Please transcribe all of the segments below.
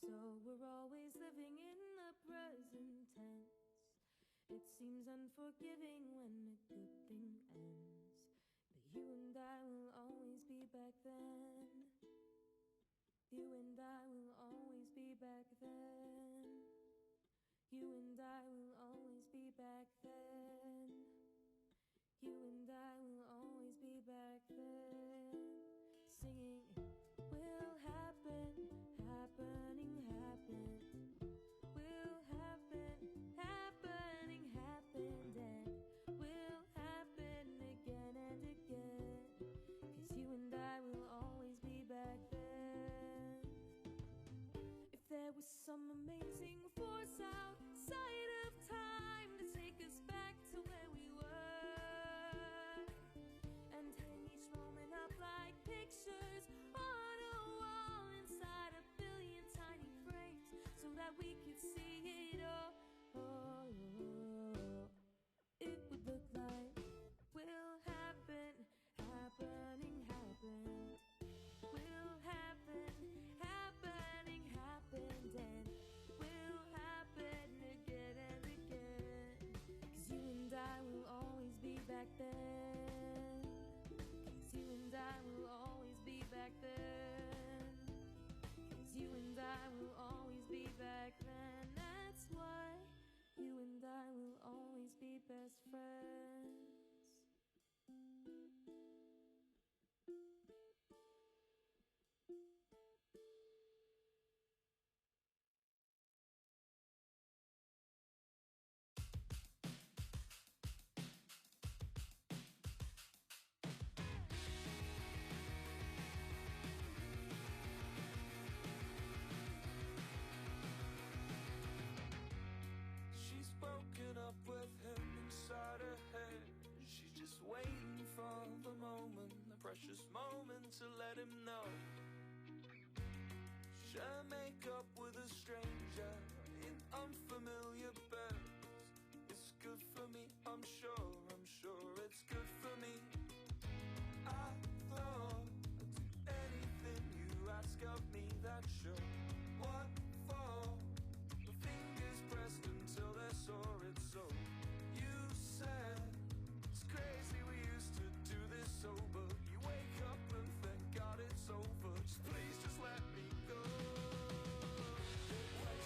So we're always living in the present tense. It seems unforgiving when a good thing ends, but you and I will always be back then. You and I will always be back then. You and I will always be back then. You and I will always be back then. Singing, will happen, happening, happen. Will happen, happening, happened, and will happen again and again. 'Cause you and I will always be back then. If there was some amazing force outside of time to take us back to where we were, and hang each moment up like pictures on a wall inside a billion tiny frames, so that we could see it all. It would look like will happen, happening, happen. Will happen, happening, happened, and will happen again and again. 'Cause you and I will always be back then. 'Cause you and I will always be back then. 'Cause you and I will always be back then. That's why you and I will always be best friends. She's broken up with him inside her head. She's just waiting for the moment, the precious moment to let him know. Share makeup with a stranger in unfamiliar beds. It's good for me, I'm sure it's good for me. I thought I'd do anything you ask of me, that's sure. What for? My fingers pressed until they're sore, it's so. You said it's crazy we used to do this sober. You wake up and thank God it's over. Just please just let me go. When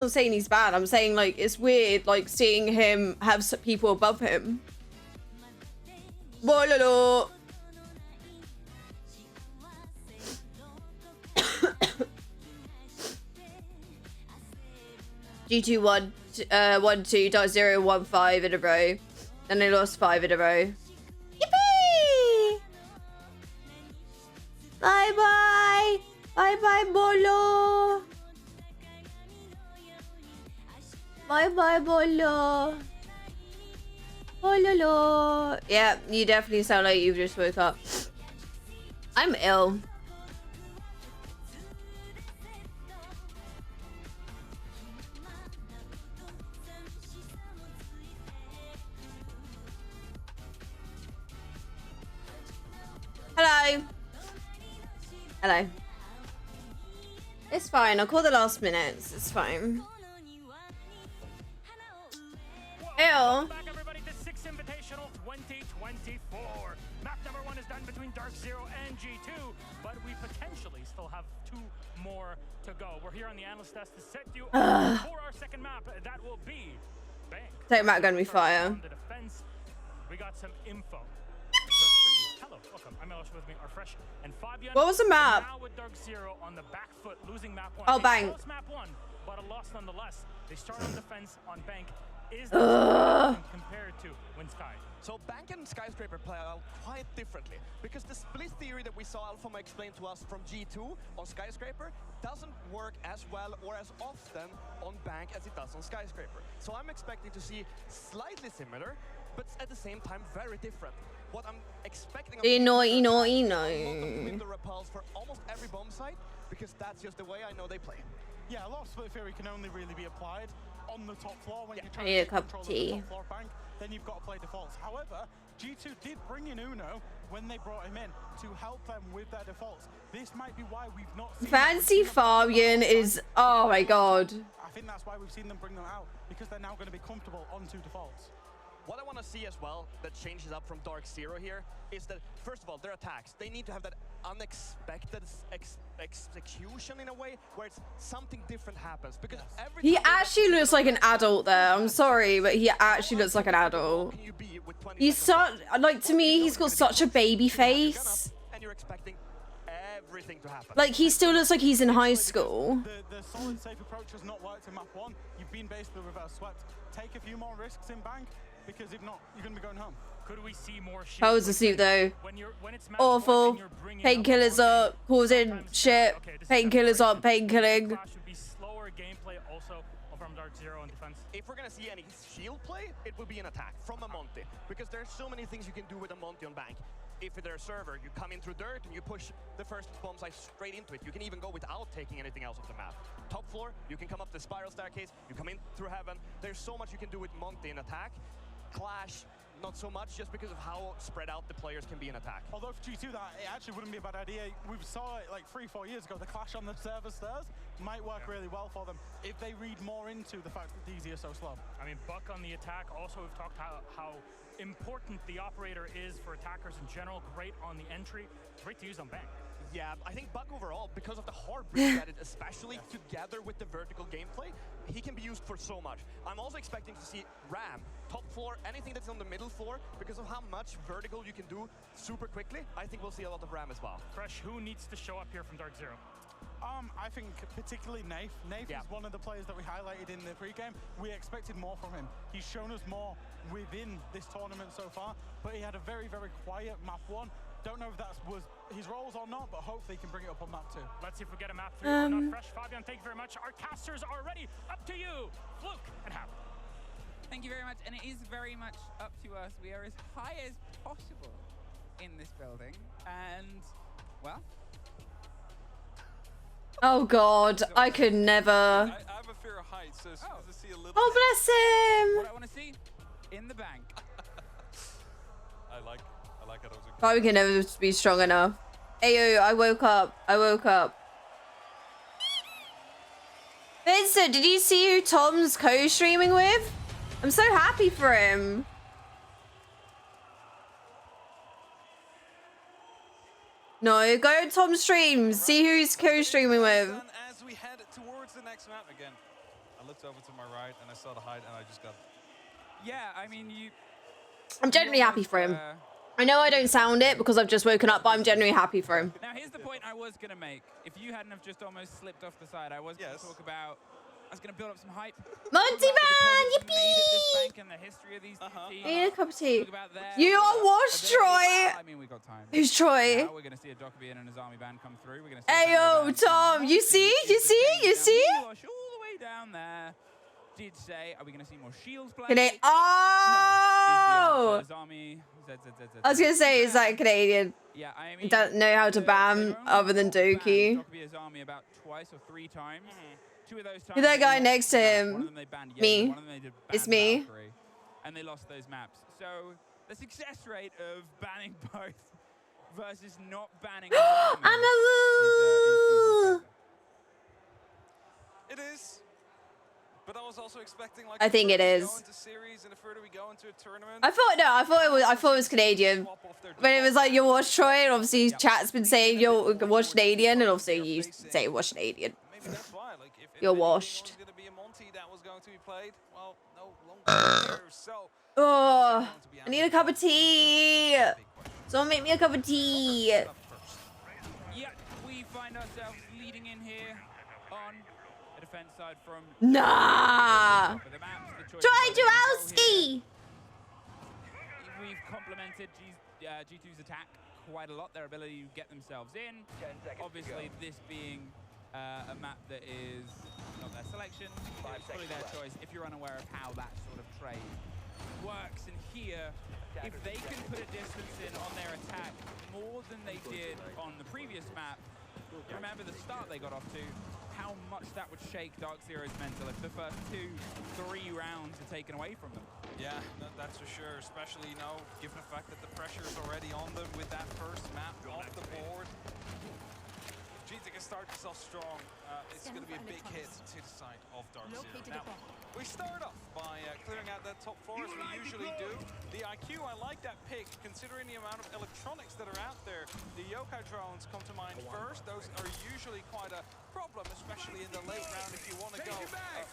I'm not saying he's bad. I'm saying like it's weird like seeing him have people above him. Bololo. G2 1-2.015 in a row. Then they lost 5 in a row. Yippee! Bye bye! Bye bye, Bolo! Bye bye, Bolo! Bololo! Yeah, you definitely sound like you've just woke up. I'm ill. Hello. Hello. It's fine. I'll call the last minutes. It's fine. Ew. Back everybody to 6 Invitational 2024. Map number 1 is done between Dark Zero and G2, but we potentially still have 2 more to go. We're here on the analyst desk to set you up for our second map. That will be Bank. Take Matt Gunby fire. The defense. We got some info. Hello, welcome. I'm Elish, with me are Fresh and Fabian. What was the map? Now with Dark Zero on the back foot, losing map 1. Oh, Bank. Map 1, but a loss nonetheless. They start on defense on Bank. Is compared to Win Sky? So Bank and Skyscraper play out quite differently, because the split theory that we saw Alphama explain to us from G2 on Skyscraper doesn't work as well or as often on Bank as it does on Skyscraper. So I'm expecting to see slightly similar, but at the same time very different. What I'm expecting of the repulse for almost every bomb site, because that's just the way I know they play. Yeah, a lot of split theory can only really be applied on the top floor when you're I trying need to a take cup control of of the tea. top floor Bank, then you've got to play defaults. However, G2 did bring in Uno when they brought him in to help them with their defaults. This might be why we've not seen Fancy Fabian is, oh my god. I think that's why we've seen them bring them out, because they're now going to be comfortable on 2 defaults. What I want to see as well that changes up from Dark Zero here is that, first of all, their attacks, they need to have that unexpected execution in a way where it's something different happens. Because every He actually looks like an adult there. I'm sorry, but he actually looks like an adult. He's such, like, to me, he's got such a baby face. And you're expecting everything to happen. Like, he still looks like he's in high school. The solid safe approach has not worked in map 1. You've been basically reverse swept. Take a few more risks in Bank, because if not, you're going to be going home. Could we see more shit? I was asleep though. When it's map Awful. 1 and you're bringing Painkillers up, causing sometimes- shit. okay, this is Painkillers up, separation. painkilling. Clash would be slower gameplay also from Dark Zero in defense. If we're going to see any shield play, it will be an attack from a Monty, because there's so many things you can do with a Monty on Bank. If they're a server, you come in through dirt and you push the first bomb site straight into it. You can even go without taking anything else off the map. Top floor, you can come up the spiral staircase, you come in through heaven. There's so much you can do with Monty in attack. Clash, not so much, just because of how spread out the players can be in attack. Although for G2, that it actually wouldn't be a bad idea. We saw it like 3-4 years ago. The clash on the server stairs might work really well for them if they read more into the fact that DZ are so slow. I mean, Buck on the attack. Also, we've talked how important the operator is for attackers in general. Great on the entry. Great to use on Bank. Yeah, I think Buck overall, because of the hard bridge that it, especially together with the vertical gameplay, he can be used for so much. I'm also expecting to see Ram, top floor, anything that's on the middle floor, because of how much vertical you can do super quickly. I think we'll see a lot of Ram as well. Fresh, who needs to show up here from Dark Zero? I think particularly Nath. Nath is one of the players that we highlighted in the pregame. We expected more from him. He's shown us more within this tournament so far, but he had a very, very quiet map 1. Don't know if that was his roles or not, but hopefully he can bring it up on map 2. Let's see if we get a map 3 or not. Fresh, Fabian, thank you very much. Our casters are ready. Up to you, Fluke and Hap. Thank you very much, and it is very much up to us. We are as high as possible in this building, and, well... Oh god, I could never. I have a fear of heights, so as soon as I see a little Oh, bless him! What I want to see in the Bank. I like how those are. But we can never be strong enough. Ayo, I woke up. Vincent, did you see who Tom's co-streaming with? I'm so happy for him. No, go to Tom's stream. See who he's co-streaming with. As we head towards the next map again. I looked over to my right and I saw the height and I just got. Yeah, I mean, I'm genuinely happy for him. I know I don't sound it because I've just woken up, but I'm genuinely happy for him. Now, here's the point I was going to make. If you hadn't have just almost slipped off the side, I was going to talk about... I was going to build up some hype. Monty Man, yippee! And the history of these teams. I need a cup of tea. You are washed, Troy. I mean, we got time. Who's Troy? Now we're going to see a Dokkaebi and his army band come through. We're going to see Ayo, Tom, you see? You see? You see? All the way down there. Did say, are we going to see more shields play? Canadian. Oh! No, his army. I was going to say, is that Canadian? Yeah, I mean, He doesn't know how to bam other than Doki. Dokkaebi his army about twice or 3 times. 2 of those times. Who's that guy next to One of him? them they banned Jaeger, Me. one of them they did It's ban me. Valkyrie, and they lost those maps. So the success rate of banning both versus not banning I'm a woo! It is. But I was also expecting like I think it is. Go into series and the further we go into a tournament. I thought it was Canadian. But it was like you watch Troy, and obviously chat's been saying you're watch Canadian, and obviously you say watch Canadian. Maybe that's why. Like if You're washed. was going to be a Monty that was going to be played, well, no longer. So Oh, I need a cup of tea. Someone make me a cup of tea. Yeah, we find ourselves leading in here on the defense side from Nah. the maps, the choice Troy of where we go Jurowski. here. We've complemented G2's attack quite a lot, their ability to get themselves in. Obviously, this being a map that is not their selection, it's fully their choice if you're unaware of how that sort of trade works. And here, if they can put a distance in on their attack more than they did on the previous map, remember the start they got off to, how much that would shake Dark Zero's mental if the first 2-3 rounds are taken away from them. Yeah, that's for sure, especially, you know, given the fact that the pressure is already on them with that first map off the board. G2 can start this off strong. It's going to be a big hit to the side of Dark Zero. Now, we start off by clearing out that top 4 as we usually do. The IQ, I like that pick, considering the amount of electronics that are out there. The yokai drones come to mind first. Those are usually quite a problem, especially in the late round if you want to go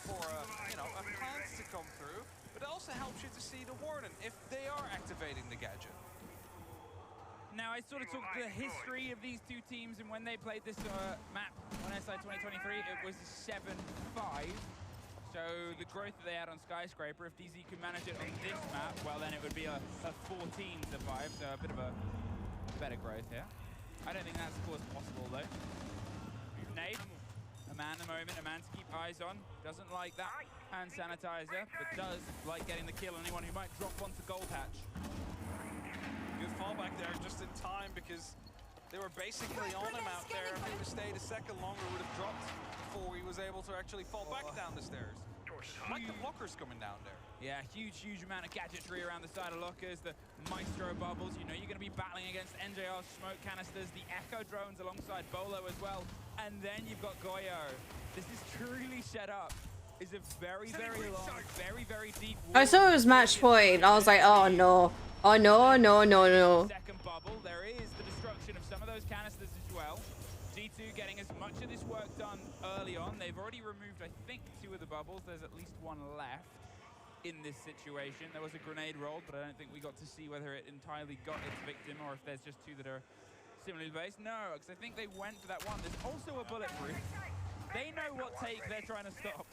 for you know, a plans to come through. But it also helps you to see the Warden if they are activating the gadget. Now, I sort of took the history of these 2 teams, and when they played this map on SI 2023, it was 7-5. So the growth that they had on Skyscraper, if DZ could manage it on this map, well, then it would be a 14-5, so a bit of a better growth here. I don't think that's, of course, possible, though. Nade, a man at the moment, a man to keep eyes on. Doesn't like that hand sanitizer, but does like getting the kill on anyone who might drop onto Gold Hatch. Good fallback there just in time because they were basically on him out there. If he would have stayed a second longer, would have dropped before he was able to actually fall back down the stairs. Like the blockers coming down there. Yeah, huge amount of gadgetry around the side of lockers, the Maestro bubbles. You know you're going to be battling against NJR's smoke canisters, the Echo drones alongside Bolo as well. And then you've got Goyo. This is truly set up. Is a very long, very deep. I saw it was match point. I was like, oh no. Oh no. Second bubble, there is the destruction of some of those canisters as well. G2 getting as much of this work done early on. They've already removed, I think, 2 of the bubbles. There's at least 1 left in this situation. There was a grenade rolled, but I don't think we got to see whether it entirely got its victim or if there's just 2 that are similarly based. No, because I think they went for that one. There's also a bulletproof. They know what take they're trying to stop.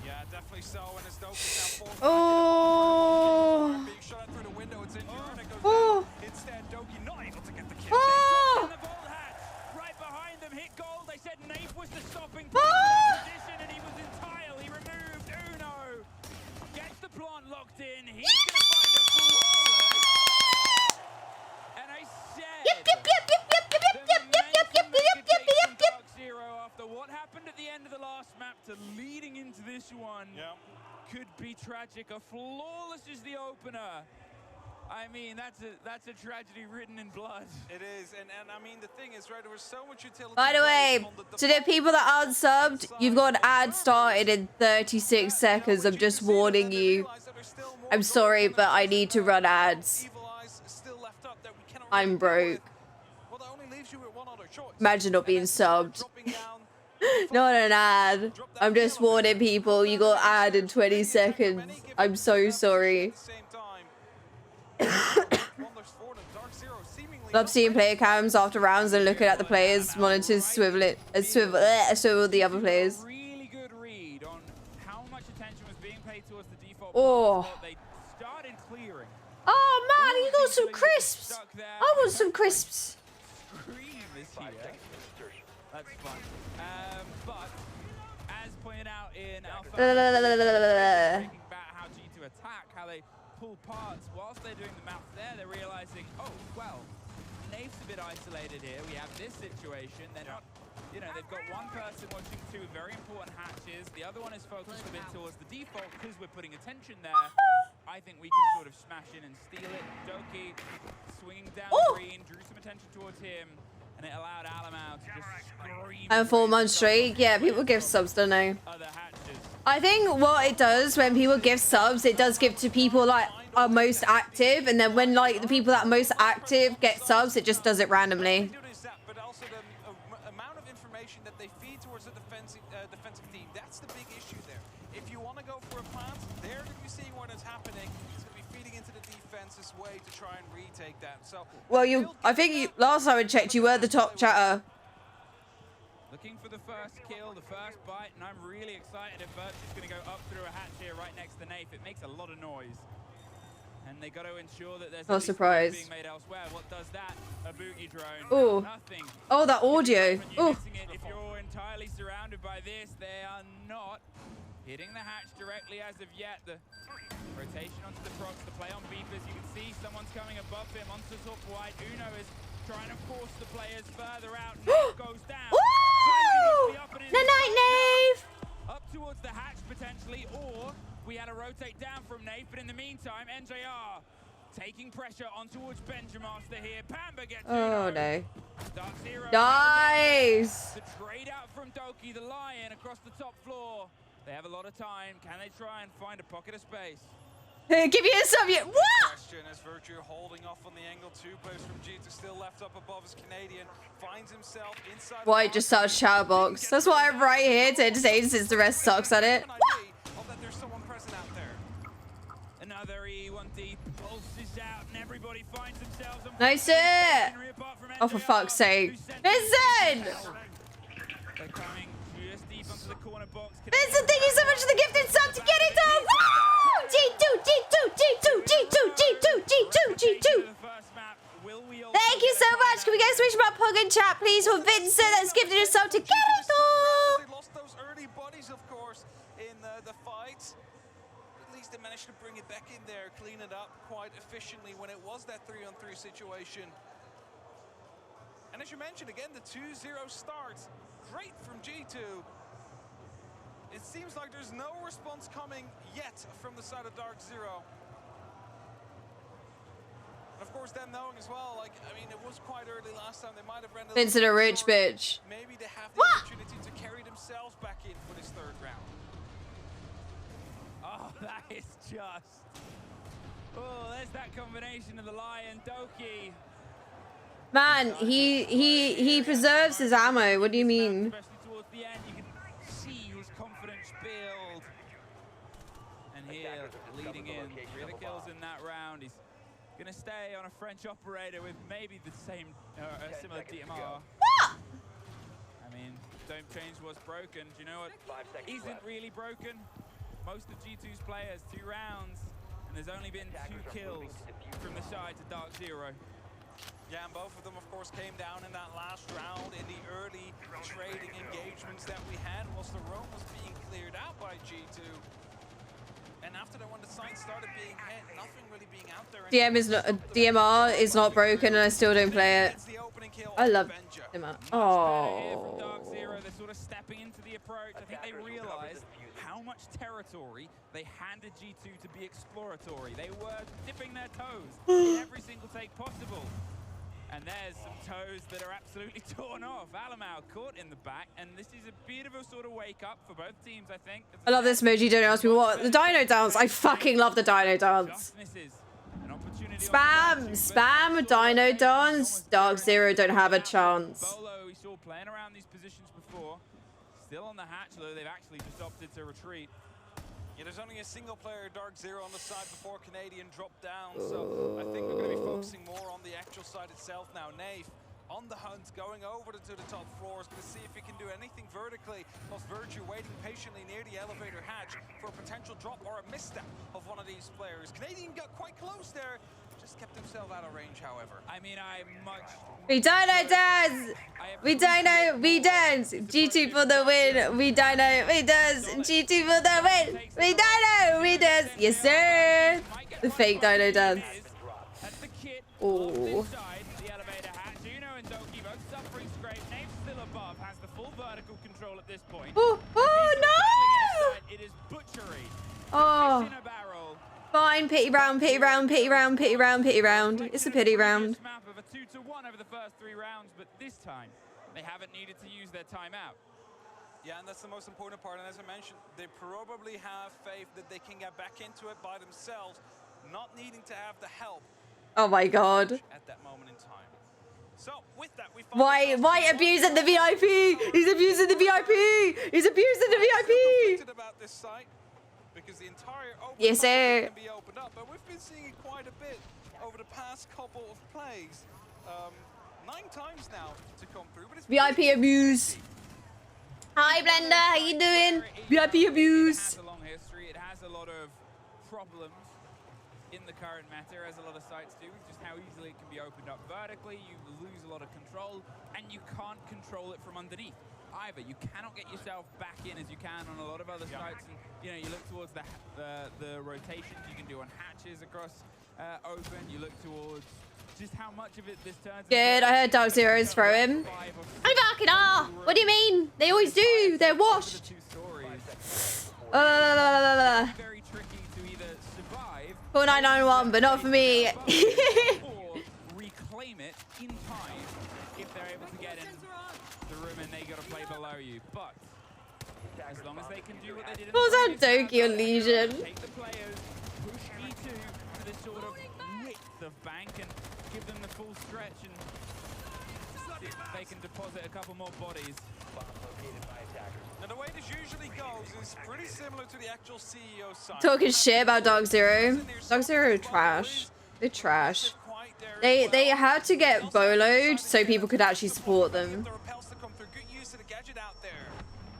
Yeah, definitely so. And as Doki is now Oh. being shot out through the window, it's in and it goes Oh. down. Instead, Doki not able to get the kill. Oh. The Bolt Hatch right behind them hit gold. They said Nafe was the stopping Ah. position, and he was entirely removed. Uno gets the plant locked in. He's gonna find a flawless. And I said, Dark Zero after what happened at the end of the last map to leading into this one could be tragic. A flawless is the opener. I mean, that's a tragedy written in blood. It is, and I mean the thing is, right, there was so much utility. By the way, to the people that aren't subbed, you've got an ad started in 36 seconds. I'm just warning you. I'm sorry, but I need to run ads. I'm broke. Imagine not being subbed. Not an ad. I'm just warning people. You got ad in 20 seconds. I'm so sorry. Love seeing player cams after rounds and looking at the players' monitors swivel the other players. Really good read on how much attention was being paid towards the default. Oh. They started clearing. Oh man, you got some crisps. I want some crisps. Scream is here. That's fun. But as pointed out in Alpha, thinking about how G2 attack, how they pull parts whilst they're doing the math there, they're realizing, oh well, Nave's a bit isolated here. We have this situation. They're not, you know, they've got one person watching two very important hatches. The other one is focused a bit towards the default because we're putting attention there. I think we can sort of smash in and steal it. Doki swinging down green, drew some attention towards him, and it allowed Alamau to just scream. And 4 months straight, yeah, people give subs, don't they? Other hatches. I think what it does when people give subs, it does give to people like are most active, and then when like the people that are most active get subs, it just does it randomly. But also the amount of information that they feed towards the defensive team, that's the big issue there. If you want to go for a plant, they're going to be seeing what is happening. It's going to be feeding into the defense's way to try and retake that. So, well, I think last time I checked, you were the top chatter. Looking for the first kill, the first bite, and I'm really excited if Birch is going to go up through a hatch here right next to Nafe. It makes a lot of noise. And they got to ensure that there's no surprise being made elsewhere. What does that? A boogie drone. Oh. Nothing. Oh, that audio. Oh. If you're entirely surrounded by this, they are not hitting the hatch directly as of yet. The rotation onto the procs, the play on beepers. You can see someone's coming above him onto top white. Uno is trying to force the players further out. Nave goes down. Woo! The night, Nave. Up towards the hatch potentially, or we had to rotate down from Nave, but in the meantime, NJR taking pressure on towards Benjamaster here. Pamba gets no. Dark Zero. Nice. The trade out from Doki, the Lion, across the top floor. They have a lot of time. Can they try and find a pocket of space? Give you a sub. What? Question as Virtue holding off on the angle. 2 players from G2 still left up above as Canadian finds himself inside. Why just start shower box? That's why I'm right here to entertain since the rest sucks at it. There's someone present out there. Another E1D pulses out and everybody finds themselves. Nice it. Oh, for fuck's sake. Listen! They're coming just deep onto the corner box. Listen, thank you so much for the gifted sub to get it done. Woo! G2, G2, G2, G2, G2, G2, G2. Thank you so much. Can we get a switch about Pug in chat, please, for Vincent that's gifted a sub to get it done? They lost those early bodies, of course, in the fight. At least they managed to bring it back in there, clean it up quite efficiently when it was that 3-on-3 situation. And as you mentioned, again, the 2-0 start. Great from G2. It seems like there's no response coming yet from the side of Dark Zero. And of course, them knowing as well, like, I mean, it was quite early last time. They might have rendered Vincent a rich bitch. Maybe they have the opportunity to carry themselves back in for this 3rd round. Oh, that is just... Oh, there's that combination of the Lion, Doki. Man, he preserves his ammo. What do you mean? Especially towards the end, you can see his confidence build. And here, leading in, 3 of the kills in that round. He's gonna stay on a French operator with maybe the same, similar DMR. I mean, don't change what's broken. Do you know what isn't really broken? Most of G2's players, 2 rounds, and there's only been 2 kills from the side to Dark Zero. Yeah, and both of them, of course, came down in that last round in the early trading engagements that we had whilst the roam was being cleared out by G2. And after that, when the site started being hit, nothing really being out there. DMR is not broken, and I still don't play it. I love DMR. Oh. Dark Zero, they're sort of stepping into the approach. I think they realized how much territory they handed G2 to be exploratory. They were dipping their toes in every single take possible. And there's some toes that are absolutely torn off. Alamau caught in the back, and this is a bit of a sort of wake up for both teams, I think. I love this emoji. Don't ask me what. The dino dance. I fucking love the dino dance. Spam dino dance. Dark Zero don't have a chance. Bolo, we saw playing around these positions before. Still on the hatch, though. They've actually just opted to retreat. Yeah, there's only a single player, Dark Zero, on the side before Canadian dropped down. So I think we're going to be focusing more on the actual side itself now. Nave on the hunt, going over to the top floors, going to see if he can do anything vertically. Whilst Virtue waiting patiently near the elevator hatch for a potential drop or a misstep of one of these players. Canadian got quite close there, just kept himself out of range, however. I mean, We Dino does! We Dino, we dance! G2 for the win! We Dino, we does! G2 for the win! We Dino, we does! Yes, sir! The fake Dino dance. Oh. Oh, no! It is butchery. Oh. Fine, pity round, pity round, pity round, pity round, pity round. It's a pity round. Map of a 2-1 over the first 3 rounds, but this time they haven't needed to use their timeout. Yeah, and that's the most important part. And as I mentioned, they probably have faith that they can get back into it by themselves, not needing to have the help. Oh my god. At that moment in time. So with that, we why abusing the VIP? He's abusing the VIP. He's abusing the VIP. About this site because the entire yes, sir. Can be opened up, but we've been seeing it quite a bit over the past couple of plays. 9 times now to come through, but it's VIP abuse. Hi Blender, how you doing? VIP abuse. It has a long history. It has a lot of problems in the current meta, as a lot of sites do, just how easily it can be opened up vertically. You lose a lot of control, and you can't control it from underneath either. You cannot get yourself back in as you can on a lot of other sites. And, you know, you look towards the rotations you can do on hatches across open. You look towards just how much of it this turns. Good, I heard Dark Zero's throw him. I'm fucking off. What do you mean? They always do. They're washed. Very tricky to either survive 4991, but not for me. or reclaim it in time if they're able to get in the room and they got to play below you. But as long as they can do what they did in Pulls out the Doki on Legion. take the players, push E2 to this sort of width of bank and give them the full stretch, and see if they can deposit a couple more bodies. Now the way this usually goes is pretty similar to the actual CEO side. Talking shit about Dark Zero. Dark Zero trash. They're trash. They had to get boloed so people could actually support them.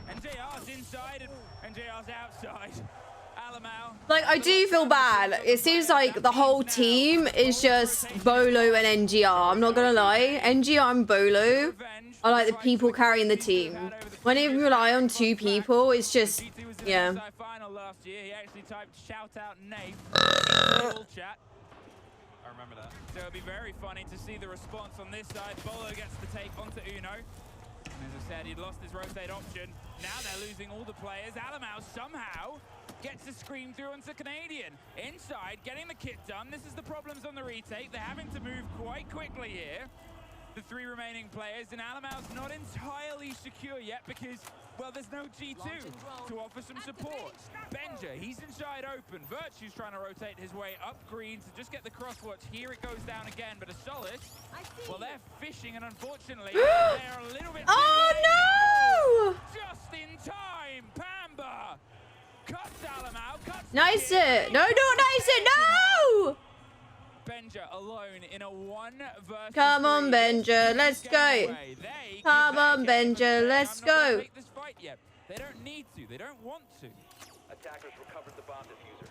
And JR's inside and JR's outside. Alamau. Like, I do feel bad. It seems like the whole team is just Bolo and NGR. I'm not gonna lie. NGR and Bolo are like the people carrying the team. When you rely on 2 people, it's just, yeah. Final last year, he actually typed shout out Nate in the chat. I remember that. So it'll be very funny to see the response on this side. Bolo gets the take onto Uno. And as I said, he'd lost his rotate option. Now they're losing all the players. Alamau somehow gets a scream through onto Canadian. Inside, getting the kit done. This is the problems on the retake. They're having to move quite quickly here. The 3 remaining players, and Alamau's not entirely secure yet because, well, there's no G2 to offer some support. Benja, he's inside open. Virtue's trying to rotate his way up green to just get the crosswatch. Here it goes down again, but Asolis, well, they're fishing, and unfortunately, they're a little bit Oh, no! just in time. Pamba cuts Alamau, cuts Nice it. No, not nice it. No! Benja alone in a 1 versus 3. Come on, Benja. Let's go. Come on, Benja. Let's go. Take this fight yet. They don't need to. They don't want to. Attackers recovered the bomb diffuser.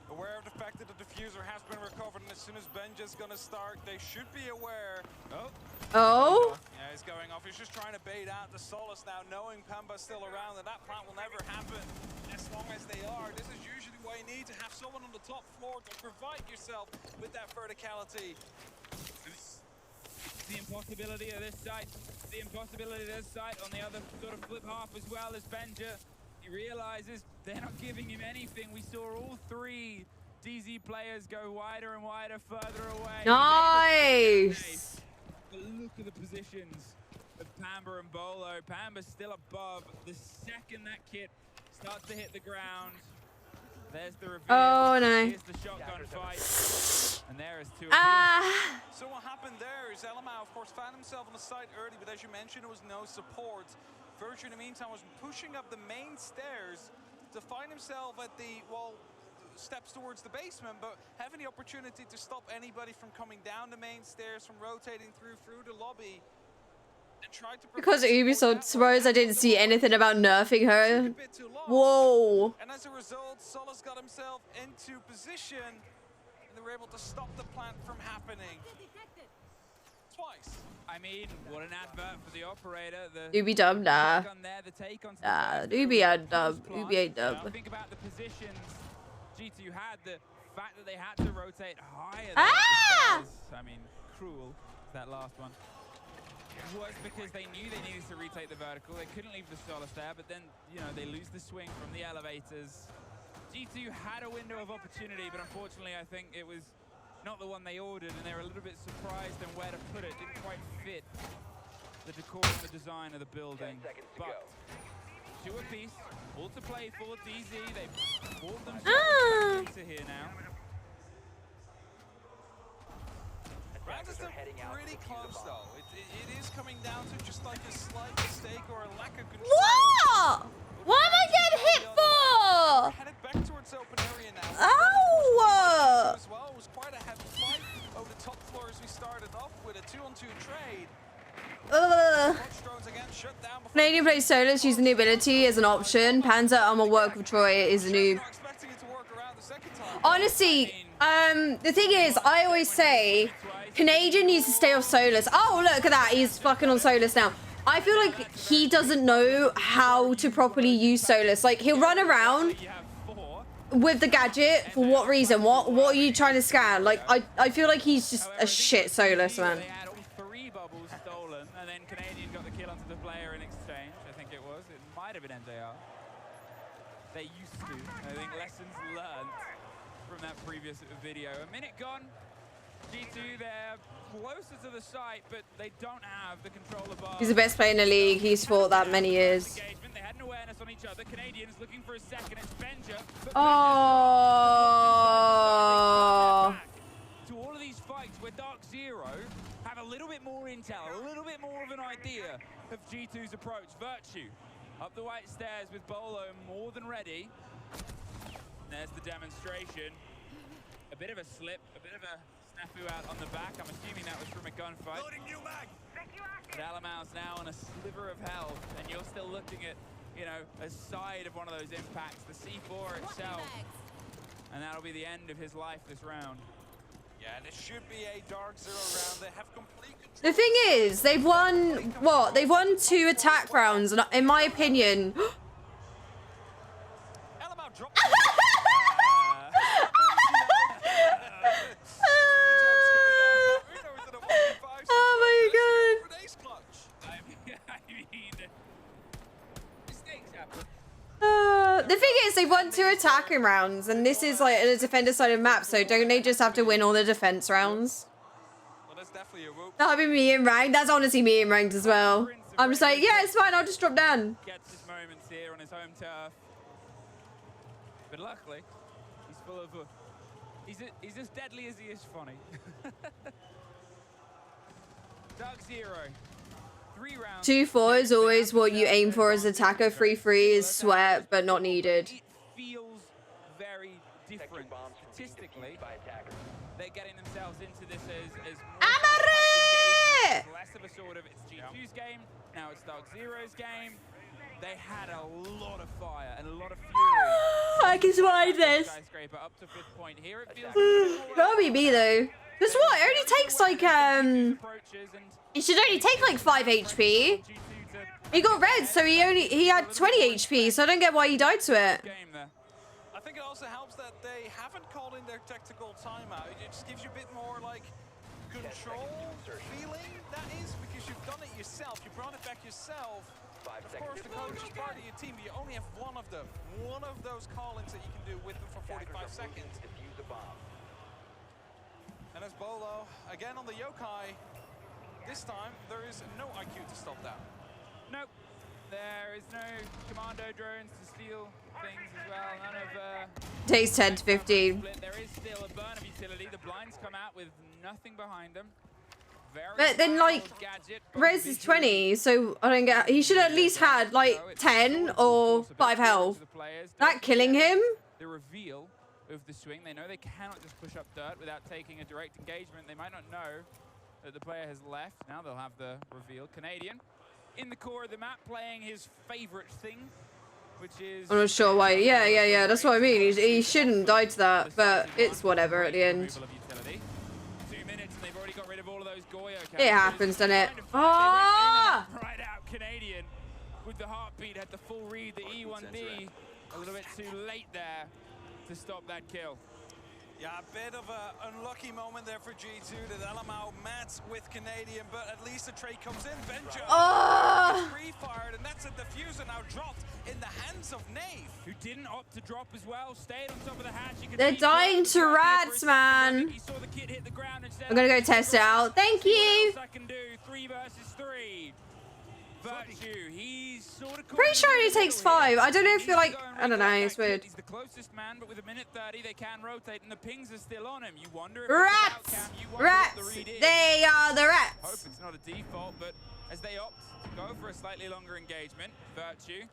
Aware of the fact that the diffuser has been recovered, and as soon as Benja's gonna start, they should be aware. Oh? Yeah, he's going off. He's just trying to bait out the Solace now, knowing Pamba's still around, and that plant will never happen as long as they are. This is usually why you need to have someone on the top floor to provide yourself with that verticality. The impossibility of this site. The impossibility of this site on the other sort of flip half as well as Benja. He realizes they're not giving him anything. We saw all 3 DZ players go wider and wider, further away. Nice. But look at the positions of Pamba and Bolo. Pamba's still above. The second that kit starts to hit the ground, there's the reveal. Oh, no. Here's the shotgun fight. And there is 2 Ah. So what happened there is Alamau, of course, found himself on the site early, but as you mentioned, there was no support Virtue, in the meantime, was pushing up the main stairs to find himself at the, well, steps towards the basement, but having the opportunity to stop anybody from coming down the main stairs, from rotating through the lobby. And tried to Because Ubisoft, suppose I didn't see anything about nerfing her. Whoa. And as a result, Solis got himself into position, and they were able to stop the plant from happening. Twice. I mean, what an advert for the operator. Ubi dub, nah. Ubi ain't dub. Ubi ain't dub. Think about the positions G2 had, the fact that they had to rotate higher. Ah! I mean, cruel, that last one. Was because they knew they needed to retake the vertical. They couldn't leave the Solis there, but then, you know, they lose the swing from the elevators. G2 had a window of opportunity, but unfortunately, I think it was not the one they ordered, and they were a little bit surprised on where to put it. Didn't quite fit the decor and the design of the building. But two apiece, all to play for DZ. They've bought themselves into here now. Round is pretty close though. It is coming down to just like a slight mistake or a lack of control. What? What am I getting hit for? Headed back towards open area now. Ow! As well, it was quite a heavy fight over the top floor as we started off with a 2-on-2 trade. Canadian plays Solis using the ability as an option. Panzer Armor work with Troy is a noob. Honestly, the thing is, I always say Canadian needs to stay off Solis. Oh, look at that. He's fucking on Solis now. I feel like he doesn't know how to properly use Solis. Like, he'll run around with the gadget. For what reason? What are you trying to scan? Like, I feel like he's just a shit Solis, man. They had all 3 bubbles stolen, and then Canadian got the kill onto the player in exchange. I think it was. It might have been NJR. They used to. I think lessons learned from that previous video. A minute gone. G2, they're closer to the site, but they don't have the control above. He's the best player in the league. He's fought that many years. They had an awareness on each other. Canadians looking for a second. It's Benja. Oh. To all of these fights where Dark Zero have a little bit more intel, a little bit more of an idea of G2's approach. Virtue up the white stairs with Bolo more than ready. There's the demonstration. A bit of a slip, a bit of a snafu out on the back. I'm assuming that was from a gunfight. Loading new mag. But Alamao's now on a sliver of health, and you're still looking at, you know, a side of one of those impacts, the C4 itself. And that'll be the end of his life this round. Yeah, this should be a Dark Zero round. They have complete control. The thing is, they've won, what? They've won 2 attack rounds, and in my opinion... Alamao dropped Oh my god. The thing is, they've won 2 attacking rounds, and this is like a defender-sided map, so don't they just have to win all the defense rounds? Well, that's definitely a whoop. That'll be me in ranked. That's honestly me in ranked as well. I'm just like, yeah, it's fine, I'll just drop down. Gets his moments here on his home turf. But luckily, he's full of... He's as deadly as he is funny. Dark Zero. 3 rounds. 2-4 is always what you aim for as attacker. 3-3 is sweat, but not needed. It feels very different. Statistically, they're getting themselves into this as Amare! less of a sort of it's G2's game, now it's Dark Zero's game. They had a lot of fire and a lot of fury. I can survive this. Skyscraper up to 5th point here. It feels Probably me though. That's what? It only takes like it should only take like 5 HP. He got red, so he had 20 HP, so I don't get why he died to it. I think it also helps that they haven't called in their tactical timeout. It just gives you a bit more like control feeling, that is, because you've done it yourself. You brought it back yourself. Of course, the coach is part of your team, but you only have one of them. One of those call-ins that you can do with them for 45 seconds. And as Bolo, again on the Yokai, this time there is no IQ to stop that. Nope. There is no commando drones to steal things as well. None of... Takes 10 to 15. There is still a burn of utility. The blinds come out with nothing behind them. But then, like, Rez is 20, so I don't get... He should at least had, like, 10 or 5 health. That killing him? The reveal of the swing. They know they cannot just push up dirt without taking a direct engagement. They might not know that the player has left. Now they'll have the reveal. Canadian in the core of the map playing his favorite thing, which is... I'm not sure why. Yeah. That's what I mean. He shouldn't die to that, but it's whatever at the end. 2 minutes and they've already got rid of all of those Goyo characters. It happens, doesn't it? Ah! Right out, Canadian with the heartbeat had the full read, the E1D. A little bit too late there to stop that kill. Yeah, a bit of an unlucky moment there for G2 that Alamau met with Canadian, but at least the trade comes in. Benjo Oh! free-fired, and that's a diffuser now dropped in the hands of Nave. Who didn't opt to drop as well, stayed on top of the hatch. They're dying to rats, man. I'm gonna go test it out. Thank you. 3 versus 3. Virtue, he's sort of Pretty sure it only takes 5. I don't know if you're like, I don't know, it's weird. He's the closest man, but with a minute 30, they can rotate, and the pings are still on him. You wonder if rats! Rats! They are the rats! Hope it's not a default, but as they opt to go for a slightly longer engagement, Virtue,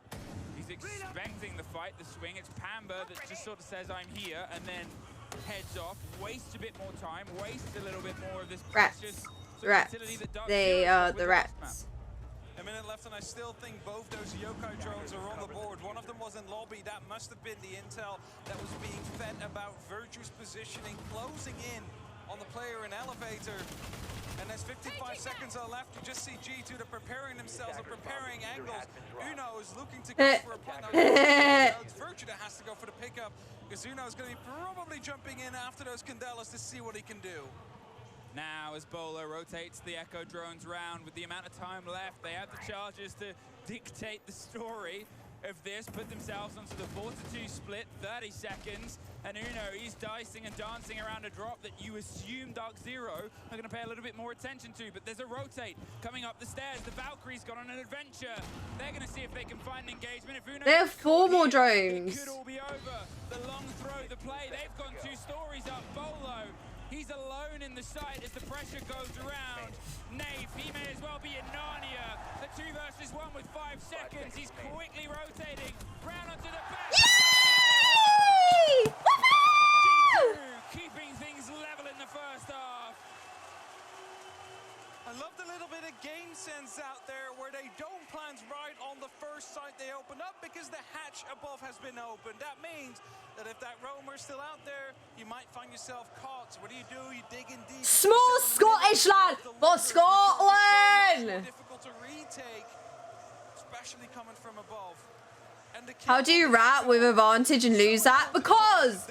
he's expecting the fight, the swing. It's Pamba that just sort of says, I'm here, and then heads off, wastes a bit more time, wastes a little bit more of this precious Rats. They are the rats. A minute left, and I still think both those Yokai drones are on the board. One of them was in lobby. That must have been the intel that was being fed about Virtue's positioning, closing in on the player in elevator. And there's 55 seconds are left. You just see G2, they're preparing themselves, they're preparing angles. Uno is looking to go for a plant. It's Virtue that has to go for the pickup, because Uno is going to be probably jumping in after those Candelas to see what he can do. Now, as Bolo rotates the Echo drones round, with the amount of time left, they have the charges to dictate the story of this, put themselves onto the 4-2 split, 30 seconds, and Uno, he's dicing and dancing around a drop that you assume Dark Zero are going to pay a little bit more attention to, but there's a rotate coming up the stairs. The Valkyrie's gone on an adventure. They're going to see if they can find an engagement. If Uno they have 4 more drones. It could all be over. The long throw, the play, they've gone 2 stories up. Bolo, he's alone in the site as the pressure goes around. Nave, he may as well be in Narnia. The 2 versus 1 with 5 seconds. He's quickly rotating. Round onto the back. Yay! G2 keeping things level in the first half. I love the little bit of game sense out there where they don't plant right on the first site they open up because the hatch above has been opened. That means that if that roamer's still out there, you might find yourself caught. So what do? You dig in deep. Small Scottish lad for Scotland! Difficult to retake, especially coming from above. And how do you rat with advantage and lose that? Because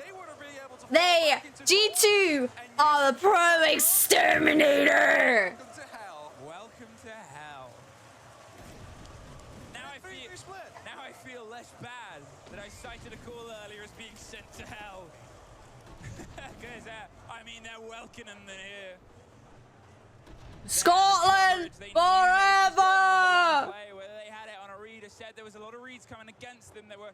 they, G2, are the pro exterminator! Welcome to hell. Now I feel less bad that I cited a call earlier as being sent to hell. Because, I mean, they're welcoming them here. Scotland forever! Whether they had it on a read, I said there was a lot of reads coming against them. There were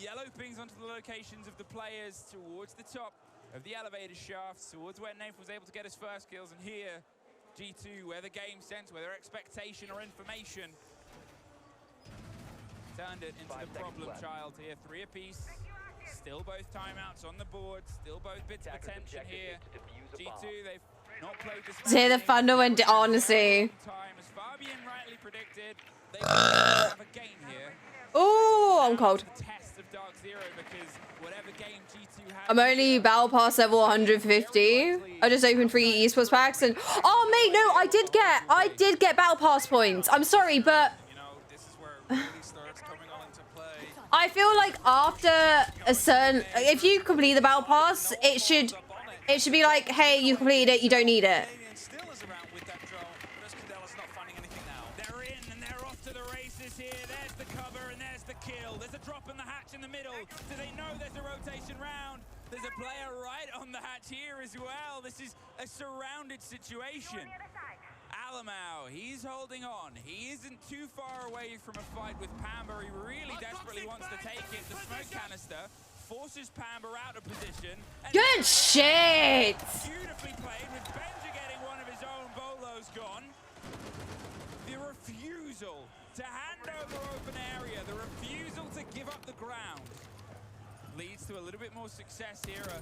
yellow pings onto the locations of the players towards the top of the elevator shafts, towards where Nath was able to get his first kills. And here, G2, whether game sense, whether expectation or information, turned it into the problem child here. 3 apiece. Still both timeouts on the board. Still both bits of attention here. G2, they've not played this See the thunder went, honestly. As Fabian rightly predicted, they will have a game here. Oh, I'm cold. Test of Dark Zero, because whatever game G2 has, I'm only battle pass level 150. I just opened 3 esports packs and oh mate, no, I did get battle pass points. I'm sorry, but you know, this is where it really starts coming on into play. I feel like after a certain, if you complete the battle pass, it should be like, hey, you completed it, you don't need it. Still is around with that drone. Those Candelas not finding anything now. They're in and they're off to the races here. There's the cover and there's the kill. There's a drop in the hatch in the middle. Do they know there's a rotation round? There's a player right on the hatch here as well. This is a surrounded situation. Alamau, he's holding on. He isn't too far away from a fight with Pamba. He really desperately wants to take it. The smoke canister forces Pamba out of position. Good shit! Beautifully played with Benja getting one of his own Bolo's gone. The refusal to hand over open area, the refusal to give up the ground leads to a little bit more success here. A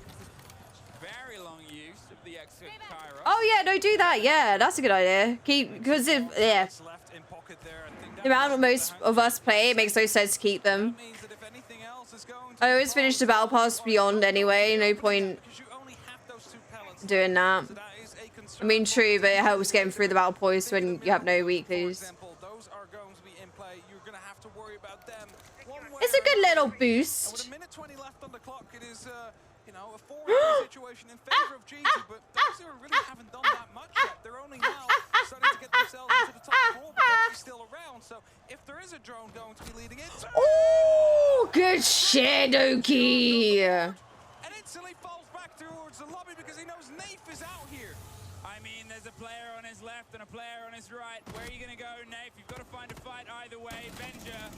very long use of the exit Kyra. Oh yeah, no, do that. Yeah, that's a good idea. Keep, because if yeah, Left in pocket there. I think the amount most of us play, it makes no sense to keep them. that means that if anything else is going to I always finish the battle pass beyond anyway. No point because you only have those 2 pellets. doing that. So that is a concern. I mean, true, but it helps getting through the battle points when you have no For weeklies. example, those are going to be in play. You're going to have to worry about them. One way It's a or good another. little And with boost. a minute 20 left on the clock, it is, you know, a 4-3 situation in favor of G2, but those really haven't done that much yet. They're only now starting to get themselves into the top four, but Doki's still around. So if there is a drone going to be leading it, Ooh, good shit, Doki. and instantly falls back towards the lobby because he knows Nafe is out here. I mean, there's a player on his left and a player on his right. Where are you going to go, Nafe? You've got to find a fight either way. Benja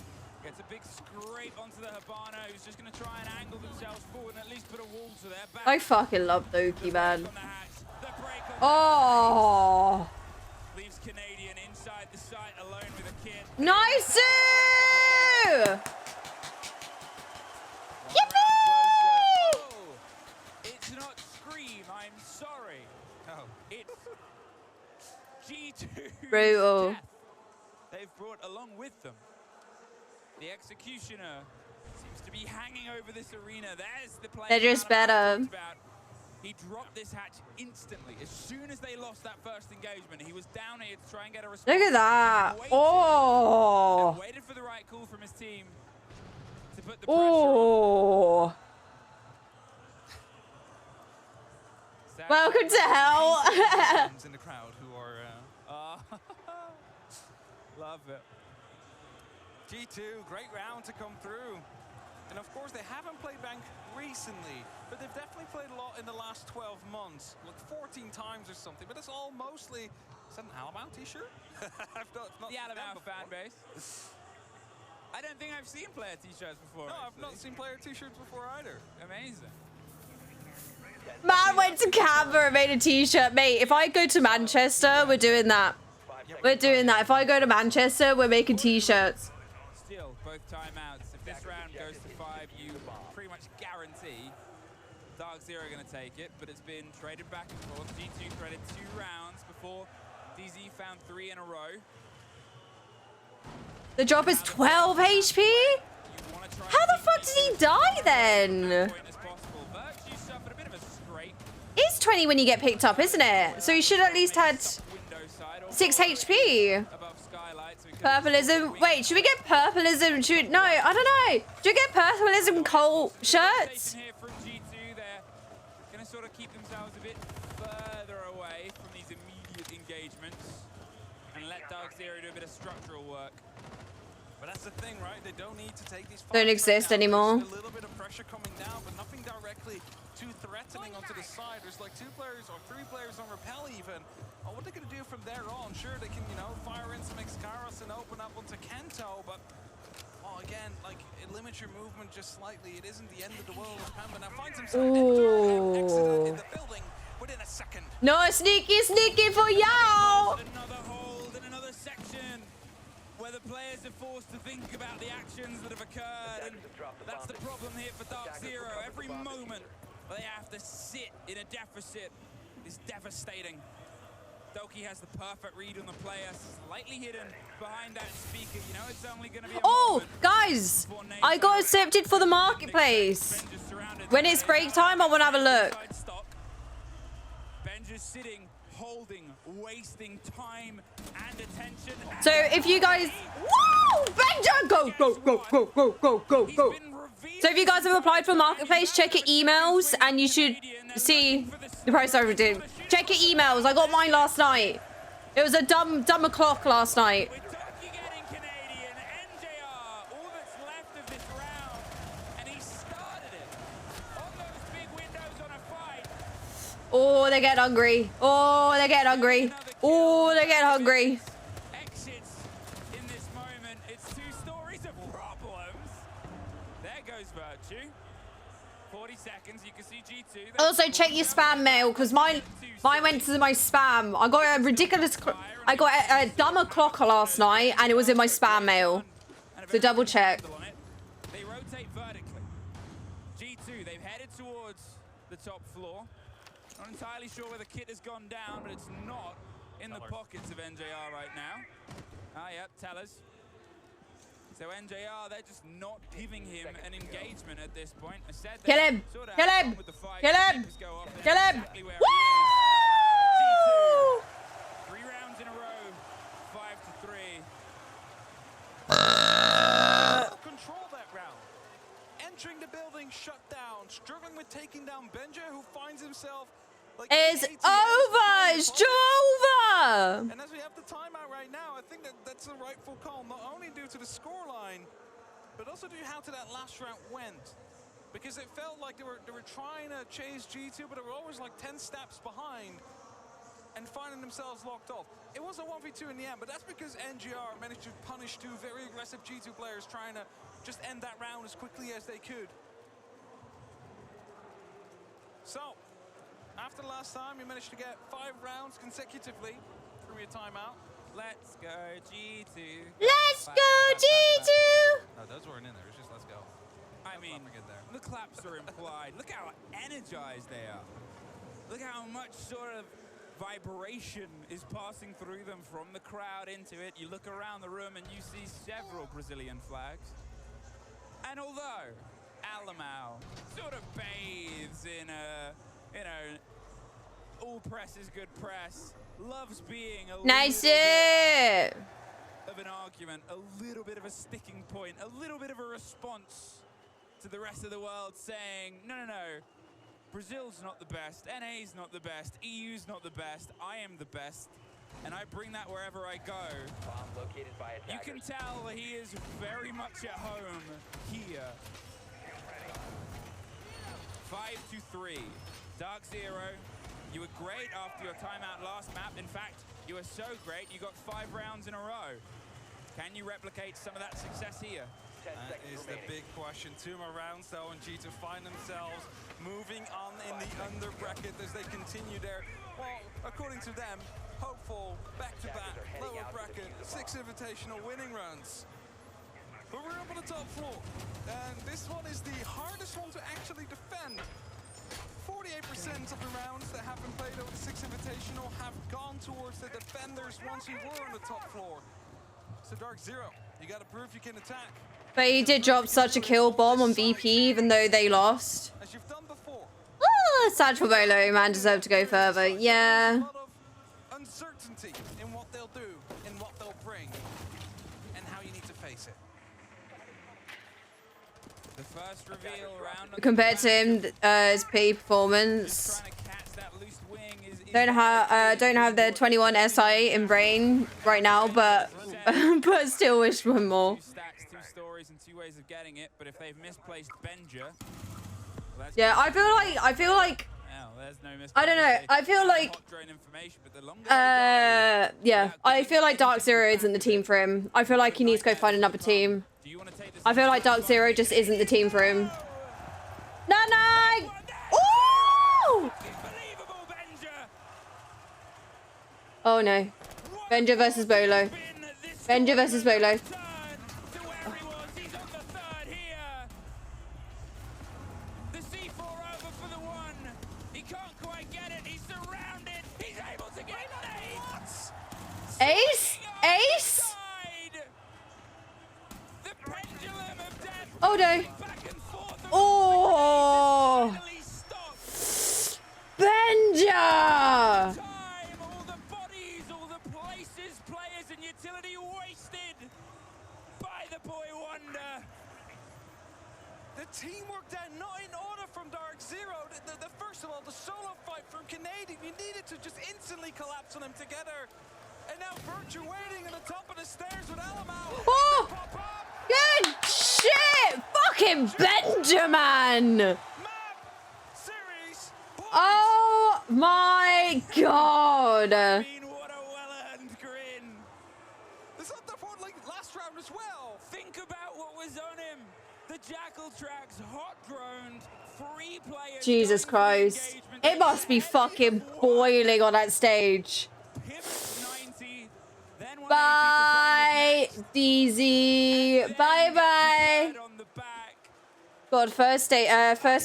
gets a big scrape onto the Hibana, who's just going to try and angle themselves forward and at least put a wall to their back. I fucking love Doki, man. On the hatch. The break on Oh, leaves Canadian inside the site alone with a kid. nice! Yippee! Oh, it's not Scream, I'm sorry. Oh. It's G2. Brutal. Death they've brought along with them. The Executioner seems to be hanging over this arena. There's the player. They're just better. He dropped this hatch instantly. As soon as they lost that first engagement, he was down here to try and get a response. Look at that. Waited, Oh. waited for the right call from his team to put the pressure on. Oh. Sad Welcome to hell. Fans in the crowd who are love it. G2, great round to come through. And of course, they haven't played Bank recently, but they've definitely played a lot in the last 12 months. Like 14 times or something, but it's all mostly... Is that an Alabama t-shirt? The Alabama fan base. I don't think I've seen player t-shirts before. No, I've not actually. seen player t-shirts before either. Amazing. Man went to Canberra and made a t-shirt. Mate, if I go to Manchester, we're doing that. We're doing that. If I go to Manchester, we're making t-shirts. Still, both timeouts. If this round goes to 5, you pretty much guarantee Dark Zero are going to take it, but it's been traded back and forth. G2 traded 2 rounds before DZ found 3 in a row. The drop is 12 HP? How the fuck did he die then? It's 20 when you get picked up, isn't it? So you should at least had 6 HP. Purpleism. Wait, should we get purpleism? No, I don't know. Do we get purpleism coal shirts? Going to sort of keep themselves a bit further away from these immediate engagements and let Dark Zero do a bit of structural work. But that's the thing, right? They don't need to take these Don't fights exist right now. anymore. There's a little bit of pressure coming down, but nothing directly too threatening onto the side. There's like 2 players or 3 players on Repel even. Oh, what they're going to do from there on? Sure, they can, you know, fire in some Excaros and open up onto Kento, but again, like, it limits your movement just slightly. It isn't the end of the world. Pamba now finds himself exited in the building within a second. No, sneaky for y'all. Another hold in another section where the players are forced to think about the actions that have occurred, and that's the problem here for Dark Zero. Every moment they have to sit in a deficit is devastating. Doki has the perfect read on the player, slightly hidden behind that speaker. You know, it's only going to be a Oh, moment guys, I got accepted for the marketplace. When it's break time, I want to have a look. Benja's sitting, holding, wasting time and attention. So if you guys, woo, Benja, go. So if you guys have applied for marketplace, check your emails and you should see the price I redeemed. Check your emails. I got mine last night. It was a dumb o'clock last night. With Doki getting Canadian, NJR, all that's left of this round, and he started it on those big windows on a fight. Oh, they get hungry. Oh, they get hungry. Oh, they get hungry. Exits in this moment. It's 2 stories of problems. There goes Virtue. 40 seconds. You can see G2. Also, check your spam mail, because mine went to my spam. I got a ridiculous... I got a dumber clocker last night, and it was in my spam mail. So double check. They rotate vertically. G2, they've headed towards the top floor. Not entirely sure where the kit has gone down, but it's not in the pockets of NJR right now. Ah, yep, Tellers. So NJR, they're just not giving him an engagement at this point. I said Kill him! Kill him! Kill him! Kill him! Woo! G2, 3 rounds in a row, 5-3. Control that round. Entering the building, shut down. Struggling with taking down Benja, who finds himself like... It's over! It's over! And as we have the timeout right now, I think that's a rightful call, not only due to the scoreline, but also due to how that last round went. Because it felt like they were trying to chase G2, but they were always like 10 steps behind and finding themselves locked off. It was a 1v2 in the end, but that's because NGR managed to punish 2 very aggressive G2 players trying to just end that round as quickly as they could. So, after the last time, you managed to get 5 rounds consecutively through your timeout. Let's go, G2. Let's go, G2! No, those weren't in there. It's just let's go. I mean, the claps are implied. Look how energized they are. Look how much sort of vibration is passing through them from the crowd into it. You look around the room and you see several Brazilian flags. And although Alamau sort of bathes in a, you know, all press is good press, loves being a Nice little it! bit of an argument, a little bit of a sticking point, a little bit of a response to the rest of the world saying, no, no, no, Brazil's not the best, NA's not the best, EU's not the best, I am the best, and I bring that wherever I go. Bomb located by attackers. You can tell he is very much at home here. 5-3. Dark Zero, you were great after your timeout last map. In fact, you were so great, you got 5 rounds in a row. Can you replicate some of that success here? That is the big question. 2 more rounds though, and G2 find themselves moving on in the under bracket as they continue their, well, according to them, hopeful back-to-back lower bracket 6 invitational winning runs. But we're up on the top floor, and this one is the hardest one to actually defend. 48% of the rounds that have been played over the 6 invitational have gone towards the defenders once you were on the top floor. So Dark Zero, you gotta prove you can attack. But he did drop such a kill bomb on VP, even though they lost. As you've done before. Oh, sad for Bolo. Man deserved to go further. Yeah. A lot of uncertainty in what they'll do, in what they'll bring, and how you need to face it. The first reveal round Compared to him, his P performance. Don't have the 21 SI in brain right now, but but still wish for more. 2 stacks, 2 stories, and 2 ways of getting it. But if they've misplaced Benja, well, Yeah, I feel like I don't know. I feel like yeah, I feel like Dark Zero isn't the team for him. I feel like he needs to go find another team. I feel like Dark Zero just isn't the team for him. Nana! Ooh! Oh no. Benja versus Bolo. Benja versus Bolo. Ace? Ace? Oh no. Oh! Benja! Teamwork that not in order from Dark Zero. The first of all, the solo fight from Canadian, you needed to just instantly collapse on them together. And now Virtue waiting on the top of the stairs with Alamau. Oh! Good shit! Fucking Benjamin! Oh my god! I mean, what a well-earned grin. This is the point, like last round as well. Think about what was on him. The Jackal Tracks hot droned 3 players. Jesus Christ. It must be fucking boiling on that stage. Bye, DZ. Bye-bye. God, first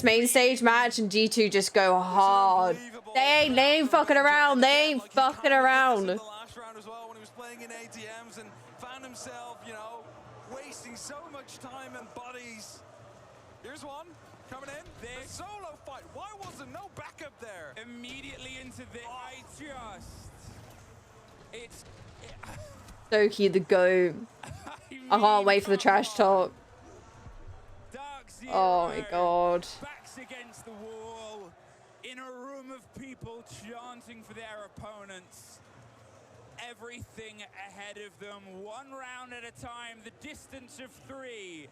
main stage match and G2 just go hard. They ain't fucking around. They ain't fucking around. The last round as well when he was playing in ATMs and found himself, you know, wasting so much time and bodies. Here's one coming in. The solo fight. Why was there no backup there? Immediately into the it's Doki the GOAT. I can't wait for the trash talk. Oh my god. Backs against the wall in a room of people chanting for their opponents. Everything ahead of them, 1 round at a time, the distance of 3.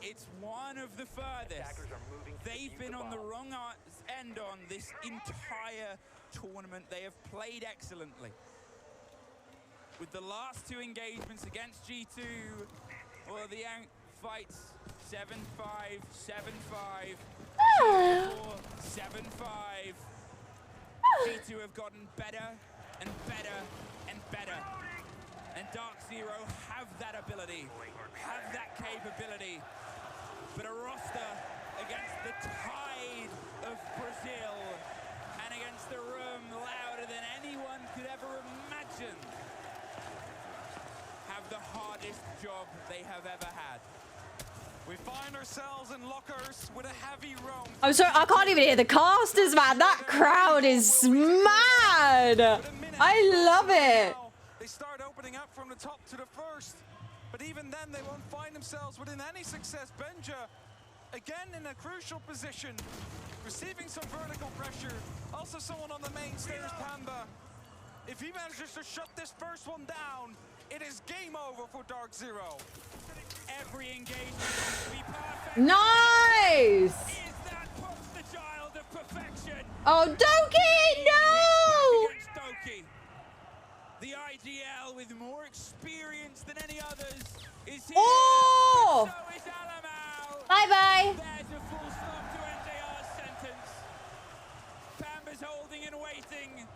It's one of the furthest. They've been on the wrong end on this entire tournament. They have played excellently. With the last 2 engagements against G2, well, the fights 7-5, 7-5, 7-5. G2 have gotten better and better and better. And Dark Zero have that ability, have that capability. But a roster against the tide of Brazil and against the room louder than anyone could ever imagine have the hardest job they have ever had. We find ourselves in lockers with a heavy roam. I'm sorry, I can't even hear the casters, man. That crowd is mad. I love it. They start opening up from the top to the first. But even then, they won't find themselves within any success. Benja, again in a crucial position, receiving some vertical pressure. Also someone on the main stairs, Panda. If he manages to shut this first one down, it is game over for Dark Zero. Every engagement has to be perfect. Nice! Is that poster child of perfection? Oh, Doki, no! Against Doki. The IGL with more experience than any others is here. Oh! So is Alamau. Bye-bye. There's a full stop to NJR's sentence. Pamba's holding and waiting,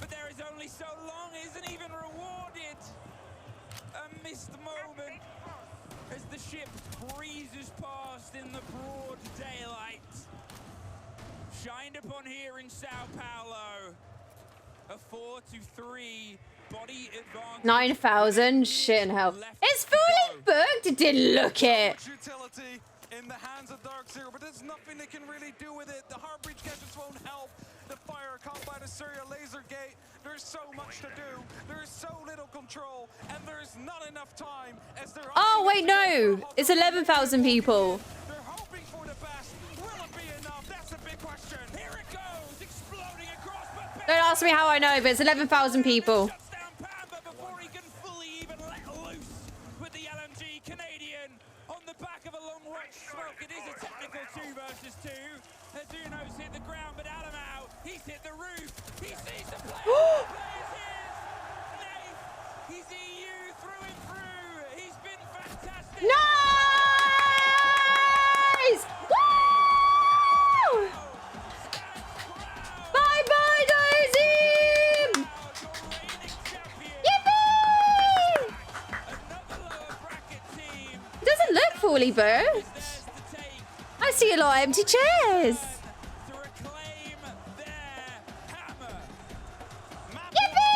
but there is only so long, isn't even rewarded. A missed moment as the ship breezes past in the broad daylight. Shined upon here in Sao Paulo. A 4-3 body advantage. 9,000, shit in hell. It's fully booked, it didn't look it. Utility in the hands of Dark Zero, but there's nothing they can really do with it. The hard breach gadgets won't help. The fire caught by the Syria laser gate. There's so much to do. There's so little control, and there's not enough time as they're. Oh wait, no, it's 11,000 people. They're hoping for the best. Will it be enough? That's a big question. Here it goes, exploding across. Don't ask me how I know, but it's 11,000 people. Shuts down Pamba before he can fully even let loose with the LMG Canadian on the back of a long watch smoke. It is a technical 2 versus 2. Azuno's hit the ground, but Alamau, he's hit the roof. He sees the player. The player's his. Nath, he's EU through and through. He's been fantastic. Nice! Woo! Bye-bye, Daisy! Yippee! It doesn't look fully booked. I see a lot of empty chairs. Yippee!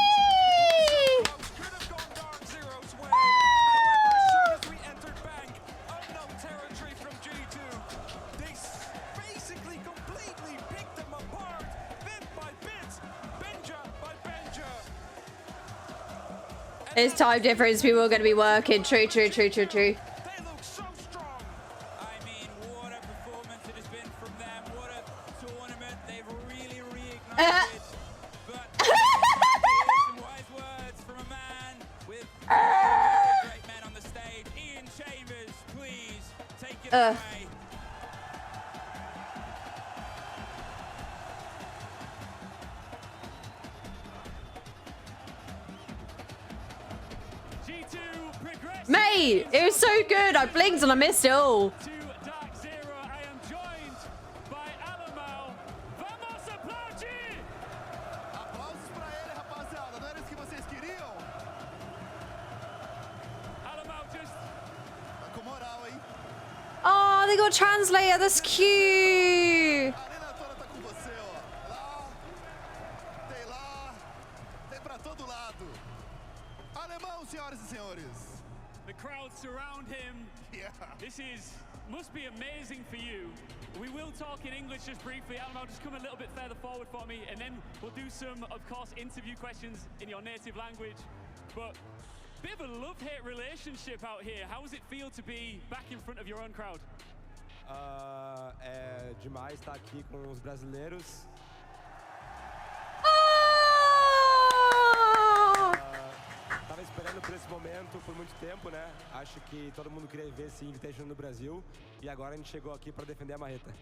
It's time difference. People are going to be working. True, true, true, true, true. Mate, it was so good. I blinked and I missed it all. To Dark Zero, I am joined they got a translator. That's cute. A arena toda tá com você, ó. Lá, tem pra todo lado. Alemão, senhoras e senhores. The crowd surround him. Yeah. This must be amazing for you. We will talk in English just briefly. Alamo, just come a little bit further forward for me, and then we'll do some, of course, interview questions in your native language. But bit of a love-hate relationship out here. How does it feel to be back in front of your own crowd? É demais estar aqui com os brasileiros. Tava esperando por esse momento por muito tempo, né? Acho que todo mundo queria ver esse Invitation no Brasil e agora a gente chegou aqui para defender a marreta.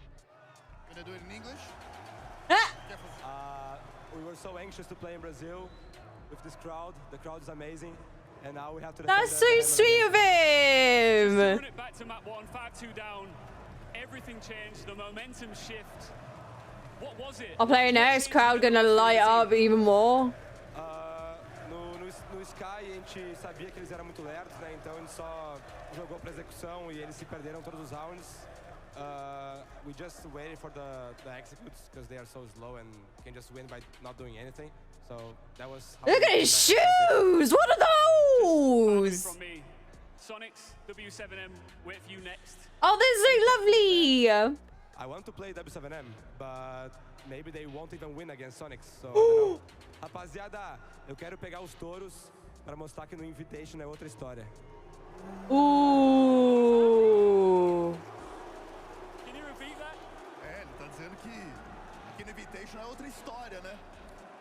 Gonna do it in English? We were so anxious to play in Brazil with this crowd. The crowd is amazing, and now we have to. That's so sweet of him. Run it back to map 1, 5-2 down. Everything changed. The momentum shift. What was it? I'll play next. Crowd gonna light up even more. No Sky a gente sabia que eles eram muito lerdos, né? Então a gente só jogou para execução e eles se perderam todos os rounds. We just waited for the executes because they are so slow and can just win by not doing anything. So that was. Look at his shoes! What are those? From me, Sonics, W7M, wait for you next. Oh, they're so lovely. I want to play W7M, but maybe they won't even win against Sonics. So I don't know. Rapaziada, eu quero pegar os touros para mostrar que no Invitation é outra história. Can you repeat that? Ele tá dizendo que aqui no Invitation é outra história, né?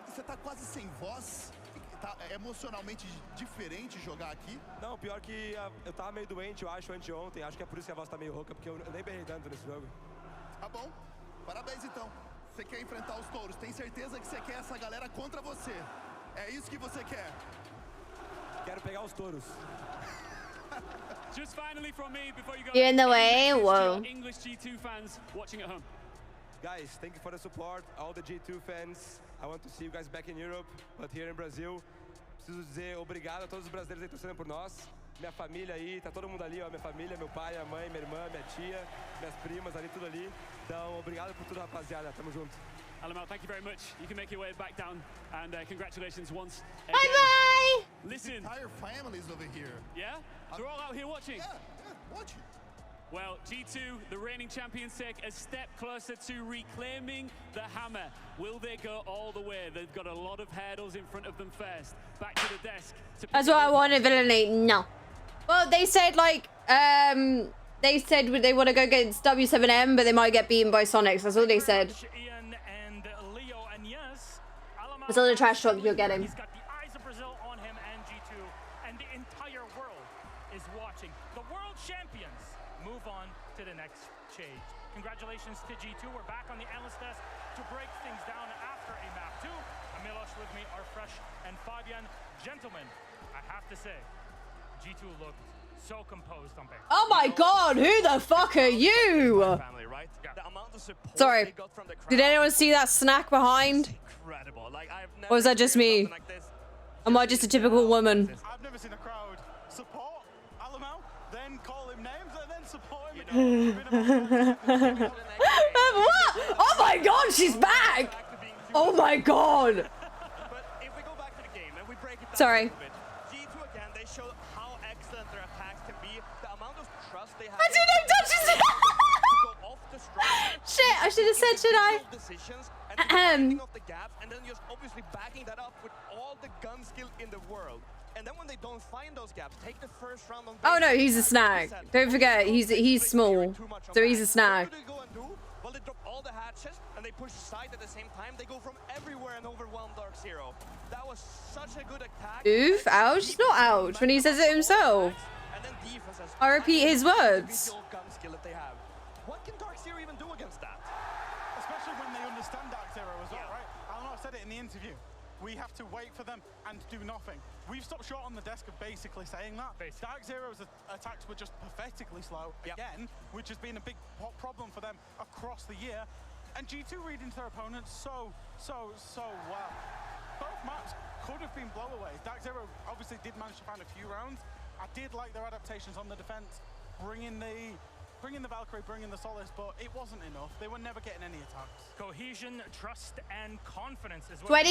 Você tá quase sem voz. Tá emocionalmente diferente jogar aqui? Não, pior que eu tava meio doente, eu acho, anteontem. Acho que é por isso que a voz tá meio rouca, porque eu nem berrei tanto nesse jogo. Tá bom. Parabéns, então. Você quer enfrentar os touros. Tem certeza que você quer essa galera contra você. É isso que você quer. Quero pegar os touros. Just finally from me before you go. You're in the way. Whoa. English G2 fans watching at home. Guys, thank you for the support. All the G2 fans. I want to see you guys back in Europe, but here in Brazil. Preciso dizer obrigado a todos os brasileiros aí torcendo por nós. Minha família aí, tá todo mundo ali, ó. Minha família, meu pai, minha mãe, minha irmã, minha tia, minhas primas ali, tudo ali. Então, obrigado por tudo, rapaziada. Tamo junto. Alamo, thank you very much. You can make your way back down, and congratulations once again. Bye-bye. Listen. Entire families over here. Yeah? They're all out here watching? Yeah, watching. Well, G2, the reigning champions, take a step closer to reclaiming the hammer. Will they go all the way? They've got a lot of hurdles in front of them first. Back to the desk. That's what I wanted, Villainy. No. Well, they said, like, they said they want to go against W7M, but they might get beaten by Sonics. That's all they said. Ian and Leo, and yes, Alamo It's all the trash talk you're getting. He's got the eyes of Brazil on him and G2, and the entire world is watching. The world champions move on to the next stage. Congratulations to G2. We're back on the analyst desk to break things down after a map 2. Milos with me are Fresh and Fabian. Gentlemen, I have to say, G2 looked so composed on Bank. Oh my god, who the fuck are you? Family, right? The amount of support Sorry, they got from the crowd, did anyone see that snack behind? incredible. Like, I've never Or was that just me? like this. Am I just a typical woman? I've never seen a crowd support Alamo, then call him names, and then support him. What? Oh my god, she's back! Oh my god! But if we go back to the game and we break it down Sorry. a little bit, G2 again, they show how excellent their attacks can be, the amount of trust they have. I didn't touch his to go off the structure. Shit, I should have said, should I? Decisions and finding off the gaps, and then just obviously backing that up with all the gun skill in the world. And then when they don't find those gaps, take the first round on. Oh no, he's a snack. Don't forget, he's small, so he's a snack. What do they go and do? Well, they drop all the hatches and they push side at the same time. They go from everywhere and overwhelm Dark Zero. That was such a good attack. Oof, ouch. It's not ouch when he says it himself. And then defense has I repeat his words. individual gun skill that they have. What can Dark Zero even do against that? Especially when they understand Dark Zero as well, right? I know I said it in the interview. We have to wait for them and do nothing. We've stopped short on the desk of basically saying that. Dark Zero's attacks were just pathetically slow again, which has been a big problem for them across the year. And G2 reading their opponents so well. Both maps could have been blowaways. Dark Zero obviously did manage to find a few rounds. I did like their adaptations on the defense, bringing the bring in the Valkyrie, bring in the Solace, but it wasn't enough. They were never getting any attacks. Cohesion, trust, and confidence is what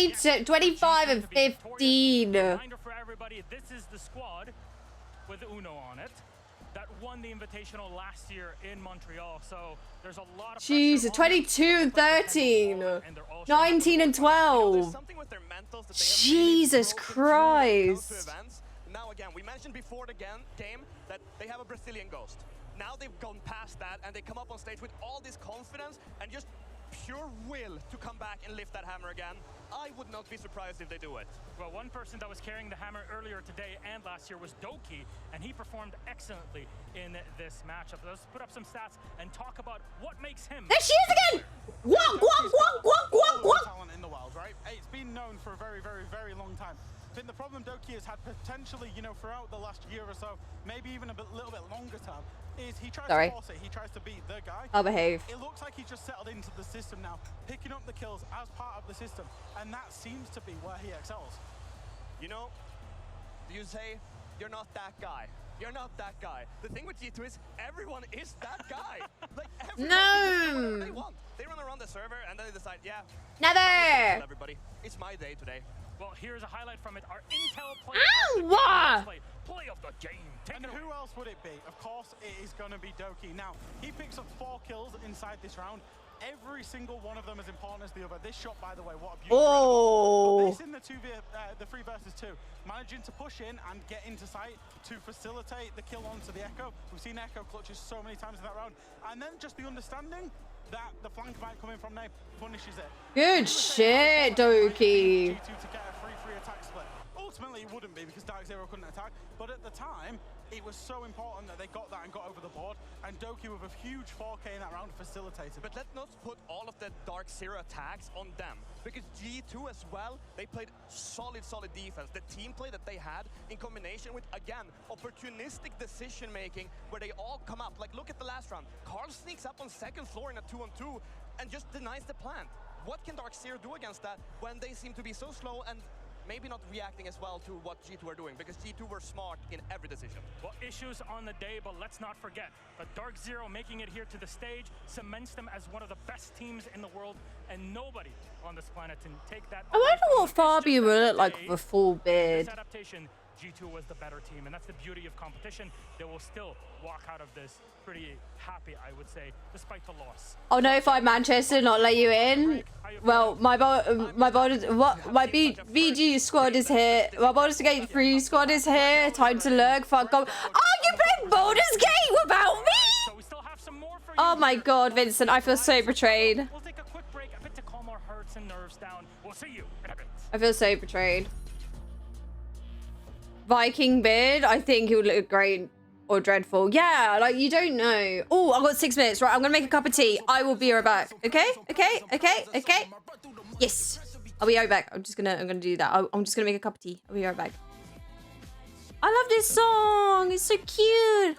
25 and 15. Reminder for everybody, this is the squad with Uno on it that won the Invitational last year in Montreal. So there's a lot of Jeez, 22 and 13. 19 and 12. Jesus Christ. Now again, we mentioned before the game that they have a Brazilian ghost. Now they've gone past that and they come up on stage with all this confidence and just pure will to come back and lift that hammer again. I would not be surprised if they do it. Well, one person that was carrying the hammer earlier today and last year was Doki, and he performed excellently in this matchup. Let's put up some stats and talk about what makes him. There she is again! Walk, walk, walk, walk, walk, walk! Talent in the world, right? It's been known for a very, very, very long time. I think the problem Doki has had potentially, you know, throughout the last year or so, maybe even a little bit longer term, is he tries to force it, he tries to be the guy. I'll behave. It looks like he's just settled into the system now, picking up the kills as part of the system, and that seems to be where he excels. You know, you say, you're not that guy. You're not that guy. The thing with G2 is everyone is that guy. Like, everyone they want. They run around the server and then they decide, yeah. Never! Everybody, it's my day today. Well, here's a highlight from it. Our Intel play, play of the game. And who else would it be? Of course, it is going to be Doki. Now, he picks up 4 kills inside this round. Every single one of them as important as the other. This shot, by the way, what a beautiful Oh! This in the 3 versus 2. Managing to push in and get into sight to facilitate the kill onto the Echo. We've seen Echo clutches so many times in that round. And then just the understanding that the flank might come in from Nate punishes it. Good shit, Doki. G2 to get a free attack split. Ultimately, it wouldn't be because Dark Zero couldn't attack, but at the time, it was so important that they got that and got over the board, and Doki with a huge 4K in that round facilitated. But let's not put all of the Dark Zero attacks on them, because G2 as well, they played solid defense. The team play that they had in combination with, again, opportunistic decision-making where they all come up. Like, look at the last round. Carl sneaks up on second floor in a 2-on-2 and just denies the plant. What can Dark Zero do against that when they seem to be so slow and maybe not reacting as well to what G2 are doing, because G2 were smart in every decision. Well, issues on the day, but let's not forget that Dark Zero making it here to the stage cements them as one of the best teams in the world, and nobody on this planet can take that. I wonder what Fabio will look like with a full beard. This adaptation, G2 was the better team, and that's the beauty of competition. They will still walk out of this pretty happy, I would say, despite the loss. Oh no, if I'm Manchester, not let you in. Well, my BG squad is here. My Baldur's Gate 3 squad is here. Time to lurk. Fuck off. Oh, you played Baldur's Gate without me? Oh my god, Vincent, I feel so betrayed. We'll take a quick break, a bit to calm our hearts and nerves down. We'll see you in a bit. I feel so betrayed. Viking beard, I think he would look great or dreadful. Yeah, like you don't know. Oh, I've got 6 minutes. Right, I'm gonna make a cup of tea. I will be right back. Okay. Yes, I'll be right back. I'm gonna do that. I'm just gonna make a cup of tea. I'll be right back. I love this song. It's so cute.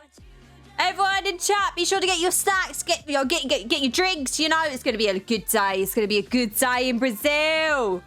Everyone in chat, be sure to get your snacks, get your drinks. You know, it's gonna be a good day. It's gonna be a good day in Brazil.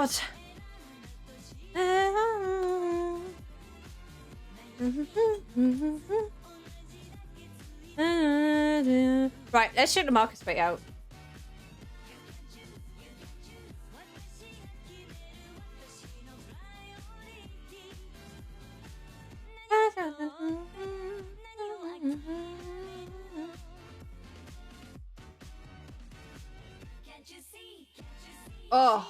God. Right, let's check the Marcus bait out. Oh.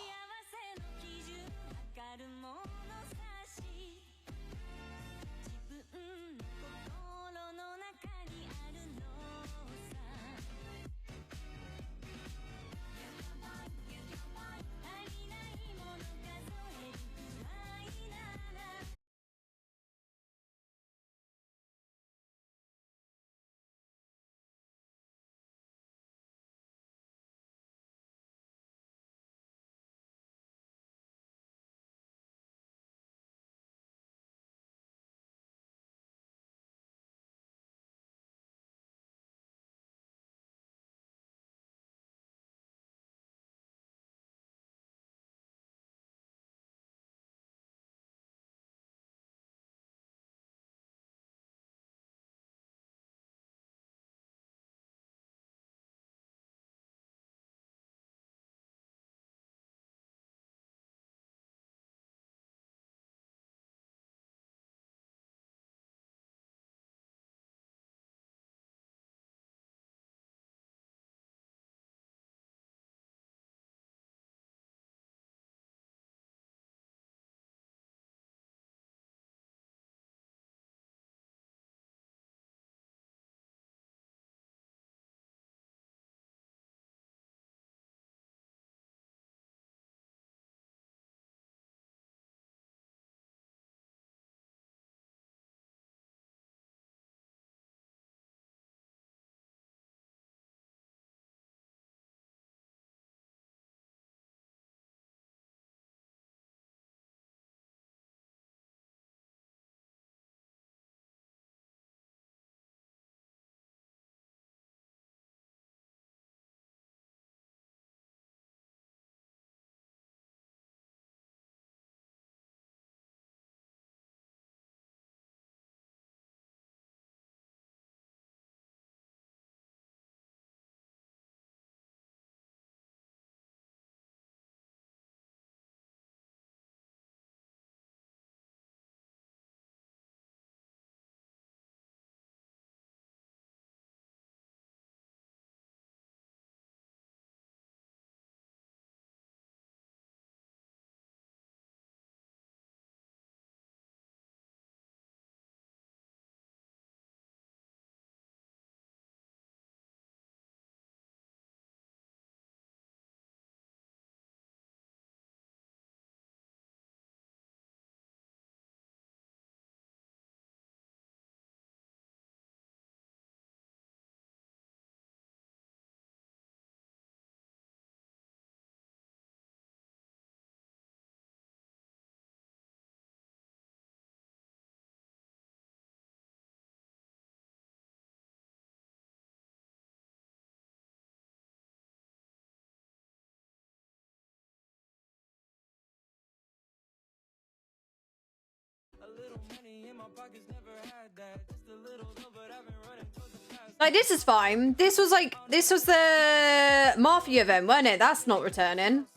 Like, this is fine. This was the Mafia event, wasn't it? That's not returning.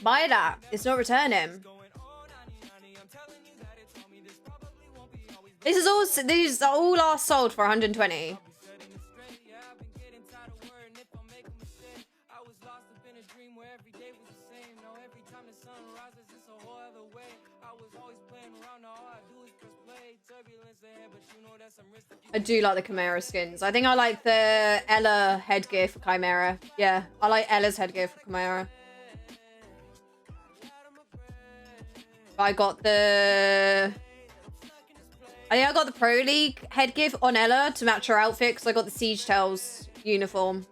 Buy that. It's not returning. These are all last sold for 120. I do like the Chimera skins. I think I like the Ella headgear for Chimera. Yeah, I like Ella's headgear for Chimera. I think I got the Pro League headgear on Ella to match her outfit because I got the Siege Tales uniform.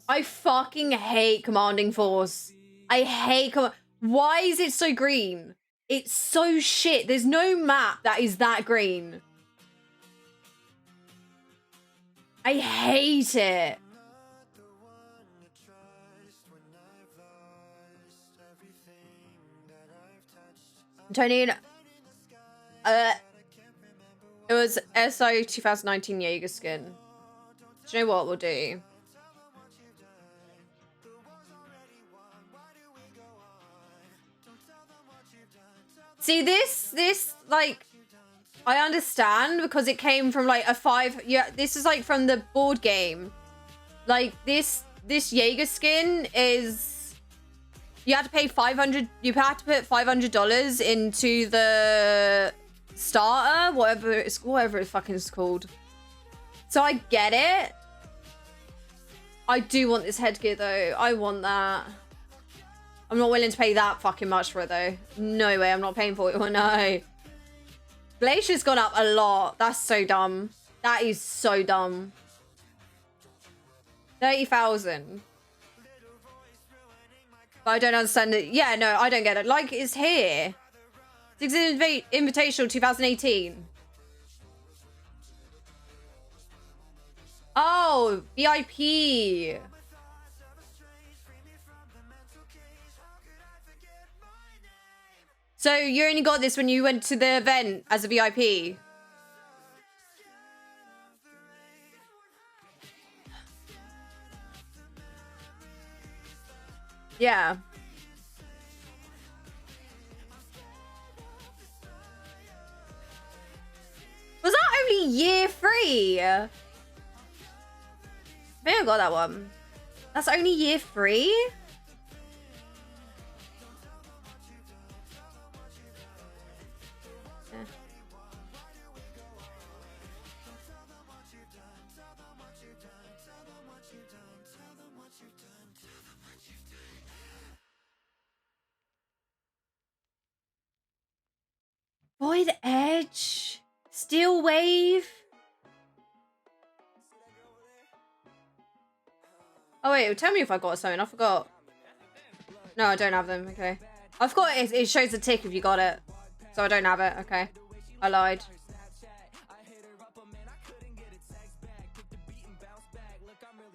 I fucking hate Commanding Force. I hate Why is it so green? It's so shit. There's no map that is that green. I hate it. Tony, it was SO 2019 Jaeger skin. Do you know what we'll do? See, this, like, I understand because it came from, like, a 5... Yeah, this is, like, from the board game. Like, this Jaeger skin is... You had to pay $500... You had to put $500 into the starter, whatever it fucking is called. So I get it. I do want this headgear, though. I want that. I'm not willing to pay that fucking much for it, though. No way, I'm not paying for it. Oh, no. Glacier's gone up a lot. That's so dumb. That is so dumb. 30,000. But I don't understand it. Yeah, no, I don't get it. Like, it's here. It's Invitational 2018. Oh, VIP. So you only got this when you went to the event as a VIP? Yeah. Was that only year 3? I think I got that one. That's only year 3? Void Edge. Steel Wave. Oh wait, tell me if I got something. I forgot. No, I don't have them. Okay. I forgot it shows a tick if you got it. So I don't have it. Okay. I lied.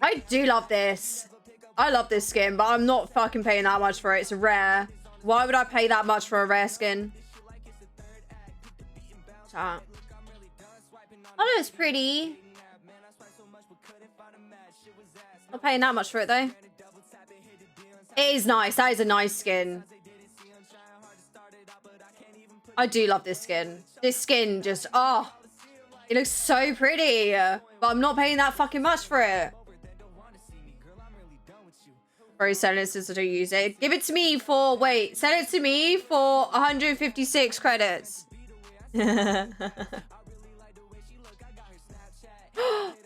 I do love this. I love this skin, but I'm not fucking paying that much for it. It's rare. Why would I pay that much for a rare skin? Oh, it's pretty. Not paying that much for it though. It is nice. That is a nice skin. I do love this skin. This skin just, oh, it looks so pretty. But I'm not paying that fucking much for it. Bro, sell it since I don't use it. Give it to me for, wait, sell it to me for 156 credits.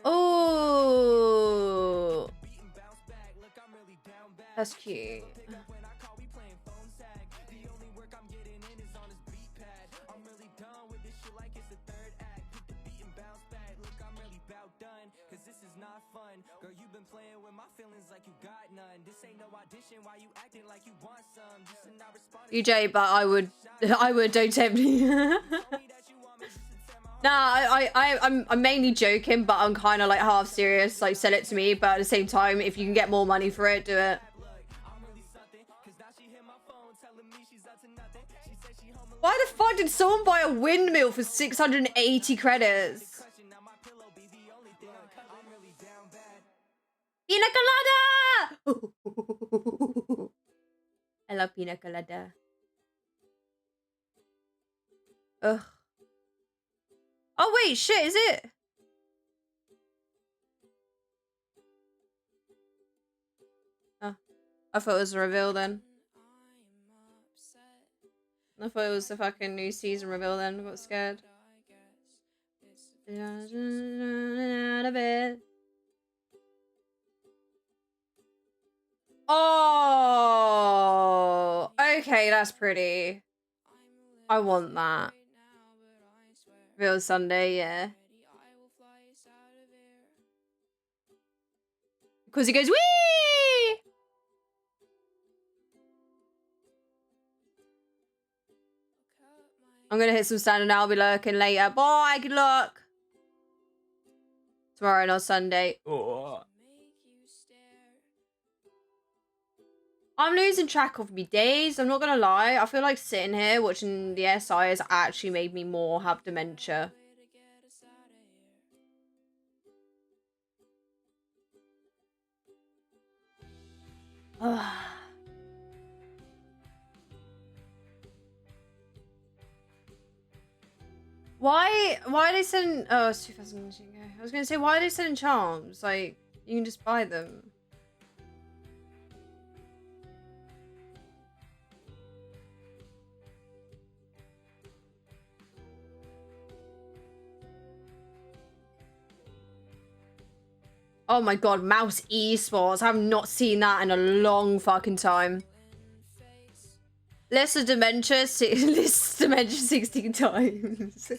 Oh, that's cute. UJ, but I would don't tempt me. Nah, I'm mainly joking, but I'm kind of like half serious. Like, sell it to me, but at the same time, if you can get more money for it, do it. Why the fuck did someone buy a windmill for 680 credits? Pina colada! I love pina colada. Ugh. Oh wait, shit, is it? Oh, I thought it was a reveal then. I thought it was the fucking new season reveal then. I got scared. Out of it. Oh, okay, that's pretty. I want that. Real Sunday, yeah. Because he goes, wee! I'm gonna hit some standard and I'll be lurking later. Bye, good luck. Tomorrow, not Sunday. Oh. I'm losing track of me days. I'm not gonna lie. I feel like sitting here watching the SI has actually made me more have dementia. Why are they selling... Oh, it's 2019. I was going to say, why are they selling charms? Like, you can just buy them. Oh my god, Mouse Esports. I have not seen that in a long fucking time. List dementia 16 times.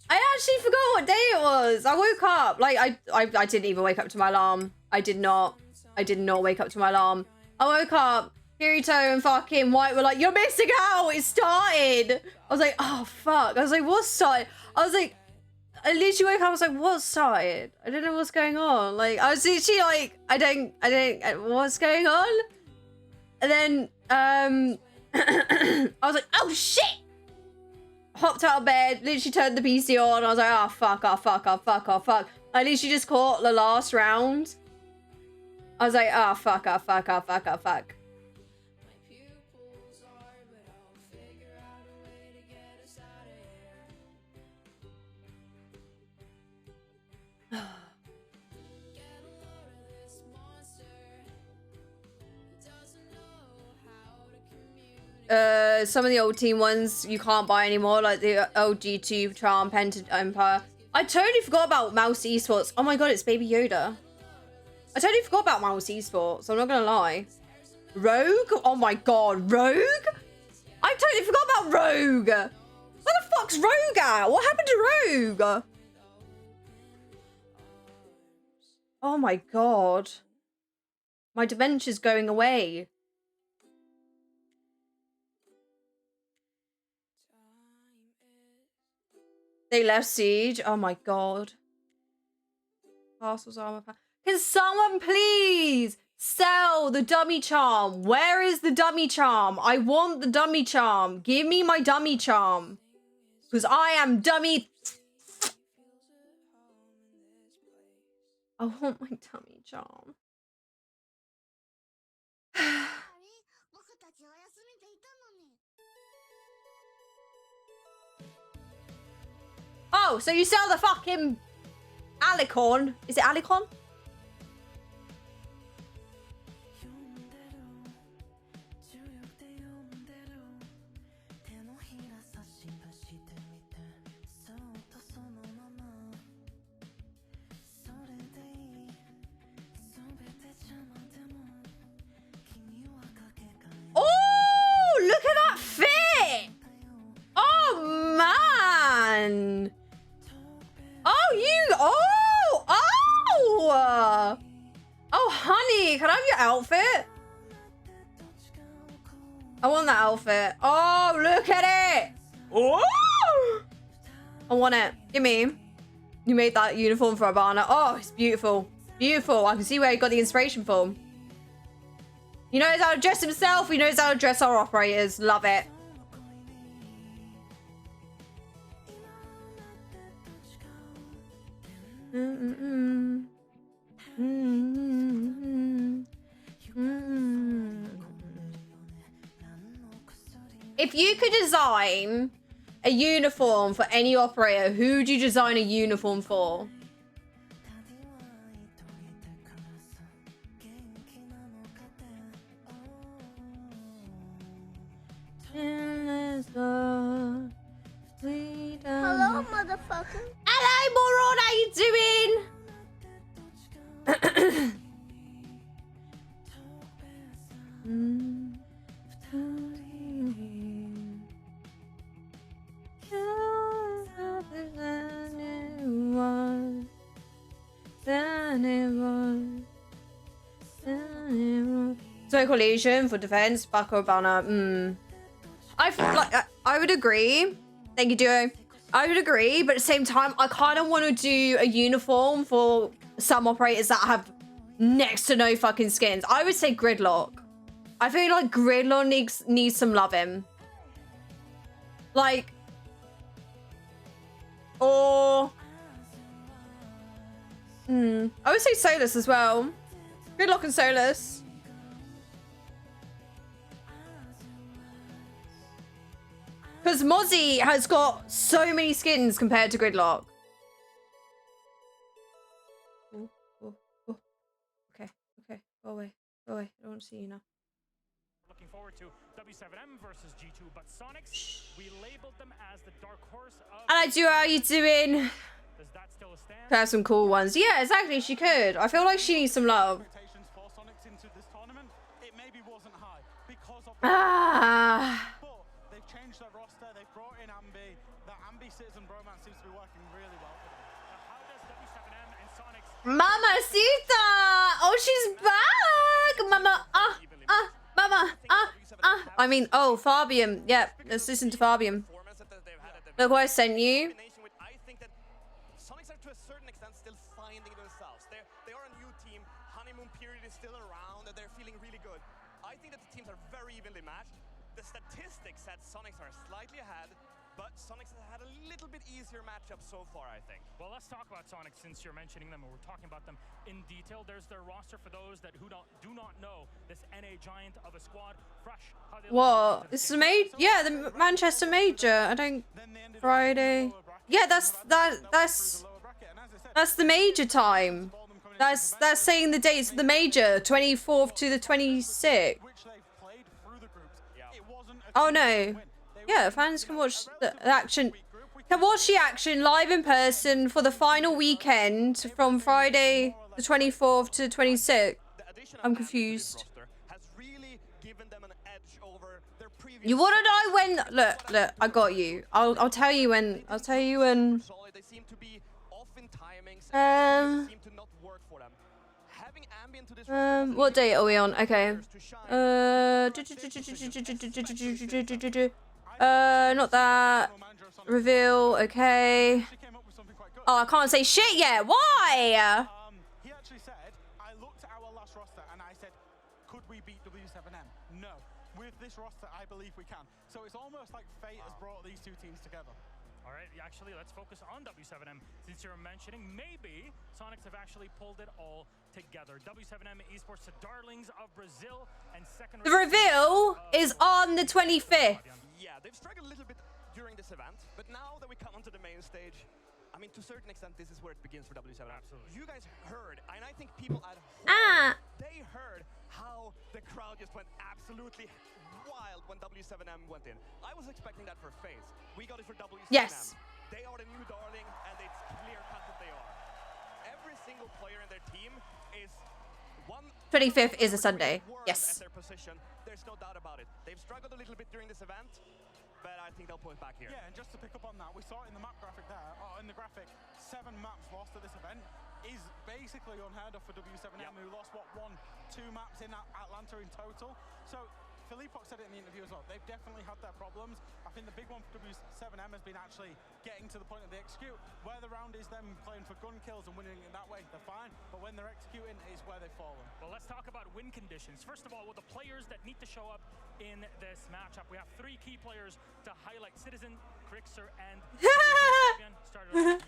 I actually forgot what day it was. I woke up. Like, I didn't even wake up to my alarm. I did not wake up to my alarm. I woke up. Kirito and fucking White were like, you're missing out. It started. I was like, oh, fuck. I was like, what started? I was like, I literally woke up. I was like, what started? I don't know what's going on. Like, I was literally like, I don't, what's going on? And then, I was like, oh, shit. Hopped out of bed, literally turned the PC on. I was like, oh, fuck, oh, fuck, oh, fuck, oh, fuck. I literally just caught the last round. I was like, oh, fuck, oh, fuck, oh, fuck, oh, fuck. Some of the old team ones you can't buy anymore, like the old G2 Charm, Penta Empire. I totally forgot about Mouse Esports. Oh my god, it's Baby Yoda. I totally forgot about Mouse Esports, I'm not gonna lie. Rogue? Oh my god, Rogue? I totally forgot about Rogue. Where the fuck's Rogue at? What happened to Rogue? Oh my god. My dementia's going away. They left Siege. Oh my god. Castle's armor. Can someone please sell the dummy charm? Where is the dummy charm? I want the dummy charm. Give me my dummy charm. Because I am dummy. I want my dummy charm. Oh, so you sell the fucking Alicorn? Is it Alicorn? Oh, look at that fit! Oh, man! Oh, you... Oh! Oh! Oh, honey, can I have your outfit? I want that outfit. Oh, look at it! Oh! I want it. Give me. You made that uniform for Abana. Oh, it's beautiful. Beautiful. I can see where he got the inspiration from. He knows how to dress himself. He knows how to dress our operators. Love it. If you could design a uniform for any operator, who would you design a uniform for? Hello, motherfucker. Hello, Moron. How you doing? Circle Legion for defense, Bucko banner. I would agree. Thank you, Duo. I would agree, but at the same time, I kind of want to do a uniform for some operators that have next to no fucking skins. I would say Gridlock. I feel like Gridlock needs some loving. Like, or I would say Solus as well. Gridlock and Solus. Because Mozzie has got so many skins compared to Gridlock. Okay. Go away. I don't want to see you now. Looking forward to W7M versus G2, but Sonics, we labeled them as the dark horse of... And I do, how are you doing? Does that still stand? Could have some cool ones. Yeah, exactly, she could. I feel like she needs some love. Ah. They've changed their roster, they've brought in Ambi. That Ambi Citizen bromance seems to be working really well for them. How does W7M and Sonics... Mamacita! Oh, she's back! Mama, Mama, I mean, oh, Fabian. Yep, let's listen to Fabian. Look what I sent you. I think that Sonics are to a certain extent still finding themselves. They are a new team. Honeymoon period is still around and they're feeling really good. I think that the teams are very evenly matched. The statistics said Sonics are slightly ahead, but Sonics has had a little bit easier matchup so far, I think. Well, let's talk about Sonics since you're mentioning them and we're talking about them in detail. There's their roster for those that do not know this NA giant of a squad. Fresh. What? This is a major? Yeah, the Manchester Major. I don't. Friday. Yeah, that's the major time. That's saying the dates of the major, 24th to the 26th. Oh no. Yeah, fans can watch the action. Can watch the action live in person for the final weekend from Friday the 24th to the 26th. I'm confused. You want to know when? Look, I got you. I'll tell you when. I'll tell you when. What date are we on? Okay. Not that. Reveal. Okay. Oh, I can't say shit yet. Why? He actually said, I looked at our last roster and I said, could we beat W7M? No. With this roster, I believe we can. So it's almost like fate has brought these two teams together. All right, actually, let's focus on W7M. Since you're mentioning, maybe Sonics have actually pulled it all together. W7M Esports, the darlings of Brazil, and second... The reveal is on the 25th. Yeah, they've struggled a little bit during this event, but now that we come onto the main stage, I mean, to a certain extent, this is where it begins for W7M. Absolutely. You guys heard, and I think people at home, they heard how the crowd just went absolutely wild when W7M went in. I was expecting that for FaZe. We got it for W7M. Yes. They are the new darling, and it's clear cut that they are. Every single player in their team is 25th is a Sunday. Yes. At their position. There's no doubt about it. They've struggled a little bit during this event, but I think they'll pull it back here. Yeah, and just to pick up on that, we saw it in the map graphic there. In the graphic, 7 maps lost at this event is basically unheard of for W7M, who lost, what, 1-2 maps in Atlanta in total. So Philippok said it in the interview as well. They've definitely had their problems. I think the big one for W7M has been actually getting to the point that they execute. Where the round is them playing for gun kills and winning it that way, they're fine. But when they're executing is where they've fallen. Well, let's talk about win conditions. First of all, with the players that need to show up in this matchup, we have 3 key players to highlight: Citizen, Krixer, and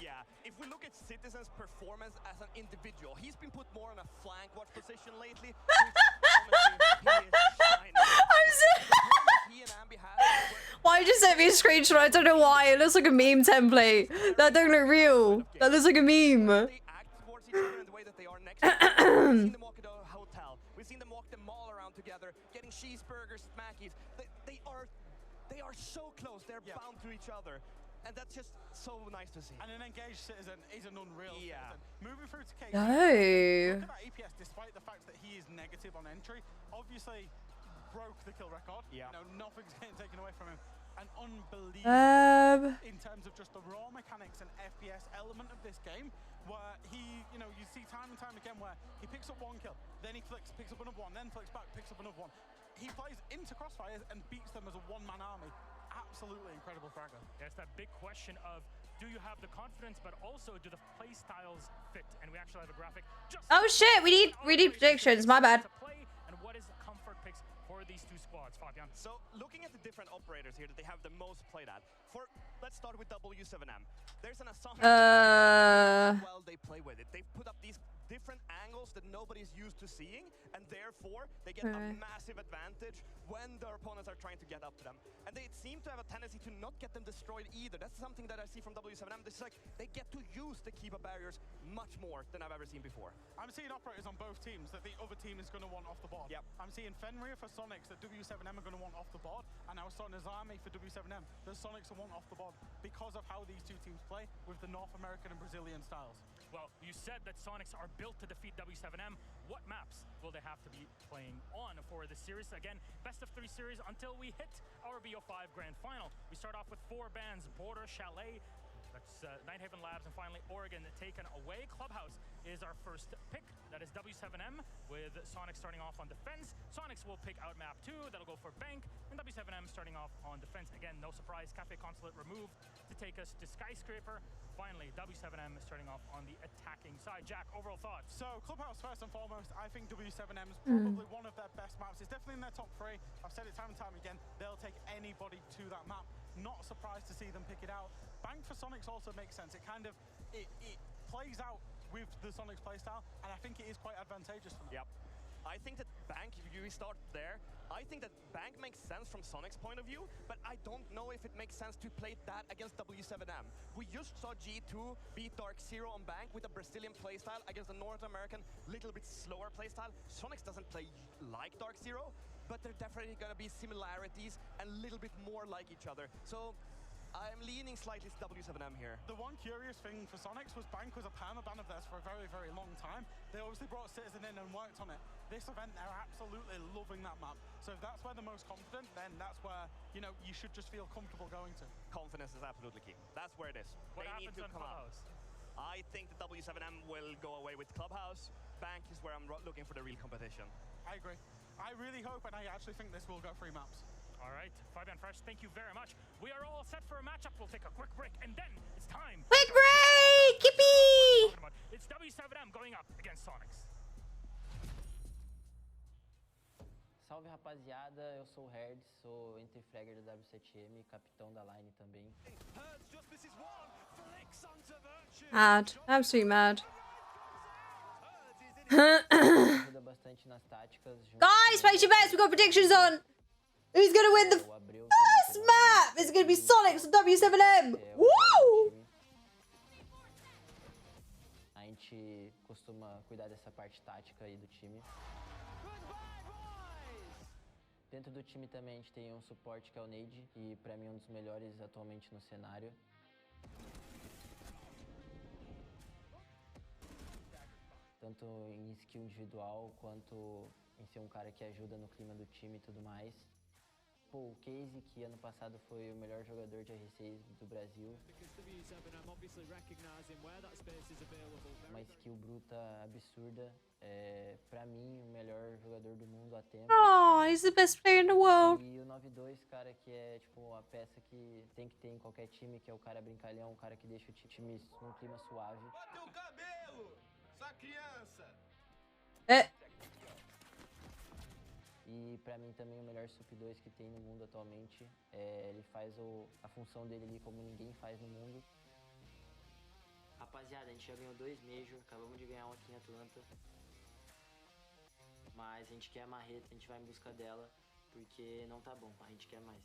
Yeah, if we look at Citizen's performance as an individual, he's been put more on a flank watch position lately. Why just sent me a screenshot? I don't know why. It looks like a meme template. That don't look real. That looks like a meme. They act towards each other in the way that they are next to each other. We've seen them walk at a hotel. We've seen them walk the mall around together, getting cheeseburgers, Smackies. They are so close. They're bound to each other. And that's just so nice to see. And an engaged Citizen is an unreal Citizen. Moving through to KT. No. Look at that EPS, despite the fact that he is negative on entry, obviously broke the kill record. Yeah. You know, nothing's getting taken away from him. And unbelievable in terms of just the raw mechanics and FPS element of this game, where he, you know, you see time and time again where he picks up 1 kill, then he picks up another one, then flicks back, picks up another one. he plays into Crossfires and beats them as a one-man army. Absolutely incredible fragger. There's that big question of, do you have the confidence, but also do the play styles fit? And we actually have a graphic. Oh shit, we need predictions. My bad. And what is the comfort picks for these two squads, Fabian? So looking at the different operators here that they have the most played at. Let's start with W7M. There's an assumption well they play with it. They've put up these different angles that nobody's used to seeing, and therefore they get a massive advantage when their opponents are trying to get up to them. And they seem to have a tendency to not get them destroyed either. That's something that I see from W7M. It's like they get to use the Kiba barriers much more than I've ever seen before. I'm seeing operators on both teams that the other team is going to want off the board. Yep. I'm seeing Fenrir for Sonics that W7M are going to want off the board, and I was starting Azami for W7M. The Sonics are want off the board because of how these two teams play with the North American and Brazilian styles. Well, you said that Sonics are built to defeat W7M. What maps will they have to be playing on for the series? Again, best of 3 series until we hit our BO5 Grand Final. We start off with 4 bands, Border, Chalet, that's Nighthaven Labs, and finally Oregon taken away. Clubhouse is our first pick. That is W7M with Sonics starting off on defense. Sonics will pick out map 2. That'll go for Bank. And W7M starting off on defense. Again, no surprise, Cafe Consulate removed to take us to Skyscraper. Finally, W7M is starting off on the attacking side. Jack, overall thoughts? So, Clubhouse, first and foremost, I think W7M is probably one of their best maps. It's definitely in their top 3. I've said it time and time again. They'll take anybody to that map. Not surprised to see them pick it out. Bank for Sonics also makes sense. It kind of, it plays out with the Sonics playstyle, and I think it is quite advantageous for them. Yep. I think that Bank, if you start there, I think that Bank makes sense from Sonic's point of view, but I don't know if it makes sense to play that against W7M. We just saw G2 beat Dark Zero on Bank with a Brazilian playstyle against a North American, little bit slower playstyle. Sonics doesn't play like Dark Zero, but there are definitely gonna be similarities and a little bit more like each other. So I'm leaning slightly to W7M here. The one curious thing for Sonics was Bank was a permaban of theirs for a very, very long time. They obviously brought Citizen in and worked on it. This event, they're absolutely loving that map. So if that's where they're most confident, then that's where, you know, you should just feel comfortable going to. Confidence is absolutely key. That's where it is. What they need happens to on come Clubhouse? out. I think the W7M will go away with Clubhouse. Bank is where I'm looking for the real competition. I agree. I really hope, and I actually think this will go 3 maps. All right, Fabian Fresh, thank you very much. We are all set for a matchup. We'll take a quick break, and then it's time. Quick break! Yippee! It's W7M going up against Sonics. Salve, rapaziada. Eu sou o Herd, sou entry fragger da W7M, capitão da line também. Mad. Absolutely mad. Ajuda bastante nas táticas. Guys, place your bets. We've got predictions on. Who's going to win the first map? It's going to be Sonics and W7M. Woo! A gente costuma cuidar dessa parte tática aí do time. Dentro do time também a gente tem um suporte que é o Nade, e pra mim um dos melhores atualmente no cenário. Tanto em skill individual, quanto em ser um cara que ajuda no clima do time e tudo mais. Pô, o Casey, que ano passado foi o melhor jogador de R6 do Brasil. Uma skill bruta absurda. Pra mim, o melhor jogador do mundo há tempo. Oh, he's the best player in the world. E o 9-2, cara, que é tipo a peça que tem que ter em qualquer time, que é o cara brincalhão, o cara que deixa o time num clima suave. Bota o cabelo, sua criança! E pra mim também o melhor Sup 2 que tem no mundo atualmente. Ele faz a função dele ali como ninguém faz no mundo. Rapaziada, a gente já ganhou 2 Major, acabamos de ganhar um aqui em Atlanta. Mas a gente quer a marreta, a gente vai em busca dela, porque não tá bom, a gente quer mais.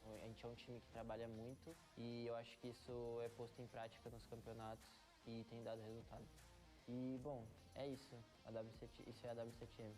A gente é um time que trabalha muito e eu acho que isso é posto em prática nos campeonatos e tem dado resultado. E, bom, é isso. Isso é a W7M.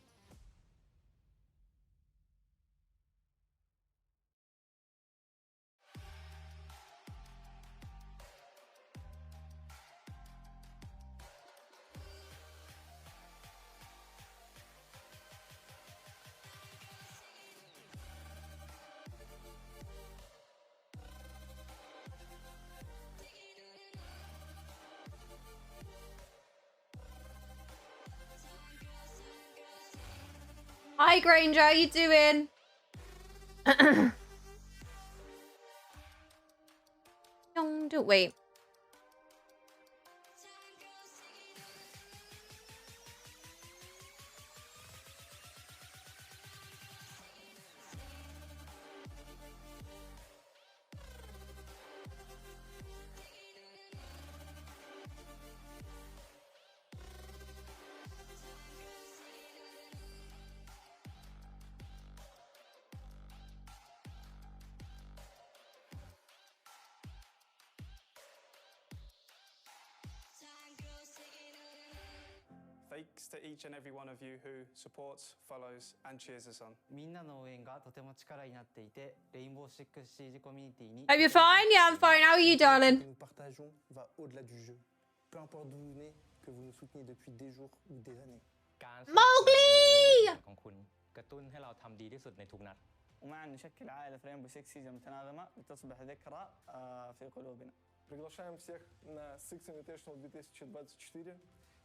Hi, Granger. How you doing? Wait. Thanks to each and every one of you who supports, follows, and cheers us on. Hope you're fine? Yeah, I'm fine. How are you, darling? Nous partageons va au-delà du jeu. Peu importe d'où vous venez, que vous nous souteniez depuis des jours ou des années. Mowgli! ومعا نشكل عائلة رينبو سيكس سيجا متناغمة لتصبح ذكرى في قلوبنا. Приглашаем всех на Six Invitational 2024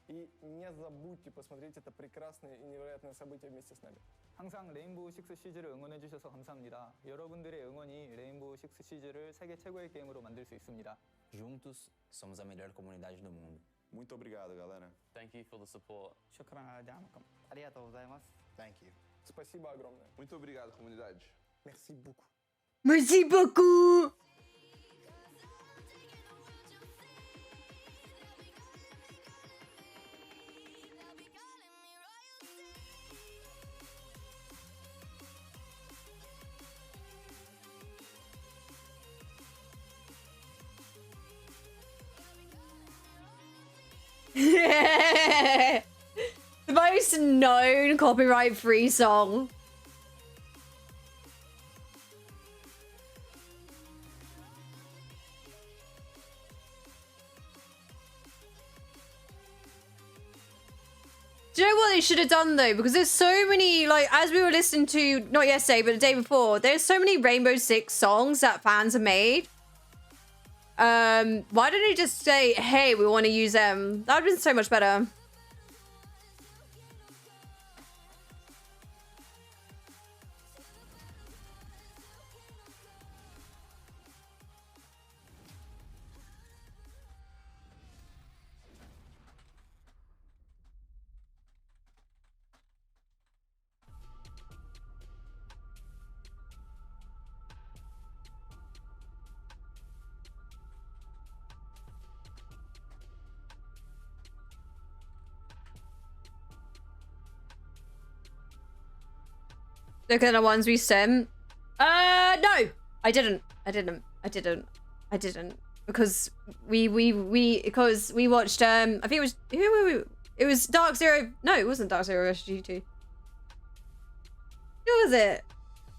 и не забудьте посмотреть это прекрасное и невероятное событие вместе с нами. 항상 레인보우 식스 시즈를 응원해 주셔서 감사합니다. 여러분들의 응원이 레인보우 식스 시즈를 세계 최고의 게임으로 만들 수 있습니다. Juntos somos a melhor comunidade do mundo. Muito obrigado, galera. Thank you for the support. شكرا على دعمكم. 아리가또 고자이마스. Thank you. Спасибо огромное. Muito obrigado, comunidade. Merci beaucoup. Merci beaucoup! The most known copyright-free song. Do you know what they should have done though? Because there's so many, like, as we were listening to, not yesterday, but the day before, there's so many Rainbow Six songs that fans have made. Why don't they just say, hey, we want to use them? That would have been so much better. Look at the ones we sent. No, I didn't. Because because we watched I think it was it was Dark Zero. No, it wasn't Dark Zero SG2. Who was it?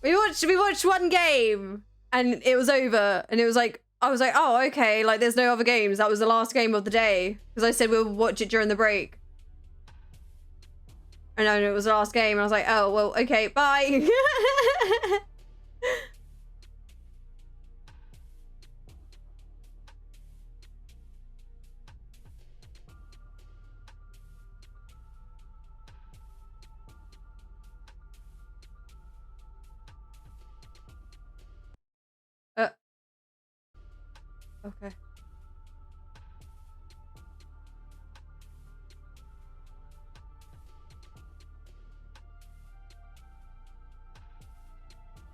We watched one game and it was over and it was like I was like, oh okay, like there's no other games. That was the last game of the day. Because I said we'll watch it during the break. And then it was the last game, and I was like, oh, well, okay, bye. Okay.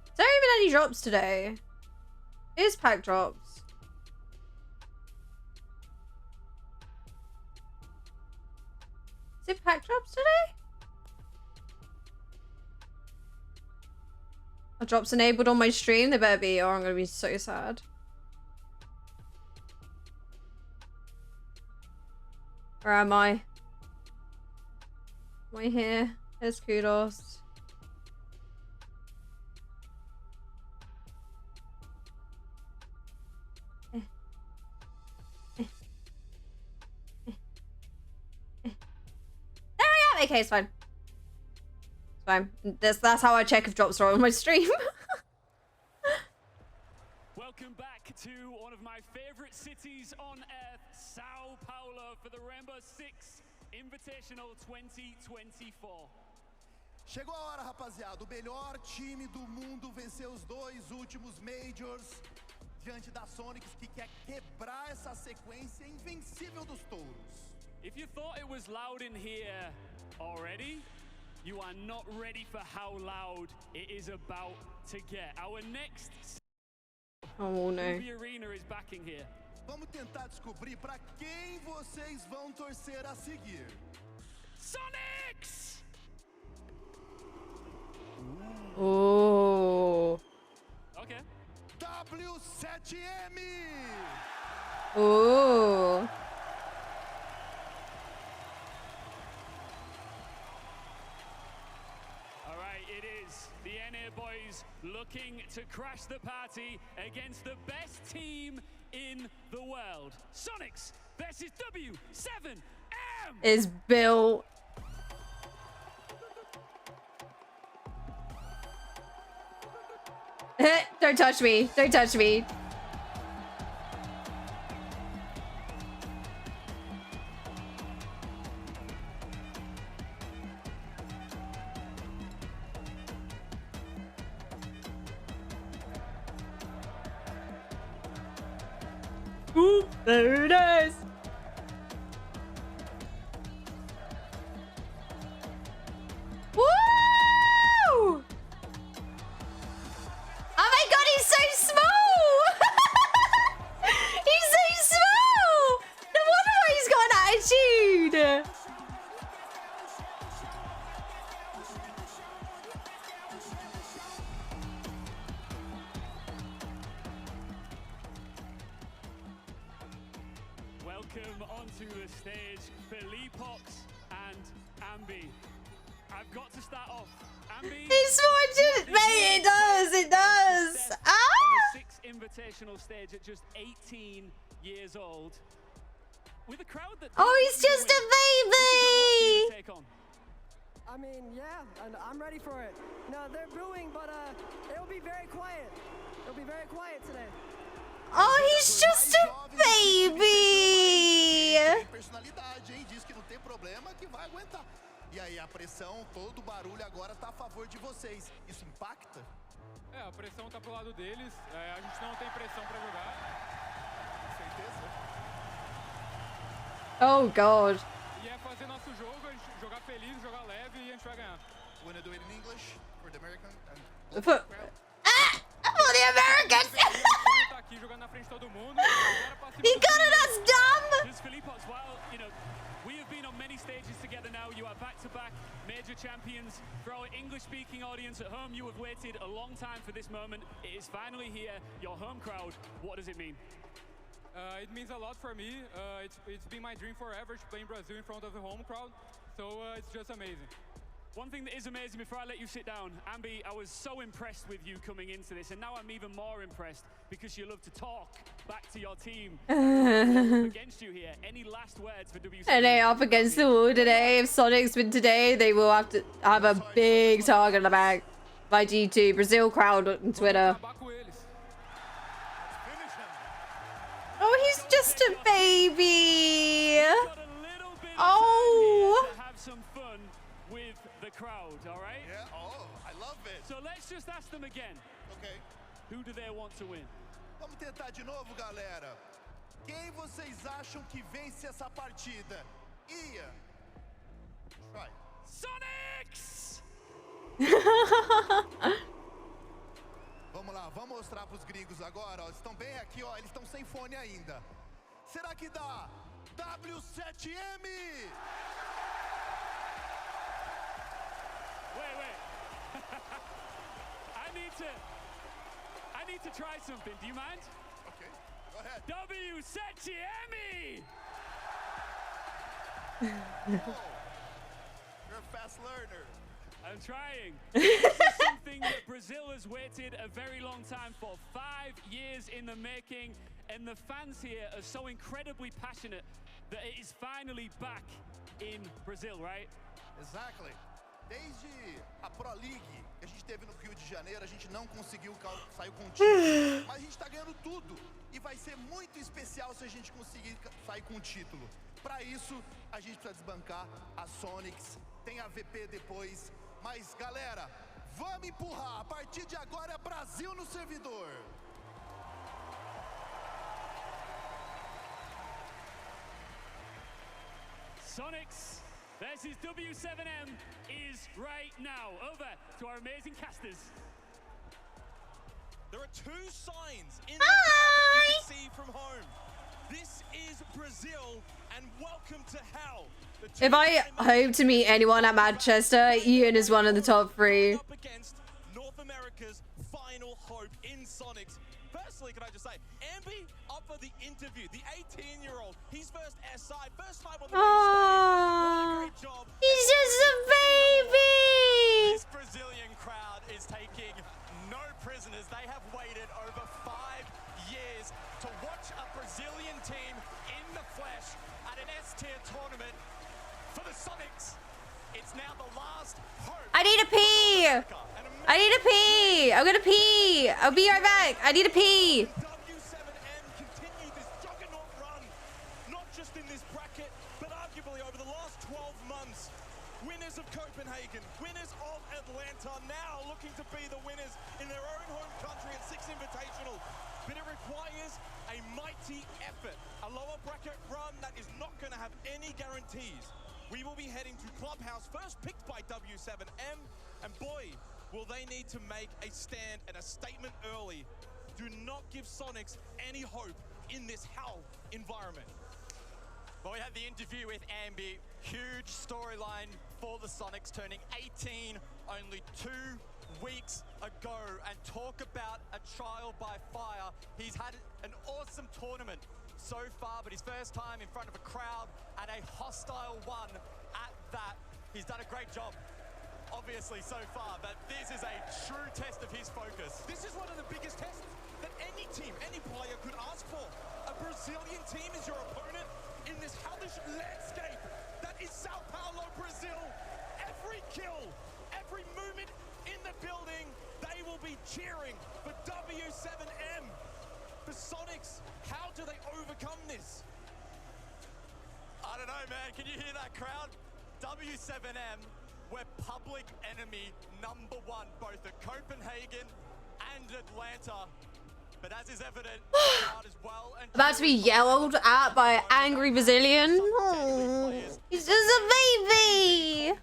Is there even any drops today? Here's pack drops. Is it pack drops today? Are drops enabled on my stream? They better be, or I'm gonna be so sad. Where am I? Am I here? There's kudos. Okay, it's fine. It's fine. That's how I check if drops are on my stream. Welcome back to one of my favorite cities on earth, Sao Paulo, for the Rainbow Six Invitational 2024. Chegou a hora, rapaziada. O melhor time do mundo venceu os 2 últimos Majors diante da Sonics, que quer quebrar essa sequência invencível dos touros. If you thought it was loud in here already, you are not ready for how loud it is about to get. Our next Oh no. Ruby Arena is backing here. Vamos tentar descobrir para quem vocês vão torcer a seguir. Sonics! Oh. Okay. W7M! Oh. All right, it is the NA boys looking to crash the party against the best team in the world. Sonics versus W7M! Is Bill. Don't touch me. Don't touch me. Ooh, there it is. Woo! Oh my god, he's so small! He's so small! No wonder why he's got an attitude! Welcome onto the stage, Philippox and Ambi. I've got to start off. Ambi. He's watching, mate. It does. It does. On a 6 invitational stage at just 18 years old, with a crowd that. Oh, he's just a baby. Take on. I mean, yeah, and I'm ready for it. No, they're booing, but it'll be very quiet. It'll be very quiet today. Oh, he's just a baby. Personalidade, hein? Diz que não tem problema, que vai aguentar. E aí, a pressão, todo o barulho agora tá a favor de vocês. Isso impacta? É, a pressão tá pro lado deles. A gente não tem pressão pra jogar. Com certeza. Oh, God. E é fazer nosso jogo, a gente jogar feliz, jogar leve e a gente vai ganhar. Wanna do it in English for the American and For the Americans. Tá aqui jogando na frente de todo mundo. He got it as dumb. Just Philippox, while, you know, we have been on many stages together now. You are back-to-back major champions. For our English-speaking audience at home, you have waited a long time for this moment. It is finally here, your home crowd. What does it mean? It means a lot for me. It's been my dream forever to play in Brazil in front of the home crowd. So it's just amazing. One thing that is amazing, before I let you sit down, Ambi, I was so impressed with you coming into this, and now I'm even more impressed because you love to talk back to your team. Against you here, any last words for WC? NA up against the wall today. If Sonics win today, they will have to have a big target on the back. By G2 Brazil crowd on Twitter. Oh, he's just a baby. Oh. Have some fun with the crowd, all right? Yeah, oh, I love it. So let's just ask them again. Okay. Who do they want to win? Vamos tentar de novo, galera. Quem vocês acham que vence essa partida? Ian. Vai. Sonics! Vamos lá, vamos mostrar pros gringos agora, ó. Eles estão bem aqui, ó. Eles estão sem fone ainda. Será que dá? W7M! Wait. I need to try something. Do you mind? Okay, go ahead. W7M! Oh, you're a fast learner. I'm trying. This is something that Brazil has waited a very long time for. 5 years in the making, and the fans here are so incredibly passionate that it is finally back in Brazil, right? Exactly. Desde a Pro League que a gente teve no Rio de Janeiro, a gente não conseguiu sair com o título. Mas a gente tá ganhando tudo. E vai ser muito especial se a gente conseguir sair com o título. Para isso, a gente precisa desbancar a Sonics. Tem a VP depois. Mas, galera, vamos empurrar. A partir de agora é Brasil no servidor. Sonics versus W7M is right now. Over to our amazing casters. There are two signs in the crowd that you can see from home. This is Brazil, and welcome to hell. If I hope to meet anyone at Manchester, Ian is one of the top 3. Up against North America's final hope in Sonics. Firstly, can I just say, Ambi up for the interview, the 18-year-old, his first SI, first time on the main stage. What a great job. He's just a baby. This Brazilian crowd is taking no prisoners. They have waited over 5 years to watch a Brazilian team in the flesh at an S-tier tournament for the Sonics. It's now the last hope. I need a pee. I need a pee. I'm gonna pee. I'll be right back. I need a pee. W7M continue this juggernaut run, not just in this bracket, but arguably over the last 12 months. Winners of Copenhagen, winners of Atlanta, now looking to be the winners in their own home country at Six Invitational. But it requires a mighty effort, a lower bracket run that is not going to have any guarantees. We will be heading to Clubhouse, first picked by W7M, and boy, will they need to make a stand and a statement early. Do not give Sonics any hope in this hell environment. Well, we had the interview with Ambi. Huge storyline for the Sonics, turning 18 only 2 weeks ago. And talk about a trial by fire. He's had an awesome tournament so far, but his first time in front of a crowd and a hostile one at that. He's done a great job, obviously, so far, but this is a true test of his focus. This is one of the biggest tests that any team, any player could ask for. A Brazilian team is your opponent in this hellish landscape that is Sao Paulo, Brazil. Every kill, every movement in the building, they will be cheering for W7M. The Sonics, how do they overcome this? I don't know, man. Can you hear that crowd? W7M, we're public enemy #1, both at Copenhagen and Atlanta. But as is evident, the crowd as well. And About to be yelled at by an angry Brazilian. Oh, he's just a baby.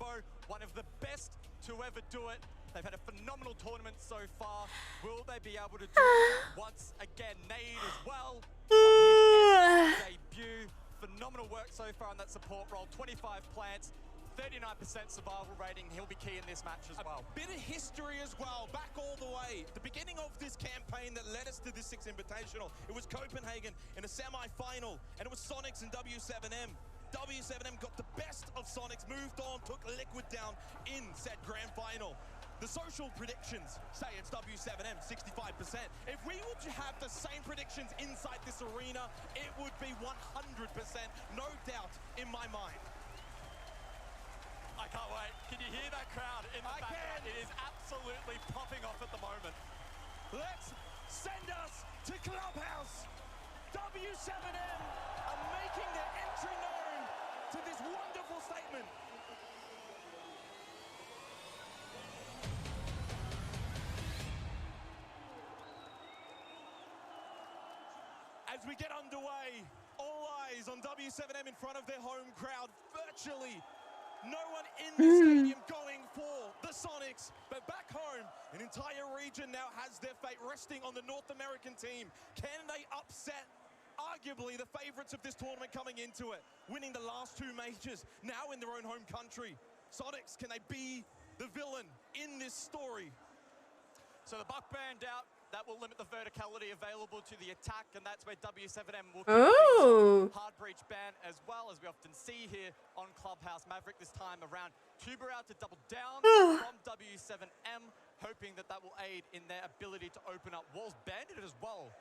One of the best to ever do it. They've had a phenomenal tournament so far. Will they be able to do it once again? Nade as well. Debut. Phenomenal work so far on that support role. 25 plants, 39% survival rating. He'll be key in this match as well. A bit of history as well, back all the way. The beginning of this campaign that led us to this Six Invitational. It was Copenhagen in a semi-final, and it was Sonics and W7M. W7M got the best of Sonics, moved on, took Liquid down in said grand final. The social predictions say it's W7M, 65%. If we were to have the same predictions inside this arena, it would be 100%, no doubt in my mind. I can't wait. Can you hear that crowd in the background? It is absolutely popping off at the moment. Let's send us to Clubhouse. W7M are making their entry known to this wonderful statement. As we get underway, all eyes on W7M in front of their home crowd, virtually no one in the stadium going for the Sonics. But back home, an entire region now has their fate resting on the North American team. Can they upset arguably the favorites of this tournament coming into it, winning the last 2 majors now in their own home country? Sonics, can they be the villain in this story? So the buck band out. That will limit the verticality available to the attack, and that's where W7M will Ooh. hard breach ban as well, as we often see here on Clubhouse. Maverick this time around. Tuber out to double down from W7M, hoping that that will aid in their ability to open up walls. Bandit as well.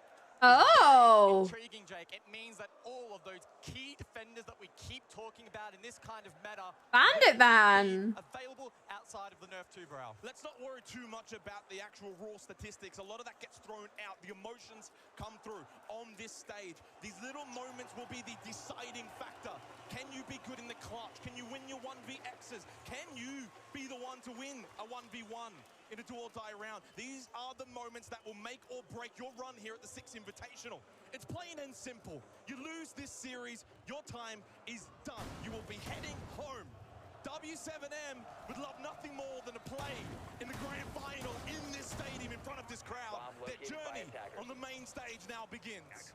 Oh. Intriguing, Jake. It means that all of those key defenders that we keep talking about in this kind of meta Bandit Man. available outside of the Nerf 2 Brow. Let's not worry too much about the actual raw statistics. A lot of that gets thrown out. The emotions come through on this stage. These little moments will be the deciding factor. Can you be good in the clutch? Can you win your 1vXs? Can you be the one to win a 1v1 in a do-or-die round? These are the moments that will make or break your run here at the Six Invitational. It's plain and simple. You lose this series, your time is done. You will be heading home. W7M would love nothing more than to play in the grand final in this stadium in front of this crowd. Their journey on the main stage now begins.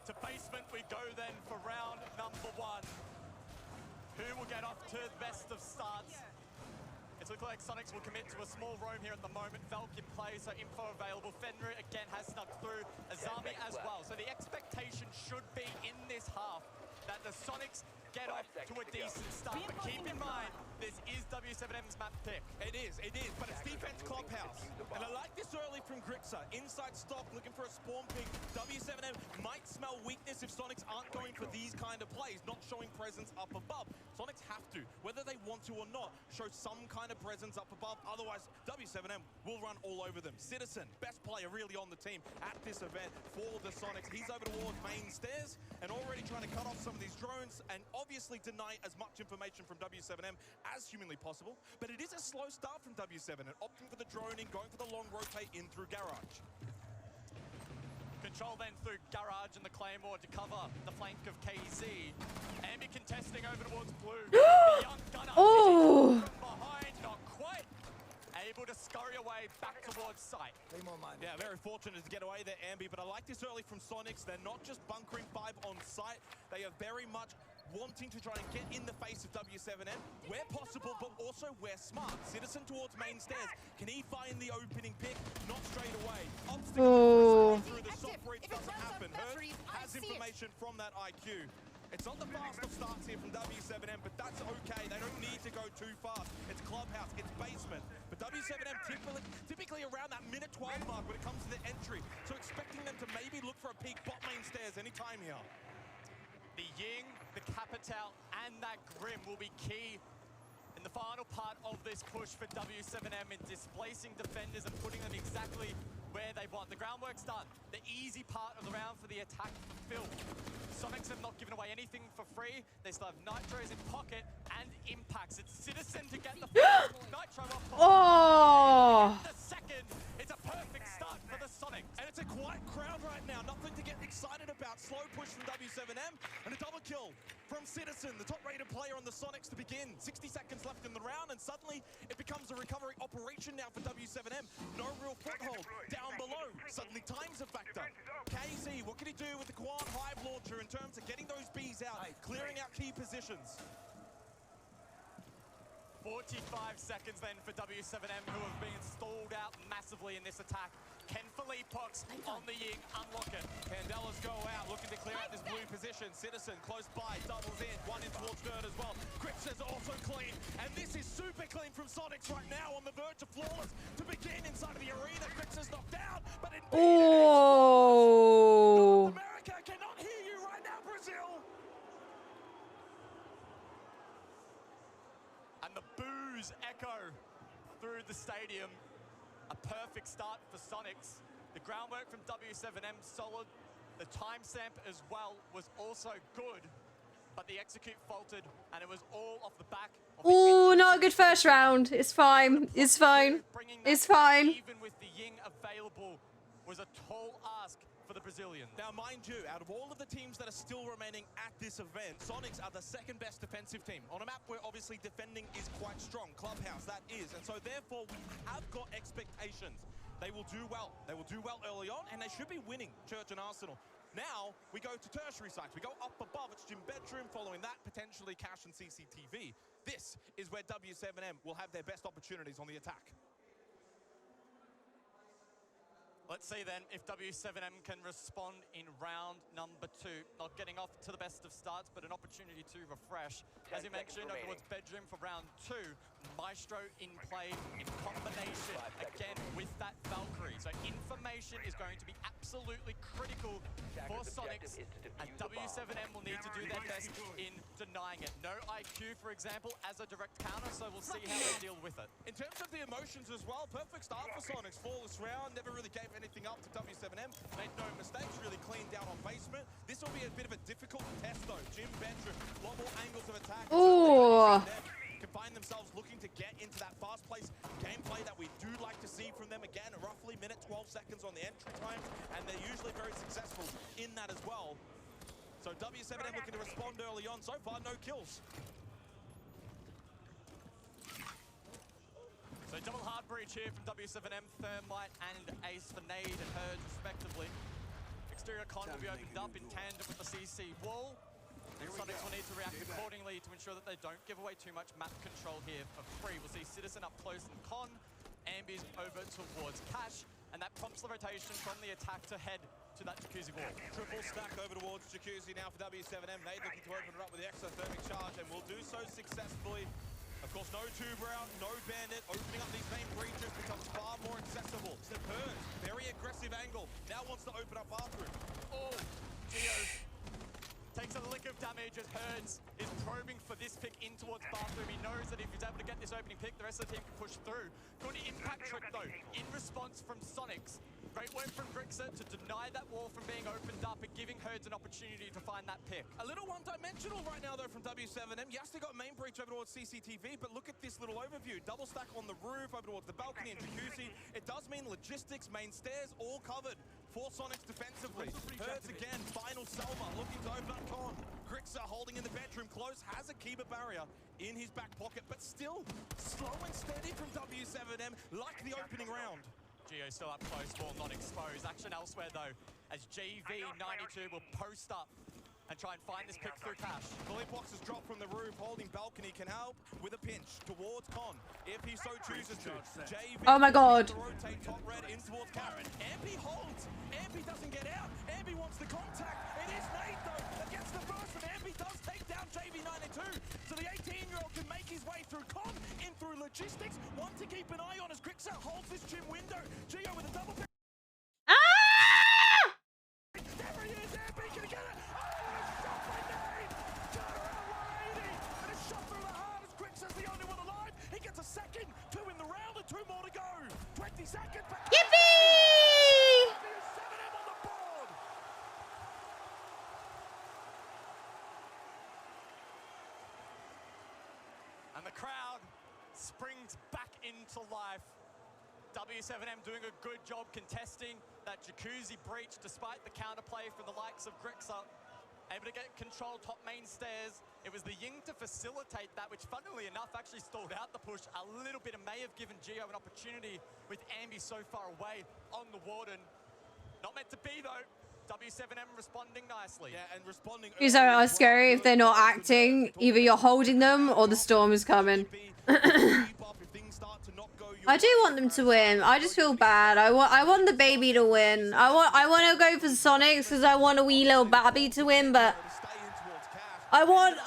To basement we go then for round number 1. Who will get off to the best of starts? It's looking like Sonics will commit to a small roam here at the moment. Valk in play, so info available. Fenrir again has snuck through. Azami as well. So the expectation should be in this half that the Sonics get off to a decent start. But keep in mind, this is W7M's map pick. It is, but it's defense clubhouse. And I like this early from Grixer. Inside stock, looking for a spawn pick. W7M might smell weakness if Sonics aren't going for these kind of plays, not showing presence up above. Sonics have to, whether they want to or not, show some kind of presence up above. Otherwise, W7M will run all over them. Citizen, best player really on the team at this event for the Sonics. He's over towards main stairs and already trying to cut off some of these drones and obviously deny as much information from W7M as humanly possible. But it is a slow start from W7 and opting for the droning, going for the long rotate in through Garage. Control then through Garage and the Claymore to cover the flank of KZ. Ambi contesting over towards Blue. The young gunner from behind, not quite able to scurry away back towards site. Yeah, very fortunate to get away there, Ambi, but I like this early from Sonics. They're not just bunkering 5 on site, they are very much wanting to try and get in the face of W7M where possible, but also where smart. Citizen towards main stairs. Can he find the opening pick? Not straight away. Obstacle through the soft reach doesn't happen. Hurt has information from that IQ. It's not the fast of starts here from W7M, but that's okay. They don't need to go too fast. It's clubhouse, it's basement. But W7M typically around that minute 12 mark when it comes to the entry. So expecting them to maybe look for a peek bot main stairs anytime here. The Ying, the Capital, and that Grim will be key in the final part of this push for W7M in displacing defenders and putting them exactly where they want. The groundwork's done. The easy part of the round for the attack fulfilled. Sonics have not given away anything for free. They still have Nitros in pocket and impacts. It's Citizen to get the first Nitro off. The second, it's a perfect start for the Sonics. And it's a quiet crowd right now. Nothing to get excited about. Slow push from W7M and a double kill from Citizen, the top-rated player on the Sonics to begin. 60 seconds left in the round, and suddenly it becomes a recovery operation now for W7M. No real foothold down below. Suddenly time's a factor. KZ, what can he do with the Quan Hive launcher in terms of getting those bees out, clearing out key positions? 45 seconds then for W7M, who have been stalled out massively in this attack. Can Philippox on the Ying unlock it? Candelas go out, looking to clear out this blue position. Citizen close by, doubles in, one in towards third as well. Grixer's also clean, and this is super clean from Sonics right now on the verge of flawless to begin inside of the arena. Grixer's knocked down, but in North America cannot hear you right now, Brazil. And the boos echo through the stadium. A perfect start for Sonics. The groundwork from W7M solid. The timestamp as well was also good, but the execute faltered, and it was all off the back of Ooh, not a good first round. It's fine. It's fine. It's fine. Even with the Ying available was a tall ask for the Brazilians. Now, mind you, out of all of the teams that are still remaining at this event, Sonics are the second best defensive team. On a map where obviously defending is quite strong. Clubhouse, that is. And so therefore, we have got expectations. They will do well. They will do well early on, and they should be winning Church and Arsenal. Now, we go to tertiary sites. We go up above. It's Gym Bedroom. Following that, potentially Cash and CCTV. This is where W7M will have their best opportunities on the attack. Let's see then if W7M can respond in round number 2. Not getting off to the best of starts, but an opportunity to refresh. As you mentioned, over towards bedroom for round 2. Maestro in play in combination again with that Valkyrie. So information is going to be absolutely critical for Sonics, and W7M will need to do their best in denying it. No IQ, for example, as a direct counter, so we'll see how they deal with it. In terms of the emotions as well, perfect start for Sonics. Flawless round, never really gave anything up to W7M. Made no mistakes, really cleaned down on basement. This will be a bit of a difficult test though. Jim Bedroom, a lot more angles of attack. Ooh. Can find themselves looking to get into that fast-paced gameplay that we do like to see from them. Again, roughly minute 12 seconds on the entry time, and they're usually very successful in that as well. So W7M looking to respond early on. So far, no kills. So double hard breach here from W7M, Thermite and Ace for Nade and Hurd respectively. Exterior con will be opened up in tandem with the CC wall. And Sonics will need to react accordingly to ensure that they don't give away too much map control here for free. We'll see Citizen up close and con, Ambi's over towards Cash, and that prompts the rotation from the attack to head to that Jacuzzi wall. Triple stack over towards Jacuzzi now for W7M. Nade looking to open it up with the exothermic charge, and will do so successfully. Of course, no Tube Round, no Bandit. Opening up these main breaches becomes far more accessible. Hurd, very aggressive angle. Now wants to open up bathroom. Oh, Geo takes a lick of damage as Hurds is probing for this pick in towards bathroom. He knows that if he's able to get this opening pick, the rest of the team can push through. Good impact trick though, in response from Sonics. Great work from Grixer to deny that wall from being opened up and giving Hurds an opportunity to find that pick. A little one-dimensional right now though from W7M. Yes, they got main breach over towards CCTV, but look at this little overview. Double stack on the roof, over towards the balcony and Jacuzzi. It does mean logistics, main stairs, all covered for Sonics defensively. Hurds again, final Selma, looking to open up con. Grixer holding in the bedroom close, has a Kiba barrier in his back pocket, but still slow and steady from W7M, like the opening round. Geo still up close, wall not exposed. Action elsewhere though, as GV92 will post up and try and find this pick through Cash. Bullet box is dropped from the roof, holding balcony can help with a pinch towards con, if he so chooses to. JV oh my god. Rotate top red in towards Karen. Ambi holds. Ambi doesn't get out. Ambi wants the contact. It is Nate though against the first, and Ambi does take down JV92. So the 18-year-old can make his way through con, in through logistics. One to keep an eye on as Grixer holds this gym window. Geo with a double pick. There he is. Ambi can get it. He gets a second, 2 in the round, and 2 more to go. 20 seconds. Yippee! W7M on the board. And the crowd springs back into life. W7M doing a good job contesting that Jacuzzi breach despite the counterplay from the likes of Grixer. Able to get control top main stairs. It was the Ying to facilitate that, which funnily enough actually stalled out the push a little bit and may have given Geo an opportunity with Ambi so far away on the Warden. Not meant to be though. W7M responding nicely. Yeah, and responding. These are scary if they're not acting. Either you're holding them or the storm is coming. I do want them to win. I just feel bad. I want the baby to win. I want to go for Sonics because I want a wee little babby to win, but I want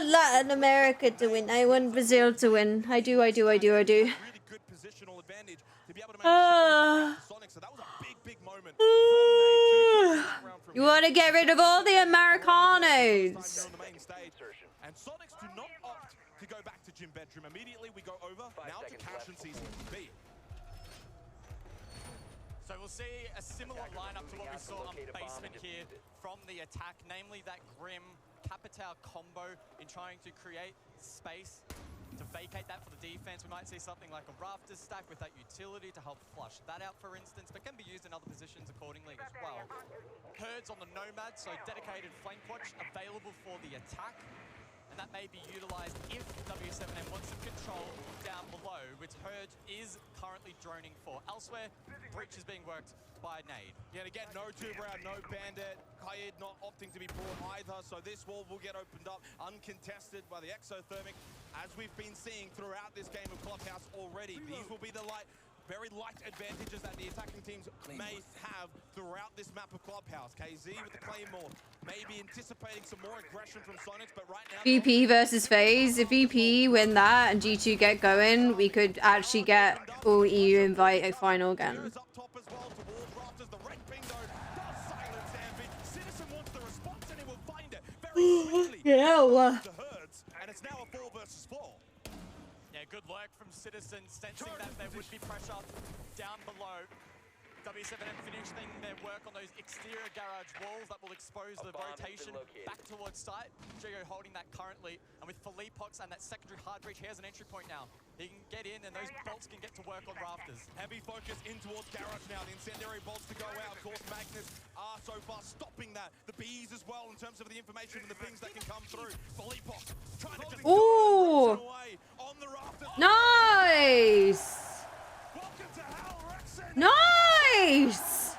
Latin America to win. I want Brazil to win. I do. Really good positional advantage to be able to manage Sonics. So that was a big moment. You want to get rid of all the Americanos. And Sonics do not opt to go back to gym bedroom. Immediately we go over now to Cash and CCTV. So we'll see a similar lineup to what we saw on basement here from the attack, namely that Grim Capitao combo in trying to create space to vacate that for the defense. We might see something like a Rafters stack with that utility to help flush that out, for instance, but can be used in other positions accordingly as well. Hurds on the Nomad, so dedicated flank watch available for the attack. And that may be utilized if W7M wants some control down below, which Hurd is currently droning for. Elsewhere, breach is being worked by Nade. Yet again, no Tube Round, no Bandit. Kaid not opting to be brought either, so this wall will get opened up uncontested by the exothermic, as we've been seeing throughout this game of Clubhouse already. These will be the light very light advantages that the attacking teams may have throughout this map of Clubhouse. KZ with the Claymore, maybe anticipating some more aggression from Sonics, but right now... VP versus FaZe. If VP win that and G2 get going, we could actually get all EU invite a final again. Yeah. And it's now a 4 versus 4. Yeah, good work from Citizen, sensing that there would be pressure down below. W7M finishing their work on those exterior garage walls that will expose the rotation back towards site. Gio holding that currently, and with Philippox and that secondary hard breach, here's an entry point now. He can get in, and those bolts can get to work on rafters. Heavy focus in towards garage now. The incendiary bolts to go out. Of course, Magnus are so far stopping that. The bees as well in terms of the information and the pings that can come through. Philippox trying to just Ooh. away on the rafters. Nice. Nice.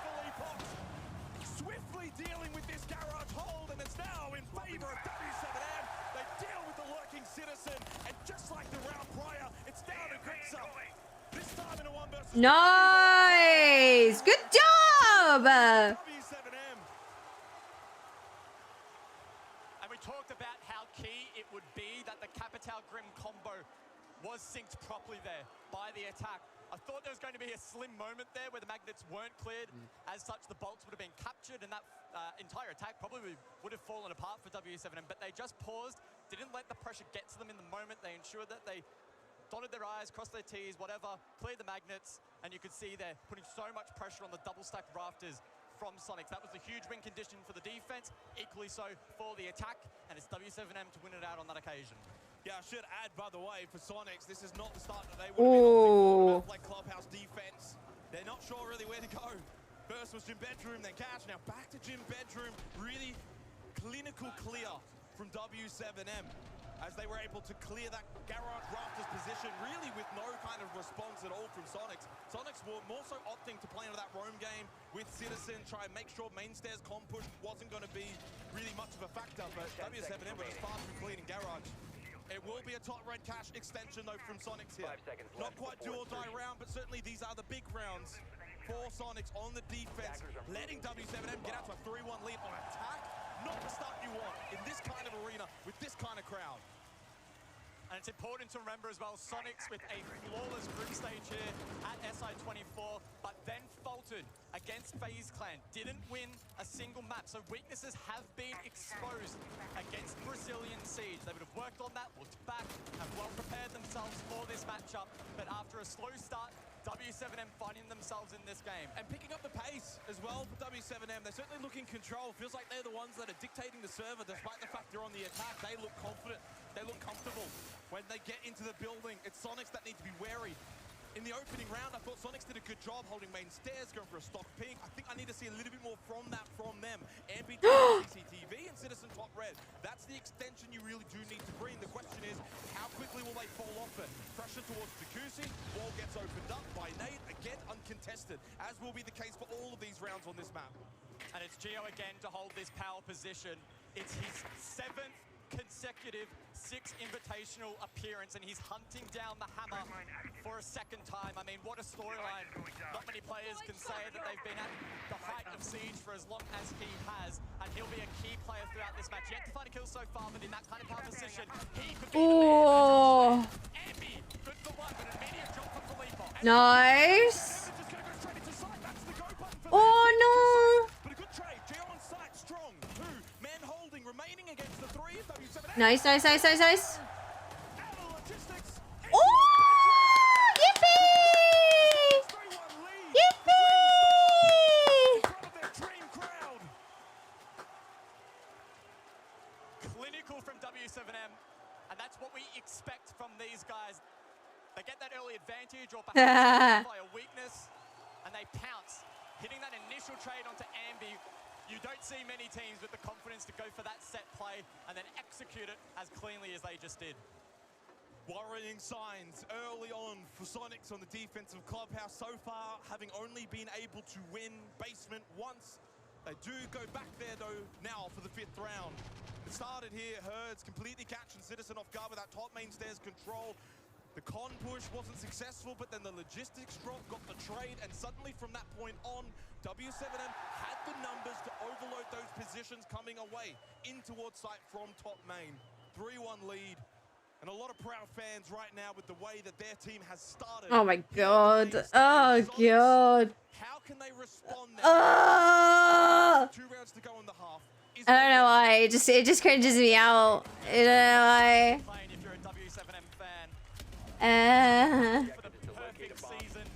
Swiftly dealing with this garage hold, and it's now in favor of W7M. They deal with the lurking Citizen, and just like the round prior, it's down to Grixer. This time in a 1 versus 1. Nice. Good job. W7M. And we talked about how key it would be that the Capital Grim combo was synced properly there by the attack. I thought there was going to be a slim moment there where the magnets weren't cleared. As such, the bolts would have been captured, and that entire attack probably would have fallen apart for W7M. But they just paused, didn't let the pressure get to them in the moment. They ensured that they dotted their I's, crossed their T's, whatever, cleared the magnets, and you could see they're putting so much pressure on the double-stacked rafters from Sonics. That was a huge win condition for the defense, equally so for the attack, and it's W7M to win it out on that occasion. Yeah, I should add, by the way, for Sonics, this is not the start that they would have been like Clubhouse defense. They're not sure really where to go. First was Gym Bedroom, then Cash. Now back to Gym Bedroom. Really clinical clear from W7M as they were able to clear that garage rafters position, really with no kind of response at all from Sonics. Sonics were more so opting to play into that roam game with Citizen, try and make sure main stairs comp push wasn't going to be really much of a factor, but W7M was far from clean in garage. It will be a top red Cash extension though from Sonics here. Not quite do or die round, but certainly these are the big rounds for Sonics on the defense, letting W7M get out to a 3-1 lead on attack. Not the start you want in this kind of arena with this kind of crowd. And it's important to remember as well, Sonics with a flawless group stage here at SI24, but then faltered against FaZe Clan. Didn't win a single map, so weaknesses have been exposed against Brazilian Siege. They would have worked on that, looked back, and well prepared themselves for this matchup. But after a slow start, W7M finding themselves in this game. And picking up the pace as well for W7M. They're certainly looking control. Feels like they're the ones that are dictating the server, despite the fact they're on the attack. They look confident. They look comfortable. When they get into the building, it's Sonics that need to be wary. In the opening round, I thought Sonics did a good job holding main stairs, going for a stock ping. I think I need to see a little bit more from that from them. Ambi CCTV and Citizen top red. That's the extension you really do need to bring. The question is, how quickly will they fall off it? Pressure towards Jacuzzi. Wall gets opened up by Nate. Again, uncontested, as will be the case for all of these rounds on this map. And it's Gio again to hold this power position. It's his 7th consecutive 6 invitational appearance, and he's hunting down the hammer for a 2nd time. I mean, what a storyline. Not many players can say that they've been at the height of Siege for as long as he has, and he'll be a key player throughout this match. Yet to find a kill so far, but in that kind of power position, he could be Ambi, good for one, but an immediate jump from Filippo. Nice. Oh no. But a good trade. Gio on site, strong. 2 men holding, remaining against the 3 of W7M. Nice. Oh! Yippee! Yippee! Clinical from W7M, and that's what we expect from these guys. They get that early advantage or perhaps by a weakness, and they pounce. Hitting that initial trade onto Ambi, you don't see many teams with the confidence to go for that set play and then execute it as cleanly as they just did. Worrying signs early on for Sonics on the defensive Clubhouse. So far, having only been able to win basement once. They do go back there though now for the 5th round. It started here, Herds completely catching Citizen off guard with that top main stairs control. The con push wasn't successful, but then the logistics drop got the trade, and suddenly from that point on, W7M had the numbers to overload those positions coming away in towards site from top main. 3-1 lead. And a lot of proud fans right now with the way that their team has started. Oh my god. Oh god. How can they respond now? 2 rounds to go in the half. I don't know why. It just cringes me out. I don't know why. If you're a W7M fan. For the perfect season.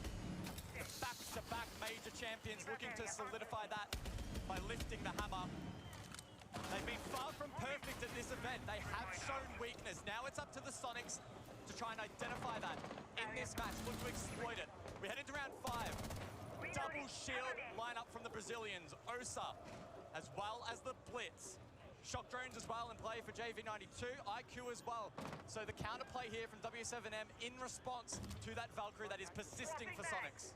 Back-to-back major champions looking to solidify that by lifting the hammer. They've been far from perfect at this event. They have shown weakness. Now it's up to the Sonics to try and identify that in this match. Look to exploit it. We head into round 5. Double shield lineup from the Brazilians. Osa, as well as the Blitz. Shock drones as well in play for JV92. IQ as well. So the counterplay here from W7M in response to that Valkyrie that is persisting for Sonics.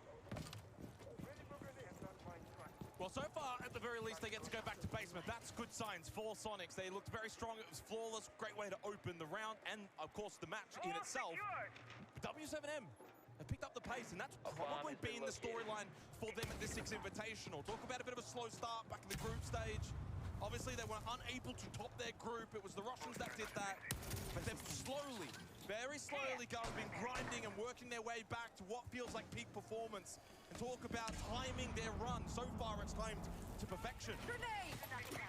Well, so far, at the very least, they get to go back to basement. That's good signs for Sonics. They looked very strong. It was flawless. Great way to open the round and, of course, the match in itself. W7M have picked up the pace, and that's probably been the storyline for them at this Six Invitational. Talk about a bit of a slow start back in the group stage. Obviously, they were unable to top their group. It was the Russians that did that. But they've slowly, very slowly, guys, been grinding and working their way back to what feels like peak performance. And talk about timing their run. So far, it's timed to perfection.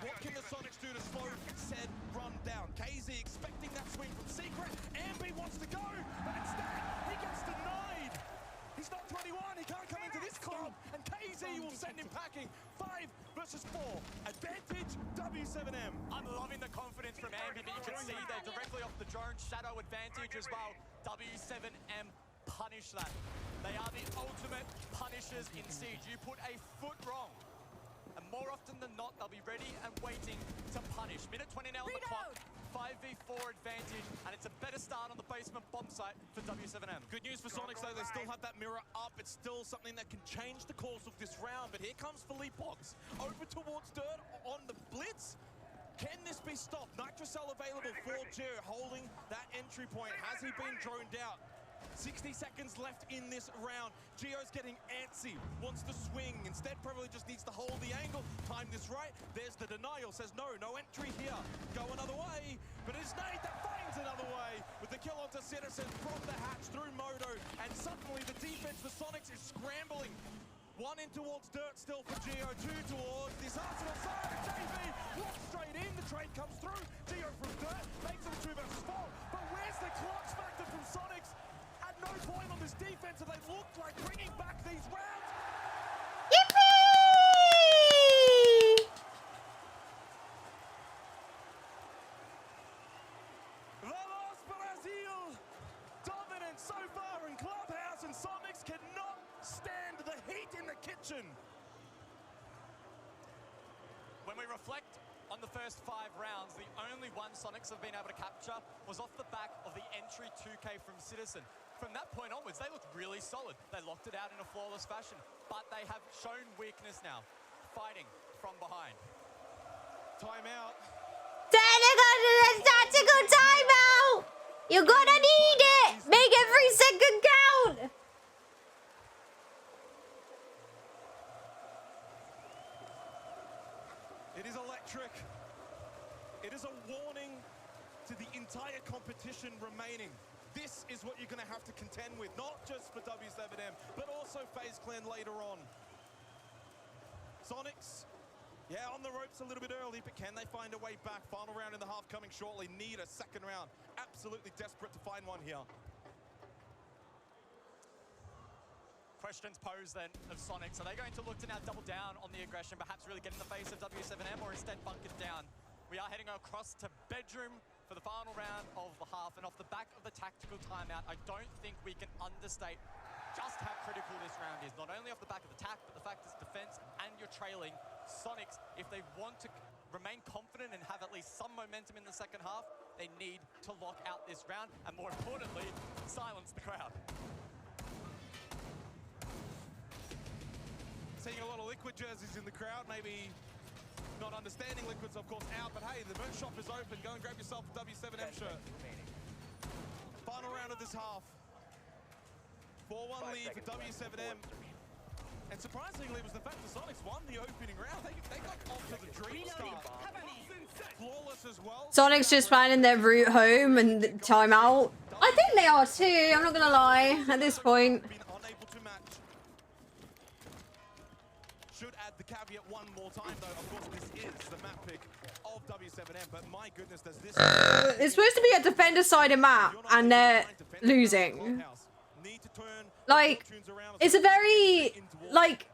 What can the Sonics do to slow said run down? KZ expecting that swing from Secret. Ambi wants to go, but instead, he gets denied. He's not 21, he can't come into this club, and KZ will send him packing. 5 versus 4. Advantage, W7M. I'm loving the confidence from Ambi, but you can see they're directly off the drone. Shadow advantage as well. W7M punish that. They are the ultimate punishers in Siege. You put a foot wrong, and more often than not, they'll be ready and waiting to punish. Minute 20 now on the clock. 5v4 advantage, and it's a better start on the basement bomb site for W7M. Good news for Sonics, though. They still have that mirror up. It's still something that can change the course of this round. But here comes Philippe Box over towards Dirt on the Blitz. Can this be stopped? Nitrocell available for Gio, holding that entry point. Has he been droned out? 60 seconds left in this round. Gio's getting antsy, wants to swing. Instead, probably just needs to hold the angle. Time this right. There's the denial. Says no entry here. Go another way. But it's Nate that finds another way. With the kill onto Citizen from the hatch through Moto. And suddenly the defense for Sonics is scrambling. 1 in towards Dirt still for Gio. 2 towards this Arsenal side. JV walks straight in. The trade comes through. Gio from Dirt makes it a 2 versus 4. But where's the clutch factor from Sonics? At no point on this defense have they looked like bringing back these rounds. Yippee! Vamos Brazil! Dominant so far in Clubhouse, and Sonics cannot stand the heat in the kitchen. When we reflect on the first 5 rounds, the only one Sonics have been able to capture was off the back of the entry 2K from Citizen. From that point onwards, they looked really solid. They locked it out in a flawless fashion, but they have shown weakness now, fighting from behind. Timeout. Tactical timeout! You're gonna need it! Make every second count! It is electric. It is a warning to the entire competition remaining. This is what you're going to have to contend with, not just for W7M, but also FaZe Clan later on. Sonics, yeah, on the ropes a little bit early, but can they find a way back? Final round in the half coming shortly. Need a second round. Absolutely desperate to find one here. Questions posed then of Sonics. Are they going to look to now double down on the aggression, perhaps really get in the face of W7M, or instead bunk it down? We are heading across to bedroom for the final round of the half, and off the back of the tactical timeout, I don't think we can understate just how critical this round is. Not only off the back of the attack, but the fact it's defense and you're trailing. Sonics, if they want to remain confident and have at least some momentum in the second half, they need to lock out this round, and more importantly, silence the crowd. Seeing a lot of Liquid jerseys in the crowd, maybe not understanding Liquid's of course out, but hey, the merch shop is open. Go and grab yourself a W7M shirt. Final round of this half. 4-1 lead for W7M. And surprisingly, it was the fact that Sonics won the opening round. They got off to the dream start. Flawless as well. Sonic's just planning their route home and timeout. I think they are too, I'm not gonna lie, at this point. Should add the caveat one more time, though. Of course, this is the map pick of W7M, but my goodness, does this... It's supposed to be a defender-sided map, and they're losing. Like, it's a very, like...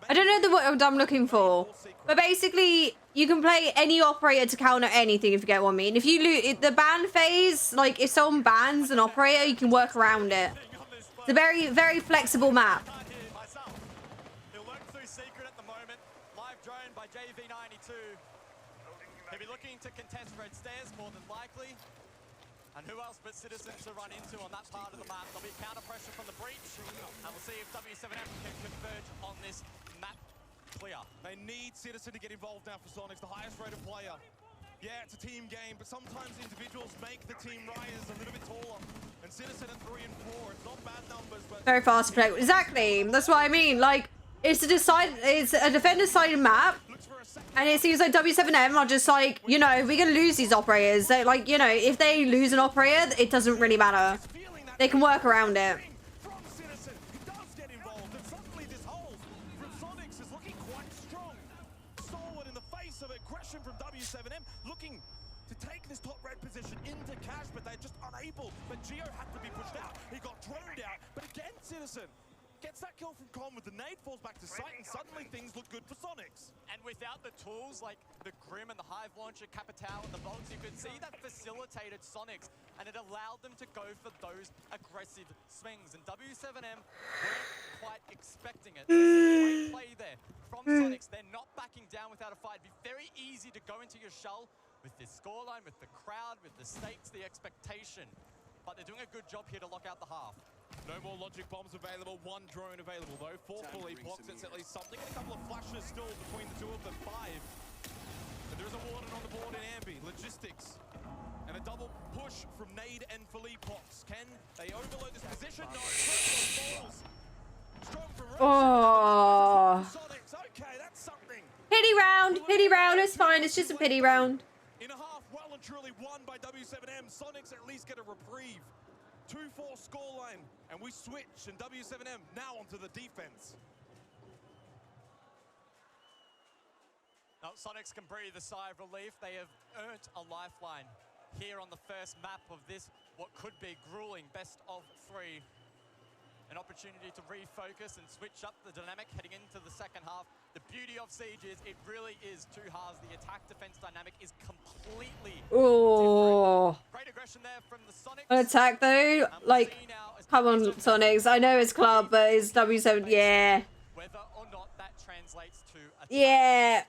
I don't know the word I'm looking for, but basically, you can play any operator to counter anything, if you get what I mean. If you lose the ban phase, like, if someone bans an operator, you can work around it. It's a very, very flexible map. He'll be looking to contest red stairs more than likely. And who else but Citizen to run into on that part of the map? There'll be counter pressure from the breach. And we'll see if W7M can converge on this map clear. They need Citizen to get involved now for Sonics, the highest rated player. Yeah, it's a team game, but sometimes individuals make the team rise a little bit taller. And Citizen at 3 and 4, it's not bad numbers, but... Very fast to play. Exactly. That's what I mean. Like, it's a defender-sided map. And it seems like W7M are just like, you know, we're going to lose these operators. So, like, you know, if they lose an operator, it doesn't really matter. They can work around it. From W7M looking to take this top red position into cash, but they're just unable. But Geo had to be pushed out. He got droned out. But again, Citizen gets that kill from Con with the nade, falls back to sight, and suddenly things look good for Sonics. And without the tools like the Grim and the Hive Launcher, Capitao and the Bolts, you could see that facilitated Sonics, and it allowed them to go for those aggressive swings. And W7M weren't quite expecting it. There's a great play there from Sonics. They're not backing down without a fight. It'd be very easy to go into your shell with this scoreline, with the crowd, with the stakes, the expectation. But they're doing a good job here to lock out the half. No more logic bombs available, one drone available though. 4 fully blocks, it's at least something. And a couple of flashes still between the two of them, 5. And there's a Warden on the board in Ambi. Logistics. And a double push from Nade and Philippe Pox. Can they overload this position? No, falls. Strong from Oh. Sonics. Okay, that's something. Pity round. Pity round. It's fine. It's just a pity round. In a half, well and truly won by W7M. Sonics at least get a reprieve. 2-4 scoreline, and we switch, and W7M now onto the defense. Now, Sonics can breathe a sigh of relief. They have earned a lifeline here on the first map of this, what could be grueling best of 3. An opportunity to refocus and switch up the dynamic heading into the second half. The beauty of Siege is it really is 2 halves. The attack-defense dynamic is completely Oh. different. Great aggression there from the Sonics. An attack though, like, come on, Sonics. I know it's club, but it's W7. Yeah. Whether or not that translates to attack. Yeah.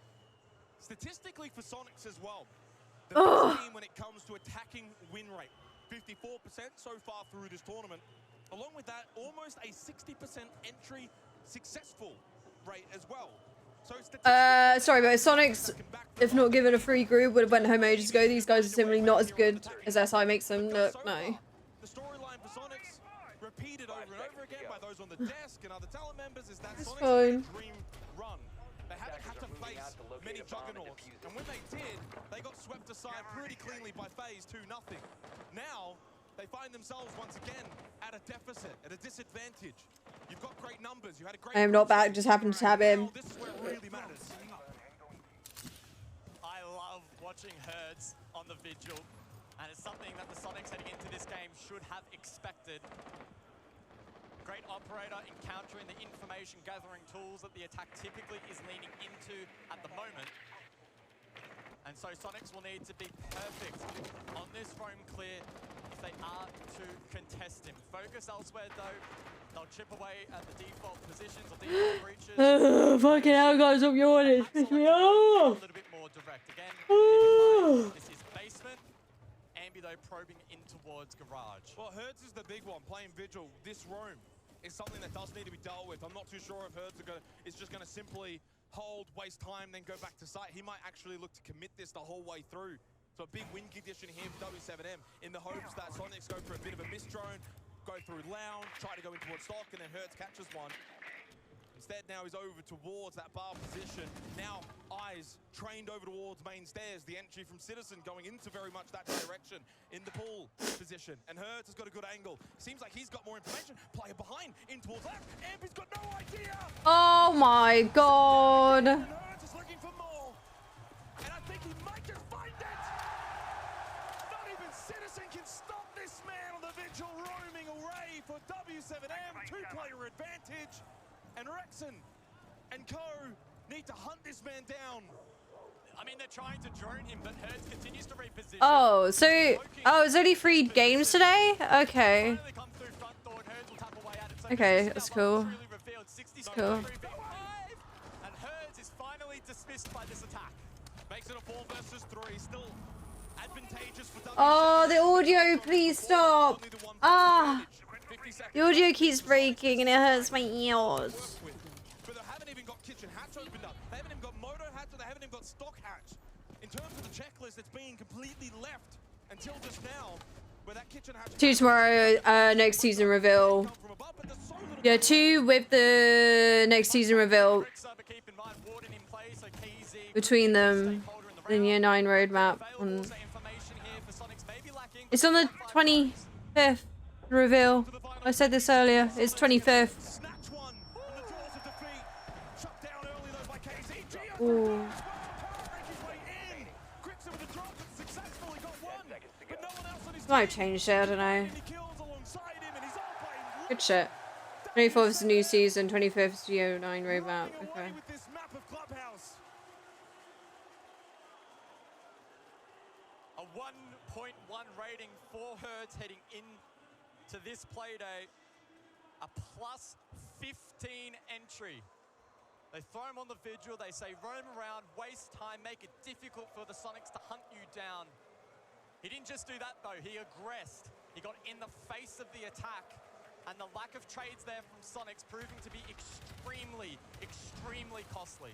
Statistically for Sonics as well, the best team when it comes to attacking win rate. 54% so far through this tournament. Along with that, almost a 60% entry successful rate as well. So Sorry, but Sonics, if not given a free group, would have went home ages ago. These guys are simply not as good as SI makes them look. No. The storyline for Sonics, repeated over and over again by those on the desk and other talent members, is that Sonics' dream run. They haven't had to face many juggernauts, and when they did, they got swept aside pretty cleanly by FaZe 2-0. Now, they find themselves once again at a deficit, at a disadvantage. You've got great numbers, you had a great... I am not back, just happened to tab him. This is where it really matters. I love watching Herds on the Vigil, and it's something that the Sonics heading into this game should have expected. Great operator encountering the information gathering tools that the attack typically is leaning into at the moment. And so Sonics will need to be perfect on this roam clear if they are to contest him. Focus elsewhere though. They'll chip away at the default positions of default breaches. Fucking hell, guys, I'm yawning. Piss me off. A little bit more direct. Again, this is basement. Ambi though probing in towards garage. Well, Herds is the big one, playing Vigil. This roam is something that does need to be dealt with. I'm not too sure if Herds is just going to simply hold, waste time, then go back to site. He might actually look to commit this the whole way through. So a big win condition here for W7M in the hopes that Sonics go for a bit of a miss drone, go through Lounge, try to go in towards Stock, and then Hertz catches one. Instead, now he's over towards that bar position. Now, eyes trained over towards main stairs. The entry from Citizen going into very much that direction in the pool position. And Hertz has got a good angle. Seems like he's got more information. Player behind, in towards left. Ampy's got no idea. Oh my god. Hertz is looking for more. And I think he might just find it. Not even Citizen can stop this man on the Vigil roaming array for W7M. Two-player advantage. And Rexon and co need to hunt this man down. I mean, they're trying to drone him, but Hertz continues to reposition. Oh, so it's only 3 games today? Okay. Okay, that's cool. That's cool. And Hertz is finally dismissed by this attack. Makes it a 4 versus 3. Still advantageous for W7M. Oh, the audio, please stop. Ah. The audio keeps breaking and it hurts my ears. But they haven't even got kitchen hatch opened up. They haven't even got moto hatch, or they haven't even got stock hatch. In terms of the checklist, it's been completely left until just now, where that kitchen hatch. 2 tomorrow, next season reveal. Yeah, 2 with the next season reveal. Between them, the Year 9 roadmap. It's on the 25th reveal. I said this earlier. It's 25th. Ooh. Might have changed it, I don't know. Good shit. 24th is the new season, 25th is Year 9 roadmap. Okay. A 1.1 rating for Hertz heading in to this play day, a plus 15 entry. They throw him on the Vigil, they say roam around, waste time, make it difficult for the Sonics to hunt you down. He didn't just do that though, he aggressed. He got in the face of the attack, and the lack of trades there from Sonics proving to be extremely, extremely costly.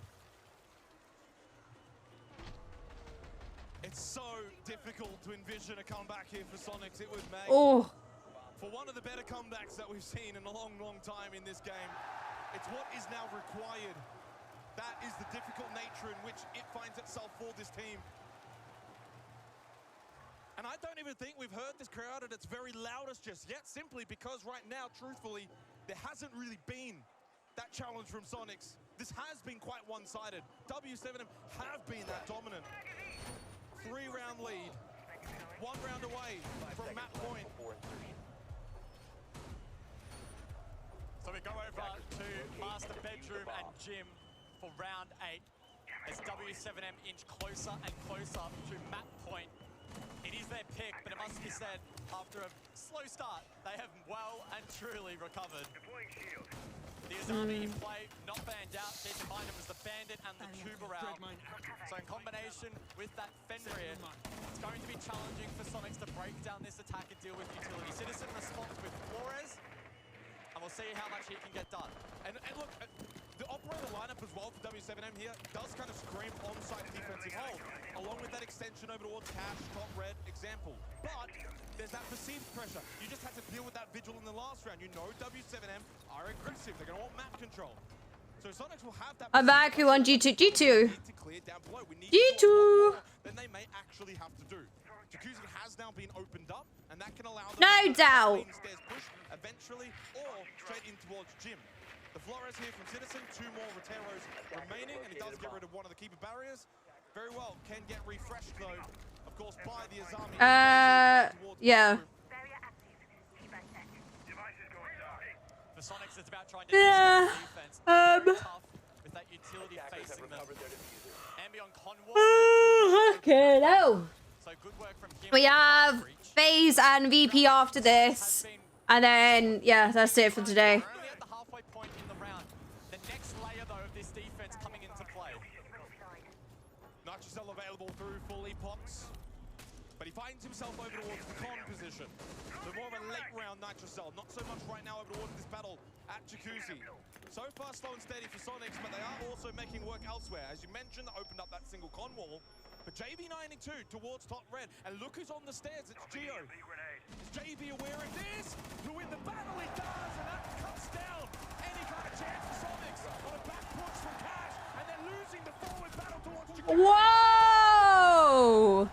It's so difficult to envision a comeback here for Sonics. It would make for one of the better comebacks that we've seen in a long, long time in this game. It's what is now required. That is the difficult nature in which it finds itself for this team. And I don't even think we've heard this crowd at its very loudest just yet, simply because right now, truthfully, there hasn't really been that challenge from Sonics. This has been quite one-sided. W7M have been that dominant. 3-round lead, 1 round away from Map Point. So we go over to Master Bedroom and Gym for round 8 as W7M inch closer and closer to Map Point. It is their pick, but it must be said, after a slow start, they have well and truly recovered. The Azami in play, not banned out. Keep in mind it was the Bandit and the Tuberal. So in combination with that Fenrir, it's going to be challenging for Sonics to break down this attack and deal with utility. Citizen responds with Flores, and we'll see how much he can get done. And look, the operator lineup as well for W7M here does kind of scream on-site defensive hold, along with that extension over towards Cash, top red example. But there's that perceived pressure. You just had to deal with that Vigil in the last round. You know W7M are aggressive. They're going to want map control. So Sonics will have that. I'm back. Who won G2? G2. G2. Then they may actually have to do. Jacuzzi has now been opened up, and that can allow them No doubt. push eventually, or straight in towards Jim. The Flores here from Citizen, 2 more Roteros remaining, and he does get rid of one of the keeper barriers. Very well, can get refreshed though, of course, by the Azami. Yeah. For Sonics, it's about trying to defense. Very tough with that utility facing them. Ambion Conwar. Okay, no. So good work from him. We have FaZe and VP after this. And then, yeah, that's it for today. Nitrocell available through full epochs, but he finds himself over towards the con position. So more of a late round Nitrocell, not so much right now over towards this battle at Jacuzzi. So far, slow and steady for Sonics, but they are also making work elsewhere. As you mentioned, opened up that single con wall. But JV92 towards top red, and look who's on the stairs, it's Geo. Is JV aware of this? To win the battle, he does, and that cuts down any kind of chance for Sonics on a back push from Cash, and they're losing the forward battle towards Jacuzzi. Whoa!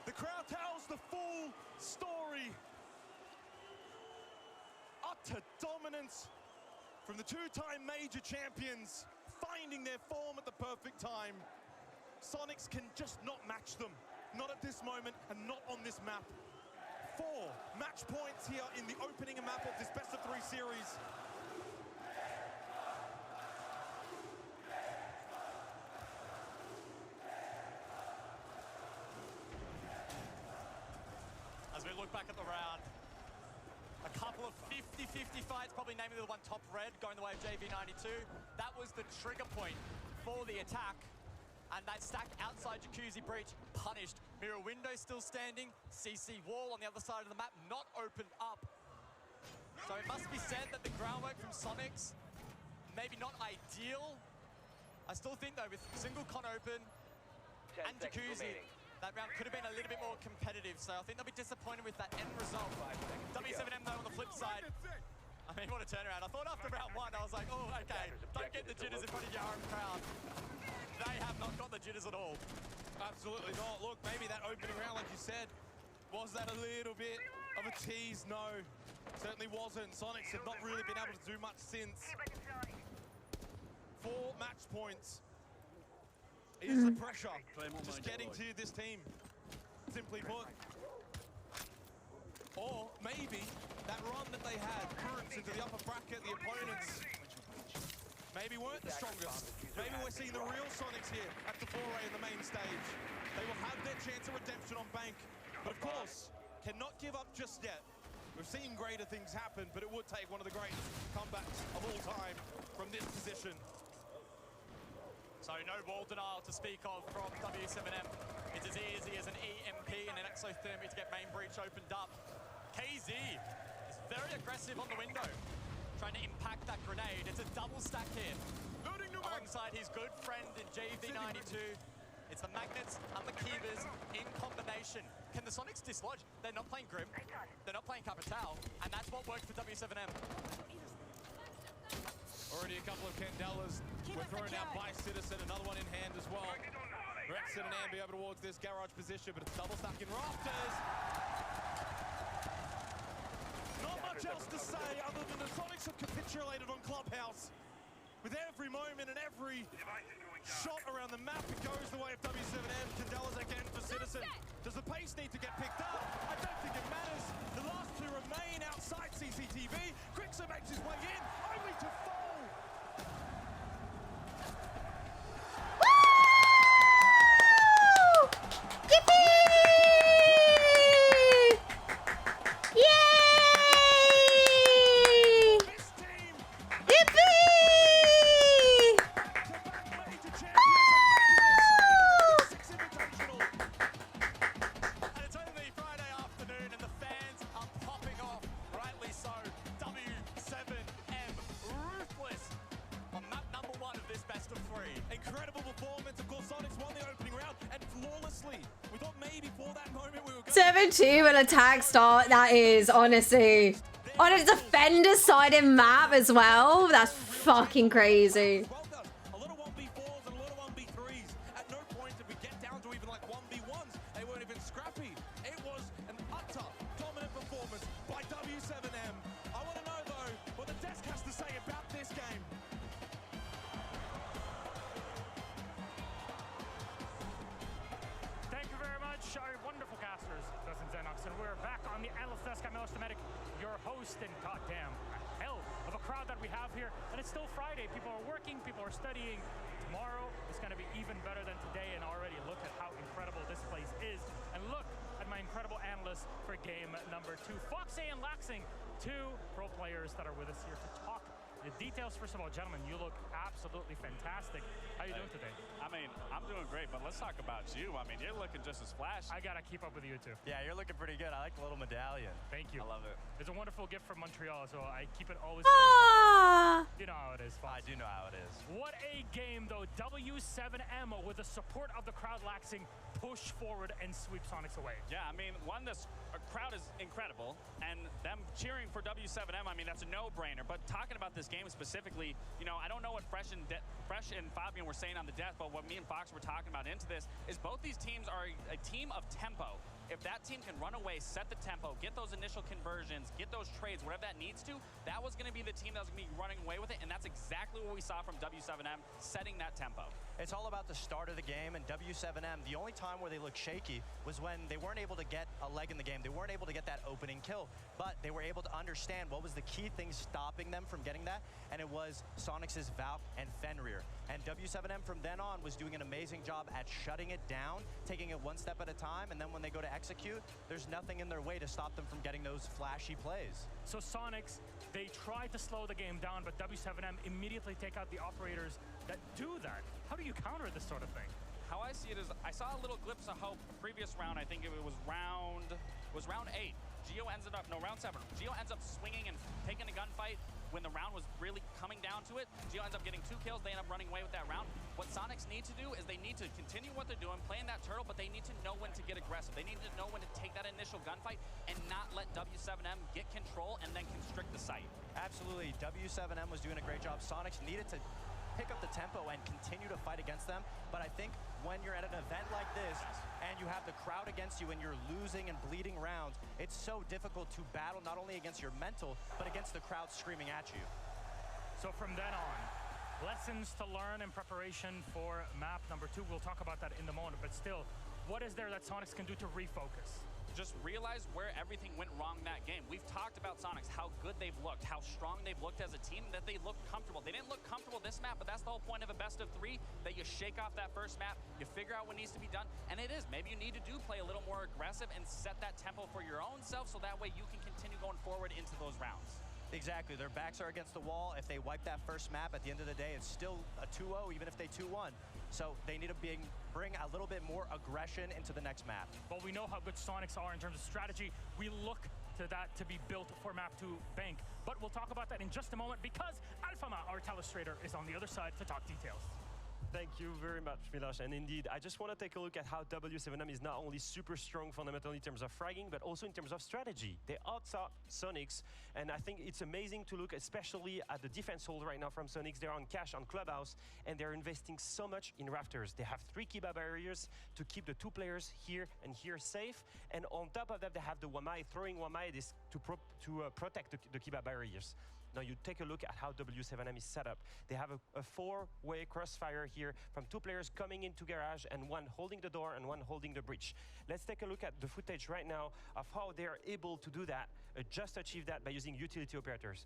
The crowd tells the full story. Utter dominance from the two-time major champions, finding their form at the perfect time. Sonics can just not match them. Not at this moment and not on this map. 4 match points here in the opening map of this best-of-3 series. As we look back at the round, a couple of 50-50 fights, probably naming the one top red, going the way of JV92. That was the trigger point for the attack. And that stack outside Jacuzzi Breach punished. Mirror window still standing, CC wall on the other side of the map not opened up. So it must be said that the groundwork from Sonics, maybe not ideal. I still think though, with single con open and Jacuzzi, that round could have been a little bit more competitive, so I think they'll be disappointed with that end result. W7M though on the flip side, I mean, what a turnaround. I thought after round 1, I was like, oh, okay, don't get the jitters in front of your home crowd. They have not got the jitters at all. Absolutely not. Look, maybe that opening round, like you said, was that a little bit of a tease? No, certainly wasn't. Sonics have not really been able to do much since. 4 match points. Is the pressure just getting to this team, simply put? Or maybe that run that they had, currents into the upper bracket, the opponents maybe weren't the strongest. Maybe we're seeing the real Sonics here at the foray in the main stage. They will have their chance of redemption on Bank, but of course, cannot give up just yet. We've seen greater things happen, but it would take one of the greatest comebacks of all time from this position. So no wall denial to speak of from W7M. It's as easy as an EMP and an exothermic to get main breach opened up. KZ is very aggressive on the window, trying to impact that grenade. It's a double stack here. Alongside his good friend in JV92. It's the magnets and the Kivas in combination. Can the Sonics dislodge? They're not playing Grim. They're not playing Capital, and that's what worked for W7M. Already a couple of Candelas were thrown out by Citizen, another one in hand as well. Rexon and Ambi over towards this garage position, but it's double stack in rafters. Not much else to say other than the Sonics have capitulated on Clubhouse. With every moment and every shot around the map, it goes the way of W7M. Candelas again for Citizen. Does the pace need to get picked up? I don't think it matters. The last 2 remain outside CCTV. Quixer makes his way in, only to fall. Incredible performance. Of course, Sonics won the opening round and flawlessly. We thought maybe for that moment we were going 7-2 when attack start. That is honestly on a defender sided map as well. That's fucking crazy. a lot of 1v4s and a lot of 1v3s. At no point did we get down to even like 1v1s. They weren't even scrappy. It was an utter dominant performance by W7M. I want to know though what the desk has to say about this game. Thank you very much, our wonderful casters, Dustin Xenox, and we're back on the Analyst Desk. I'm Elishtamedic, your host, and goddamn, a hell of a crowd that we have here. And it's still Friday. People are working, people are studying. Tomorrow is going to be even better than today, and already look at how incredible this place is. And look at my incredible analysts for game number 2. Foxy and Laxing, 2 pro players that are with us here to talk The details, first of all, gentlemen, you look absolutely fantastic. How you doing today? I mean, I'm doing great, but let's talk about you. I mean, you're looking just as flashy. I gotta keep up with you too. Yeah, you're looking pretty good. I like the little medallion. Thank you. I love it. It's a wonderful gift from Montreal, so I keep it always Ah. close. You know how it is, Fox. I do know how it is. What a game, though. W7M, with the support of the crowd laxing, push forward and sweep Sonics away. Yeah, I mean, this crowd is incredible, and them cheering for W7M, I mean, that's a no-brainer. But talking about this game specifically, you know, I don't know what Fresh and Fabian were saying on the death, but what me and Fox were talking about into this is both these teams are a team of tempo. If that team can run away, set the tempo, get those initial conversions, get those trades, whatever that needs to, that was going to be the team that was going to be running away with it, and that's exactly what we saw from W7M, setting that tempo. It's all about the start of the game, and W7M, the only time where they looked shaky was when they weren't able to get a leg in the game. They weren't able to get that opening kill, but they were able to understand what was the key thing stopping them from getting that, and it was Sonics' Valk and Fenrir. And W7M from then on was doing an amazing job at shutting it down, taking it one step at a time, and then when they go to execute, there's nothing in their way to stop them from getting those flashy plays. So Sonics, they try to slow the game down, but W7M immediately take out the operators that do that. How do you counter this sort of thing? How I see it is, I saw a little glimpse of hope previous round. I think it was round 8. Round 7. Geo ends up swinging and taking a gunfight when the round was really coming down to it. Geo ends up getting 2 kills. They end up running away with that round. What Sonics need to do is they need to continue what they're doing, playing that turtle, but they need to know when to get aggressive. They need to know when to take that initial gunfight and not let W7M get control and then constrict the site. Absolutely. W7M was doing a great job. Sonics needed to pick up the tempo and continue to fight against them. But I think when you're at an event like this and you have the crowd against you and you're losing and bleeding rounds, it's so difficult to battle not only against your mental, but against the crowd screaming at you. So from then on, lessons to learn in preparation for map number 2. We'll talk about that in the moment, but still, what is there that Sonics can do to refocus? Just realize where everything went wrong that game. We've talked about Sonics, how good they've looked, how strong they've looked as a team, that they look comfortable. They didn't look comfortable this map, but that's the whole point of a best of 3, that you shake off that first map, you figure out what needs to be done, and it is. Maybe you need to play a little more aggressive and set that tempo for your own self so that way you can continue going forward into those rounds. Exactly. Their backs are against the wall. If they wipe that first map, at the end of the day, it's still a 2-0, even if they 2-1. So they need to bring a little bit more aggression into the next map. Well, we know how good Sonics are in terms of strategy. We look to that to be built for map 2 Bank. But we'll talk about that in just a moment because Alphama, our telestrator, is on the other side to talk details. Thank you very much, Milosh. And indeed, I just want to take a look at how W7M is not only super strong fundamentally in terms of fragging, but also in terms of strategy. They outsought Sonics, and I think it's amazing to look especially at the defense hold right now from Sonics. They're on cash on Clubhouse, and they're investing so much in Rafters. They have 3 Kiba barriers to keep the 2 players here and here safe. And on top of that, they have the Wamai, throwing Wamai this to protect the Kiba barriers. Now you take a look at how W7M is set up. They have a 4-way crossfire here from 2 players coming into garage and 1 holding the door and 1 holding the breach. Let's take a look at the footage right now of how they are able to do that, just achieve that by using utility operators.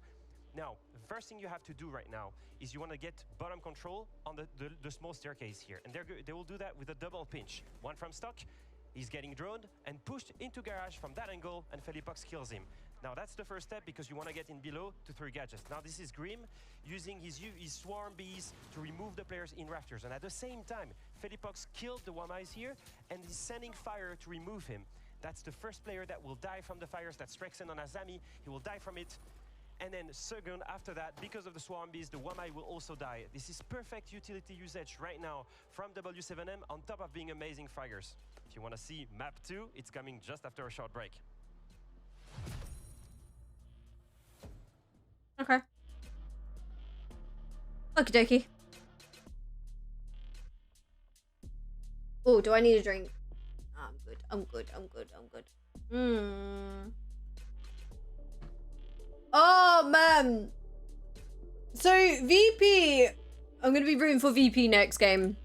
Now, the first thing you have to do right now is you want to get bottom control on the small staircase here. And they will do that with a double pinch. 1 from stock, he's getting droned and pushed into garage from that angle, and Felipox kills him. Now that's the first step because you want to get in below to 3 gadgets. Now this is Grim using his swarm bees to remove the players in Rafters. And at the same time, Felipox killed the Wamais here and is sending fire to remove him. That's the first player that will die from the fires that strikes in on Azami. He will die from it. And then second, after that, because of the swarm bees, the Wamai will also die. This is perfect utility usage right now from W7M on top of being amazing fraggers. If you want to see map 2, it's coming just after a short break. Okay. Okie dokie. Oh, do I need a drink? I'm good. I'm good. I'm good. I'm good. Oh, man. So, VP. I'm going to be rooting for VP next game.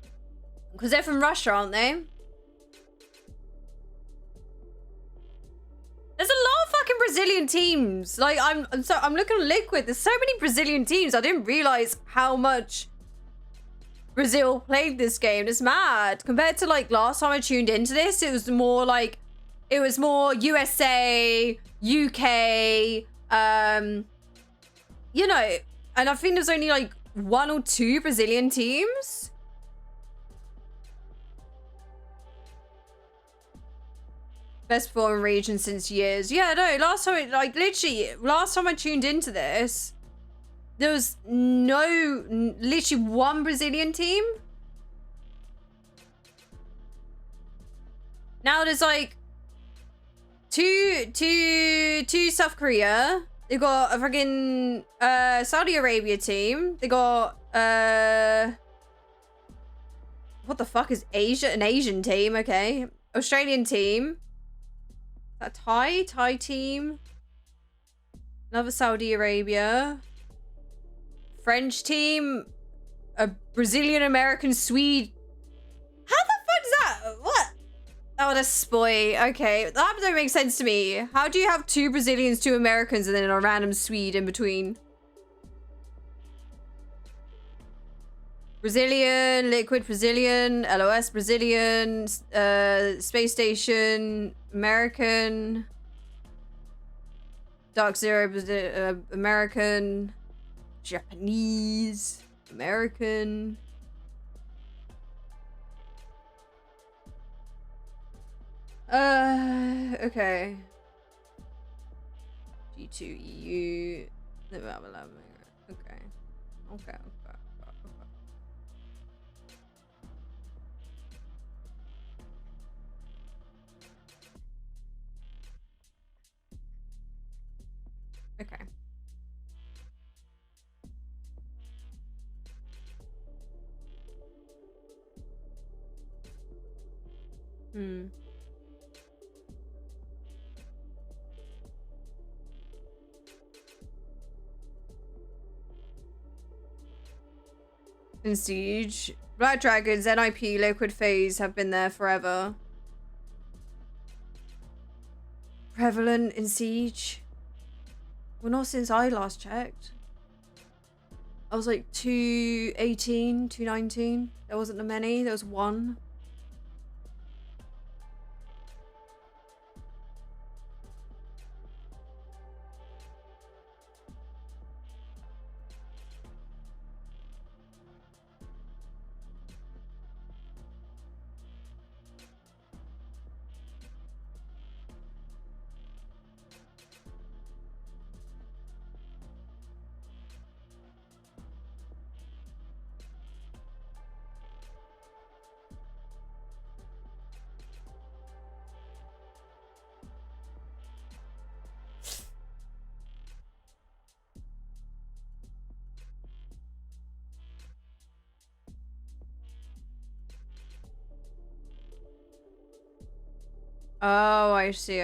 Because they're from Russia, aren't they? There's a lot of fucking Brazilian teams. Like, I'm looking at Liquid. There's so many Brazilian teams. I didn't realize how much Brazil played this game. It's mad. Compared to, like, last time I tuned into this, it was more like... It was more USA, UK, you know, And I think there's only like 1 or 2 Brazilian teams. Best performing region since years. Yeah, no, last time, last time I tuned into this, there was literally 1 Brazilian team. Now there's like two South Korea. They got a freaking Saudi Arabia team. They got what the fuck is Asia? An Asian team, okay. Australian team. Is that Thai team. Another Saudi Arabia. French team. A Brazilian, American, Swede. How the fuck is that? What? Oh, that's spoy. Okay, that don't make sense to me. How do you have 2 Brazilians, 2 Americans, and then a random Swede in between? Brazilian, Liquid Brazilian, LOS Brazilian, Space Station, American, Dark Zero American, Japanese, American. Okay. G2 EU. Okay. Okay. Okay. In Siege. Black Dragons, NIP, Liquid Phase have been there forever. Prevalent in Siege. Well, not since I last checked. I was like 218, 219. There wasn't that many. There was 1. Oh, I see.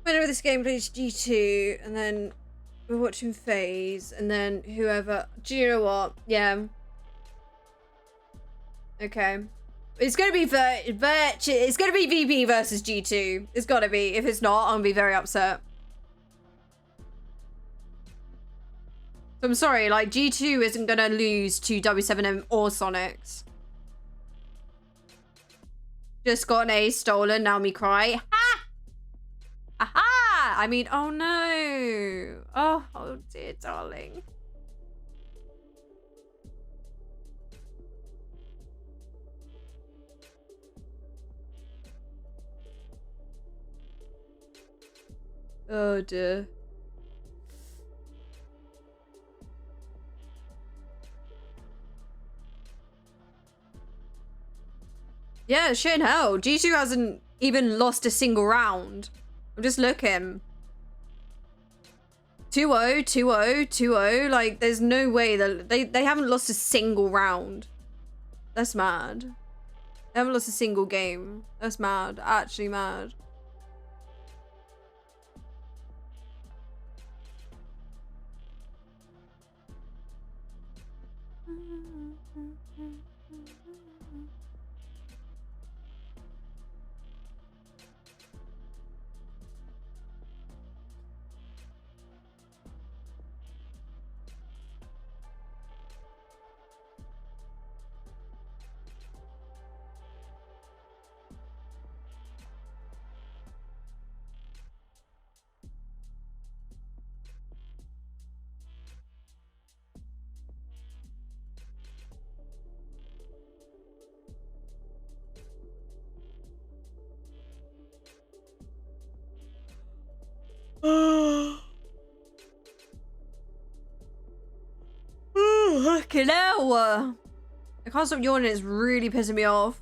Whenever this game plays G2, and then we're watching FaZe, and then whoever. Do you know what? Yeah. Okay. It's gonna be it's gonna be VP versus G2. It's gotta be. If it's not, I'm gonna be very upset. So I'm sorry, like G2 isn't gonna lose to W7M or Sonics. Just got an A stolen, now me cry. Ha! Aha! I mean, oh no. Oh dear, darling. Oh dear. Yeah, shit in hell. G2 hasn't even lost a single round. I'm just looking. 2-0, 2-0, 2-0. Like, there's no way that they haven't lost a single round. That's mad. They haven't lost a single game. That's mad. Actually mad. Fucking hell. I can't stop yawning. It's really pissing me off.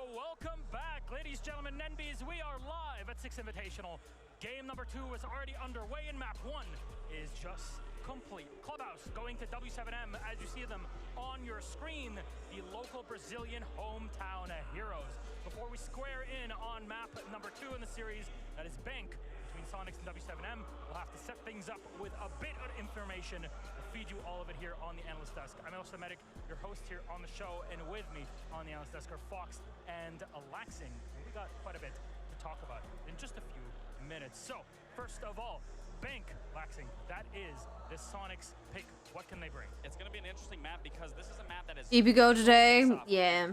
Welcome back, ladies, gentlemen, NBs. We are live at 6 Invitational. Game number 2 is already underway, and map 1 is just complete. Clubhouse going to W7M as you see them on your screen, the local Brazilian hometown heroes. Before we square in on map number 2 in the series, that is Bank between Sonics and W7M, we'll have to set things up with a bit of information. We'll feed you all of it here on the Analyst Desk. I'm El Semitic, your host here on the show, and with me on the Analyst Desk are Fox and Laxing. And we got quite a bit to talk about in just a few minutes. So, first of all, Bank, Laxing, that is the Sonics pick. What can they bring? It's going to be an interesting map because this is a map that is EP go today? Yeah.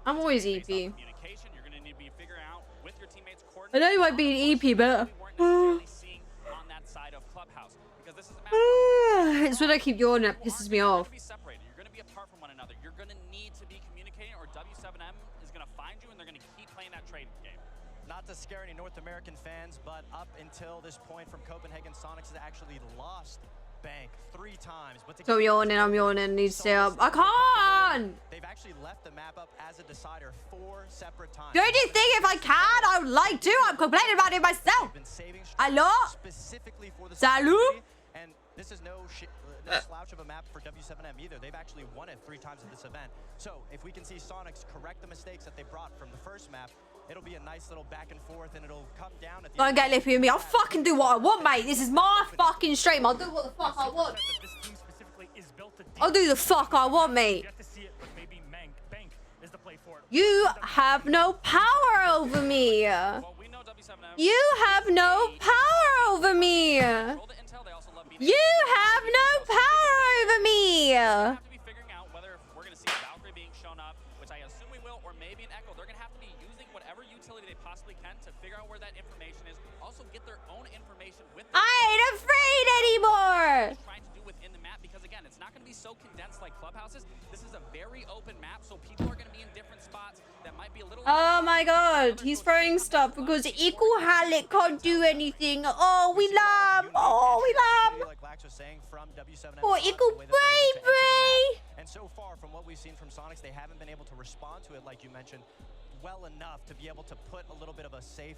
I'm always EP. You're going to need to be figuring out with your teammates. I know you might be an EP, but on that side of Clubhouse because this is a map. It's when I keep yawning, it pisses me off. You're going to be apart from one another. You're going to need to be communicating, or W7M is going to find you, and they're going to keep playing that trade game. Not to scare any North American fans, but up until this point from Copenhagen, Sonics has actually lost Bank 3 times. But So I'm yawning, need to stay up. I can't! They've actually left the map up as a decider 4 separate times. Don't you think if I can, I would like to? I'm complaining about it myself. Hello? Specifically for the Salut? And this is no slouch of a map for W7M either. They've actually won it 3 times at this event. So if we can see Sonics correct the mistakes that they brought from the first map, it'll be a nice little back and forth, and it'll come down at the Don't get lippy with me. I'll fucking do what I want, mate. This is my fucking stream. I'll do what the fuck I want. I'll do the fuck I want, mate. You have no power over me. You have no power over me. You have no power over me. I ain't afraid anymore. Trying to do within the map because again, it's not going to be so condensed like Clubhouses. This is a very open map, so people are going to be in different spots that might be a little. Oh my god, he's throwing stuff because Equal Halleck can't do anything. Oh, we love. Oh, we love. Like Lax was saying, from W7M. Oh, Equal baby. And so far, from what we've seen from Sonics, they haven't been able to respond to it, like you mentioned, well enough to be able to put a little bit of a safe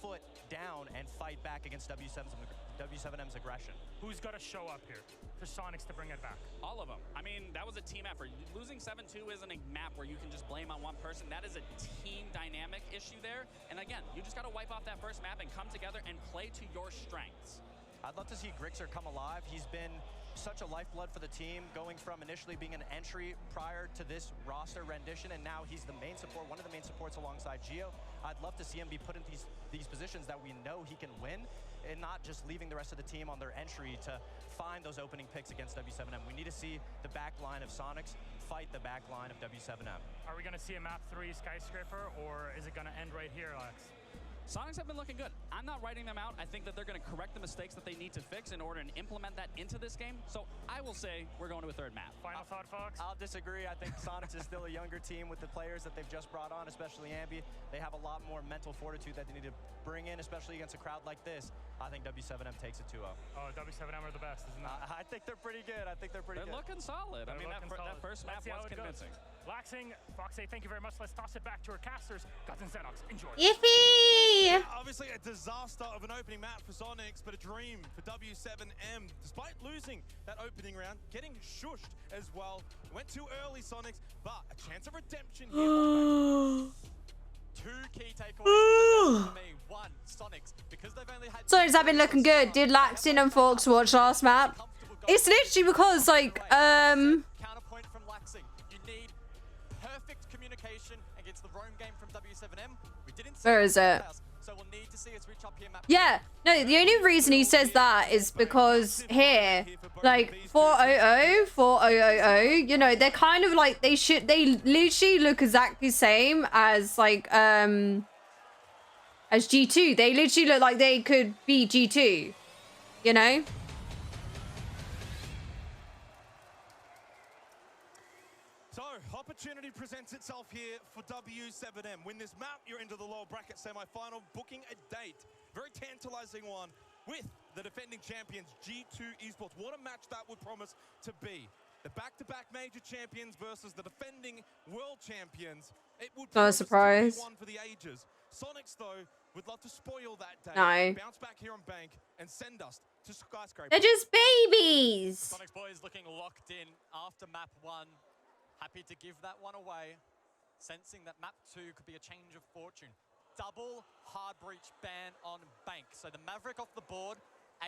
foot down and fight back against W7M's aggression. Who's got to show up here for Sonics to bring it back? All of them. I mean, that was a team effort. Losing 7-2 isn't a map where you can just blame on one person. That is a team dynamic issue there. And again, you just got to wipe off that first map and come together and play to your strengths. I'd love to see Grixer come alive. He's been such a lifeblood for the team, going from initially being an entry prior to this roster rendition, and now he's the main support, one of the main supports alongside Gio. I'd love to see him be put in these positions that we know he can win, and not just leaving the rest of the team on their entry to find those opening picks against W7M. We need to see the back line of Sonics fight the back line of W7M. Are we going to see a map 3 skyscraper, or is it going to end right here, Alex? Sonics have been looking good. I'm not writing them out. I think that they're going to correct the mistakes that they need to fix in order to implement that into this game. So I will say we're going to a 3rd map. Final thought, Fox? I'll disagree. I think Sonics is still a younger team with the players that they've just brought on, especially Ambi. They have a lot more mental fortitude that they need to bring in, especially against a crowd like this. I think W7M takes it 2-0. Oh, W7M are the best, isn't it? I think they're pretty good. I think they're pretty good. They're looking solid. I mean, that first map was convincing. Laxing, Foxy, thank you very much. Let's toss it back to our casters. Gods and Xenox, enjoy. Yippee! Yeah, obviously a disaster of an opening map for Sonics, but a dream for W7M. Despite losing that opening round, getting shushed as well. Went too early, Sonics, but a chance of redemption here. 2 key takeaways for me. 1, Sonics, because they've only had... Sonics have been looking good. Did Laxing and Fox watch last map? It's literally because, like, Counterpoint from Laxing. You need perfect communication against the roam game from W7M. We didn't see where is it? So we'll need to see us reach up here, map. Yeah, no, the only reason he says that is because here, like 400, 4000, you know, they're kind of like they literally look exactly same as like as G2. They literally look like they could be G2, you know? Opportunity presents itself here for W7M. Win this map, you're into the lower bracket semi-final, booking a date. Very tantalizing one with the defending champions, G2 Esports. What a match that would promise to be. The back-to-back major champions versus the defending world champions. It would Not a surprise. one for the ages. Sonics, though, would love to spoil that day. No. Bounce back here on Bank and send us to Skyscraper. They're just babies. Sonics boys looking locked in after map 1. Happy to give that one away, sensing that map 2 could be a change of fortune. Double hard breach ban on Bank. So the Maverick off the board,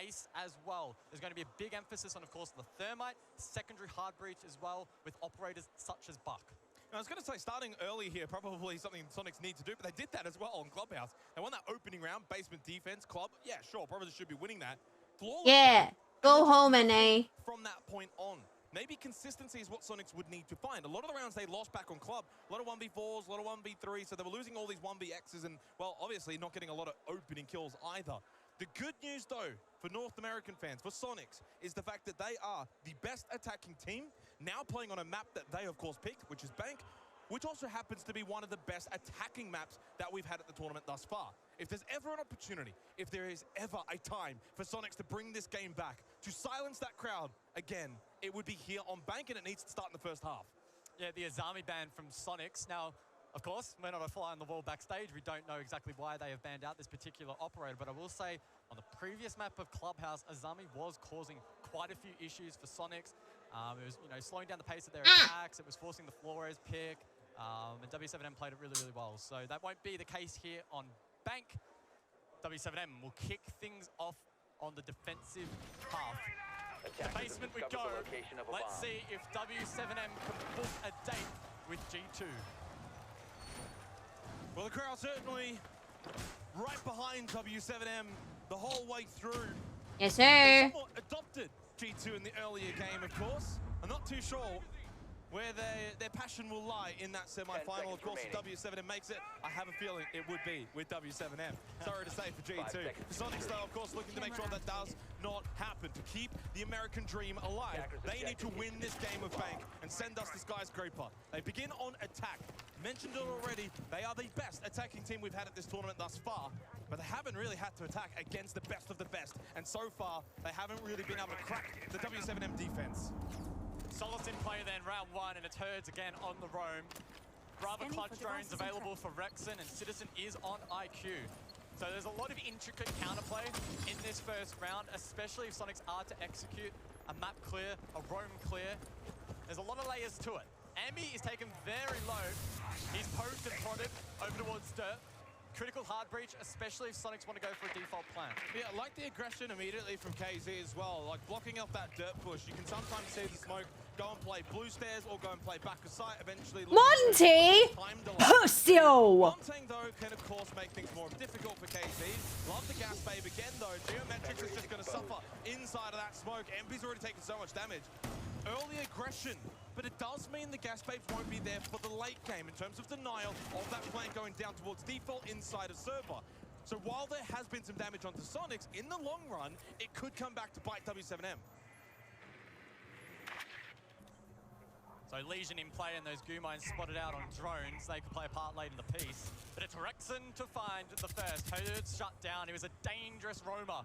Ace as well. There's going to be a big emphasis on, of course, the Thermite, secondary hard breach as well, with operators such as Buck. I was going to say, starting early here, probably something Sonics need to do, but they did that as well on Clubhouse. They won that opening round, basement defense, Club. Yeah, sure, probably should be winning that. Flawless. Yeah, go home, NA. From that point on. Maybe consistency is what Sonics would need to find. A lot of the rounds they lost back on Club, a lot of 1v4s, a lot of 1v3s, so they were losing all these 1vx's and, well, obviously not getting a lot of opening kills either. The good news, though, for North American fans, for Sonics, is the fact that they are the best attacking team, now playing on a map that they, of course, picked, which is Bank, which also happens to be one of the best attacking maps that we've had at the tournament thus far. If there's ever an opportunity, if there is ever a time for Sonics to bring this game back, to silence that crowd again, it would be here on Bank, and it needs to start in the first half. Yeah, the Azami ban from Sonics. Now, of course, we're not a fly on the wall backstage. We don't know exactly why they have banned out this particular operator, but I will say on the previous map of Clubhouse, Azami was causing quite a few issues for Sonics. It was, you know, slowing down the pace of their attacks. It was forcing the Flores pick. And W7M played it really, really well. So that won't be the case here on Bank. W7M will kick things off on the defensive half. The basement we go. Let's see if W7M can book a date with G2. Well, the crowd certainly right behind W7M the whole way through. Yes, sir. They somewhat adopted G2 in the earlier game, of course. I'm not too sure where their passion will lie in that semi-final. Of course, if W7M makes it, I have a feeling it would be with W7M. Sorry to say for G2. Sonics, though, of course, looking to make sure that does not happen. To keep the American dream alive, they need to win this game of Bank and send us to Skyscraper. They begin on attack. Mentioned it already, they are the best attacking team we've had at this tournament thus far, but they haven't really had to attack against the best of the best, and so far, they haven't really been able to crack the W7M defense. Solace in play then, round 1, and it's Herds again on the roam. Rather clutch drones available for Rexon, and Citizen is on IQ. So there's a lot of intricate counterplay in this first round, especially if Sonics are to execute a map clear, a roam clear. There's a lot of layers to it. Ambi is taken very low. He's poked and prodded over towards Dirt. Critical hard breach, especially if Sonics want to go for a default plan. Yeah, I like the aggression immediately from KZ as well. Like blocking off that Dirt push. You can sometimes see the smoke go and play blue stairs or go and play back of sight. Eventually, Monty! Pussio! Montang, though, can of course make things more difficult for KZ. Love the gas babe again, though. Geometrics is just going to suffer inside of that smoke. Embi's already taken so much damage. Early aggression, but it does mean the gas babes won't be there for the late game in terms of denial of that plan going down towards default inside of server. So while there has been some damage onto Sonics, in the long run, it could come back to bite W7M. So Legion in play and those goo mines spotted out on drones. They could play a part late in the piece. But it's Rexon to find the first. Herds shut down. He was a dangerous roamer.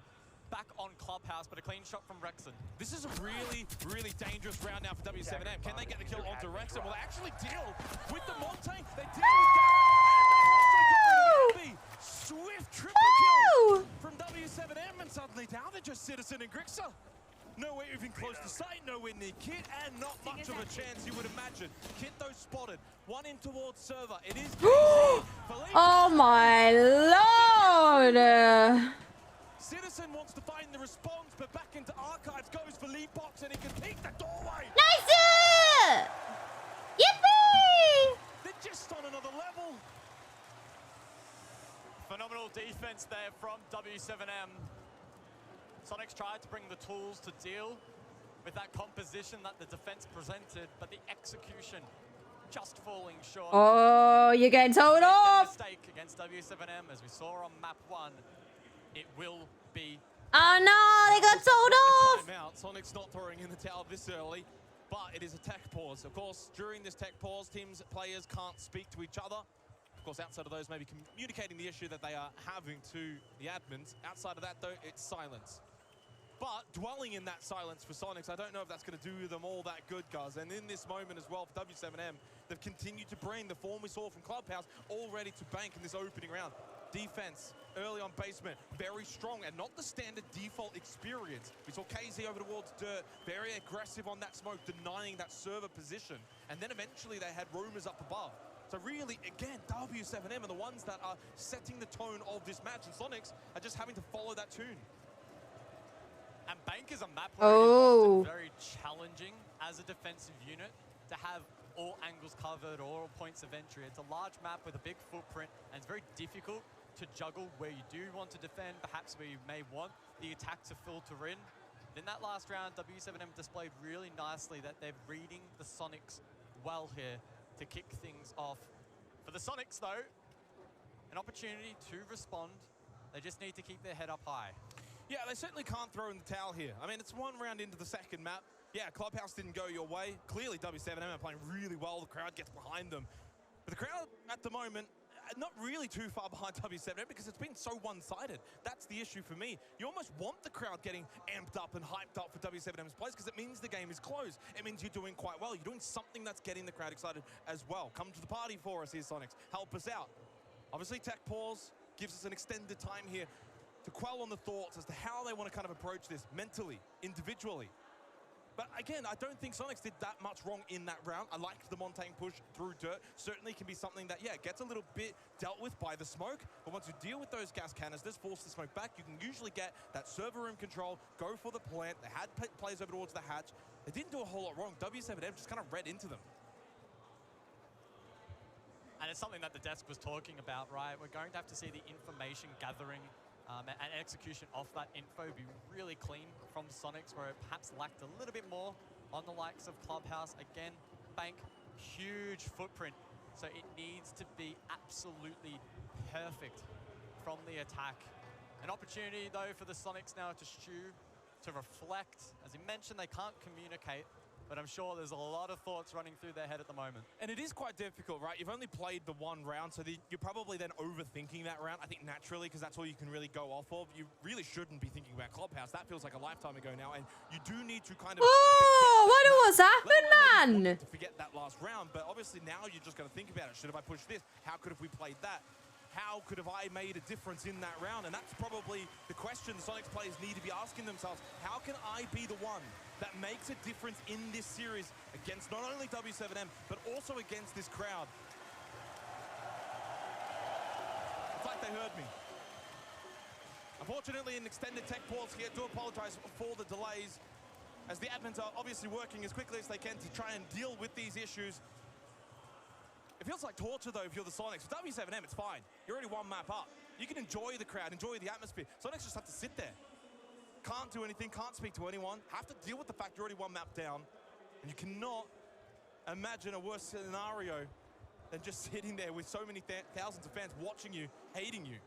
Back on Clubhouse, but a clean shot from Rexon. This is a really, really dangerous round now for W7M. Can they get the kill onto Rexon? Will they actually deal with the Montang? They deal with Gary. Swift triple kill from W7M, and suddenly down they're just Citizen and Grixer. Nowhere even close to sight, nowhere near Kit, and not much of a chance you would imagine. Kit, though, spotted. One in towards server. It is Oh my lord! Citizen wants to find the response, but back into Archives goes for Leapbox, and he can peek the doorway. Nice! Yippee! They're just on another level. Phenomenal defense there from W7M. Sonics tried to bring the tools to deal with that composition that the defense presented, but the execution just falling short. Oh, you're getting told off. Mistake against W7M, as we saw on map 1, it will be. Oh no, they got told off. Timeout. Sonic's not throwing in the towel this early, but it is a tech pause. Of course, during this tech pause, players can't speak to each other. Of course, outside of those, maybe communicating the issue that they are having to the admins. Outside of that, though, it's silence. But dwelling in that silence for Sonics, I don't know if that's going to do them all that good, guys. And in this moment as well, for W7M, they've continued to bring the form we saw from Clubhouse all ready to bank in this opening round. Defense, early on basement, very strong, and not the standard default experience. We saw KZ over towards Dirt, very aggressive on that smoke, denying that server position. And then eventually they had Rumors up above. So really, again, W7M are the ones that are setting the tone of this match, and Sonics are just having to follow that tune. And Bank is a map where it is often very challenging as a defensive unit to have all angles covered or all points of entry. It's a large map with a big footprint, and it's very difficult to juggle where you do want to defend, perhaps where you may want the attack to filter in. In that last round, W7M displayed really nicely that they're reading the Sonics well here to kick things off. For the Sonics, though, an opportunity to respond. They just need to keep their head up high. Yeah, they certainly can't throw in the towel here. I mean, it's one round into the second map. Yeah, Clubhouse didn't go your way. Clearly, W7M are playing really well. The crowd gets behind them. But the crowd, at the moment, not really too far behind W7M because it's been so one-sided. That's the issue for me. You almost want the crowd getting amped up and hyped up for W7M's plays because it means the game is close. It means you're doing quite well. You're doing something that's getting the crowd excited as well. Come to the party for us here, Sonics. Help us out. Obviously, tech pause gives us an extended time here to quell on the thoughts as to how they want to kind of approach this mentally, individually. But again, I don't think Sonics did that much wrong in that round. I liked the Montaigne push through Dirt. Certainly can be something that, yeah, gets a little bit dealt with by the smoke. But once you deal with those gas canisters, force the smoke back, you can usually get that server room control, go for the plant. They had plays over towards the hatch. They didn't do a whole lot wrong. W7M just kind of read into them. And it's something that the desk was talking about, right? We're going to have to see the information gathering and execution off that info be really clean from Sonics, where it perhaps lacked a little bit more on the likes of Clubhouse. Again, Bank, huge footprint, so it needs to be absolutely perfect from the attack. An opportunity, though, for the Sonics now to stew, to reflect. As you mentioned, they can't communicate, but I'm sure there's a lot of thoughts running through their head at the moment. And it is quite difficult, right? You've only played the one round, so you're probably then overthinking that round, I think naturally, because that's all you can really go off of. You really shouldn't be thinking about Clubhouse. That feels like a lifetime ago now, and you do need to kind of... Oh, what was happened, man? To forget that last round, but obviously now you're just going to think about it. Should have I pushed this? How could have we played that? How could have I made a difference in that round? And that's probably the question the Sonics players need to be asking themselves. How can I be the one that makes a difference in this series against not only W7M, but also against this crowd? It's like they heard me. Unfortunately, an extended tech pause here. Do apologize for the delays, as the admins are obviously working as quickly as they can to try and deal with these issues. It feels like torture, though, if you're the Sonics. For W7M, it's fine. You're already one map up. You can enjoy the crowd, enjoy the atmosphere. Sonics just have to sit there. Can't do anything, can't speak to anyone. Have to deal with the fact you're already one map down. And you cannot imagine a worse scenario than just sitting there with so many thousands of fans watching you, hating you.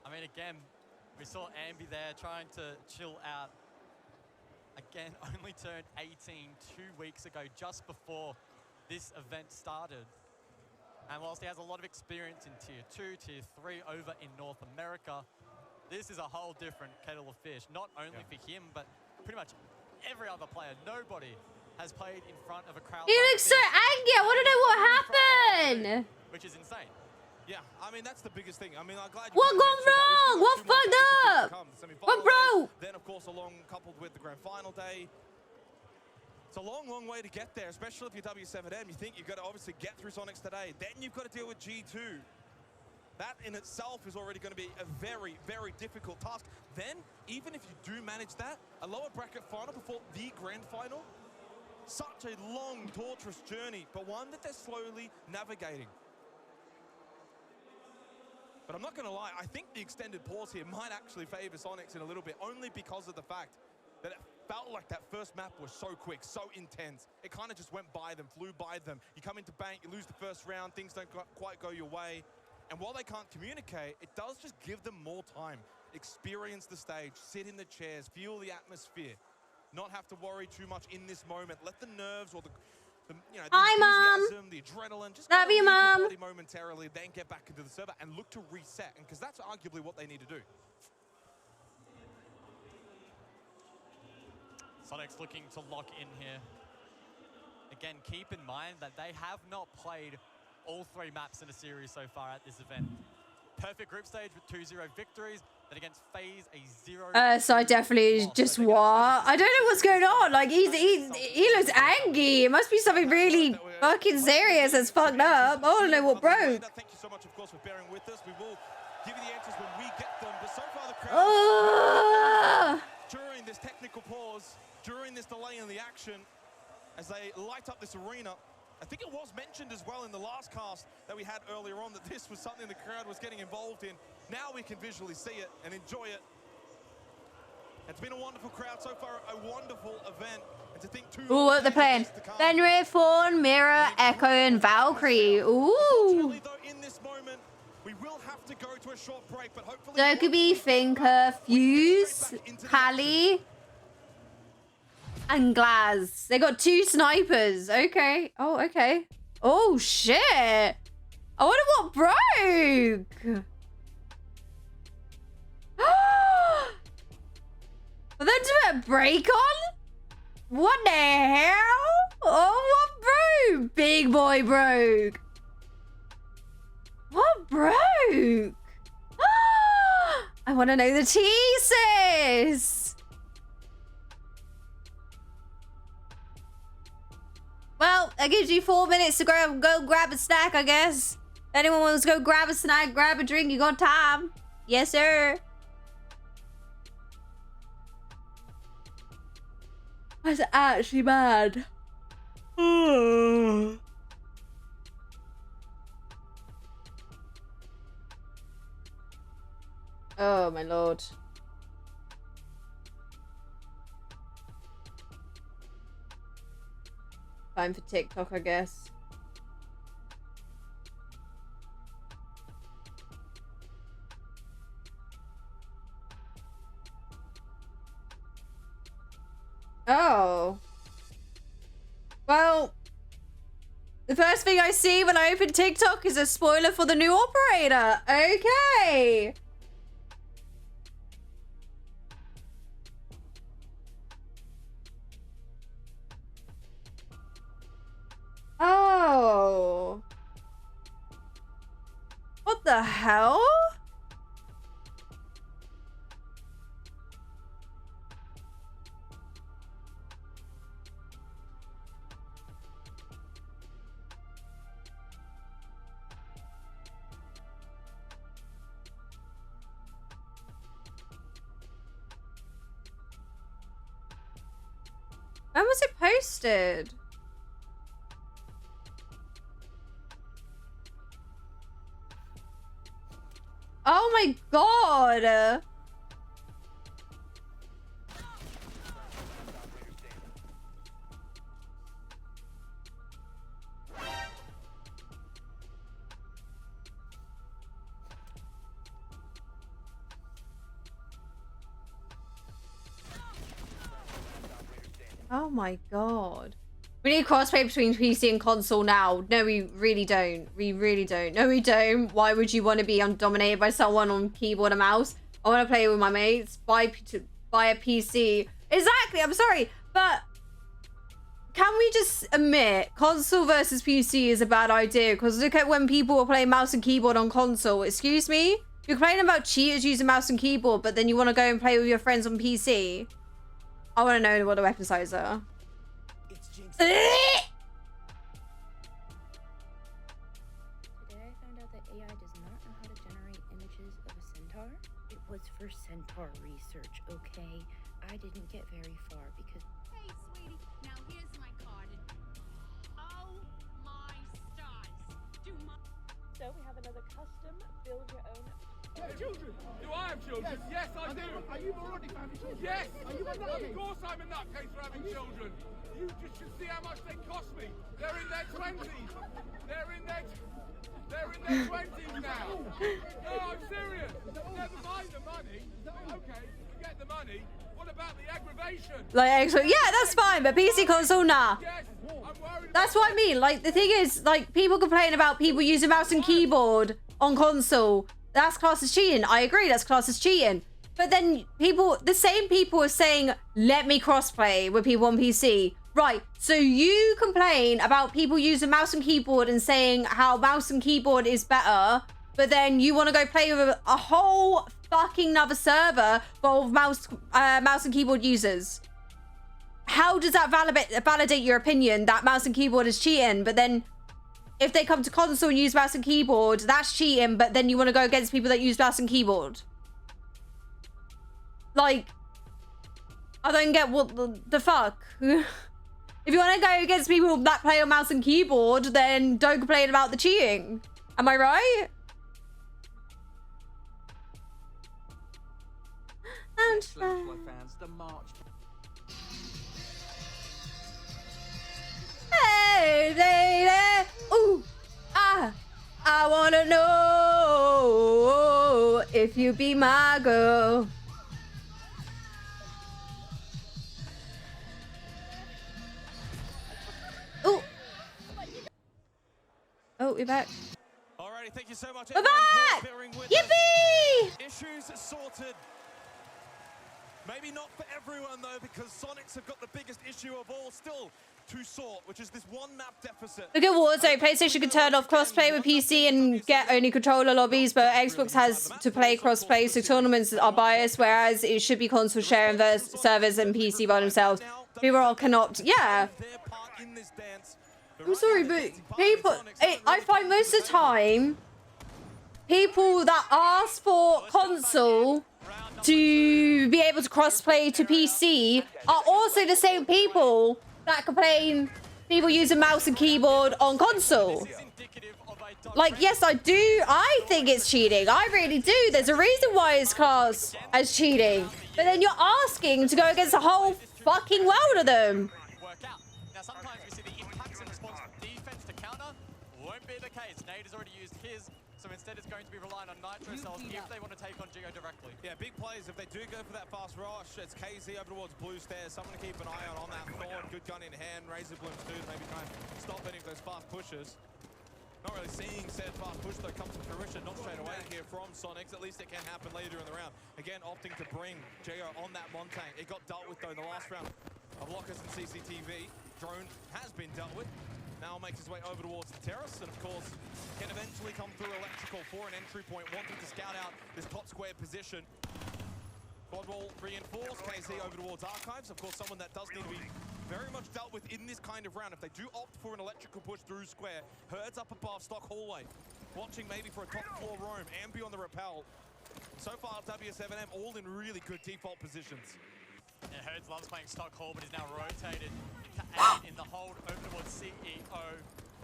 I mean, again, we saw Ambi there trying to chill out. Again, only turned 18 2 weeks ago, just before this event started. And whilst he has a lot of experience in Tier 2, Tier 3 over in North America, this is a whole different kettle of fish. Not only for him, but pretty much every other player. Nobody has played in front of a crowd. He looks so angry. I want to know what happened. Which is insane. Yeah, I mean, that's the biggest thing. I mean, I'm glad you what gone wrong? What fucked up? What broke? Then, of course, coupled with the grand final day. It's a long, long way to get there, especially if you're W7M. You think you've got to obviously get through Sonics today. Then you've got to deal with G2. That in itself is already going to be a very, very difficult task. Then, even if you do manage that, a lower bracket final before the grand final, such a long, torturous journey, but one that they're slowly navigating. But I'm not going to lie, I think the extended pause here might actually favor Sonics in a little bit, only because of the fact that it felt like that first map was so quick, so intense. It kind of just went by them, flew by them. You come into bank, you lose the first round, things don't quite go your way. And while they can't communicate, it does just give them more time. Experience the stage, sit in the chairs, feel the atmosphere. Not have to worry too much in this moment. Let the nerves or the Hi, enthusiasm, the adrenaline, just love you, leave your Mom. body momentarily, then get back into the server and look to reset. And because that's arguably what they need to do. Sonics looking to lock in here. Again, keep in mind that they have not played all 3 maps in a series so far at this event. Perfect group stage with 2-0 victories. Then against FaZe, a 0. So I definitely just what? I don't know what's going on. Like he looks angry. It must be something really fucking serious that's fucked up. I don't know what broke. Thank you so much, of course, for bearing with us. We will give you the answers when we get them. But so far, the crowd during this technical pause, during this delay in the action, as they light up this arena. I think it was mentioned as well in the last cast that we had earlier on that this was something the crowd was getting involved in. Now we can visually see it and enjoy it. It's been a wonderful crowd so far, a wonderful event. And to think Ooh, what they're playing. Fenrir, Fawn, Mira, Echo, and Valkyrie. Ooh. In this moment, we will have to go to a short break, but hopefully Dokkaebi, Finker, Fuse, Pally, and Glaz. They got 2 snipers. Okay. Oh, okay. Oh, shit. I wonder what broke. Were they doing a break on? What the hell? Oh, what broke? Big boy broke. What broke? I want to know the thesis. Well, that gives you 4 minutes to go grab a snack, I guess. Anyone wants to go grab a snack, grab a drink, you got time. Yes, sir. That's actually bad. Oh, my lord. Time for TikTok, I guess. Oh. Well, the first thing I see when I open TikTok is a spoiler for the new operator. Okay. Oh. What the hell? When was it posted? Oh my god! Oh my god. We need crossplay between PC and console now. No, we really don't. We really don't. No, we don't. Why would you want to be dominated by someone on keyboard and mouse? I want to play with my mates. Buy a PC. Exactly. I'm sorry. But can we just admit console versus PC is a bad idea? Because look at when people are playing mouse and keyboard on console. Excuse me? You're complaining about cheaters using mouse and keyboard, but then you want to go and play with your friends on PC. I want to know what the weapon size are. Today I found out that AI does not know how to generate images of a centaur. It was for centaur research, okay? I didn't get very far because... Hey, sweetie, now here's my card. Oh my stars. So we have an another custom, build your own. Children? Do I have children? Yes, I do. Are you already having children? Yes. Are you a Of nutcase? course I'm a nutcase for having children. You just should see how much they cost me. They're in their 20s. They're in their 20s now. No, I'm serious. Never mind the money. Okay, forget the money. What about the aggravation? Like, actually, yeah, that's fine, but PC console, nah. That's what I mean. Like, the thing is, like, people complain about people using mouse and keyboard on console. That's classed as cheating. I agree, that's classed as cheating. But then people, the same people are saying, let me crossplay with people on PC. Right, so you complain about people using mouse and keyboard and saying how mouse and keyboard is better, but then you want to go play with a whole fucking another server full of mouse and keyboard users. How does that validate your opinion that mouse and keyboard is cheating? But then if they come to console and use mouse and keyboard, that's cheating, but then you want to go against people that use mouse and keyboard. Like, I don't get what the fuck. If you want to go against people that play on mouse and keyboard, then don't complain about the cheating. Am I right? Fans, the march. Hey, lady. Ooh, I wanna know if you be my girl. Ooh. Oh, we're back. Alrighty, thank you so much. We're back! Yippee! Issues sorted. Maybe not for everyone though, because Sonics have got the biggest issue of all still to sort, which is this one map deficit. Look at Warzone. PlayStation can turn off crossplay with PC and get only controller lobbies, but Xbox has to play crossplay, so tournaments are biased, whereas it should be console sharing versus servers and PC by themselves. People all cannot. Yeah. I'm sorry, but people, I find most of the time, people that ask for console to be able to crossplay to PC are also the same people that complain people using mouse and keyboard on console. Like, yes, I think it's cheating. I really do. There's a reason why it's classed as cheating. But then you're asking to go against the whole fucking world of them. Now, sometimes we see the impacts in response from defense to counter. Won't be the case. Nate has already used his, so instead it's going to be relying on Nitro Cells if they want to take on Geo directly. Yeah, big plays. If they do go for that fast rush, it's KZ over towards Blue Stairs. Someone to keep an eye on that Thorn. Good gun in hand. Razor Blooms too to maybe try and stop any of those fast pushes. Not really seeing said fast push though come to fruition, not straight away here from Sonics. At least it can happen later in the round. Again, opting to bring Geo on that Montang. It got dealt with though in the last round of Lockers and CCTV. Drone has been dealt with. Now makes his way over towards the terrace, and of course can eventually come through Electrical for an entry point, wanting to scout out this top square position. Quad wall reinforced, KZ over towards Archives. Of course, someone that does need to be very much dealt with in this kind of round. If they do opt for an electrical push through square, Herds up above Stock Hallway, watching maybe for a top floor roam. Ambi on the rappel. So far, W7M all in really good default positions. Yeah, Herds loves playing Stock Hall, but is now rotated to A in the hold over towards CEO.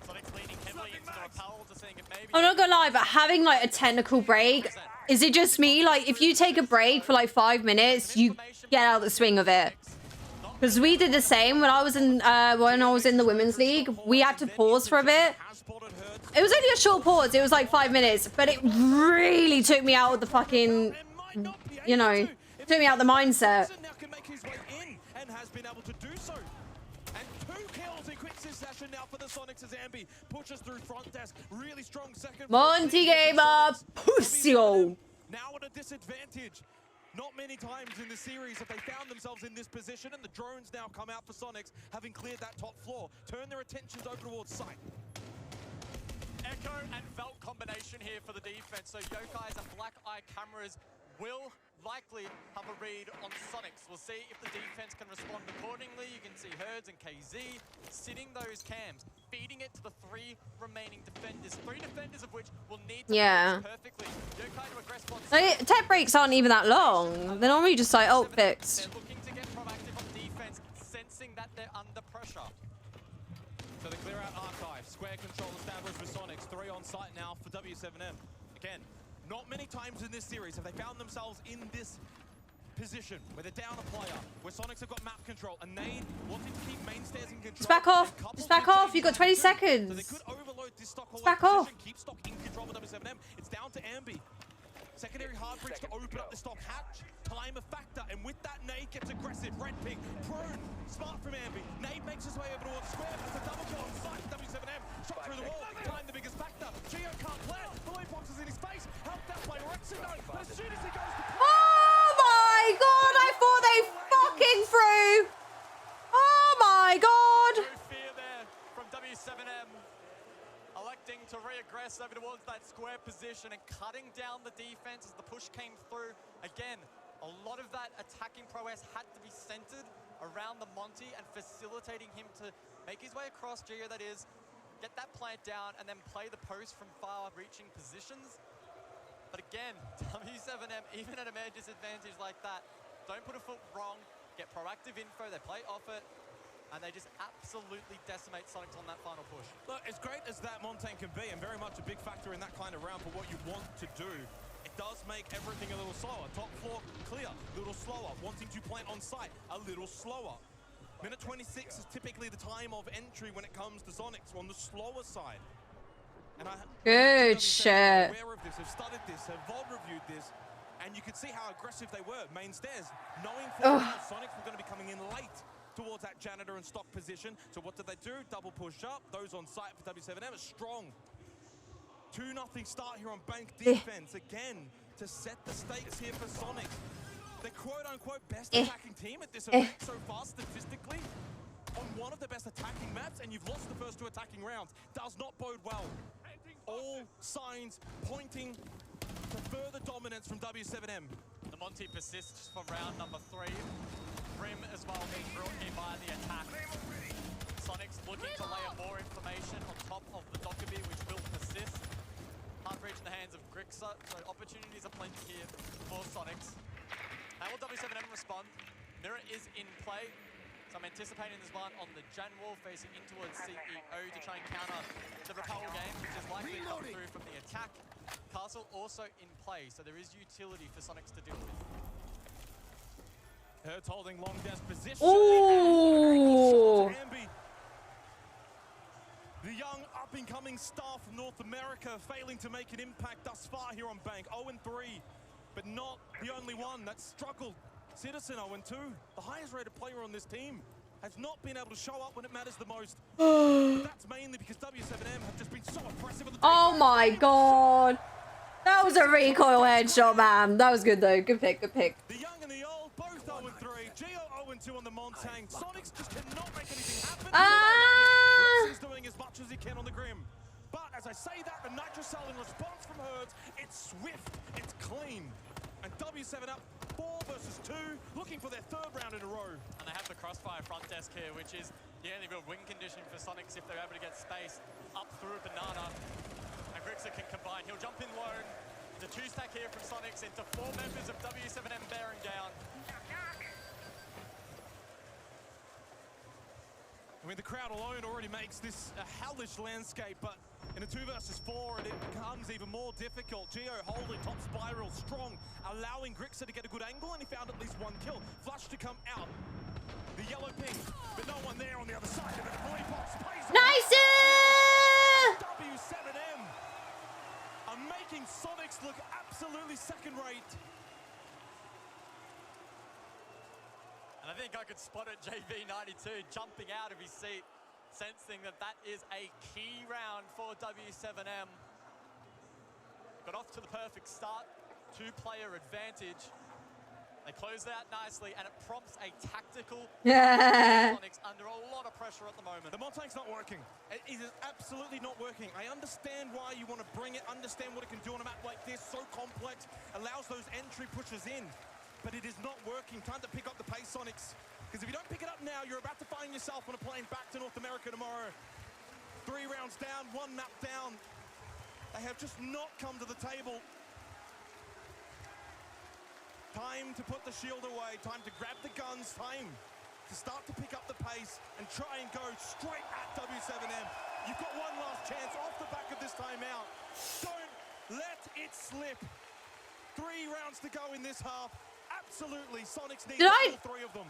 Sonics leaning heavily into the rappel to seeing if maybe... I'm not gonna lie, but having like a technical break, is it just me? Like, if you take a break for like 5 minutes, you get out of the swing of it. Because we did the same when I was in the women's league. We had to pause for a bit. It was only a short pause. It was like 5 minutes, but it really took me out of the fucking, you know, took me out of the mindset. Now for the Sonics as Ambi pushes through front desk. Really strong second. Monty Gamer Pusio. Now at a disadvantage. Not many times in the series have they found themselves in this position, and the drones now come out for Sonics, having cleared that top floor. Turn their attentions over towards site. Echo and Velt combination here for the defense. So Yokai's and Black Eye cameras will likely have a read on Sonics. We'll see if the defense can respond accordingly. You can see Herds and KZ sitting those cams, feeding it to the 3 remaining defenders. 3 defenders of which will need to perfectly. Yokai to aggress one. Like, tech breaks aren't even that long. They're normally just like ult fixed. They're looking to get proactive on defense, sensing that they're under pressure. So they clear out Archive. Square control established with Sonics. 3 on site now for W7M. Again, not many times in this series have they found themselves in this position where they're down a player, where Sonics have got map control, and Nade wanting to keep Mainstairs in control. Just back off. Just back off. You've got 20 seconds. So they could overload this stock Just back off. Keep stock in control with W7M. It's down to Ambi. Secondary hard bridge to open up the stock hatch. Time a factor, and with that, Nade gets aggressive. Red ping, prone, smart from Ambi. Nade makes his way over towards Square. That's a double kill on site. W7M shot through the wall. Time the biggest factor. Geo can't play it. The loot box is in his face. Help that play. Rexon though. But as soon as he goes to Oh my god! I thought they fucking threw. Oh my god! No fear there from W7M. Electing to re-aggress over towards that square position and cutting down the defense as the push came through. Again, a lot of that attacking prowess had to be centered around the Monty and facilitating him to make his way across, Geo that is, get that plant down and then play the post from far-reaching positions. But again, W7M, even at a major disadvantage like that, don't put a foot wrong, get proactive info, they play off it, and they just absolutely decimate Sonics on that final push. Look, as great as that Montagne can be, and very much a big factor in that kind of round for what you want to do, it does make everything a little slower. Top floor clear, a little slower. Wanting to plant on site, a little slower. Minute 26 is typically the time of entry when it comes to Sonics on the slower side. And Good shit. Aware of this, have studied this, have VOD reviewed this, and you could see how aggressive they were. Mainstairs, knowing for now Sonics were going to be coming in late towards that janitor and stock position. So what did they do? Double push up. Those on site for W7M are strong. 2-0 start here on Bank defense again to set the stakes here for Sonics. The quote-unquote best attacking team at this event so far statistically on one of the best attacking maps, and you've lost the first 2 attacking rounds. Does not bode well. All signs pointing to further dominance from W7M. The Monty persists for round number 3. Grim as well being brought in by the attack. Sonics looking to layer more information on top of the Dokkaebi, which will persist. Hard breach in the hands of Grixer, so opportunities are plenty here for Sonics. How will W7M respond? Mirror is in play, so I'm anticipating this one on the Jan wall facing in towards CEO to try and counter the Repel game, which is likely to come through from the attack. Castle also in play, so there is utility for Sonics to deal with. Hertz holding long desk position. Ooh. The young up-and-coming star from North America failing to make an impact thus far here on Bank. 0-3, but not the only one that's struggled. Citizen 0-2, the highest rated player on this team, has not been able to show up when it matters the most. But that's mainly because W7M have just been so oppressive at the Oh my god. That was a recoil headshot, man. That was good though. Good pick, good pick. The young and the old, both 0-3. Geo 0-2 on the Montagne. Sonics just cannot make anything happen. He's doing as much as he can on the Grim. But as I say that, the Nitrocell in response from Hertz, it's swift, it's clean. And W7 up 4 versus 2, looking for their 3rd round in a row. And they have the crossfire front desk here, which is the only real win condition for Sonics if they're able to get space up through a banana. And Grixer can combine. He'll jump in lone. The 2-stack here from Sonics into 4 members of W7M bearing down. I mean, the crowd alone already makes this a hellish landscape, but in a 2 versus 4, it becomes even more difficult. Geo holding top spiral, strong, allowing Grixer to get a good angle, and he found at least 1 kill. Flush to come out. The yellow ping, but no one there on the other side of it. The volley box pays off. Nice! W7M are making Sonics look absolutely second-rate. And I think I could spot it, JV92 jumping out of his seat, sensing that that is a key round for W7M. Got off to the perfect start, 2-player advantage. They close it out nicely, and it prompts a tactical Sonics under a lot of pressure at the moment. The Montagne's not working. It is absolutely not working. I understand why you want to bring it, understand what it can do on a map like this, so complex, allows those entry pushes in. But it is not working. Time to pick up the pace, Sonics. Because if you don't pick it up now, you're about to find yourself on a plane back to North America tomorrow. 3 rounds down, 1 map down. They have just not come to the table. Time to put the shield away. Time to grab the guns. Time to start to pick up the pace and try and go straight at W7M. You've got one last chance off the back of this timeout. Don't let it slip. 3 rounds to go in this half. Absolutely, Sonics need all 3 of them.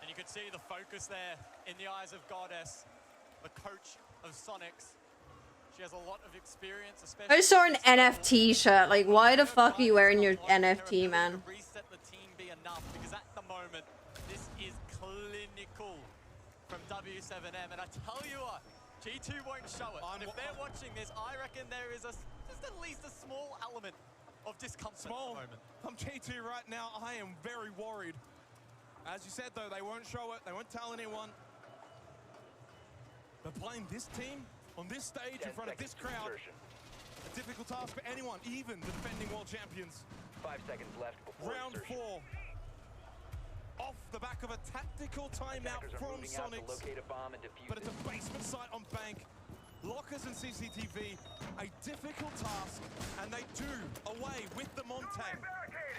And you could see the focus there in the eyes of Goddess, the coach of Sonics. She has a lot of experience, especially. I saw an NFT shirt. Like, why the fuck are you wearing your NFT, man? Reset the team be enough, because at the moment this is clinical from W7M, and I tell you what, G2 won't show it. And if they're watching this, I reckon there is just at least a small element of discomfort at the moment. I'm G2 right now. I am very worried. As you said, though, they won't show it. They won't tell anyone. But playing this team on this stage in front of this crowd, a difficult task for anyone, even the defending world champions. 5 seconds left before Round insertion. 4. Off the back of a tactical timeout from Sonics. But it's a basement site on Bank. Lockers and CCTV, a difficult task, and they do away with the Montang.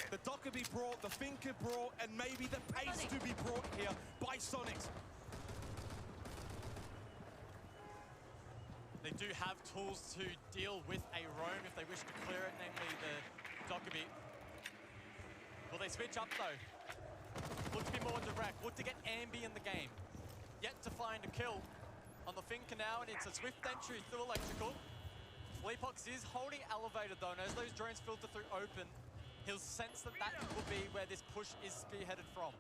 The Dockerby brought, the Finker brought, and maybe the pace to be brought here by Sonics. They do have tools to deal with a roam if they wish to clear it, namely the Dockerby. Will they switch up though? Look to be more direct, look to get Ambi in the game. Yet to find a kill on the Finker now, and it's a swift entry through electrical. Leapox is holding elevated though, and as those drones filter through open, he'll sense that that will be where this push is spearheaded from.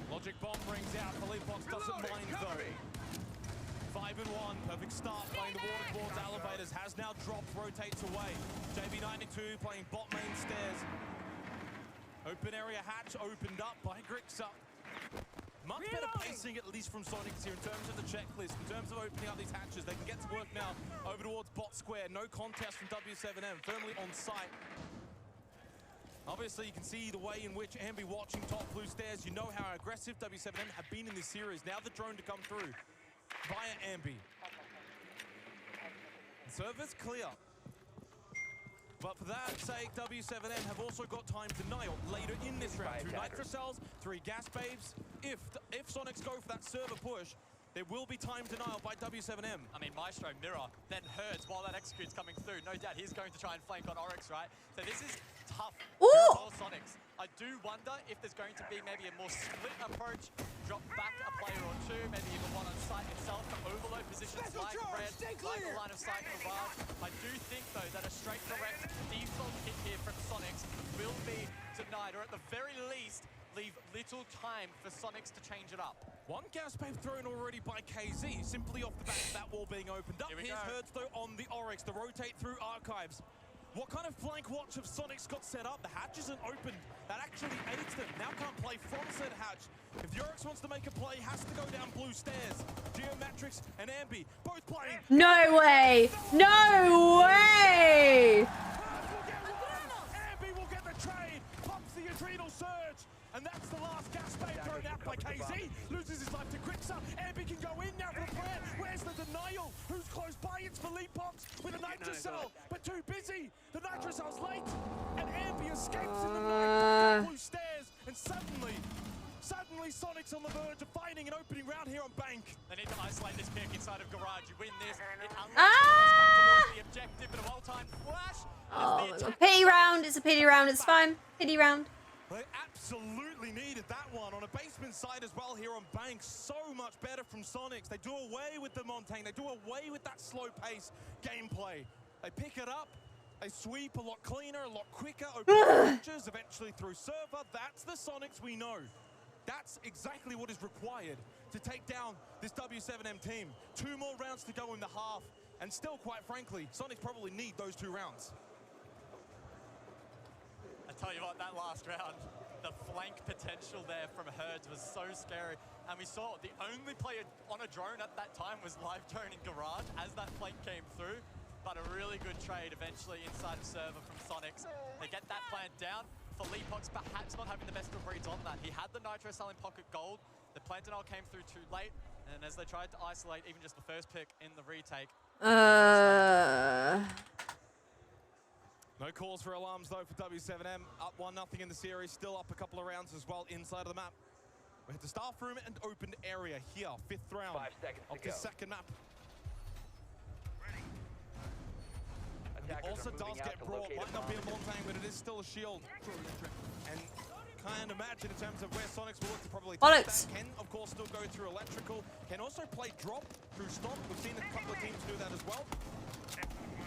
Logic bomb rings out, Leapox doesn't mind though. 5-1, perfect start playing the water towards elevators, has now dropped, rotates away. JB92 playing bot main stairs. Open area hatch opened up by Grixer. Much better pacing, at least from Sonics here in terms of the checklist, in terms of opening up these hatches. They can get to work now over towards bot square. No contest from W7M, firmly on site. Obviously, you can see the way in which Ambi watching top blue stairs. You know how aggressive W7M have been in this series. Now the drone to come through via Ambi. Server's clear. But for that sake, W7M have also got time denial later in this round. 2 Nitro Cells, 3 Gas Babes. If Sonics go for that server push, there will be time denial by W7M. I mean, Maestro, Mirror, then Herds while that execute's coming through. No doubt he's going to try and flank on Oryx, right? So this is tough for Sonics. I do wonder if there's going to be maybe a more split approach, drop back a player or 2, maybe even one on site itself to overload positions like Red, like the line of sight for Raj. I do think, though, that a straight direct default hit here from Sonics will be denied, or at the very least, leave little time for Sonics to change it up. 1 gas babe thrown already by KZ, simply off the back of that wall being opened up. Here's Herds, though, on the Oryx, the rotate through Archives. What kind of flank watch have Sonics got set up? The hatch isn't opened. That actually aids them. Now can't play from said hatch. If the Oryx wants to make a play, has to go down blue stairs. Geometrics and Ambi, both playing. No way! No way! Ambi will get the trade. Pumps the adrenal surge. And that's the last gas babe thrown out by KZ. Loses his life to Grixer. Ambi can go in now for a plan. Where's the denial? Who's close by? It's Philippox with a Nitro Cell, but too busy. The Nitro Cell's late, and Ambi escapes in the night back up blue stairs. And suddenly Sonics on the verge of finding an opening round here on Bank. They need to isolate this pick inside of Garage. You win this, it unlocks the objective, but a well-timed flash. Oh, it's a pity round. It's a pity round. It's fine. Pity round. They absolutely needed that one on a basement side as well here on Bank. So much better from Sonics. They do away with the Montang. They do away with that slow pace gameplay. They pick it up. They sweep a lot cleaner, a lot quicker. Open hatches, eventually through server. That's the Sonics we know. That's exactly what is required to take down this W7M team. 2 more rounds to go in the half. And still, quite frankly, Sonics probably need those 2 rounds. I tell you what, that last round, the flank potential there from Herds was so scary. And we saw the only player on a drone at that time was live drone in Garage as that flank came through. But a really good trade eventually inside of server from Sonics. They get that plant down. Philippox perhaps not having the best of reads on that. He had the Nitro Cell in pocket gold. The plant denial came through too late. And as they tried to isolate even just the first pick in the retake. No No calls for alarms, though, for W7M. Up 1-0 in the series, still up a couple of rounds as well inside of the map. We hit the staff room and opened area here, 5th round 5 seconds of to this go. second map. Attackers Also are moving does out get to brought, locate might a not be a bomb. Montang, but it is still a shield. And can't imagine in terms of where Sonics will look to probably take Bollocks. that. Can, of course, still go through electrical. Can also play drop through stomp. We've seen a couple of teams do that as well.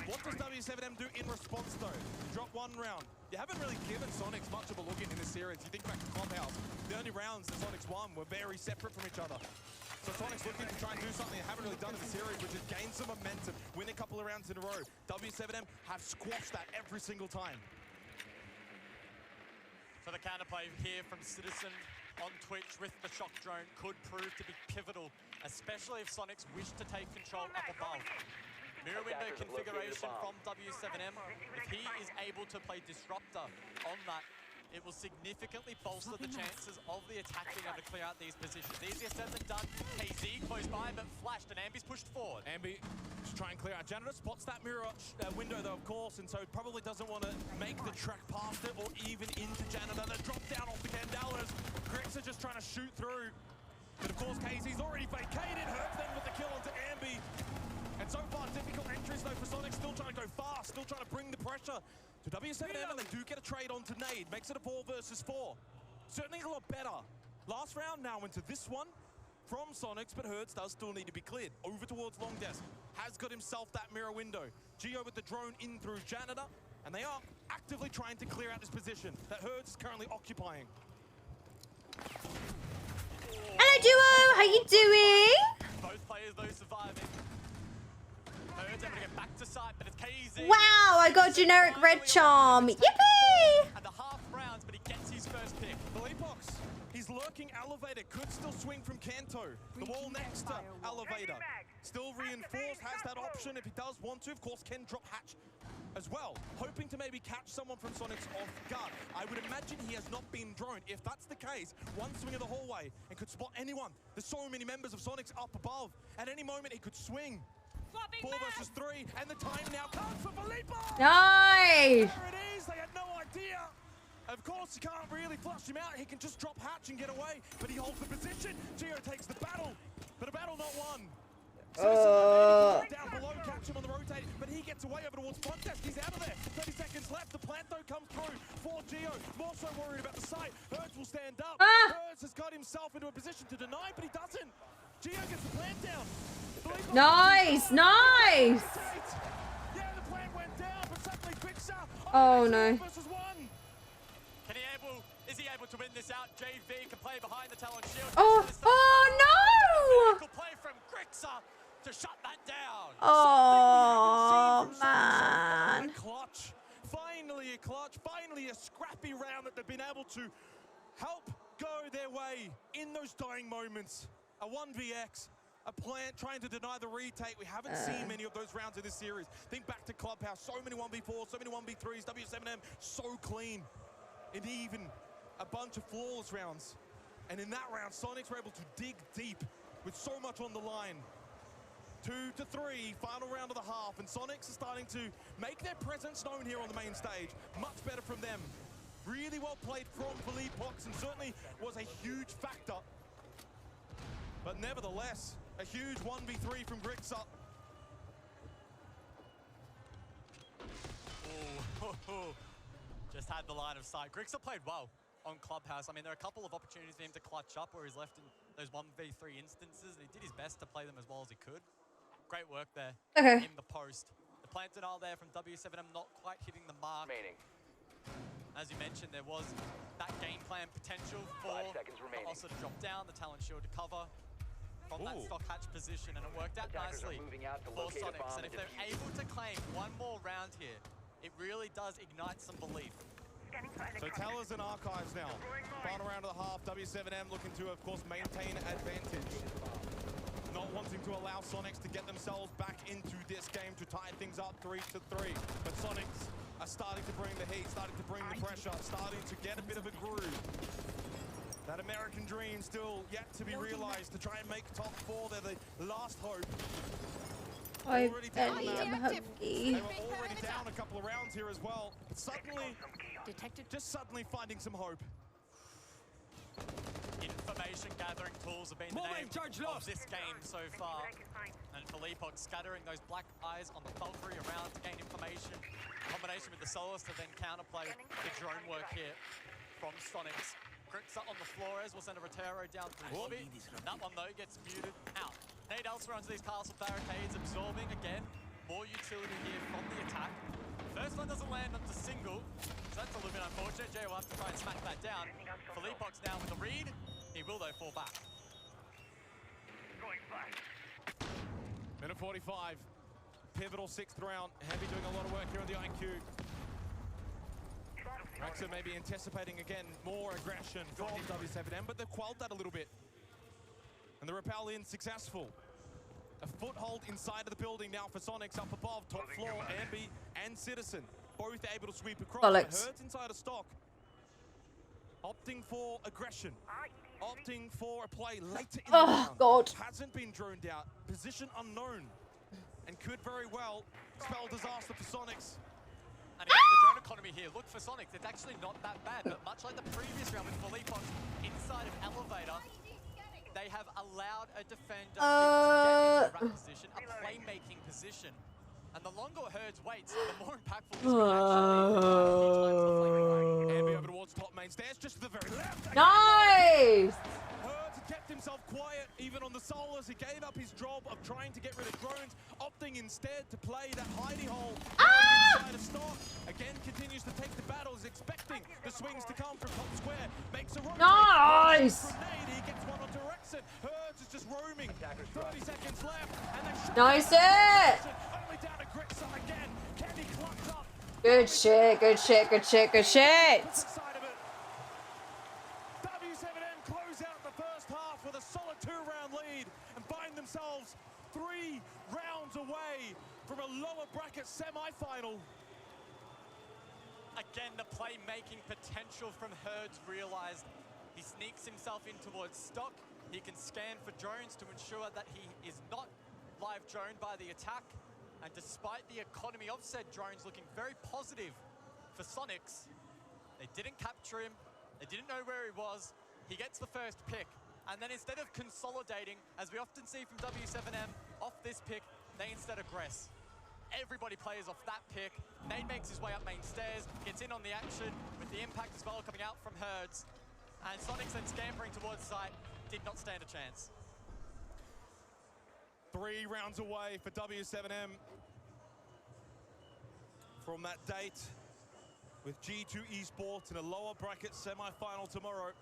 What does W7M do in response, though? Drop 1 round. You haven't really given Sonics much of a look in this series. You think back to Clubhouse, the only rounds that Sonics won were very separate from each other. So Sonics looking to try and do something they haven't really done in the series, which is gain some momentum, win a couple of rounds in a row. W7M have squashed that every single time. So the counterplay here from Citizen on Twitch with the shock drone could prove to be pivotal, especially if Sonics wish to take control up above. Mirror window configuration from W7M. If he is able to play Disruptor on that, it will significantly bolster the chances of the attack being able to clear out these positions. Easier said than done. KZ close by, but flashed, and Ambi's pushed forward. Ambi just try and clear out. Janitor spots that mirror window, though, of course, and so probably doesn't want to make the track past it or even into Janitor. They drop down off the Candelas. Grix are just trying to shoot through. But, of course, KZ's already vacated. Herb then with the kill onto Ambi. And so far, difficult entries, though, for Sonic. Still trying to go fast, still trying to bring the pressure to W7M, and they do get a trade onto Nade. Makes it a 4 versus 4. Certainly a lot better. Last round now into this one from Sonics, but Hertz does still need to be cleared. Over towards Long Desk. Has got himself that mirror window. Geo with the drone in through Janitor, and they are actively trying to clear out this position that Hertz is currently occupying. Hello, Duo. How you doing? Both players, though, surviving. Hertz able to get back to site, but it's KZ. Wow, I got generic red charm. Yippee! And the half rounds, but he gets his first pick. Philippox, he's lurking elevator, could still swing from Kanto. The wall next to elevator. Still reinforced, has that option if he does want to. Of course, can drop hatch as well. Hoping to maybe catch someone from Sonics off guard. I would imagine he has not been droned. If that's the case, one swing of the hallway and could spot anyone. There's so many members of Sonics up above. At any moment, he could swing. 4 versus 3, and the time now comes for Filippo! Nice! There it is, they had no idea. Of course, you can't really flush him out. He can just drop hatch and get away, but he holds the position. Geo takes the battle, but a battle not won. Down below, catch him on the rotate, but he gets away over towards front desk. He's out of there. 30 seconds left. The plant, though, comes through for Geo. More so worried about the site. Hertz will stand up. Hertz has got himself into a position to deny, but he doesn't. Geo gets the plant down. Nice, nice. Yeah, the plant went down, but suddenly Grixar. Oh no. Is he able to win this out? JV can play behind the Talon shield. Oh no! Play from Grixar to shut that down. Oh man. Clutch. Finally a clutch. Finally a scrappy round that they've been able to help go their way in those dying moments. A 1vx. A plant trying to deny the retake. We haven't seen many of those rounds in this series. Think back to Clubhouse. So many 1v4s, so many 1v3s. W7M so clean. And even a bunch of flawless rounds. And in that round, Sonics were able to dig deep with so much on the line. 2 to 3, final round of the half. And Sonics are starting to make their presence known here on the main stage. Much better from them. Really well played from Philippox, and certainly was a huge factor. But nevertheless, a huge 1v3 from Grixar. Just had the line of sight. Grixar played well on Clubhouse. I mean, there are a couple of opportunities for him to clutch up where he's left in those 1v3 instances, and he did his best to play them as well as he could. Great work there in the post. The plant denial there from W7M not quite hitting the mark. As you mentioned, there was that game plan potential for also to drop down, the Talon shield to cover from that stock hatch position, and it worked out nicely for Sonics. And if they're able to claim one more round here, it really does ignite some belief. So Tellers and Archives now. Final round of the half. W7M looking to, of course, maintain advantage. Not wanting to allow Sonics to get themselves back into this game to tie things up 3 to 3. But Sonics are starting to bring the heat, starting to bring the pressure, starting to get a bit of a groove. That American dream still yet to be realized to try and make top 4. They're the last hope. I Already down barely now. am hungry. They were already down a couple of rounds here as well. But suddenly, just suddenly finding some hope. Information gathering tools have been the name of this game so far. And Philippok scattering those black eyes on the Valkyrie around to gain information. Combination with the Solus to then counterplay the drone work here from Sonics. Krixer on the floor as we'll send a Rotero down to the lobby. That one though gets muted out. Nade elsewhere onto these castle barricades, absorbing again. More utility here from the attack. First one doesn't land onto single, so that's a little bit unfortunate. Jay will have to try and smack that down. Philippok's now with the read. He will though fall back. Minute 45. Pivotal 6th round. Heavy doing a lot of work here on the IQ. Rexer maybe anticipating again more aggression from W7M, but they've quelled that a little bit. And the repel in successful. A foothold inside of the building now for Sonics up above, top floor, Ambi and Citizen. Both able to sweep across. Herds inside of stock. Opting for aggression. Opting for a play later in the round. God. Hasn't been droned out. Position unknown. And could very well spell disaster for Sonics. And again, the drone economy here. Look for Sonics. It's actually not that bad, but much like the previous round with Philippok inside of Elevator, they have allowed a defender to get into a wrap position, a playmaking position. And the longer Herds waits, the more impactful this can actually be. Ambi over towards top main stairs, just to the very left. Nice! Herds kept himself quiet, even on the solos. He gave up his job of trying to get rid of drones, opting instead to play that hidey hole inside of stock. Again, continues to take the battles, expecting the swings to come from top square. Makes a rotate. Nice! Grenade, he gets one onto Rexon. Herds is just roaming. 30 seconds left, and they shut Nice down. it! Only down to Grixon again. Can he clutch up? Good shit, good shit, good shit, good shit! W7M close out the first half with a solid 2-round lead and find themselves 3 rounds away from a lower bracket semi-final. Again, the playmaking potential from Herds realized. He sneaks himself in towards stock. He can scan for drones to ensure that he is not live droned by the attack. And despite the economy of said drones looking very positive for Sonics, they didn't capture him. They didn't know where he was. He gets the first pick. And then instead of consolidating, as we often see from W7M, off this pick, they instead aggress. Everybody plays off that pick. Nade makes his way up main stairs, gets in on the action with the impact as well coming out from Herds. And Sonics then scampering towards site, did not stand a chance. 3 rounds away for W7M from that date with G2 Esports in a lower bracket semi-final tomorrow.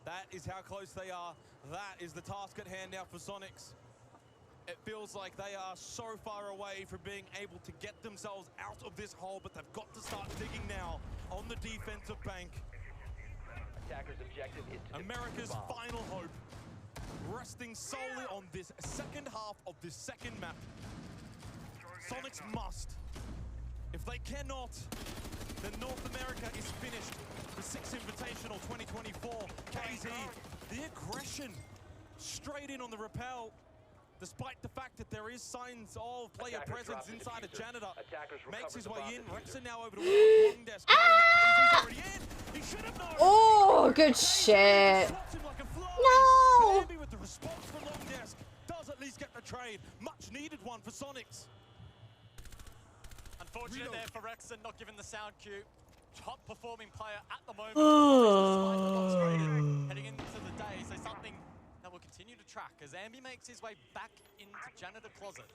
That is how close they are. That is the task at hand now for Sonics. It feels like they are so far away from being able to get themselves out of this hole, but they've got to start digging now on the defensive bank. Attacker's objective is to America's final hope, resting solely on this second half of this second map. Sonics must. If they cannot, then North America is finished. The 6th Invitational 2024 KZ. The aggression straight in on the rappel. Despite the fact that there is signs of player presence inside of Janitor. Makes his way in. Rexon now over to long desk. KZ's already in. He should have known. Oh, good shit. No! Ambi with the response from long desk does at least get the trade. Much needed one for Sonics. Unfortunate there for Rexon, not given the sound cue. Top performing player at the moment. Heading into the day, so something that will continue to track as Ambi makes his way back into Janitor Closet.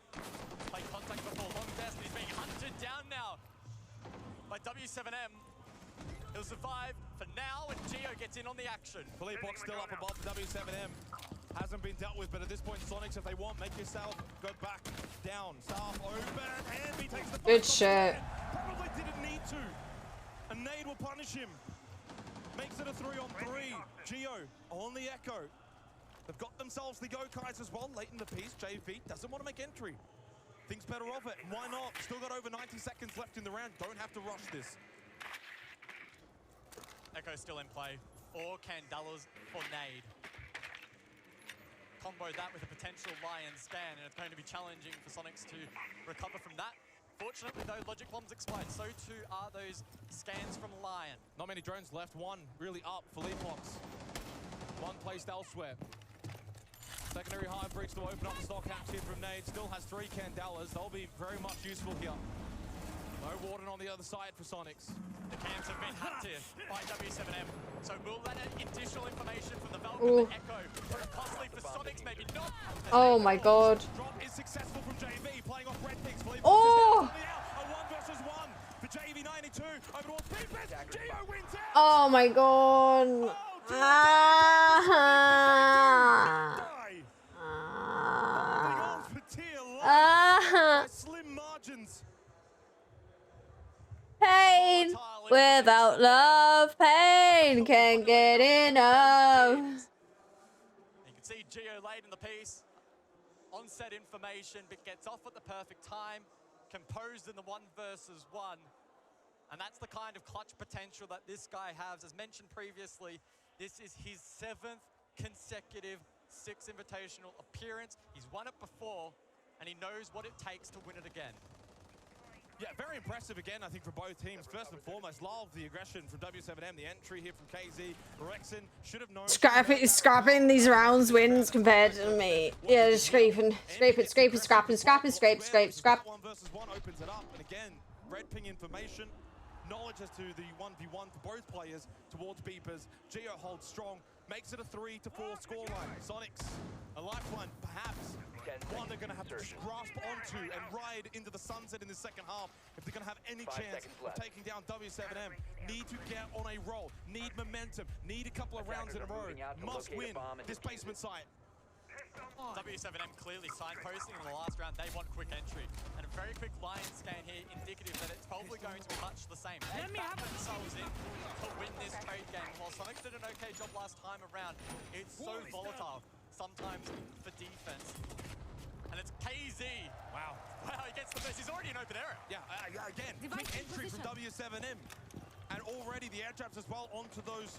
Play contact before long desk, he's being hunted down now by W7M. He'll survive for now, and Geo gets in on the action. Philippok still up above the W7M. Hasn't been dealt with, but at this point, Sonics, if they want, make yourself go back down. Staff open, Ambi takes the good shit. Probably didn't need to. And Nade will punish him. Makes it a 3-on-3. Geo on the Echo. They've got themselves the Go-Kites as well late in the piece. JV doesn't want to make entry. Thinks better of it. Why not? Still got over 90 seconds left in the round. Don't have to rush this. Echo still in play. Or Candelas for Nade. combo that with a potential Lion scan, and it's going to be challenging for Sonics to recover from that. Fortunately, though, Logic Bombs expired. So too are those scans from Lion. Not many drones left. One really up for Leapbox. One placed elsewhere. Secondary hive breach to open up the stock hatch here from Nade. Still has 3 Candelas. They'll be very much useful here. No Warden on the other side for Sonics. The cams have been hacked here by W7M. So will that additional information from the Valkyrie Echo prove costly for Sonics? Maybe not. Oh my god. Drop is successful from JV, playing off Red Pigs. Oh! A 1 versus 1 for JV92. Over towards Beepers. Geo wins out. Oh my god. Slim margins. Pain without love, pain can't get enough. You can see Geo late in the piece. Onset information, but gets off at the perfect time. Composed in the 1 versus 1. And that's the kind of clutch potential that this guy has. As mentioned previously, this is his 7th consecutive Six Invitational appearance. He's won it before, and he knows what it takes to win it again. Yeah, very impressive again, I think, for both teams. First and foremost, love the aggression from W7M, the entry here from KZ. Rexen should have known. Scrapping these rounds wins compared to me. Yeah, just scraping, scrape, scrape, scrap. 1 versus 1 opens it up, and again, red ping information. Knowledge as to the 1v1 for both players towards Beepers. Geo holds strong, makes it a 3-4 scoreline. Sonics, a lifeline, perhaps. One they're going to have to just grasp onto and ride into the sunset in the second half if they're going to have any chance of taking down W7M. Need to get on a roll, need momentum, need a couple of rounds in a row. Must win this basement site. W7M clearly signposting in the last round. They want quick entry. And a very quick Lion scan here, indicative that it's probably going to be much the same. They back themselves in to win this trade game. While Sonics did an okay job last time around, it's so volatile sometimes for defense. And it's KZ. Wow. Wow, he gets the best. He's already in open area. Yeah, again, quick entry from W7M. And already the air traps as well onto those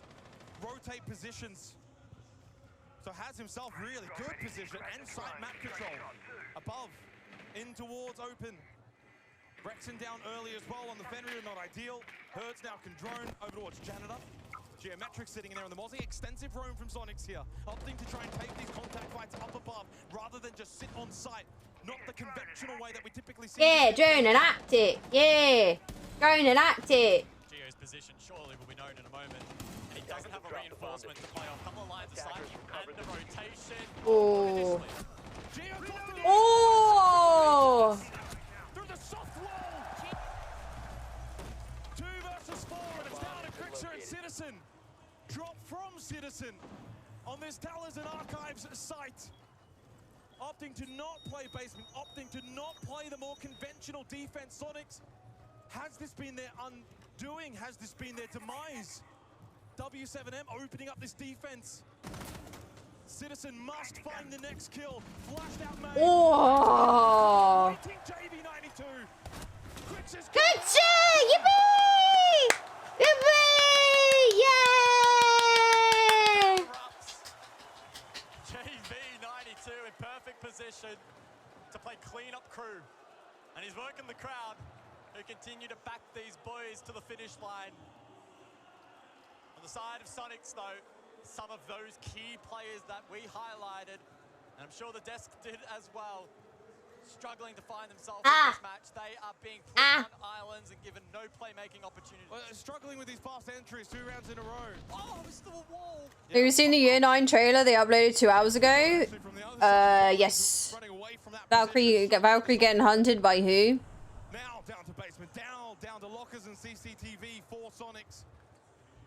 rotate positions. So has himself really good position and site map control. Above, in towards open. Rexen down early as well on the Fenrir, not ideal. Hertz now can drone over towards Janitor. Geometric sitting in there on the Mozzie. Extensive roam from Sonics here. Opting to try and take these contact fights up above rather than just sit on site. Not the conventional way that we typically see. Yeah, drone and act it. Yeah, drone and act it. Geo's position surely will be known in a moment. And he doesn't have a reinforcement to play off. A couple of lines of sight and a rotation. Oh. Oh. Through the soft wall. 2 versus 4, and it's down to Crixer and Citizen. Drop from Citizen on this Talisman Archives site. Opting to not play basement, opting to not play the more conventional defense. Sonics, has this been their undoing? Has this been their demise? W7M opening up this defense. Citizen must find the next kill. Flashed out main. Oh. JV92. Good shit! Yippee! Yippee! Yay! JV92 in perfect position to play clean-up crew. And he's working the crowd who continue to back these boys to the finish line. On the side of Sonics, though, some of those key players that we highlighted, and I'm sure the desk did as well, struggling to find themselves in this match. They are being put on islands and given no playmaking opportunities. Well, struggling with these fast entries, 2 rounds in a row. Oh, it's still a wall. Have you seen the Year 9 trailer they uploaded 2 hours ago? Yes. Valkyrie getting hunted by who? Now down to basement, down to lockers and CCTV for Sonics.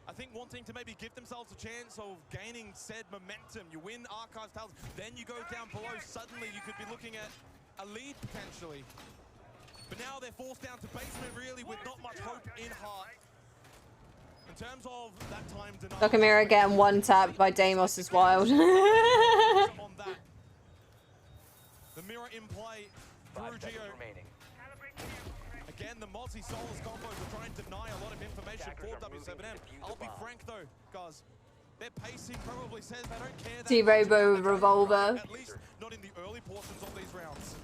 I think wanting to maybe give themselves a chance of gaining said momentum. You win Archives Tales, then you go down below. Suddenly you could be looking at a lead potentially. But now they're forced down to basement really with not much hope in heart. In terms of that time denial. Dokamira getting one tapped by Deimos is wild. The mirror in play through Geo. Again, the Mozzie Solus combos are trying to deny a lot of information for W7M. I'll be frank though, guys. Their pacing probably says they don't care that T-Robo much about the revolver. At least not in the early portions of these rounds.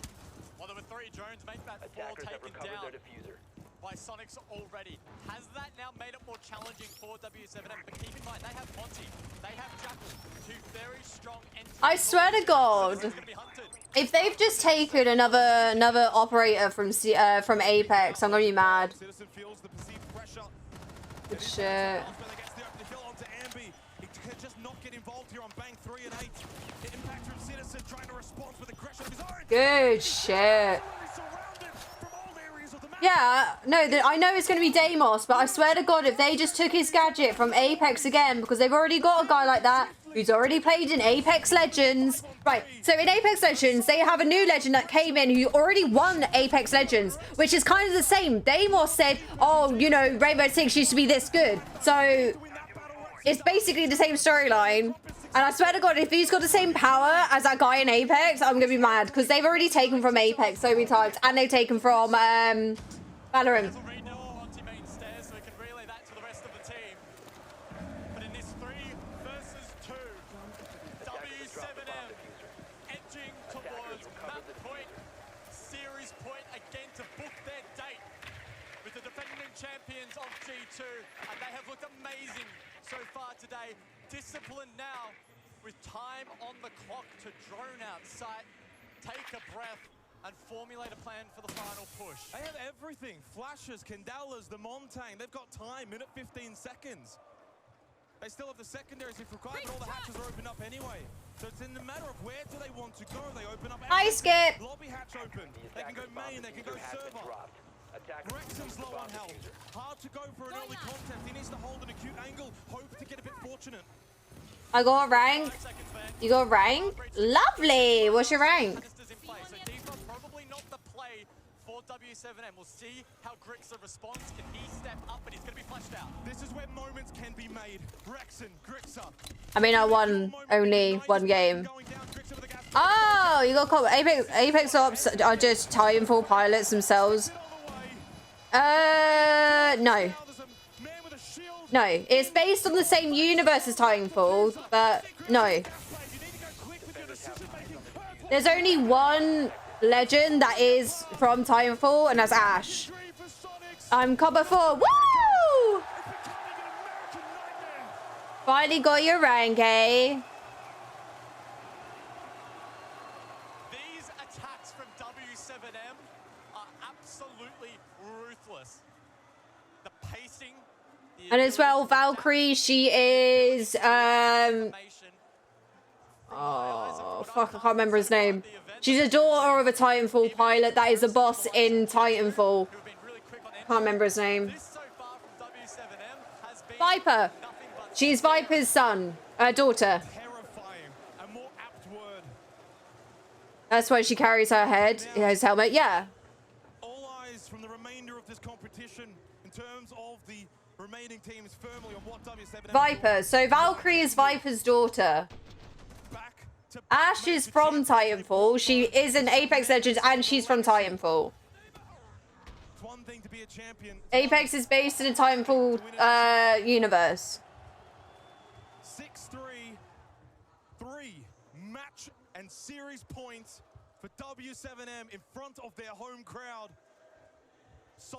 Well, there were 3 drones make that 4 taken down by Sonics already. Has that now made it more challenging for W7M? But keep in mind, they have Monty, they have Jackal, 2 very strong entries. I swear to God, if they've just taken another operator from Apex, I'm gonna be mad. Good shit. Good shit. Yeah, no, I know it's going to be Deimos, but I swear to God, if they just took his gadget from Apex again, because they've already got a guy like that who's already played in Apex Legends. Right, so in Apex Legends, they have a new legend that came in who already won Apex Legends, which is kind of the same. Deimos said, oh, you know, Rainbow Six used to be this good. So it's basically the same storyline. And I swear to God, if he's got the same power as that guy in Apex, I'm going to be mad. Because they've already taken from Apex so many times. And they've taken from Valorant. Champions of G2, and they have looked amazing so far today. Discipline now with time on the clock to drone out sight, take a breath, and formulate a plan for the final push. They have everything. Flashes, Candelas, the Montaigne. They've got time, minute 15 seconds. They still have the secondaries if required, but all the hatches are open up anyway. So it's in the matter of where do they want to go. They open up. Hi, Skip. Lobby hatch open. They can go main, they can go server. Rexham's low on health. Hard to go for an early contest. He needs to hold an acute angle. Hope to get a bit fortunate. I got a rank. You got a rank? Lovely. What's your rank? Probably not the play for W7M. We'll see how Grixer responds. Can he step up? But he's going to be flushed out. This is where moments can be made. Rexon, Grixer. I mean, I won only one game. Oh, you got caught. Apex Ops are just Titanfall pilots themselves. No. No, it's based on the same universe as Titanfall, but no. There's only one legend that is from Titanfall, and that's Ash. I'm Copper 4. Woo! Finally got your rank, eh? These attacks from W7M are absolutely ruthless. The pacing. And as well, Valkyrie, she is, oh, fuck, I can't remember his name. She's a daughter of a Titanfall pilot that is a boss in Titanfall. Can't remember his name. Viper. She's Viper's son, daughter. That's why she carries her head, his helmet, yeah. All eyes from the remainder of this competition in terms of the remaining teams firmly on what W7M. Viper. So Valkyrie is Viper's daughter. Ash is from Titanfall. She is in Apex Legends and she's from Titanfall. Apex is based in a Titanfall universe. 6-3, 3 match and series points for W7M in front of their home crowd.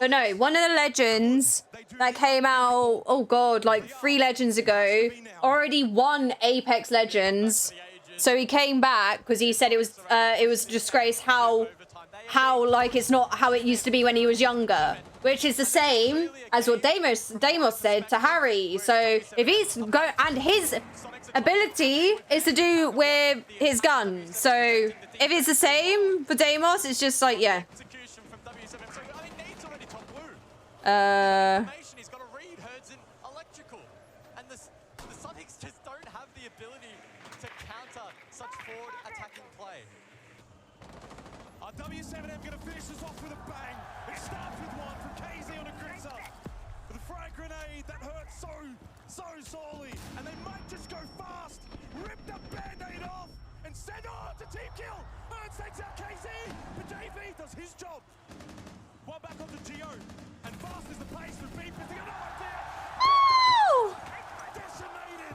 But no, one of the legends that came out, oh god, like 3 legends ago, already won Apex Legends. So he came back because he said it was a disgrace how like it's not how it used to be when he was younger, which is the same as what Deimos said to Harry. So if he's and his ability is to do with his gun. So if it's the same for Deimos, it's just like, yeah. He's got a read, herds in electrical. And the Sonics just don't have the ability to counter such forward attacking play. W7M going to finish this off with a bang. It starts with one from KZ on a Grixer. With a frag grenade that hurts so sorely. And they might just go fast. Rip the band-aid off and send on to team kill. Ernst takes out KZ, but JV does his job. One back onto Geo. And fast is the pace with Beep. Is he got no idea? Oh! Decimated.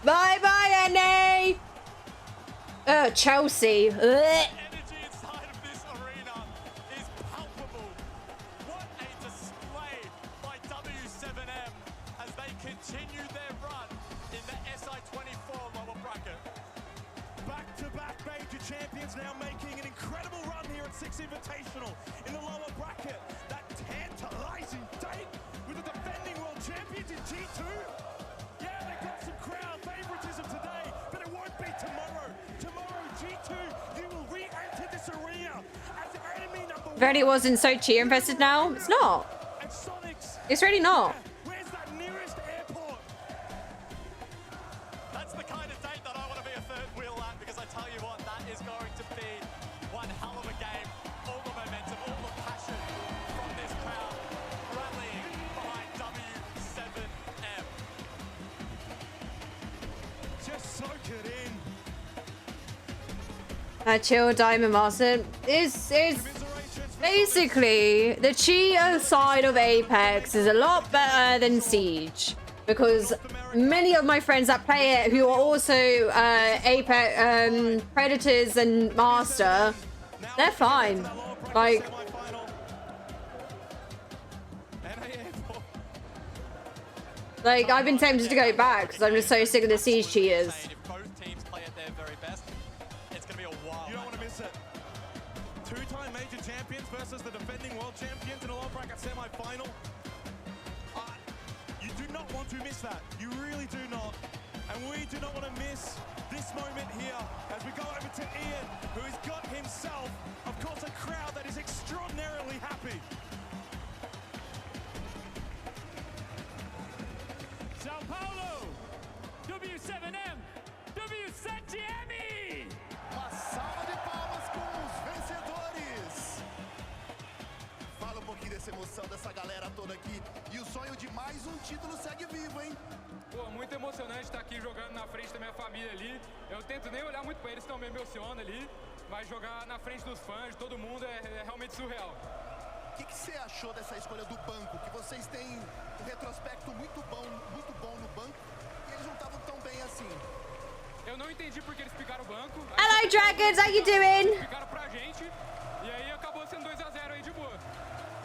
Bye-bye, NA! Chelsea. Ugh. Energy inside of this arena is palpable. What a display by W7M as they continue their run in the SI24 lower bracket. Back-to-back major champions now making an incredible run here at Six Invitational in the lower bracket. That tantalizing date with the defending world champions in G2. Yeah, they got some crowd favoritism today, but it won't be tomorrow. Tomorrow, G2, you will re-enter this arena as enemy number 1. Already wasn't so cheer invested now. It's not. And Sonics, It's really not. where's that nearest airport? That's the kind of date that I want to be a third wheel at, because I tell you what, that is going to be one hell of a game. All the momentum, all the passion from this crowd rallying behind W7M. Just soak it in. Chill Diamond Master is basically the cheater side of Apex is a lot better than Siege, because many of my friends that play it who are also Apex Predators and Master, they're fine. Like, I've been tempted to go back because I'm just so sick of the Siege cheaters. If both teams play at their very best, it's going to be a wild. You don't want to miss it. Two-time major champions versus the defending world champions in a lower bracket semi-final. You do not want to miss that. You really do not. And we do not want to miss this moment here as we go over to Ian, who has got himself, of course, a crowd that is extraordinarily happy. Sao Paulo, W7M, W7GM! Uma salva de palmas com os vencedores. Fala um pouquinho dessa emoção dessa galera toda aqui. E o sonho de mais um título segue vivo, hein? Pô, muito emocionante estar aqui jogando na frente da minha família ali. Eu tento nem olhar muito pra eles, senão me emociona ali. Mas jogar na frente dos fãs, de todo mundo, é realmente surreal. O que você achou dessa escolha do banco? Que vocês têm um retrospecto muito bom no banco e eles não estavam tão bem assim. Eu não entendi porque eles picaram o banco. Hello Dragons, how you doing? Picaram pra gente e aí acabou sendo 2 a 0 aí de boa.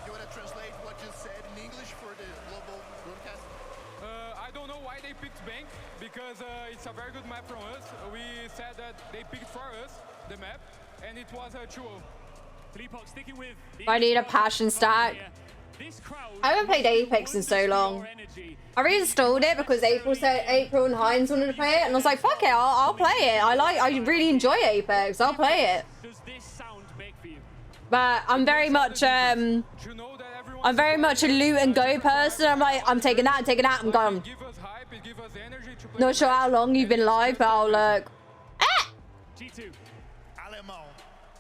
You want to translate what you said in English for the global broadcast? I don't know why they picked Bank, because it's a very good map from us. We said that they picked for us, the map, and it was a 2-0. I need a passion stat. I haven't played Apex in so long. I reinstalled it because April and Hines wanted to play it, and I was like, fuck it, I'll play it. I really enjoy Apex. I'll play it. But I'm very much a loot and go person. I'm like, I'm taking that, I'm gone. Not sure how long you've been live, but I'll lurk. Ah!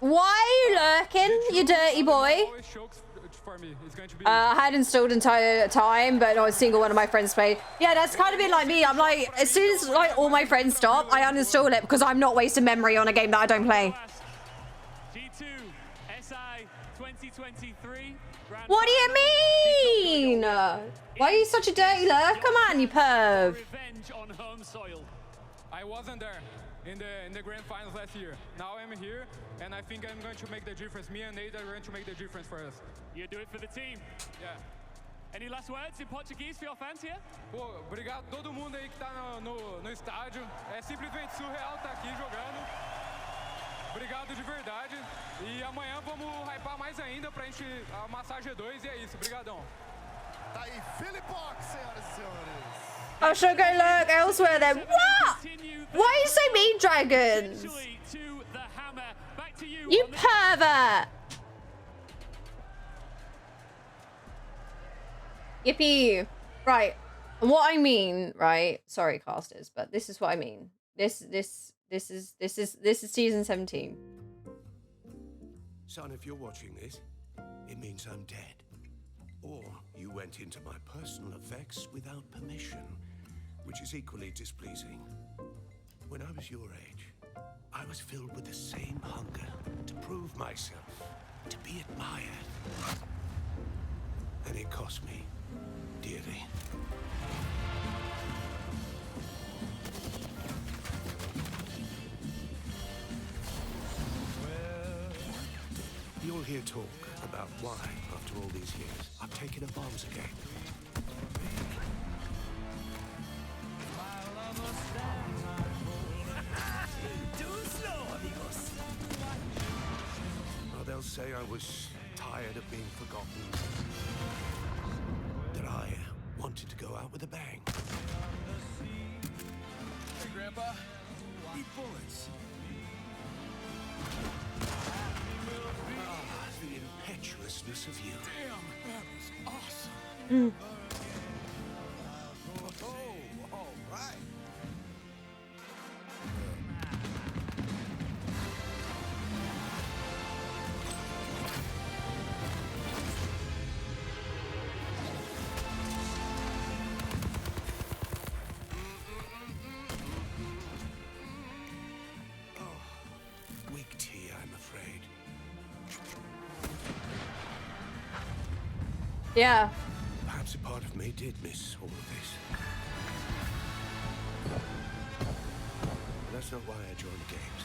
Why are you lurking, you dirty boy? I had installed entire time, but not a single one of my friends played. Yeah, that's kind of been like me. I'm like, as soon as like all my friends stop, I uninstall it because I'm not wasting memory on a game that I don't play. G2 SI 2023. What do you mean? Why are you such a dirty lurk? Come on, you perv. Revenge on home soil. I wasn't there in the grand finals last year. Now I'm here, and I think I'm going to make the difference. Me and Nate are going to make the difference for us. You do it for the team. Yeah. Any last words in Portuguese for your fans here? Pô, obrigado a todo mundo aí que tá no estádio. É simplesmente surreal estar aqui jogando. Obrigado de verdade. E amanhã vamos hypar mais ainda pra gente amassar G2 e é isso. Obrigadão. Tá aí, Philipbox, senhoras e senhores. I should go lurk elsewhere then. What? Why are you so mean, Dragons? You pervert. Yippee. Right. And what I mean, right? Sorry, casters, but this is what I mean. This is season 17. Son, if you're watching this, it means I'm dead. Or you went into my personal effects without permission, which is equally displeasing. When I was your age, I was filled with the same hunger to prove myself, to be admired. And it cost me dearly. You'll hear talk about why, after all these years, I've taken up arms again. Too slow, amigos. Well, they'll say I was tired of being forgotten. That I wanted to go out with a bang. Hey, Grandpa. Eat bullets. Ah, the impetuousness of you. Damn, that was awesome. Oh, all right. Weak tea, I'm afraid. Yeah. Perhaps a part of me did miss all of this. That's not why I joined the games.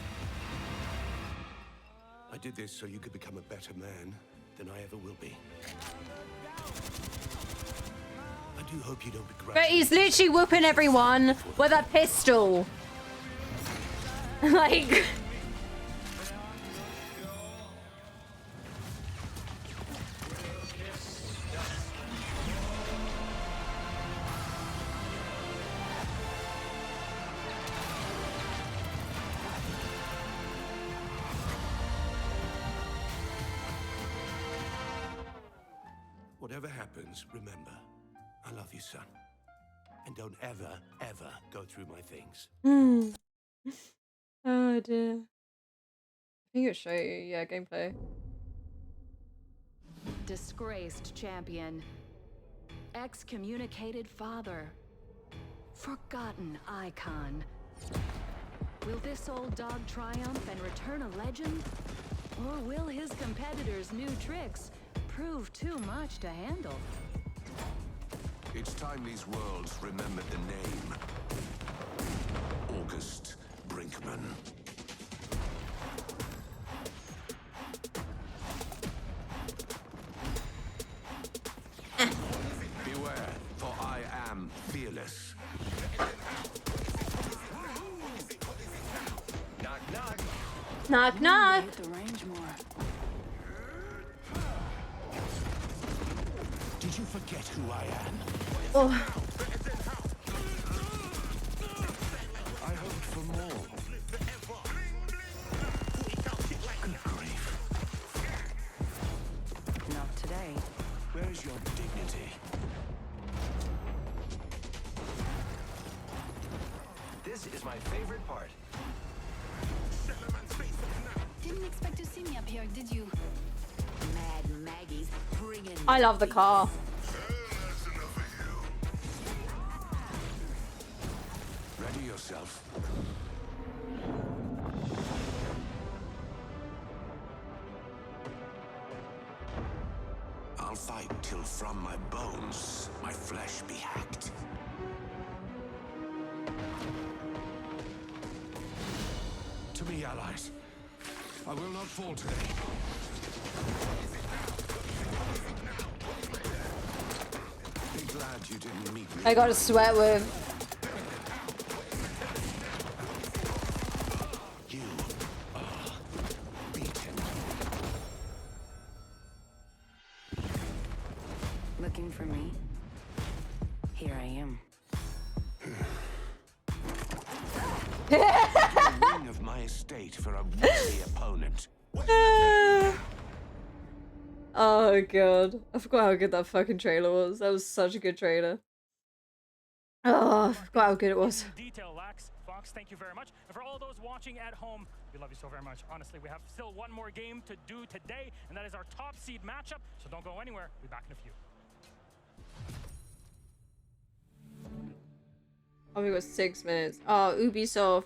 I did this so you could become a better man than I ever will be. I do hope you don't begrudge. But he's literally whooping everyone with a pistol. Like. Whatever happens, remember, I love you, son. And don't ever, ever go through my things. Oh dear. I think it'll show you, yeah, gameplay. Disgraced champion. Excommunicated father. Forgotten icon. Will this old dog triumph and return a legend? Or will his competitors' new tricks prove too much to handle? It's time these worlds remembered the name. August Brinkman. Beware, for I am fearless. Knock, knock. Knock, knock. Hit the range more. Did you forget who I am? Oh. I hoped for more. Good grief. Not today. Where's your dignity? This is my favorite part. Didn't expect to see me up here, did you? Mad Maggie's bringing. I love the car. Ready yourself. I'll fight till from my bones my flesh be hacked. To me, allies. I will not fall today. Be glad you didn't meet me. I got a sweat with. You are beaten. Looking for me? Here I am. The wing of my estate for a worthy opponent. Oh god. I forgot how good that fucking trailer was. That was such a good trailer. Oh, I forgot how good it was. Detail, Lax. Fox, thank you very much. And for all those watching at home, we love you so very much. Honestly, we have still one more game to do today, and that is our top seed matchup. So don't go anywhere. We'll be back in a few. Oh, we got 6 minutes. Oh, Ubisoft.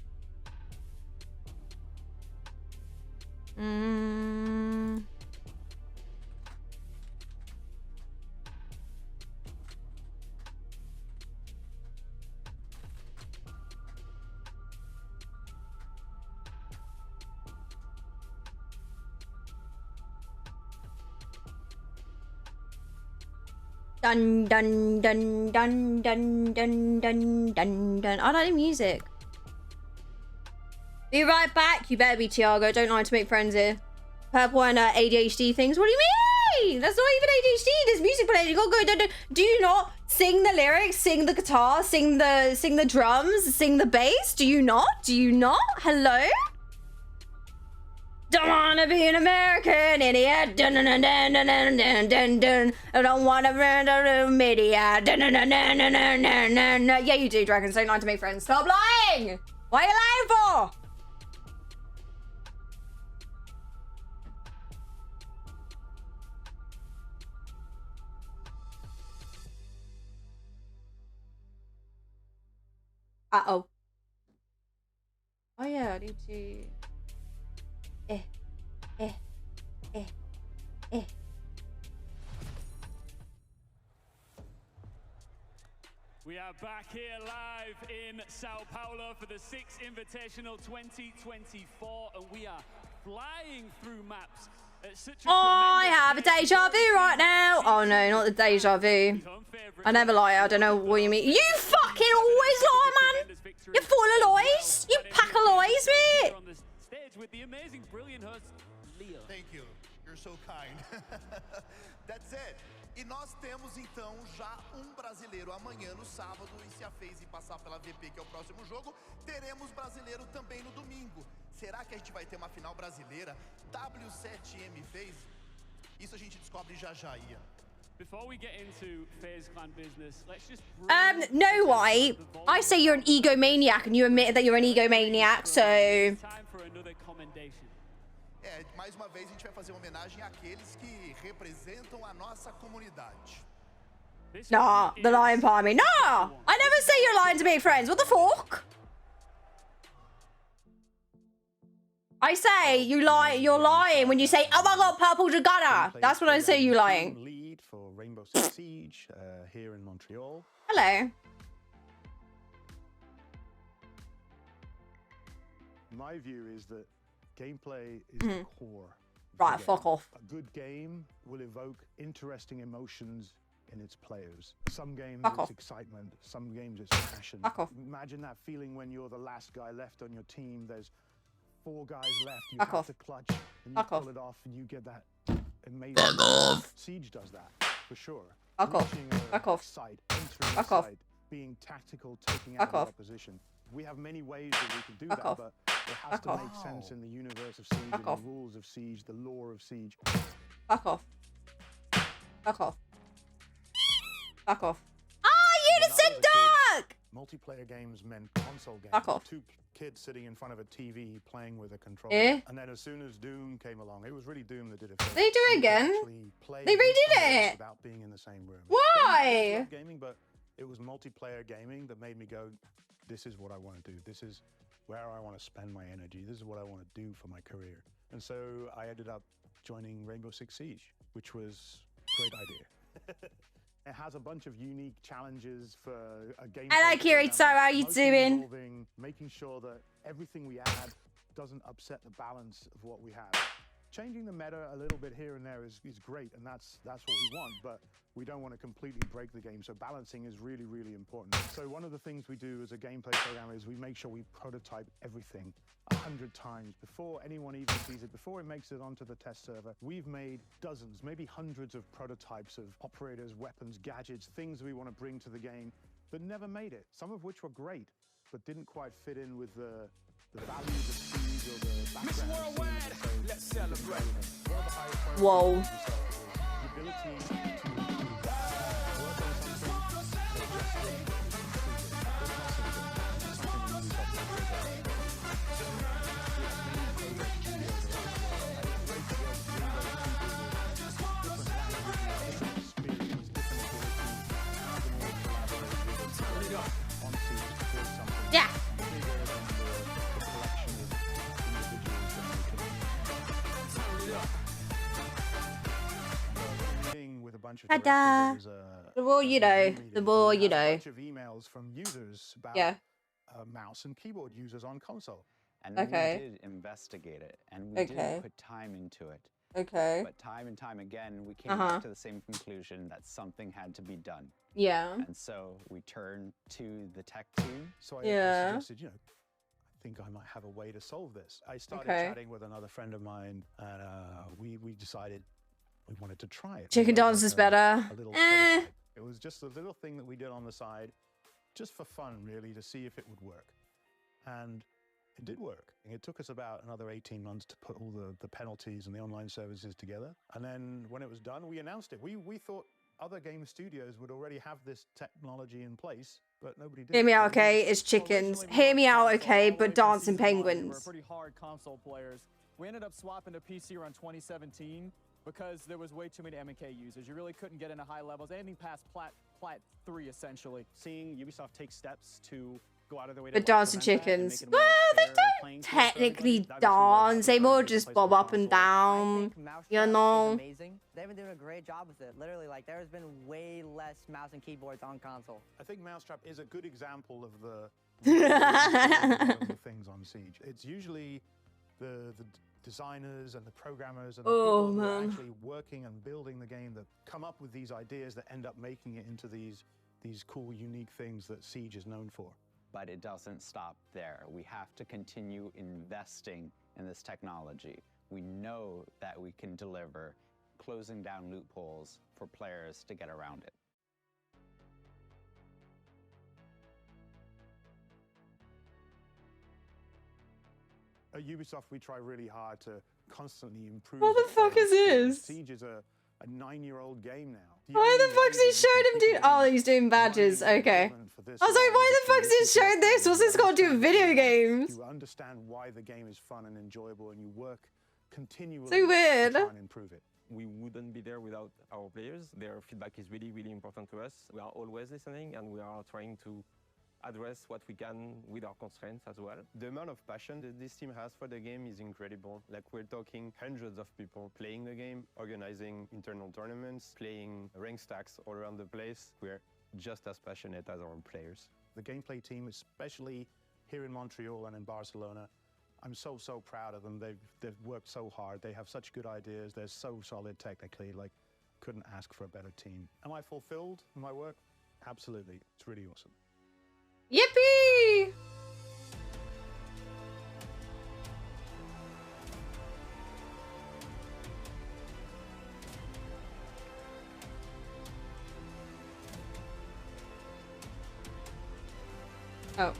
Dun dun dun dun dun dun dun dun dun. I like the music. Be right back. You better be, Tiago. Don't like to make friends here. Purple and ADHD things. What do you mean? That's not even ADHD. There's music playing. You gotta go. Do you not sing the lyrics, sing the guitar, sing the drums, sing the bass? Do you not? Do you not? Hello? Don't wanna be an American idiot. Dun dun dun dun dun dun dun dun dun. I don't wanna run a media. Dun dun dun dun dun dun dun dun dun. Yeah, you do, Dragons. Don't lie to make friends. Stop lying. What are you lying for? Uh-oh. Oh yeah, I need to... We are back here live in Sao Paulo for the 6th Invitational 2024, and we are flying through maps at such a I have a deja vu right now. Oh no, not the deja vu. I never lie. I don't know what you mean. You fucking always lie, man. You're full of lies. You pack of lies, mate. On the stage with the amazing, brilliant host, Leo. Thank you. You're so kind. That's it. E nós temos então já brasileiro amanhã no sábado, e se a FaZe passar pela VP, que é o próximo jogo, teremos brasileiro também no domingo. Será que a gente vai ter uma final brasileira? W7M FaZe? Isso a gente descobre já já, Ian. Before we get into FaZe Clan business, let's just no, why? I say you're an egomaniac and you admit that you're an egomaniac, so... Time for another commendation. Mais uma vez a gente vai fazer uma homenagem àqueles que representam a nossa comunidade. Nah, the lying part of me. Nah! I never say you're lying to make friends. What the fuck? I say you're lying when you say, oh my god, Purple Dragana. That's when I say you lying. Lead for Rainbow Six Siege here in Montreal. Hello. My view is that gameplay is the core. Right, fuck off. A good game will evoke interesting emotions in its players. Some games Fuck it's off. excitement, some games it's passion. Fuck off. Imagine that feeling when you're the last guy left on your team. There's 4 guys left. You Fuck have off. to clutch and you Fuck pull off. it off, and you get that amazing. Fuck off. Siege does that for sure. Fuck off. Reaching a Fuck off. site, entering Fuck a off. site, being tactical, taking Fuck out the off. opposition. We have many ways that we can do Fuck that, off. but it has Fuck to off. make sense in the universe of Siege, Fuck and off. the rules of Siege, the lore of Siege. Fuck off. Fuck off. Fuck off. Ah, Unison Dark! Multiplayer games meant console games. Fuck off. 2 kids sitting in front of a TV playing with a controller. Eh? And then as soon as Doom came along, it was really Doom that did it first. They do it You could again. actually play They with redid someone else it. without being in the same room. Why? I love gaming, but it was multiplayer gaming that made me go, this is what I want to do. This is where I want to spend my energy. This is what I want to do for my career. And so I ended up joining Rainbow Six Siege, which was a great idea. It has a bunch of unique challenges for a game. Hello, Kirito. How are you doing? Involving making sure that everything we add doesn't upset the balance of what we have. Changing the meta a little bit here and there is great, and that's what we want, but we don't want to completely break the game, so balancing is really, really important. So one of the things we do as a gameplay programmer is we make sure we prototype everything 100 times before anyone even sees it, before it makes it onto the test server. We've made dozens, maybe hundreds of prototypes of operators, weapons, gadgets, things we want to bring to the game that never made it, some of which were great, but didn't quite fit in with the values of Siege or the background of Siege. So Let's celebrate. one of the highest priorities Whoa. of the ability to work on something Yeah. director, Ta-da! there was The more you know, the more you a know. bunch of emails from users about Yeah. mouse and keyboard users on console. And Okay. we did investigate it, and we Okay. did put time into it. Okay. But time and time again, we came Uh-huh. back to the same conclusion that something had to be done. Yeah. And so we turned to the tech team. So I Yeah. suggested, I think I might have a way to solve this. I started Okay. chatting with another friend of mine, and we decided we wanted to try it. Chicken We wrote dance is a better. little Eh. prototype. It was just a little thing that we did on the side, just for fun, really, to see if it would work. And it did work. It took us about another 18 months to put all the penalties and the online services together. And then when it was done, we announced it. We thought other game studios would already have this technology in place, but nobody did. Hear me So out, we okay? It's chickens. Hear me out, okay? But dancing We're penguins. pretty hard console players. We ended up swapping to PC around 2017 because there was way too many M&K users. You really couldn't get into high levels, anything past Plat 3, essentially. Seeing Ubisoft take steps to go out of their way to But dancing chickens. Well, they don't technically dance. They more just bob up and down. You know? Amazing. They've been doing a great job with it. Literally, like, there's been way less mouse and keyboards on console. I think Mousetrap is a good example of the things on Siege. It's usually the designers and the programmers and the Oh, people who are man. actually working and building the game that come up with these ideas that end up making it into these cool, unique things that Siege is known for. But it doesn't stop there. We have to continue investing in this technology. We know that we can deliver, closing down loopholes for players to get around it. At Ubisoft, we try really hard to constantly improve. What the fuck is this? Siege is a 9-year-old game now. Why the fuck's he showing him do? Oh, he's doing badges. Okay. I was like, why the fuck's he showing this? What's this got to do with video games? You understand why the game is fun and enjoyable, and you work continually So weird. to try and improve it. We wouldn't be there without our players. Their feedback is really, really important to us. We are always listening, and we are trying to address what we can with our constraints as well. The amount of passion that this team has for the game is incredible. Like, we're talking hundreds of people playing the game, organizing internal tournaments, playing rank stacks all around the place. We're just as passionate as our players. The gameplay team, especially here in Montreal and in Barcelona, I'm so proud of them. They've worked so hard. They have such good ideas. They're so solid technically. Like, couldn't ask for a better team. Am I fulfilled in my work? Absolutely. It's really awesome. Yippee! Oh.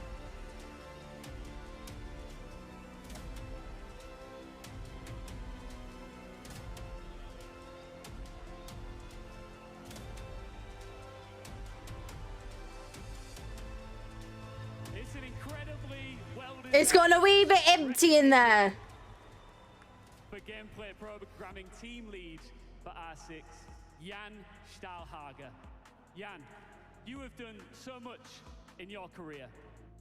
It's an incredibly well It's got a wee bit empty in there. for gameplay programming team lead for R6, Jan Stahlhager. Jan, you have done so much in your career,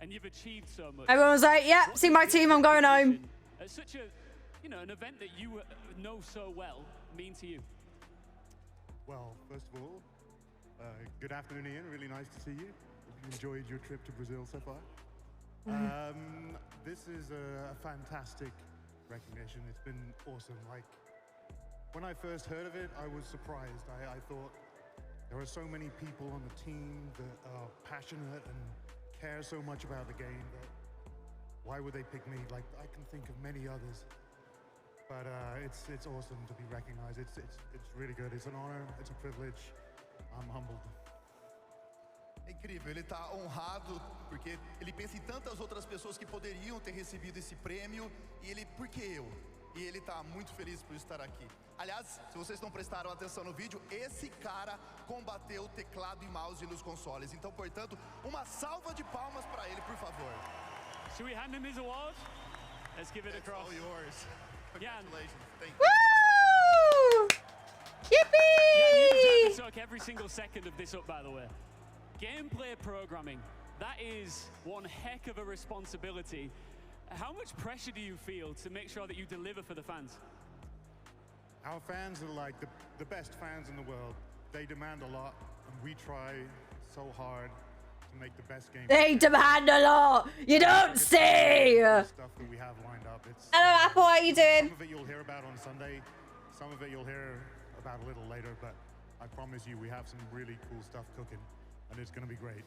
and you've achieved so much. Everyone was like, "Yep, see my team. I'm going home." At such a, an event that you know so well mean to you. Well, first of all, good afternoon, Ian. Really nice to see you. Hope you enjoyed your trip to Brazil so far. This is a fantastic recognition. It's been awesome. Like, when I first heard of it, I was surprised. I thought there are so many people on the team that are passionate and care so much about the game that why would they pick me? Like, I can think of many others. But it's awesome to be recognized. It's really good. It's an honor. It's a privilege. I'm humbled. É incrível, ele está honrado porque ele pensa em tantas outras pessoas que poderiam ter recebido esse prêmio e ele, por que eu? E ele está muito feliz por estar aqui. Aliás, se vocês não prestaram atenção no vídeo, esse cara combateu teclado e mouse nos consoles. Então, portanto, uma salva de palmas para ele, por favor. Should we hand him his award? Let's give it across. All yours. Congratulations. Thank you. Woo! Yippee! Yeah, you deserve to soak every single second of this up, by the way. Gameplay programming, that is one heck of a responsibility. How much pressure do you feel to make sure that you deliver for the fans? Our fans are like the best fans in the world. they demand a lot, and we try so hard to make the best game. They demand a lot. You don't see. Stuff that we have lined up. It's Hello, Apple. How you doing? Some of it you'll hear about on Sunday. Some of it you'll hear about a little later. But I promise you, we have some really cool stuff cooking, and it's going to be great.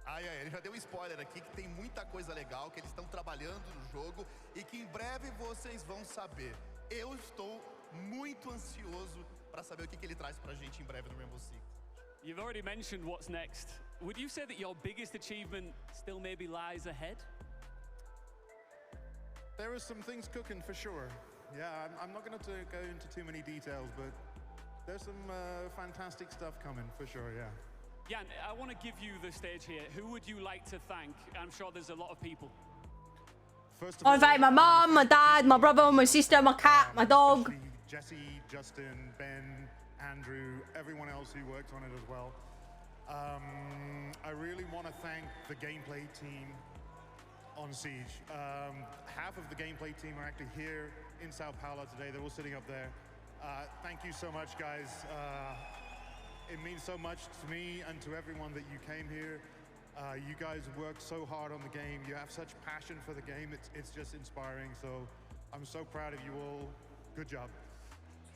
Ele já deu spoiler aqui que tem muita coisa legal que eles estão trabalhando no jogo e que em breve vocês vão saber. Eu estou muito ansioso para saber o que ele traz pra gente em breve no Rainbow Six. You've already mentioned what's next. Would you say that your biggest achievement still maybe lies ahead? There are some things cooking for sure. Yeah, I'm not going to go into too many details, but there's some fantastic stuff coming for sure, yeah. Jan, I want to give you the stage here. Who would you like to thank? I'm sure there's a lot of people. First of I invite my mom, my dad, my brother, my sister, my cat, my dog. Jesse, Justin, Ben, Andrew, everyone else who worked on it as well. I really want to thank the gameplay team on Siege. Half of the gameplay team are actually here in Sao Paulo today. They're all sitting up there. Thank you so much, guys. It means so much to me and to everyone that you came here. You guys worked so hard on the game. You have such passion for the game. It's just inspiring. So I'm so proud of you all. Good job.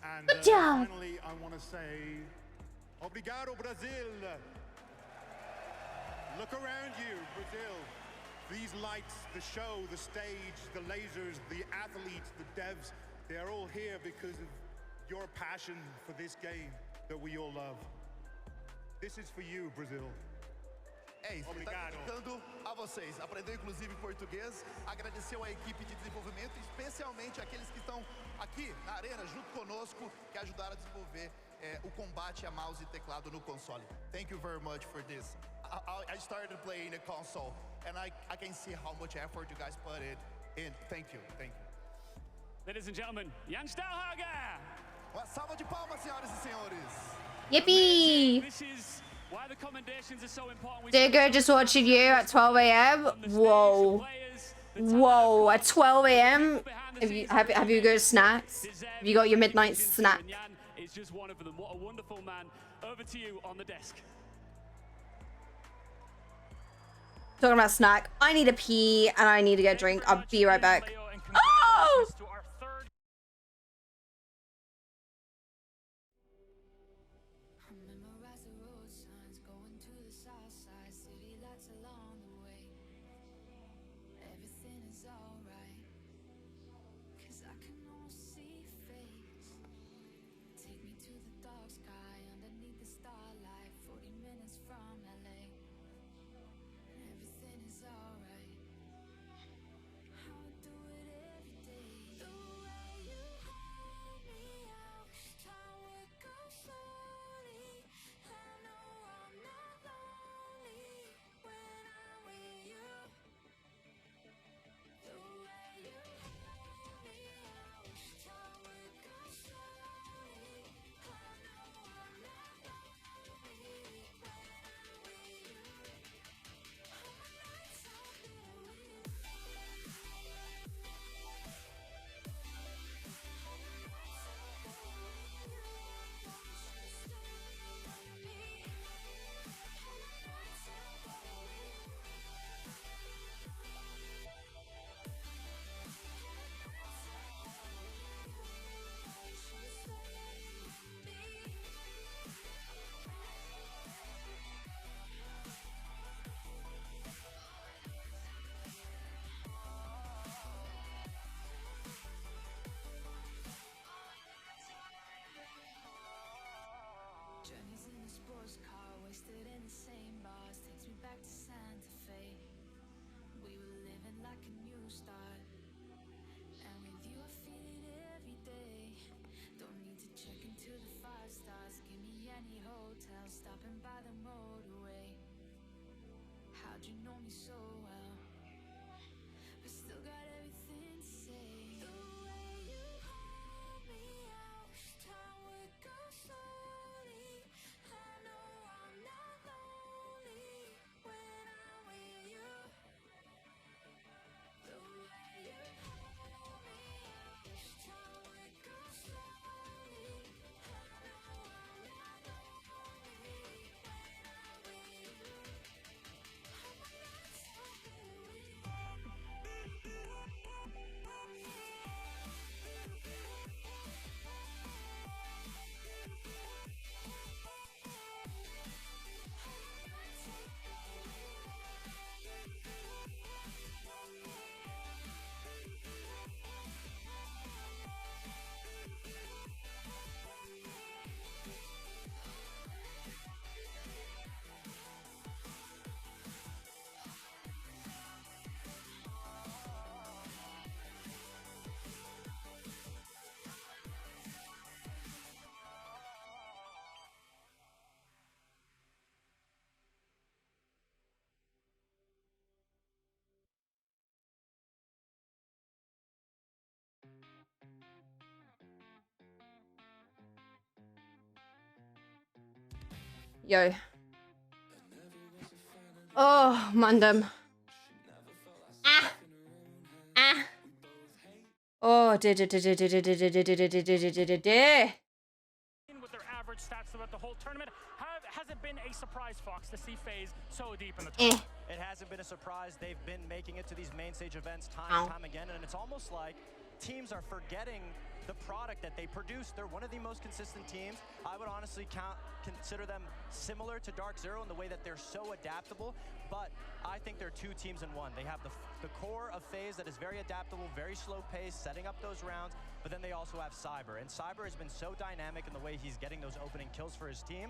And Good job. Finally, I want to say, Obrigado, Brazil. Look around you, Brazil. These lights, the show, the stage, the lasers, the athletes, the devs, they are all here because of your passion for this game that we all love. This is for you, Brazil. É isso, ele está dedicando a vocês. Aprendeu inclusive português, agradeceu a equipe de desenvolvimento, especialmente aqueles que estão aqui na arena junto conosco, que ajudaram a desenvolver o combate a mouse e teclado no console. Thank you very much for this. I started playing the console, and I can see how much effort you guys put in. Thank you, thank you. Ladies and gentlemen, Jan Stahlhager! Uma salva de palmas, senhoras e senhores. Yippee! This is why the commendations are so important. Digger just watching you at 12 a.m. Whoa. Whoa, at 12 a.m. Have you got snacks? Have you got your midnight snack? Jan is just one of them. What a wonderful man. Over to you on the desk. Talking about snack. I need a pee and I need to get a drink. I'll be right back. Oh! Everything is alright. How do Yo. Oh, Mundum. Oh, With their average stats throughout the whole tournament, has it been a surprise, Fox, to see FaZe so deep in the tournament? It hasn't been a surprise. They've been making it to these main stage events time and time again, and it's almost like teams are forgetting the product that they produce. They're one of the most consistent teams. I would honestly consider them similar to Dark Zero in the way that they're so adaptable, but I think they're two teams in one. They have the core of FaZe that is very adaptable, very slow pace, setting up those rounds, but then they also have Cyber, and Cyber has been so dynamic in the way he's getting those opening kills for his team.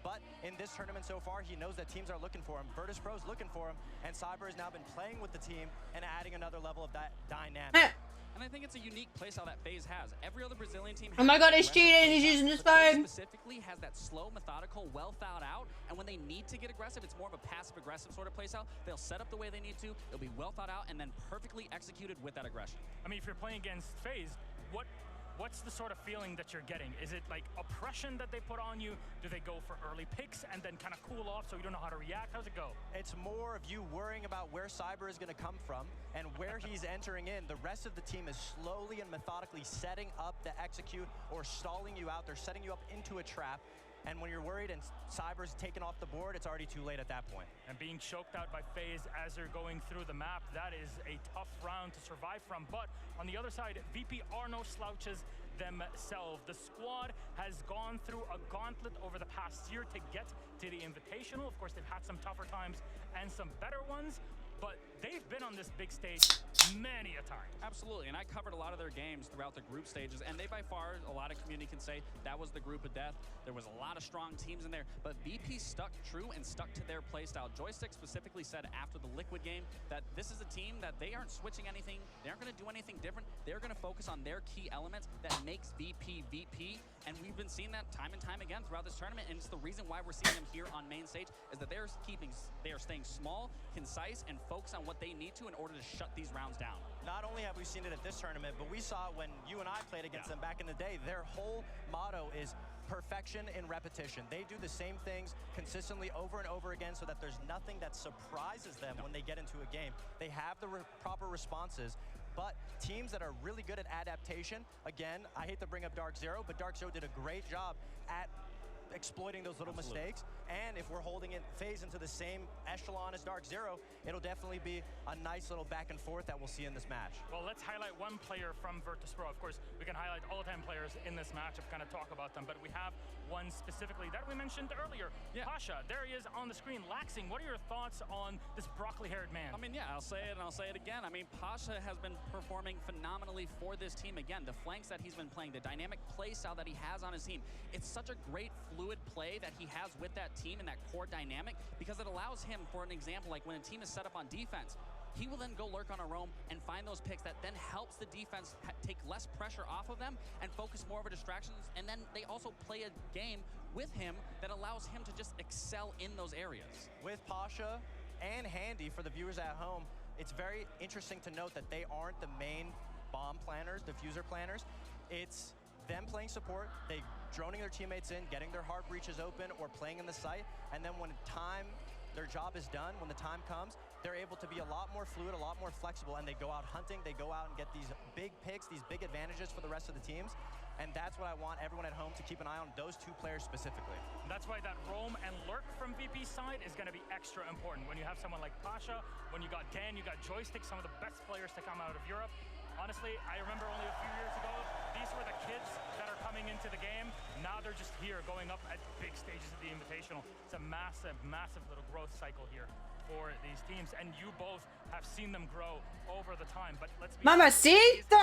But in this tournament so far, he knows that teams are looking for him. Virtus.pro's looking for him, and Cyber has now been playing with the team and adding another level of that dynamic. And I think it's a unique playstyle that FaZe has. Every other Brazilian team Oh my god, he's cheating. He's using his phone. specifically has that slow, methodical, well thought out, and when they need to get aggressive, it's more of a passive aggressive sort of playstyle. They'll set up the way they need to, it'll be well thought out, and then perfectly executed with that aggression. I mean, if you're playing against FaZe, what's the sort of feeling that you're getting? Is it like oppression that they put on you? Do they go for early picks and then kind of cool off so you don't know how to react? How's it go? It's more of you worrying about where Cyber is going to come from and where he's entering in. The rest of the team is slowly and methodically setting up to execute or stalling you out. They're setting you up into a trap. And when you're worried and Cyber's taken off the board, it's already too late at that point. And being choked out by FaZe as they're going through the map, that is a tough round to survive from. But on the other side, VP are no slouches themselves. The squad has gone through a gauntlet over the past year to get to the Invitational. Of course, they've had some tougher times and some better ones, but they've been on this big stage many a time. Absolutely, and I covered a lot of their games throughout the group stages, and they by far, a lot of community can say, that was the group of death. There was a lot of strong teams in there, but VP stuck true and stuck to their playstyle. Joystick specifically said after the Liquid game that this is a team that they aren't switching anything, they aren't going to do anything different, they're going to focus on their key elements that makes VP VP, and we've been seeing that time and time again throughout this tournament, and it's the reason why we're seeing them here on main stage, is that they are staying small, concise, and focused on what they need to in order to shut these rounds down. Not only have we seen it at this tournament, but we saw it when you and I played against them back in the day. Their whole motto is perfection in repetition. They do the same things consistently over and over again so that there's nothing that surprises them when they get into a game. They have the proper responses, but teams that are really good at adaptation, again, I hate to bring up Dark Zero, but Dark Zero did a great job at exploiting those little mistakes, and if we're holding FaZe into the same echelon as Dark Zero, it'll definitely be a nice little back and forth that we'll see in this match. Well, let's highlight one player from Virtus.pro. Of course, we can highlight all 10 players in this matchup, kind of talk about them, but we have one specifically that we mentioned earlier. Pasha, there he is on the screen. Laxing, what are your thoughts on this broccoli-haired man? I mean, yeah, I'll say it and I'll say it again. I mean, Pasha has been performing phenomenally for this team. Again, the flanks that he's been playing, the dynamic play style that he has on his team, it's such a great fluid play that he has with that team and that core dynamic, because it allows him, for an example, like when a team is set up on defense, he will then go lurk on a roam and find those picks that then helps the defense take less pressure off of them and focus more of a distractions. And then they also play a game with him that allows him to just excel in those areas. With Pasha and Handy, for the viewers at home, it's very interesting to note that they aren't the main bomb planners, diffuser planners. It's them playing support, they droning their teammates in, getting their hard breaches open, or playing in the site, and then when their job is done, when the time comes, they're able to be a lot more fluid, a lot more flexible, and they go out hunting, they go out and get these big picks, these big advantages for the rest of the teams, and that's what I want everyone at home to keep an eye on, those two players specifically. That's why that roam and lurk from VP's side is going to be extra important. When you have someone like Pasha, when you got Dan, you got Joystick, some of the best players to come out of Europe. Honestly, I remember only a few years ago, these were the kids that are coming into the game. Now they're just here going up at big stages of the Invitational. It's a massive, massive little growth cycle here for these teams. And you both have seen them grow over the time. But let's be Mamacita!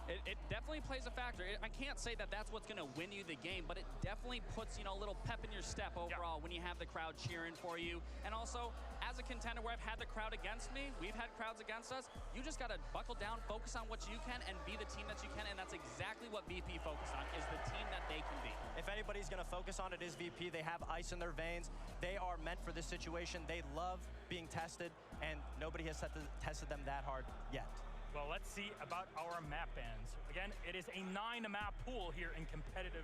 It definitely plays a factor. I can't say that that's what's going to win you the game, but it definitely puts, a little pep in your step overall when you have the crowd cheering for you. And also, as a contender where I've had the crowd against me, we've had crowds against us, you just got to buckle down, focus on what you can, and be the team that you can, and that's exactly what VP focused on, is the team that they can be. If anybody's going to focus on it, is VP. They have ice in their veins. They are meant for this situation. They love being tested, and nobody has tested them that hard yet. Well, let's see about our map bans. Again, it is a 9-map pool here in competitive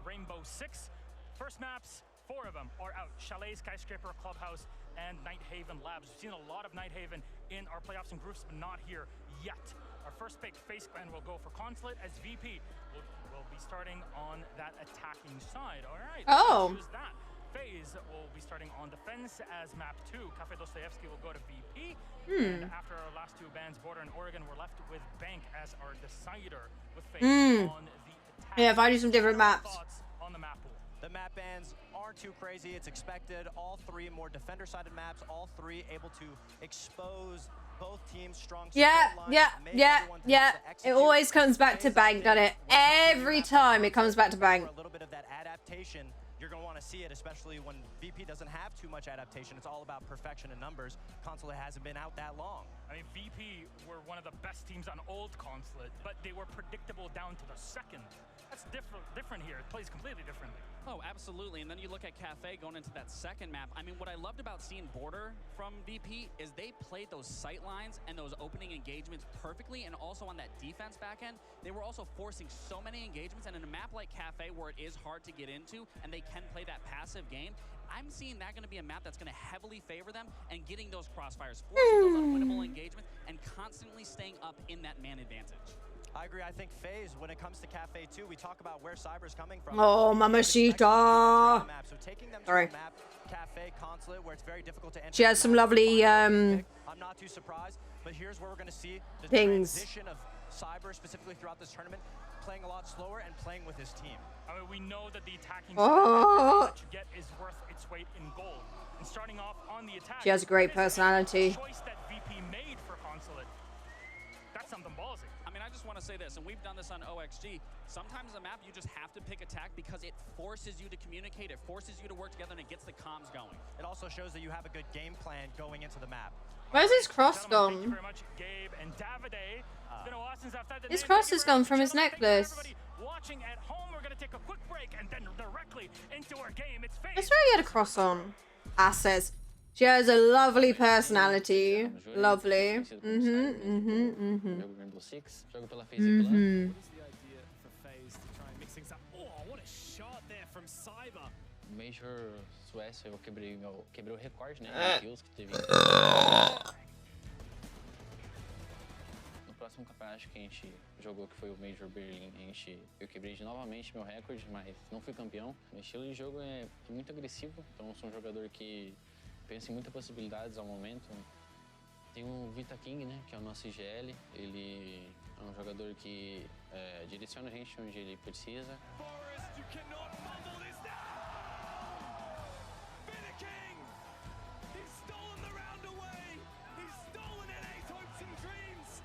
Rainbow Six. First maps, 4 of them are out. Chalet, Skyscraper, Clubhouse, and Nighthaven Labs. We've seen a lot of Nighthaven in our playoffs and groups, but not here yet. Our first pick, FaZe Clan, will go for Consulate as VP. We'll be starting on that attacking side. All right. Oh. Choose that. FaZe will be starting on defense as map 2. Cafe Dostoevsky will go to VP. And after our last 2 bans, Border and Oregon, we're left with Bank as our decider with FaZe on the attack. Yeah, if I do some different maps. Thoughts on the map pool? The map bans aren't too crazy. It's expected. All 3 more defender-sided maps. All 3 able to expose both teams' strong support lines, Yeah. It always comes back to Bank, doesn't it? Every time it comes back to Bank. A little bit of that adaptation. You're going to want to see it, especially when VP doesn't have too much adaptation. It's all about perfection and numbers. Consulate hasn't been out that long. I mean, VP were one of the best teams on old Consulate, but they were predictable down to the second. That's different here. It plays completely differently. Oh, absolutely. And then you look at Cafe going into that second map. I mean, what I loved about seeing Border from VP is they played those sight lines and those opening engagements perfectly, and also on that defense back end, they were also forcing so many engagements. And in a map like Cafe, where it is hard to get into and they can play that passive game, I'm seeing that going to be a map that's going to heavily favor them and getting those crossfires, forcing those unwinnable engagements, and constantly staying up in that man advantage. I agree. I think FaZe, when it comes to Cafe 2, we talk about where Cyber's coming from. Oh, Mamacita. So taking them to Sorry. a map, Cafe, Consulate, where it's very difficult to enter. She has some lovely I'm not too surprised, but here's where we're going to see the Pings. transition of Cyber, specifically throughout this tournament, playing a lot slower and playing with his team. I mean, we know that the attacking Oh. that you get is worth its weight in gold. And starting off on the attack, She has a great this is personality. the choice that VP made for Consulate. That's something ballsy. I mean, I just want to say this, and we've done this on OXG. Sometimes a map, you just have to pick attack because it forces you to communicate, it forces you to work together, and it gets the comms going. It also shows that you have a good game plan going into the map. Where's his cross Thank you gone? very much, Gabe and Davide. It's been a while since I've had the His name. cross Thank you has very gone much, from his gentlemen. Thank you, necklace. everybody watching at home, we're gonna take a quick break and then directly into our game. It's I FaZe. swear he had a cross on. Assets. She has a lovely personality. Lovely. Rainbow Six, jogo pela FaZe Mhm. What is the idea for FaZe to try and mix things up? Oh, what a shot there from Cyber. Major Suécia, eu quebrei o recorde, né? Ah. De kills que teve. No próximo campeonato que a gente jogou, que foi o Major Berlim, eu quebrei novamente meu recorde, mas não fui campeão. Meu estilo de jogo é muito agressivo, então eu sou um jogador que pensa em muitas possibilidades ao momento. Tem o Vita King, né, que é o nosso IGL. Ele é um jogador que direciona a gente onde ele precisa.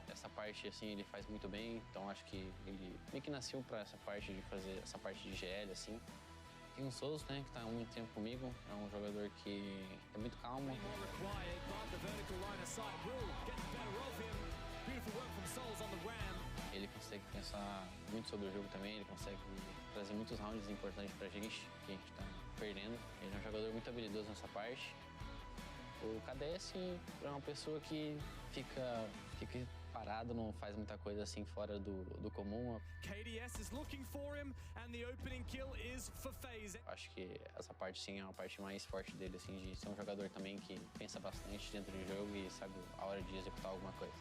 Essa parte, assim, ele faz muito bem, então acho que ele meio que nasceu para essa parte de fazer essa parte de IGL, assim. Tem o Souls, né, que tá há muito tempo comigo, é um jogador que é muito calmo. Ele consegue pensar muito sobre o jogo também, ele consegue trazer muitos rounds importantes pra gente, que a gente tá perdendo. Ele é um jogador muito habilidoso nessa parte. O KDS é uma pessoa que fica parado, não faz muita coisa assim fora do comum. KDS is looking for him and the opening kill is for FaZe. Acho que essa parte sim é uma parte mais forte dele, assim, de ser um jogador também que pensa bastante dentro do jogo e sabe a hora de executar alguma coisa.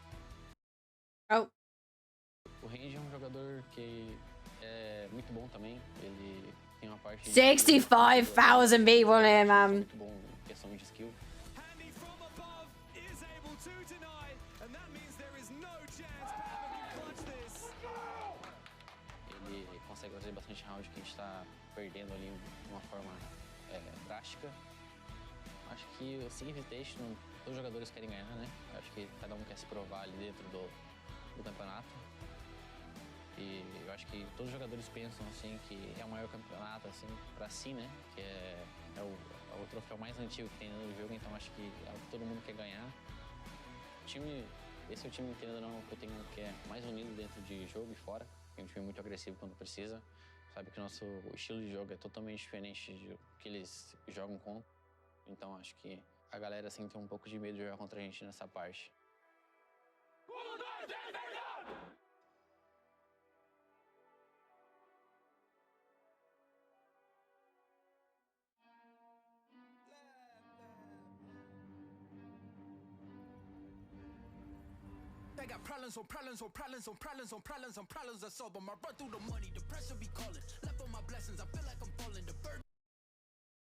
Oh. O Range é um jogador que é muito bom também, ele tem uma parte... 65,000 people here, man. Muito bom em questão de skill. Ele consegue fazer bastante round que a gente tá perdendo ali de uma forma drástica. Acho que o Sig Invitation, todos os jogadores querem ganhar, né? Acho que cada um quer se provar ali dentro do campeonato. E eu acho que todos os jogadores pensam assim que é o maior campeonato assim para si, né? Que é o troféu mais antigo que tem no jogo, então acho que é o que todo mundo quer ganhar. Esse é o time, entendendo ou não, que eu tenho, que é mais unido dentro de jogo e fora. É um time muito agressivo quando precisa. Sabe que o nosso estilo de jogo é totalmente diferente do que eles jogam contra. Então acho que a galera assim tem um pouco de medo de jogar contra a gente nessa parte. They got problems on problems on problems on problems on problems on problems I solve them. I run through the money, the pressure be calling. Left on my blessings, I feel like I'm falling. The bird.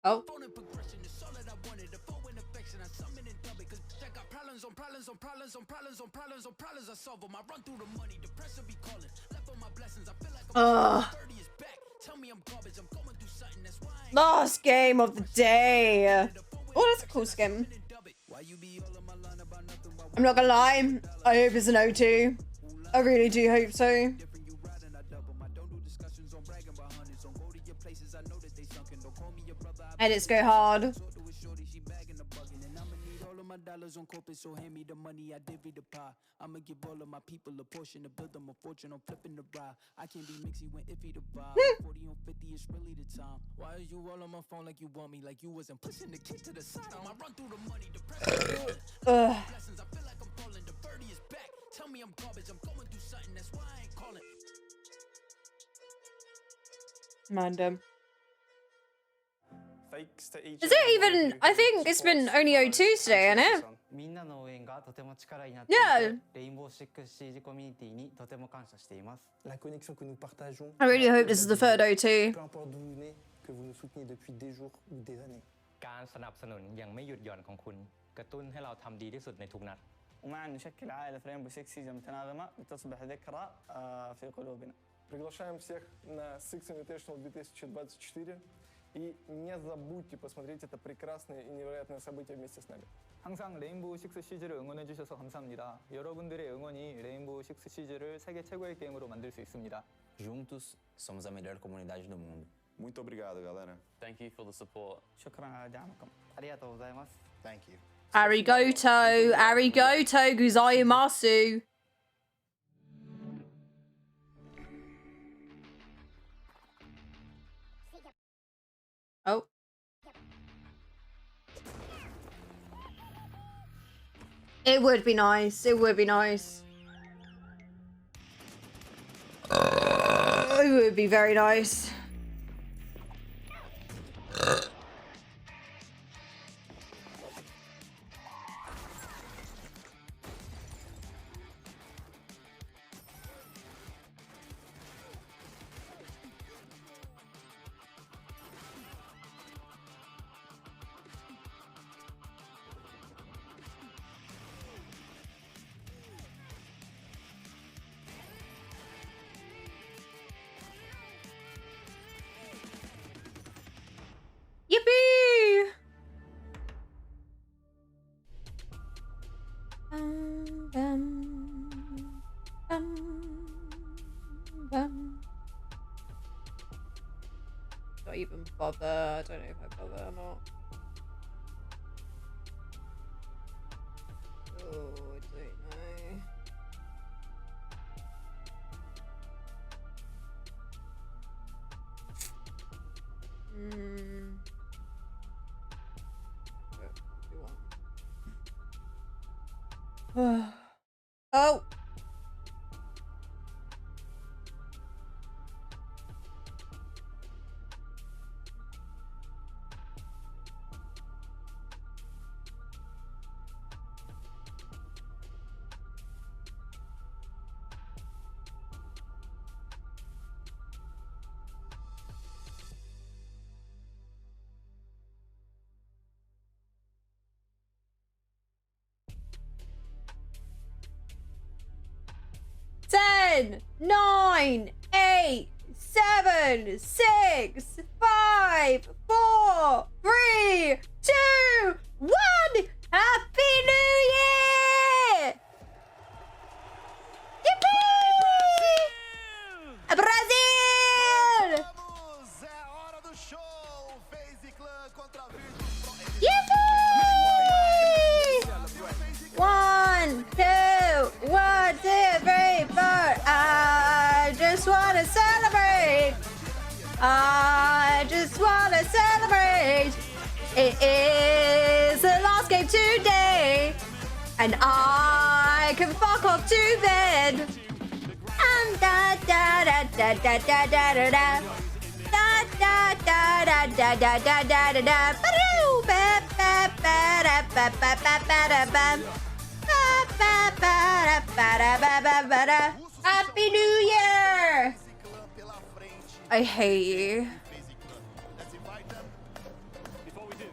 Oh. Progression is all that I wanted. The flow and affection, I summon and dub it. Cause I got problems on problems on problems on problems on problems on problems I solve them. I run through the money, the pressure be calling. Left on my blessings, I feel like I'm 30 is back. Tell me I'm garbage, I'm going through something, that's why I ain't Last game of the day. Oh, that's a cool skin. I'm not gonna lie. I hope it's an O2. I really do hope so. Edits go hard. dollars on corporate, so hand me the money, I divvy the pie. I'ma give all of my people a portion to build them a fortune on flipping the ride. I can't be mixy when iffy the vibe. 40 on 50 is really the time. Why is you all on my phone like you want me, like you wasn't pushing the kid to the side? I run through the money, the blessings, I feel like I'm falling, the birdie is back. Tell me I'm garbage, I'm going through something, that's why I ain't calling. Random. Is it even? I think it's been only O2 today, isn't it? Yeah. I really hope this is the third O2. การสนับสนุนยังไม่หยุดหย่อนของคุณกระตุ้นให้เราทำดีที่สุดในทุกนัด ومعا نشكل عائلة رينبو سيكس سيجن متناغمة لتصبح ذكرى في قلوبنا. Приглашаем всех на Six Invitational 2024 и не забудьте посмотреть это прекрасное и невероятное событие вместе с нами. 항상 레인보우 식스 시즈를 응원해 주셔서 감사합니다. 여러분들의 응원이 레인보우 식스 시즈를 세계 최고의 게임으로 만들 수 있습니다. Juntos somos a melhor comunidade do mundo. Muito obrigado, galera. Thank you for the support. شكرا على دعمكم. arigatou gozaimasu. Thank you. Arigato, arigato, gozaimasu. Oh. It would be nice. It would be nice. It would be very nice. Yippee! Don't even bother. I don't know if I bother or not. Oh, I don't know. Oh. Ten, 9, 8, 7, 6, 5, 4, 3, 2, 1. Happy New Year! Yippee! Brazil! Yippee! 1, 2, 1, 2, 3, 4. I just wanna celebrate. I just wanna celebrate. It is the last game today, and I can fuck off to bed. And da da da da da da da da da. Da da da da da da da da da da. Ba-doo, ba ba ba da ba ba ba ba da ba. Ba ba ba da ba da Happy New Year! I hate you. Before we do,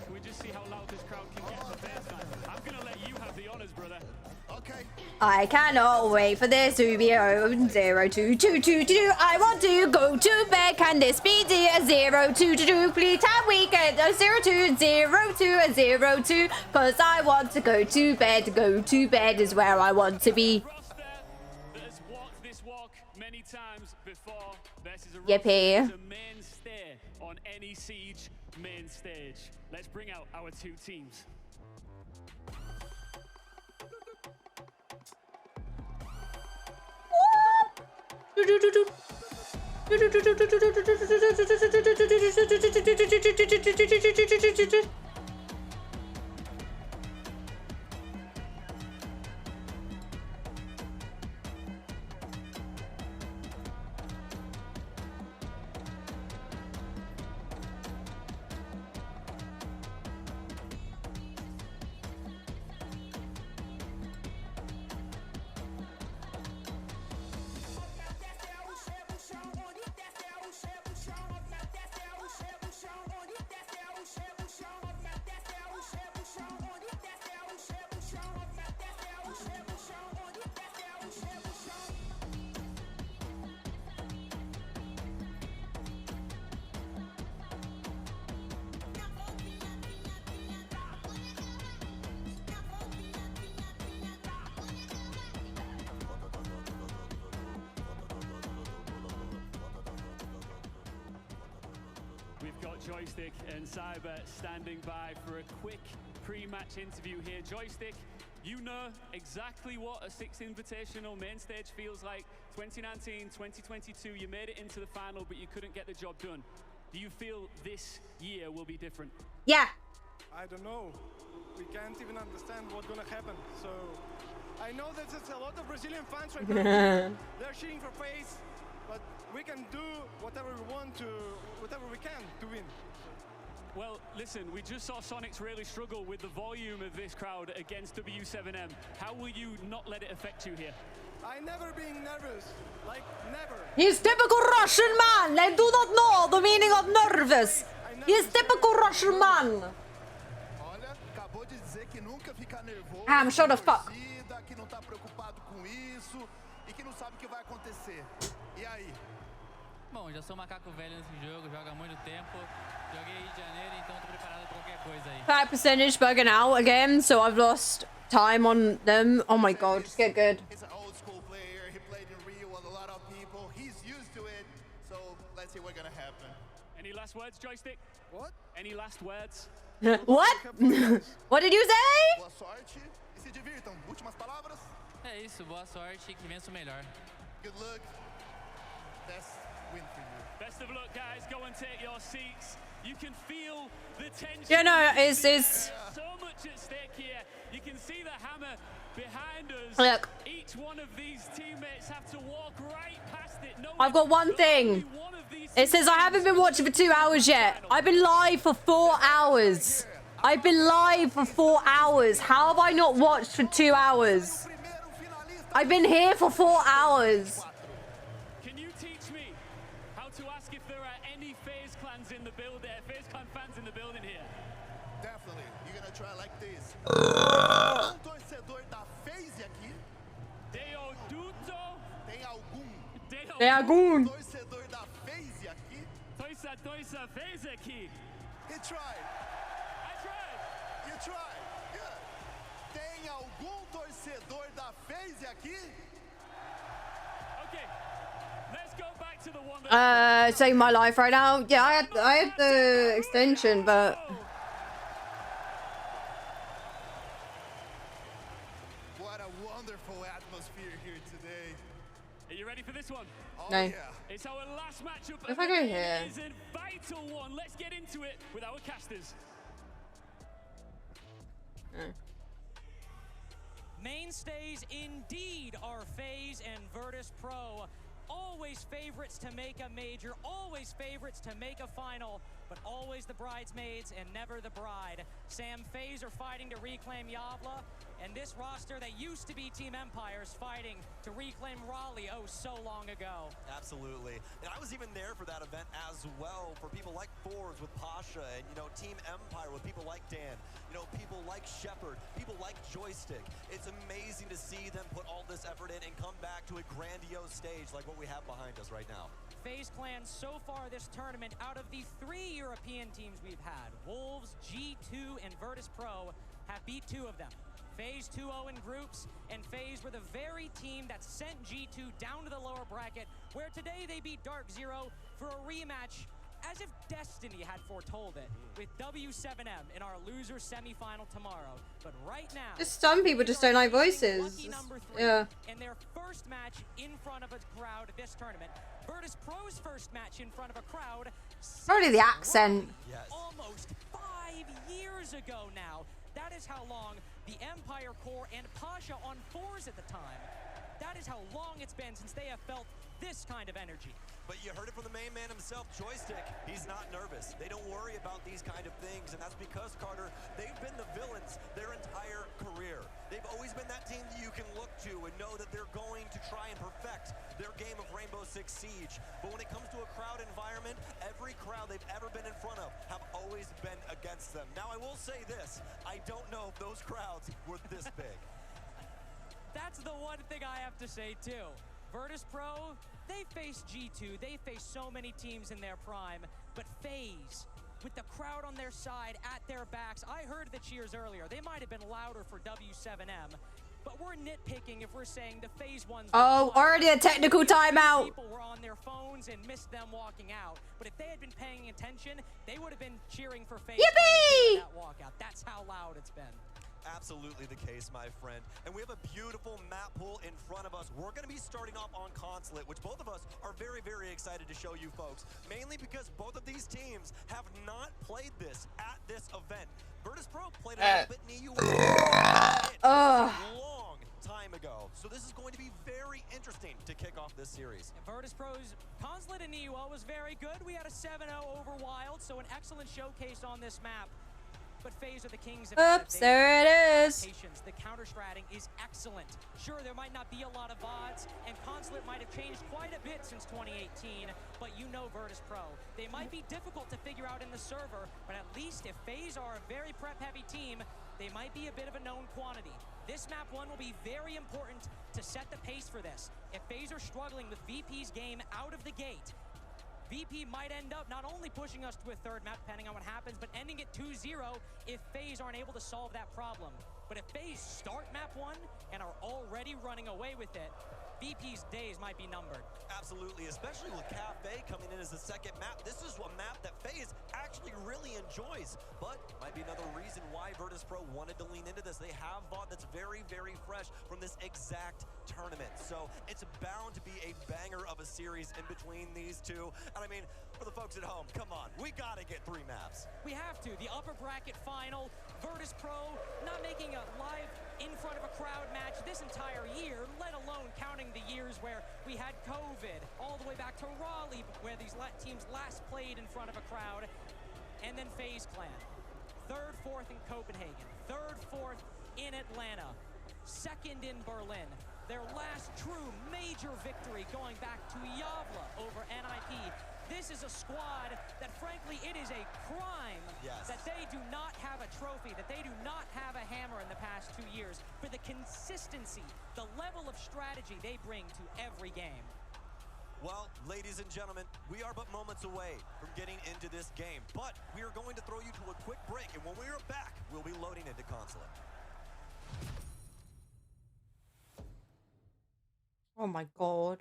can we just see how loud this crowd can get for Bears time? I'm gonna let you have the honors, brother. Okay. I cannot wait for this to be over. 0222. I want to go to bed. Can this be dear? 0222. Please have weekend. 0202. Cause I want to go to bed. Go to bed is where I want to be. That has walked this walk many times before. This is a Yippee. roster that's a mainstay on any Siege main stage. Let's bring out our two teams. We've got Joystick and Cyber standing by for a quick pre-match interview here. Joystick, you know exactly what a Six Invitational main stage feels like. 2019, 2022, you made it into the final, but you couldn't get the job done. Do you feel this year will be different? Yeah. I don't know. We can't even understand what's gonna happen. So I know that there's a lot of Brazilian fans right now. They're cheering for FaZe, but we can do whatever we want to, whatever we can to win. Well, listen, we just saw Sonics really struggle with the volume of this crowd against W7M. How will you not let it affect you here? I never been nervous, like never. He's typical Russian man. They do not know the meaning of nervous. He's typical Russian man. Olha, acabou de dizer que nunca fica nervoso. Shut the fuck. Que não tá preocupado com isso e que não sabe o que vai acontecer. E aí? Bom, já sou macaco velho nesse jogo, jogo há muito tempo. Joguei Rio de Janeiro, então tô preparado pra qualquer coisa aí. Fat percentage bugging out again, so I've lost time on them. Oh my god, just get good. He's an old school player. He played in Rio with a lot of people. He's used to it. So let's see what's gonna happen. Any last words, Joystick? What? Any last words? What? What did you say? Boa sorte e se divirtam. Últimas palavras. É isso, boa sorte e que vença o melhor. Good luck. Best win for you. Best of luck, guys. Go and take your seats. You can feel the tension. You know, it's so much at stake here. You can see the hammer behind us. Look. Each one of these teammates have to walk right past it. No, I've got one thing. It says I haven't been watching for 2 hours yet. I've been live for 4 hours. I've been live for 4 hours. How have I not watched for 2 hours? I've been here for 4 hours. Can you teach me how to ask if there are any FaZe clans in the building, FaZe clan fans in the building here? Definitely. You're gonna try like this. Torcedor da FaZe aqui. Deoduto. Tem algum? Tem algum? Torcedor da FaZe aqui. Toisa FaZe aqui. He tried. I tried. You tried. Good. Tem algum torcedor da FaZe aqui? Okay. Let's go back to the one that Saving my life right now. Yeah, I had the extension, but What a wonderful atmosphere here today. Are you ready for this one? Oh, No. yeah. It's our last matchup. If I go here. It is a vital one. Let's get into it with our casters. Mainstays indeed are FaZe and Virtus Pro. Always favorites to make a major, always favorites to make a final. but always the bridesmaids and never the bride. Sam FaZe are fighting to reclaim Yavla, and this roster that used to be Team Empire is fighting to reclaim Raleigh so long ago. Absolutely. And I was even there for that event as well, for people like Forbes with Pasha, and Team Empire with people like Dan, people like Shepard, people like Joystick. It's amazing to see them put all this effort in and come back to a grandiose stage like what we have behind us right now. FaZe Clan so far this tournament, out of the 3 European teams we've had, Wolves, G2, and Virtus Pro, have beat 2 of them. FaZe 2-0 in groups, and FaZe were the very team that sent G2 down to the lower bracket, where today they beat Dark Zero for a rematch, as if destiny had foretold it, with W7M in our loser semifinal tomorrow. But right now, Just some people just don't like voices. Yeah. in their first match in front of a crowd this tournament, Virtus Pro's first match in front of a crowd, Probably the accent. almost 5 years ago now. That is how long the Empire Core and Pasha on 4s at the time. That is how long it's been since they have felt this kind of energy. But you heard it from the main man himself, Joystick. He's not nervous. They don't worry about these kind of things, and that's because, Carter, they've been the villains their entire career. They've always been that team that you can look to and know that they're going to try and perfect their game of Rainbow Six Siege. But when it comes to a crowd environment, every crowd they've ever been in front of have always been against them. Now, I will say this. I don't know if those crowds were this big. That's the one thing I have to say, too. Virtus Pro, they faced G2, they faced so many teams in their prime, but FaZe, with the crowd on their side, at their backs, I heard the cheers earlier. They might have been louder for W7M, but we're nitpicking if we're saying the FaZe ones. Oh, already a technical timeout. People were on their phones and missed them walking out, but if they had been paying attention, they would have been cheering for FaZe. Yippee! That walkout. That's how loud it's been. Absolutely the case, my friend. And we have a beautiful map pool in front of us. We're going to be starting off on Consulate, which both of us are very, very excited to show you folks. Mainly because both of these teams have not played this at this event. Virtus Pro played a little bit in EU a long time ago. So this is going to be very interesting to kick off this series. Virtus Pro's Consulate in EUL was very good. We had a 7-0 over Wild, so an excellent showcase on this map. But FaZe are the kings of Oops, there it is. The counter-stratting is excellent. Sure, there might not be a lot of VODs, and Consulate might have changed quite a bit since 2018, but you know Virtus Pro. They might be difficult to figure out in the server, but at least if FaZe are a very prep-heavy team, they might be a bit of a known quantity. This map 1 will be very important to set the pace for this. If FaZe are struggling with VP's game out of the gate, VP might end up not only pushing us to a third map, depending on what happens, but ending it 2-0 if FaZe aren't able to solve that problem. But if FaZe start map 1 and are already running away with it, VP's days might be numbered. Absolutely, especially with Cafe coming in as the second map. This is a map that FaZe actually really enjoys, but might be another reason why Virtus Pro wanted to lean into this. They have VOD that's very, very fresh from this exact tournament. So it's bound to be a banger of a series in between these two. And I mean, for the folks at home, come on, we gotta get 3 maps. We have to. The upper bracket final, Virtus Pro not making a live in front of a crowd match this entire year, let alone counting the years where we had COVID, all the way back to Raleigh, where these teams last played in front of a crowd, and then FaZe Clan. 3rd, 4th in Copenhagen, 3rd, 4th in Atlanta, 2nd in Berlin. Their last true major victory going back to Yavla over NIP. This is a squad that, frankly, it is a crime that they do not have a trophy, that they do not have a hammer in the past 2 years for the consistency, the level of strategy they bring to every game. Well, ladies and gentlemen, we are but moments away from getting into this game, but we are going to throw you to a quick break, and when we are back, we'll be loading into Consulate. Oh my god.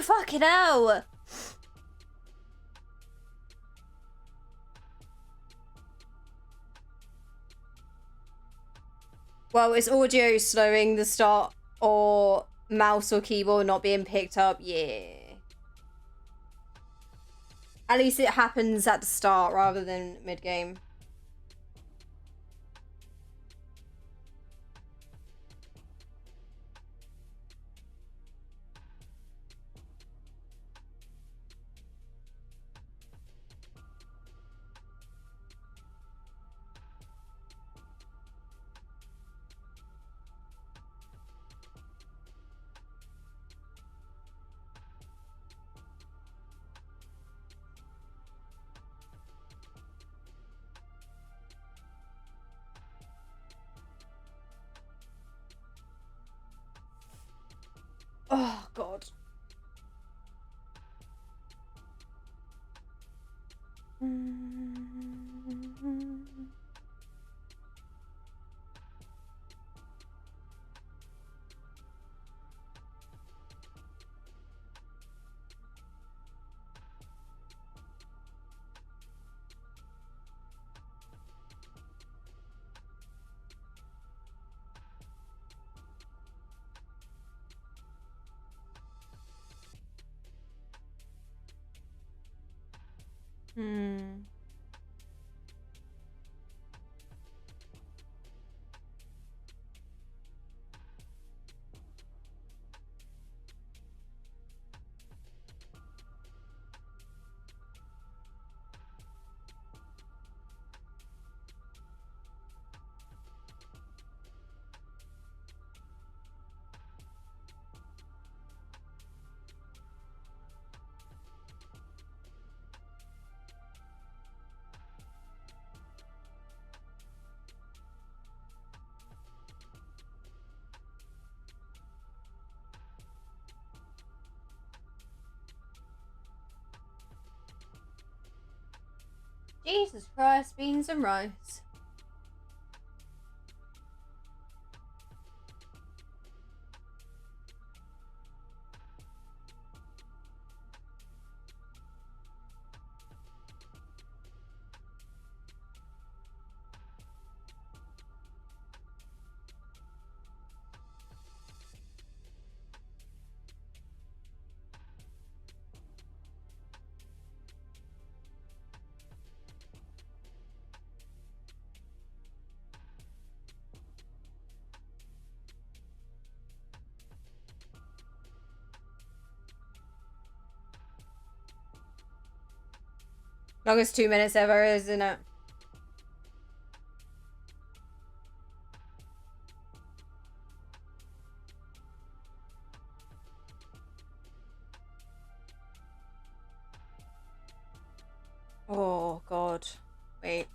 fucking hell! Well, is audio slowing the start or mouse or keyboard not being picked up? Yeah. At least it happens at the start rather than mid-game. Oh, God. Jesus Christ, beans and rice. Longest 2 minutes ever, isn't it? Oh, God. Wait.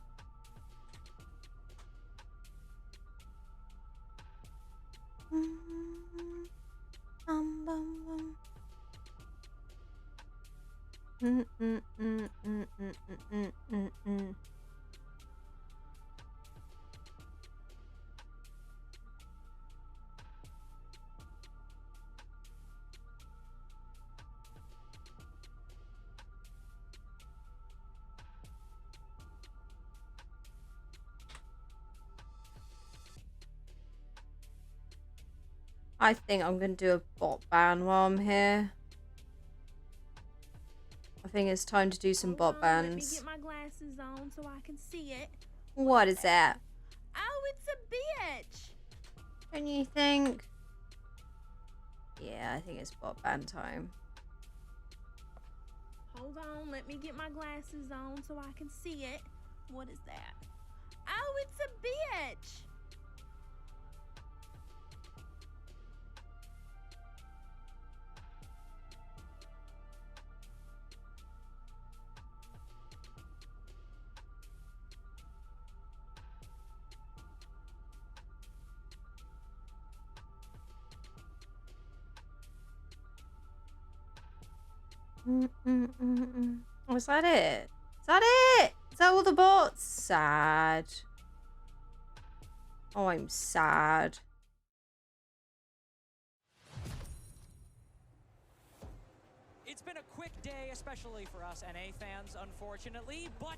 I think I'm going to do a bot ban while I'm here. I think it's time to do some bot bans. Let me get my glasses on so I can see it. What is that? Oh, it's a bitch. Don't you think? Yeah, I think it's bot ban time. Hold on, let me get my glasses on so I can see it. What is that? Oh, it's a bitch. Was that it? Is that it? Is that all the bots? Sad. Oh, I'm sad. It's been a quick day, especially for us NA fans, unfortunately, but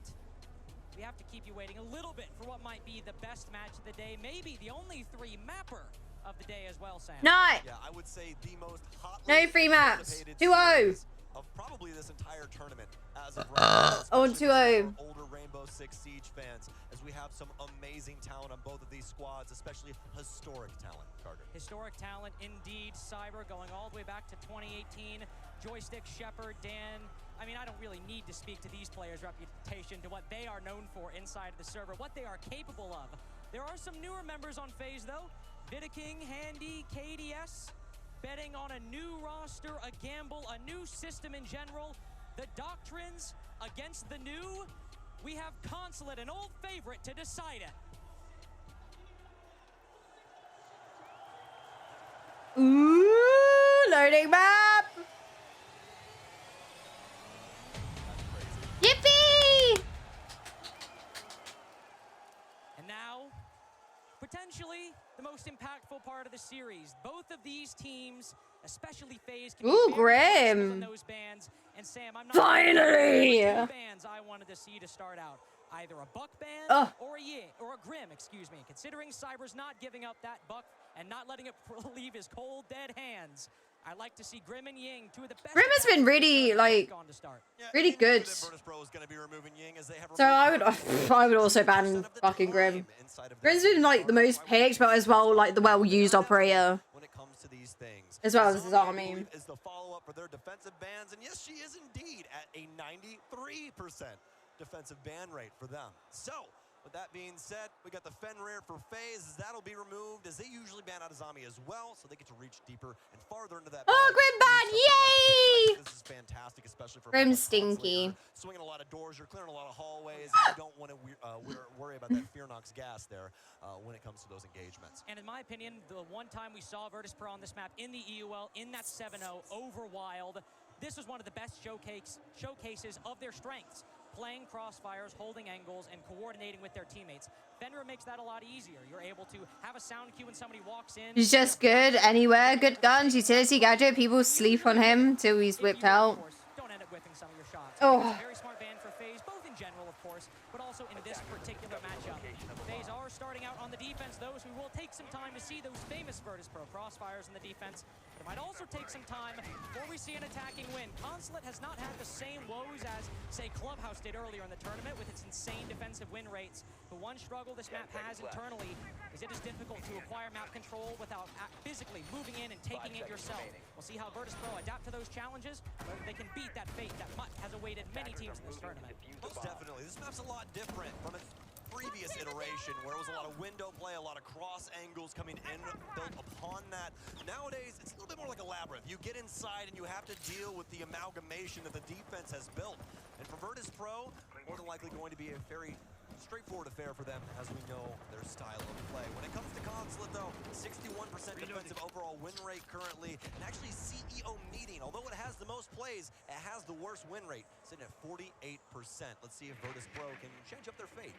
we have to keep you waiting a little bit for what might be the best match of the day, maybe the only 3-mapper of the day as well, Sam. No. Yeah, I would say the most No free maps. 2-0. Of probably this entire tournament as of right now. On 2-0. Older Rainbow Six Siege fans, as we have some amazing talent on both of these squads, especially historic talent, Carter. Historic talent indeed. Cyber going all the way back to 2018. Joystick, Shepard, Dan. I mean, I don't really need to speak to these players' reputation, to what they are known for inside of the server, what they are capable of. There are some newer members on FaZe, though. Vidaking, Handy, KDS, betting on a new roster, a gamble, a new system in general. The Doctrines against the new. We have Consulate, an old favorite, to decide it. Ooh, loading map. Yippee! And now, potentially the most impactful part of the series. Both of these teams, especially FaZe, can Ooh, be very flexible Grim. in those bans. And Sam, I'm not Finally! sure what two bans I wanted to see to start out. Either a Buck ban or a Grim, excuse me. Considering Cyber's not giving up that Buck and not letting it leave his cold, dead hands, I'd like to see Grim and Ying, two of the best. Grim has been really, like, really good. So I would also ban fucking Grim. Grim's been like the most picked, but as well like the well-used operator. As well as his army. Is the follow-up for their defensive bans, and yes, she is indeed at a 93% defensive ban rate for them. So, with that being said, we got the Fenrir for FaZe. That'll be removed, as they usually ban out Azami as well, so they get to reach deeper and farther into that. Oh, Grim ban! Yay! This is fantastic, especially for Grim's stinky. swinging a lot of doors, you're clearing a lot of hallways, and you don't want to worry about that Fear Nox gas there when it comes to those engagements. And in my opinion, the one time we saw Virtus Pro on this map in the EUL, in that 7-0 over Wild, this was one of the best showcases of their strengths. Playing crossfires, holding angles, and coordinating with their teammates. Fenrir makes that a lot easier. You're able to have a sound cue when somebody walks in. He's just good anywhere. Good guns, utility gadget. People sleep on him till he's whipped out. Don't end up whipping some of your shots. Oh. It's a very smart ban for FaZe, both in general, of course, but also in this particular matchup. FaZe are starting out on the defense, those who will take some time to see those famous Virtus Pro crossfires in the defense. It might also take some time before we see an attacking win. Consulate has not had the same woes as, say, Clubhouse did earlier in the tournament with its insane defensive win rates. The one struggle this map has internally is it is difficult to acquire map control without physically moving in and taking it yourself. We'll see how Virtus Pro adapt to those challenges, whether they can beat that fate that has awaited many teams in this tournament. Most definitely. This map's a lot different from its previous iteration, where it was a lot of window play, a lot of cross angles coming in built upon that. Nowadays, it's a little bit more like a labyrinth. You get inside and you have to deal with the amalgamation that the defense has built. And for Virtus Pro, more than likely going to be a very straightforward affair for them, as we know their style of play. When it comes to Consulate, though, 61% defensive overall win rate currently, and actually CEO meeting, although it has the most plays, it has the worst win rate, sitting at 48%. Let's see if Virtus Pro can change up their fate.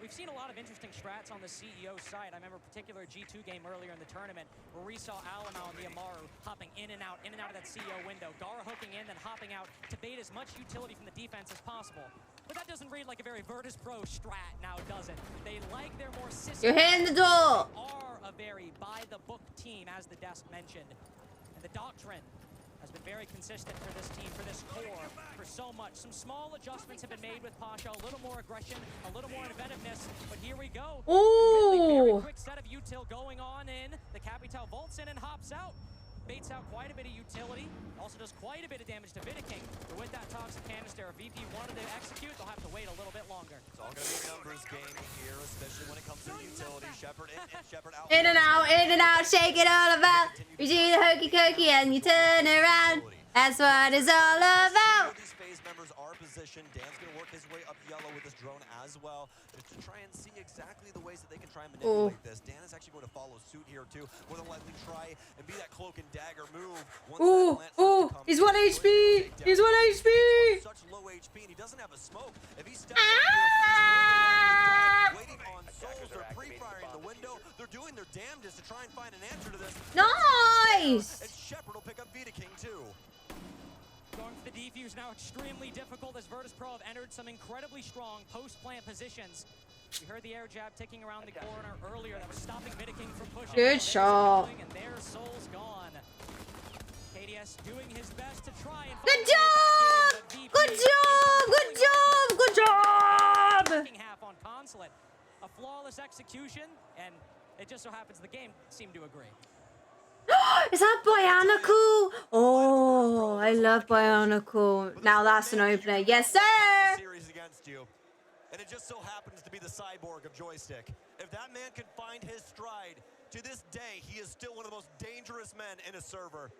We've seen a lot of interesting strats on the CEO side. I remember a particular G2 game earlier in the tournament where we saw Alamau and the Amaru hopping in and out of that CEO window. Gara hooking in, then hopping out to bait as much utility from the defense as possible. But that doesn't read like a very Virtus Pro strat now, does it? They like their more system. You're hitting the door! Are a very by-the-book team, as the desk mentioned. And the Doctrine has been very consistent for this team, for this core, for so much. Some small adjustments have been made with Pasha, a little more aggression, a little more inventiveness, but here we go. Ooh! Very quick set of util going on in. The Capital vaults in and hops out. Baits out quite a bit of utility. Also does quite a bit of damage to Vidaking. But with that toxic canister, if VP wanted to execute, they'll have to wait a little bit longer. It's all going to be a numbers game here, especially when it comes to utility. Shepard in and Shepard out. In and out, shake it all about. You do the hokey cokey and you turn around. That's what it's all about. These FaZe members are positioned. Dan's going to work his way up yellow with his drone as well, just to try and see exactly the ways that they can try and manipulate this. Dan is actually going to follow suit here too. More than likely try and be that cloak and dagger move. Ooh, he's 1 HP. He's 1 HP. Such low HP, and he doesn't have a smoke. If he steps up here, waiting on souls, they're pre-firing the window. They're doing their damnedest to try and find an answer to this. Nice. And Shepard will pick up Vidaking too. continues now extremely difficult as Virtus Pro have entered some incredibly strong post-plant positions. You heard the air jab ticking around the corner earlier that was stopping Vidiking from pushing. Good shot. And their soul's gone. KDS doing his best to try and Good job! Good job! Good job! Good job! Half on Consulate. A flawless execution, and it just so happens the game seemed to agree. Is that Bionicle? Oh, I love Bionicle. Now that's an opener. Yes, sir! Series against you. And it just so happens to be the cyborg of Joystick. If that man can find his stride, to this day, he is still one of the most dangerous men in a server.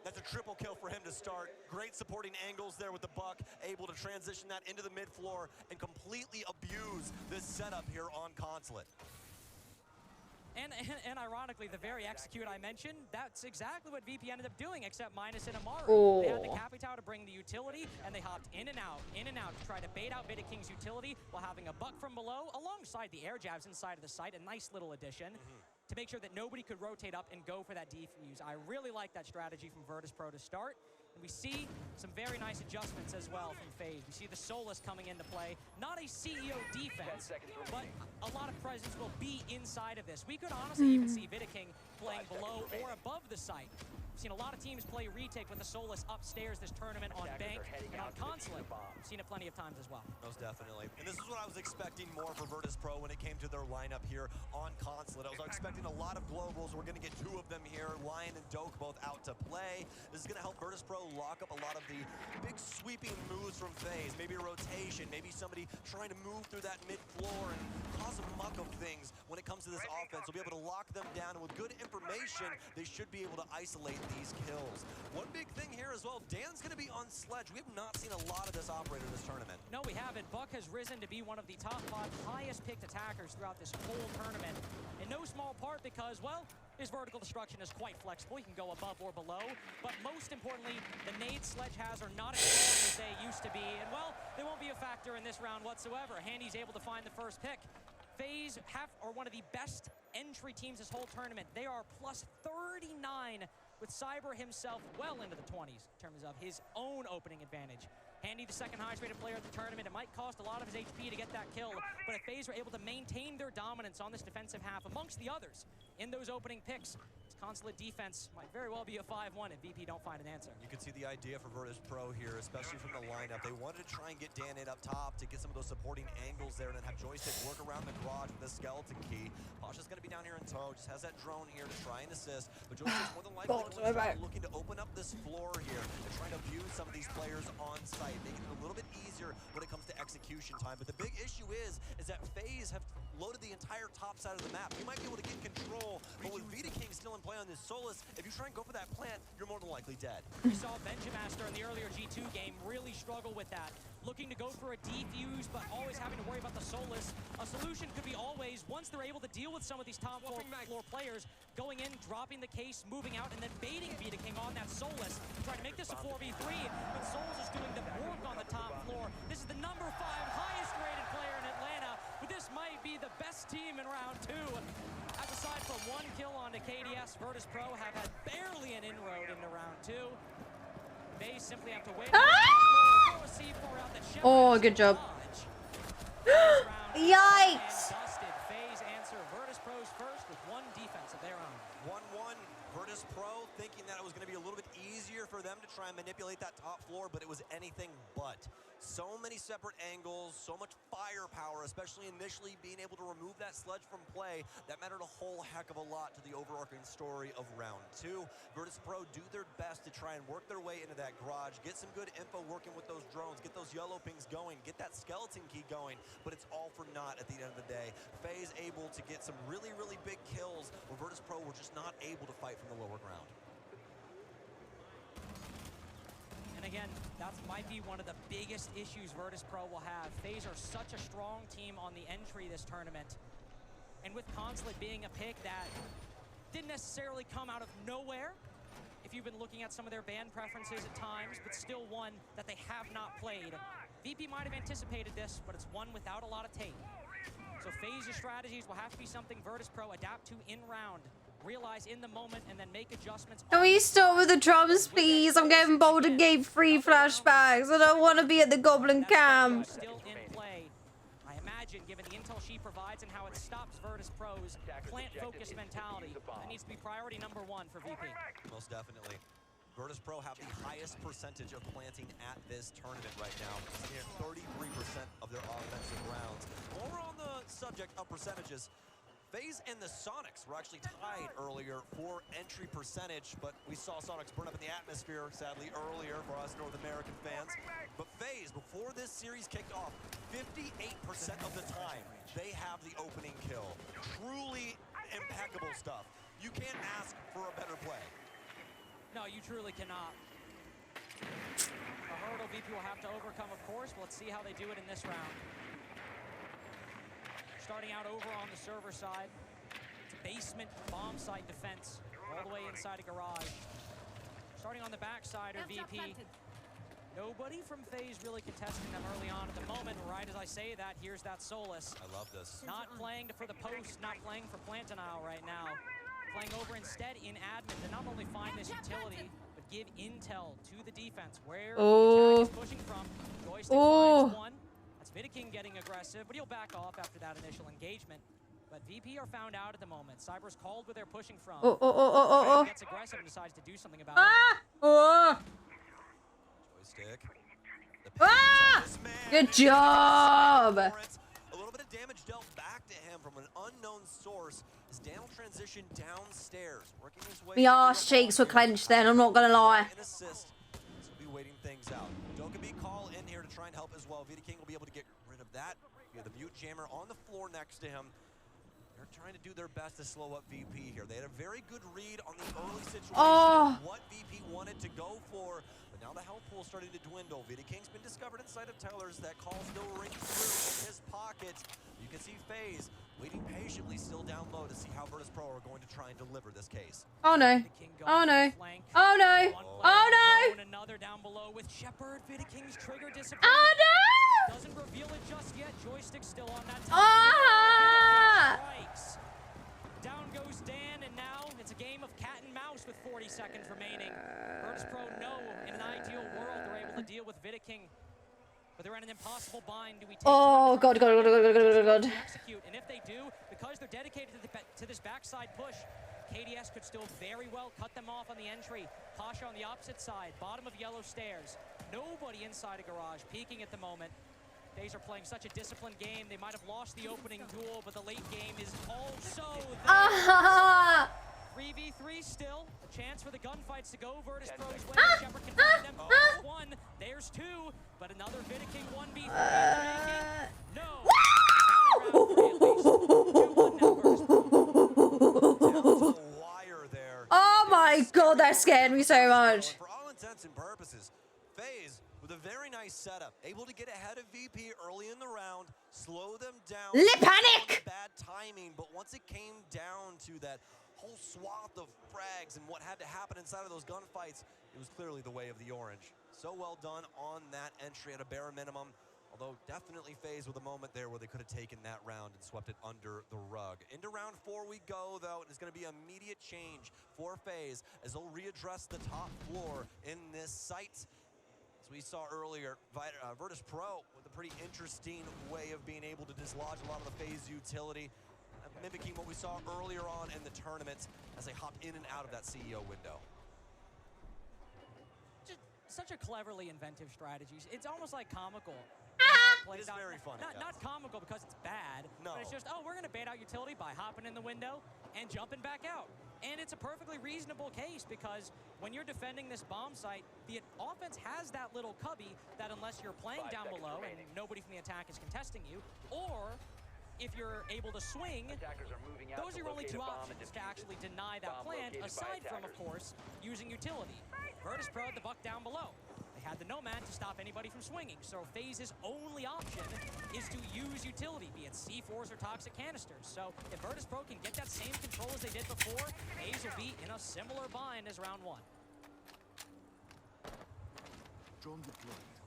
That's a triple kill for him to start. Great supporting angles there with the buck, able to transition that into the mid floor and completely abuse this setup here on Consulate. And ironically, the very execute I mentioned, that's exactly what VP ended up doing, except minus an Amaru. Oh. They had the Capitao to bring the utility, and they hopped in and out to try to bait out Vidiking's utility while having a buck from below, alongside the air jabs inside of the site, a nice little addition. To make sure that nobody could rotate up and go for that defuse. I really like that strategy from Virtus Pro to start. And we see some very nice adjustments as well from FaZe. We see the Solus coming into play. Not a CEO defense, but a lot of presence will be inside of this. We could honestly even see Vidiking playing below or above the site. We've seen a lot of teams play retake with the Solus upstairs this tournament on Bank and on Consulate. We've seen it plenty of times as well. Most definitely. And this is what I was expecting more for Virtus Pro when it came to their lineup here on Consulate. I was expecting a lot of globals. We're going to get two of them here. Lion and Doke both out to play. This is going to help Virtus Pro lock up a lot of the big sweeping moves from FaZe. Maybe a rotation, maybe somebody trying to move through that mid-floor and cause a muck of things when it comes to this offense. We'll be able to lock them down, and with good information, they should be able to isolate these kills. One big thing here as well, Dan's going to be on Sledge. We have not seen a lot of this operator this tournament. No, we haven't. Buck has risen to be one of the top 5 highest picked attackers throughout this whole tournament. In no small part because, well, his vertical destruction is quite flexible. He can go above or below. But most importantly, the nades Sledge has are not as strong as they used to be. And, well, they won't be a factor in this round whatsoever. Handy's able to find the first pick. FaZe are one of the best entry teams this whole tournament. They are plus 39 with Cyber himself well into the 20s in terms of his own opening advantage. Handy, the second highest rated player of the tournament. It might cost a lot of his HP to get that kill, but if FaZe are able to maintain their dominance on this defensive half amongst the others in those opening picks, Consulate defense might very well be a 5-1 if VP don't find an answer. You can see the idea for Virtus Pro here, especially from the lineup. They wanted to try and get Dan in up top to get some of those supporting angles there and then have Joystick work around the garage with the skeleton key. Pasha's going to be down here in tow, just has that drone here to try and assist, but Joystick's more than likely looking to open up this floor here and trying to abuse some of these players on site, making it a little bit easier when it comes to execution time. But the big issue is that FaZe have loaded the entire top side of the map. You might be able to get control, but with Vidiking still in play on this Solus, if you try and go for that plant, you're more than likely dead. We saw Benjamaster in the earlier G2 game really struggle with that. Looking to go for a defuse, but always having to worry about the Solus. A solution could be always, once they're able to deal with some of these top floor players, going in, dropping the case, moving out, and then baiting Vidiking on that Solus, trying to make this a 4v3, but Solus is doing the work on the top floor. This is the #5 highest rated player in Atlanta, but this might be the best team in round 2. As aside from one kill onto KDS, Virtus Pro have had barely an inroad into round 2. They simply have to wait. Oh, good job. Yikes! FaZe answer Virtus Pro's first with one defense of their own. 1-1, Virtus Pro thinking that it was going to be a little bit easier for them to try and manipulate that top floor, but it was anything but. So many separate angles, so much firepower, especially initially being able to remove that Sledge from play. That mattered a whole heck of a lot to the overarching story of round 2. Virtus Pro do their best to try and work their way into that garage, get some good info working with those drones, get those yellow pings going, get that skeleton key going, but it's all for naught at the end of the day. FaZe able to get some really, really big kills where Virtus Pro were just not able to fight from the lower ground. And again, that might be one of the biggest issues Virtus Pro will have. FaZe are such a strong team on the entry this tournament. And with Consulate being a pick that didn't necessarily come out of nowhere, if you've been looking at some of their band preferences at times, but still one that they have not played. VP might have anticipated this, but it's one without a lot of tape. So FaZe's strategies will have to be something Virtus Pro adapt to in round. realize in the moment and then make adjustments. Can we start with the drums, please? I'm getting Baldur's Gate 3 flashbacks. I don't want to be at the Goblin camp. Still in play. I imagine, given the intel she provides and how it stops Virtus Pro's plant-focused mentality, that needs to be priority number one for VP. Most definitely. Virtus Pro have the highest percentage of planting at this tournament right now. Near 33% of their offensive rounds. While we're on the subject of percentages, FaZe and the Sonics were actually tied earlier for entry percentage, but we saw Sonics burn up in the atmosphere, sadly, earlier for us North American fans. But FaZe, before this series kicked off, 58% of the time, they have the opening kill. Truly impeccable stuff. You can't ask for a better play. No, you truly cannot. A hurdle VP will have to overcome, of course. Let's see how they do it in this round. Starting out over on the server side. It's a basement bomb site defense all the way inside a garage. Starting on the back side are VP. Nobody from FaZe really contesting them early on at the moment. Right as I say that, here's that Solus. I love this. Not playing for the post, not playing for plant denial right now. Playing over instead in admin to not only find this utility, but give intel to the defense where the attack is pushing from. Joystick finds one. That's Vidiking getting aggressive, but he'll back off after that initial engagement. But VP are found out at the moment. Cyber's called where they're pushing from. Gets aggressive and decides to do something about it. Joystick. Good job. A little bit of damage dealt back to him from an unknown source. As Dan will transition downstairs, working his way. My arse cheeks were clenched then, I'm not gonna lie. An assist. So we'll be waiting things out. Dokkaebi call in here to try and help as well. Vidiking will be able to get rid of that. We have the mute jammer on the floor next to him. They're trying to do their best to slow up VP here. They had a very good read on the early situation of what VP wanted to go for. But now the health pool is starting to dwindle. Vidiking's been discovered inside of Tellers. That call still rings through in his pocket. You can see FaZe waiting patiently still down low to see how Virtus Pro are going to try and deliver this case. Oh no. Oh no. Oh no. Oh no. Another down below with Shepard. Vidiking's trigger disappeared. Oh no. Doesn't reveal it just yet. Joystick still on that. Strikes. Down goes Dan, and now it's a game of cat and mouse with 40 seconds remaining. Virtus Pro know in an ideal world they're able to deal with Vidiking. But they're in an impossible bind. Do we take God. execute? And if they do, because they're dedicated to this backside push, KDS could still very well cut them off on the entry. Pasha on the opposite side, bottom of yellow stairs. Nobody inside a garage, peeking at the moment. FaZe are playing such a disciplined game. They might have lost the opening duel, but the late game is also there. 3v3 still. A chance for the gunfights to go Virtus Pro's way. Shepard can find them. There's one. There's two. But another Vidiking 1v3. Oh my god, that scared me so much. For all intents and purposes, FaZe with a very nice setup, able to get ahead of VP early in the round, slow them down. Panic! Bad timing, but once it came down to that whole swath of frags and what had to happen inside of those gunfights, it was clearly the way of the orange. So well done on that entry at a bare minimum. Although definitely FaZe with a moment there where they could have taken that round and swept it under the rug. Into round 4 we go, though, and it's going to be immediate change for FaZe as they'll readdress the top floor in this site. As we saw earlier, Virtus Pro with a pretty interesting way of being able to dislodge a lot of the FaZe utility, mimicking what we saw earlier on in the tournament as they hopped in and out of that CEO window. Just such a cleverly inventive strategy. It's almost like comical. It is very funny. Not comical because it's bad, but it's just, we're going to bait out utility by hopping in the window and jumping back out. And it's a perfectly reasonable case because when you're defending this bomb site, the offense has that little cubby that unless you're playing down below and nobody from the attack is contesting you, or if you're able to swing, those are your only two options to actually deny that plant, aside from, of course, using utility. Virtus Pro had the buck down below. They had the Nomad to stop anybody from swinging, so FaZe's only option is to use utility, be it C4s or toxic canisters. So if Virtus Pro can get that same control as they did before, FaZe will be in a similar bind as round 1.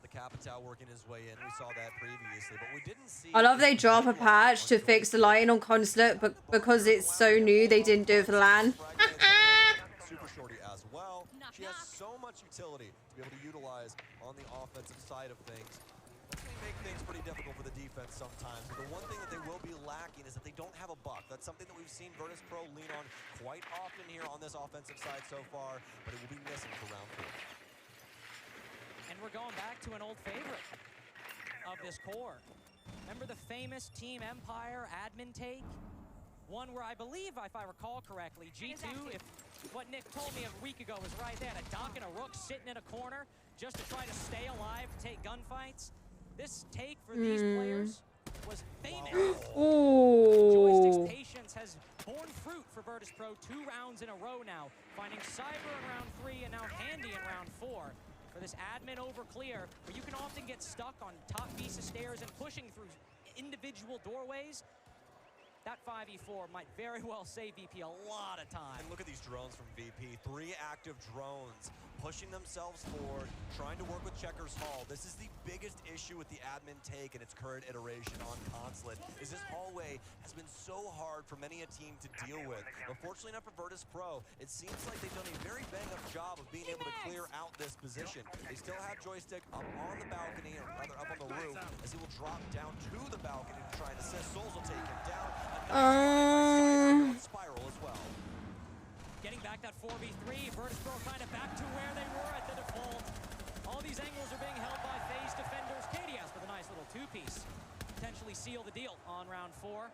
The Capitao working his way in. We saw that previously, but we didn't see. I love they drop a patch to fix the lighting on Consulate, but because it's so new, they didn't do it for the LAN. Super Shorty as well. She has so much utility to be able to utilize on the offensive side of things. They make things pretty difficult for the defense sometimes. But the one thing that they will be lacking is that they don't have a buck. That's something that we've seen Virtus Pro lean on quite often here on this offensive side so far, but it will be missing for round 4. And we're going back to an old favorite of this core. Remember the famous Team Empire admin take? One where I believe, if I recall correctly, G2, if what Nick told me a week ago was right, they had a Doc and a Rook sitting in a corner just to try to stay alive to take gunfights. This take for these players was famous. Joystick's patience has borne fruit for Virtus Pro 2 rounds in a row now, finding Cyber in round 3 and now Handy in round 4. For this admin over clear, where you can often get stuck on top Visa stairs and pushing through individual doorways, that 5v4 might very well save VP a lot of time. And look at these drones from VP. 3 active drones pushing themselves forward, trying to work with Checkers Hall. This is the biggest issue with the admin take in its current iteration on Consulate, is this hallway has been so hard for many a team to deal with. But fortunately enough for Virtus Pro, it seems like they've done a very bang-up job of being able to clear out this position. They still have Joystick up on the balcony, or rather up on the roof, as he will drop down to the balcony to try and assist. Souls will take him down. Spiral as well. Getting back that 4v3, Virtus Pro kind of back to where they were at the default. All these angles are being held by FaZe defenders. KDS with a nice little 2-piece. Potentially seal the deal on round 4.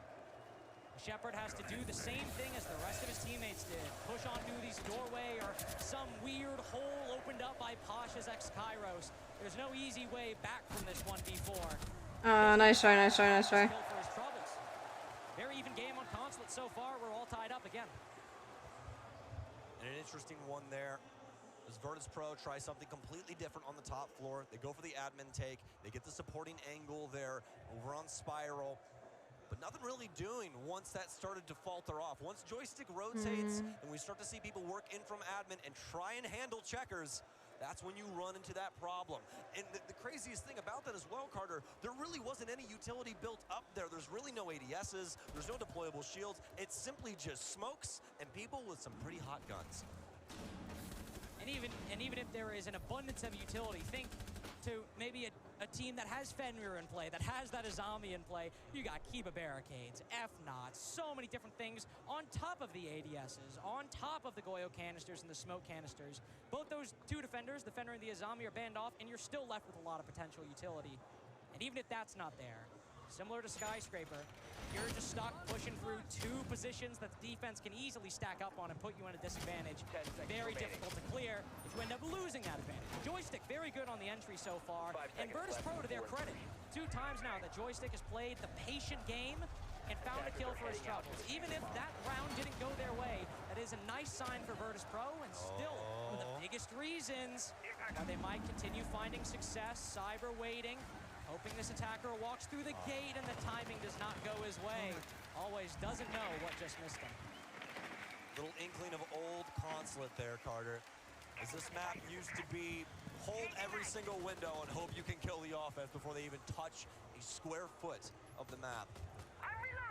Shepard has to do the same thing as the rest of his teammates did. Push on Nudi's doorway or some weird hole opened up by Pasha's ex-Kairos. There's no easy way back from this 1v4. Nice try, nice try, nice try. Very even game on Consulate so far. We're all tied up again. And an interesting one there as Virtus Pro tries something completely different on the top floor. They go for the admin take. They get the supporting angle there over on Spiral. But nothing really doing once that started to falter off. Once Joystick rotates and we start to see people work in from admin and try and handle Checkers, that's when you run into that problem. And the craziest thing about that as well, Carter, there really wasn't any utility built up there. There's really no ADSs, there's no deployable shields. It's simply just smokes and people with some pretty hot guns. And even if there is an abundance of utility, think to maybe a team that has Fenrir in play, that has that Azami in play. You got Kiba barricades, F-Nots, so many different things on top of the ADSs, on top of the Goyo canisters and the smoke canisters. Both those 2 defenders, the Fenrir and the Azami, are banned off, and you're still left with a lot of potential utility. And even if that's not there, similar to Skyscraper, you're just stuck pushing through 2 positions that the defense can easily stack up on and put you in a disadvantage. Very difficult to clear if you end up losing that advantage. Joystick very good on the entry so far, and Virtus Pro, to their credit, 2 times now that Joystick has played the patient game and found a kill for his troubles. Even if that round didn't go their way, that is a nice sign for Virtus Pro, and still one of the biggest reasons why they might continue finding success. Cyber waiting, hoping this attacker walks through the gate and the timing does not go his way. Always doesn't know what just missed him. Little inkling of old Consulate there, Carter. As this map used to be, hold every single window and hope you can kill the offense before they even touch a square foot of the map.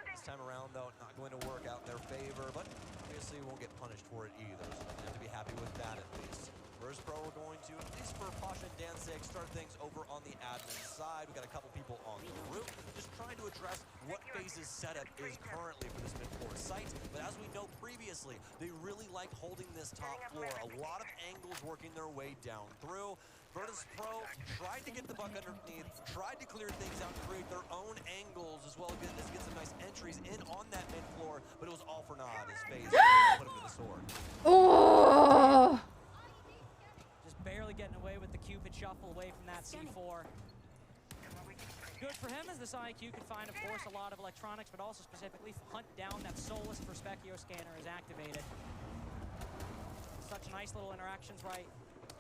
This time around, though, not going to work out in their favor, but obviously won't get punished for it either. So they have to be happy with that at least. Virtus Pro are going to, at least for Pasha and Dan's sake, start things over on the admin side. We got a couple people on the roof, just trying to address what FaZe's setup is currently for this mid-floor site. But as we know previously, they really like holding this top floor. A lot of angles working their way down through. Virtus Pro tried to get the buck underneath, tried to clear things out and create their own angles as well as get some nice entries in on that mid-floor, but it was all for naught as FaZe put him to the sword. Oh! Barely getting away with the Cupid shuffle away from that C4. Good for him as this IQ could find, of course, a lot of electronics, but also specifically hunt down that Solus for Specchio scanner is activated. Such nice little interactions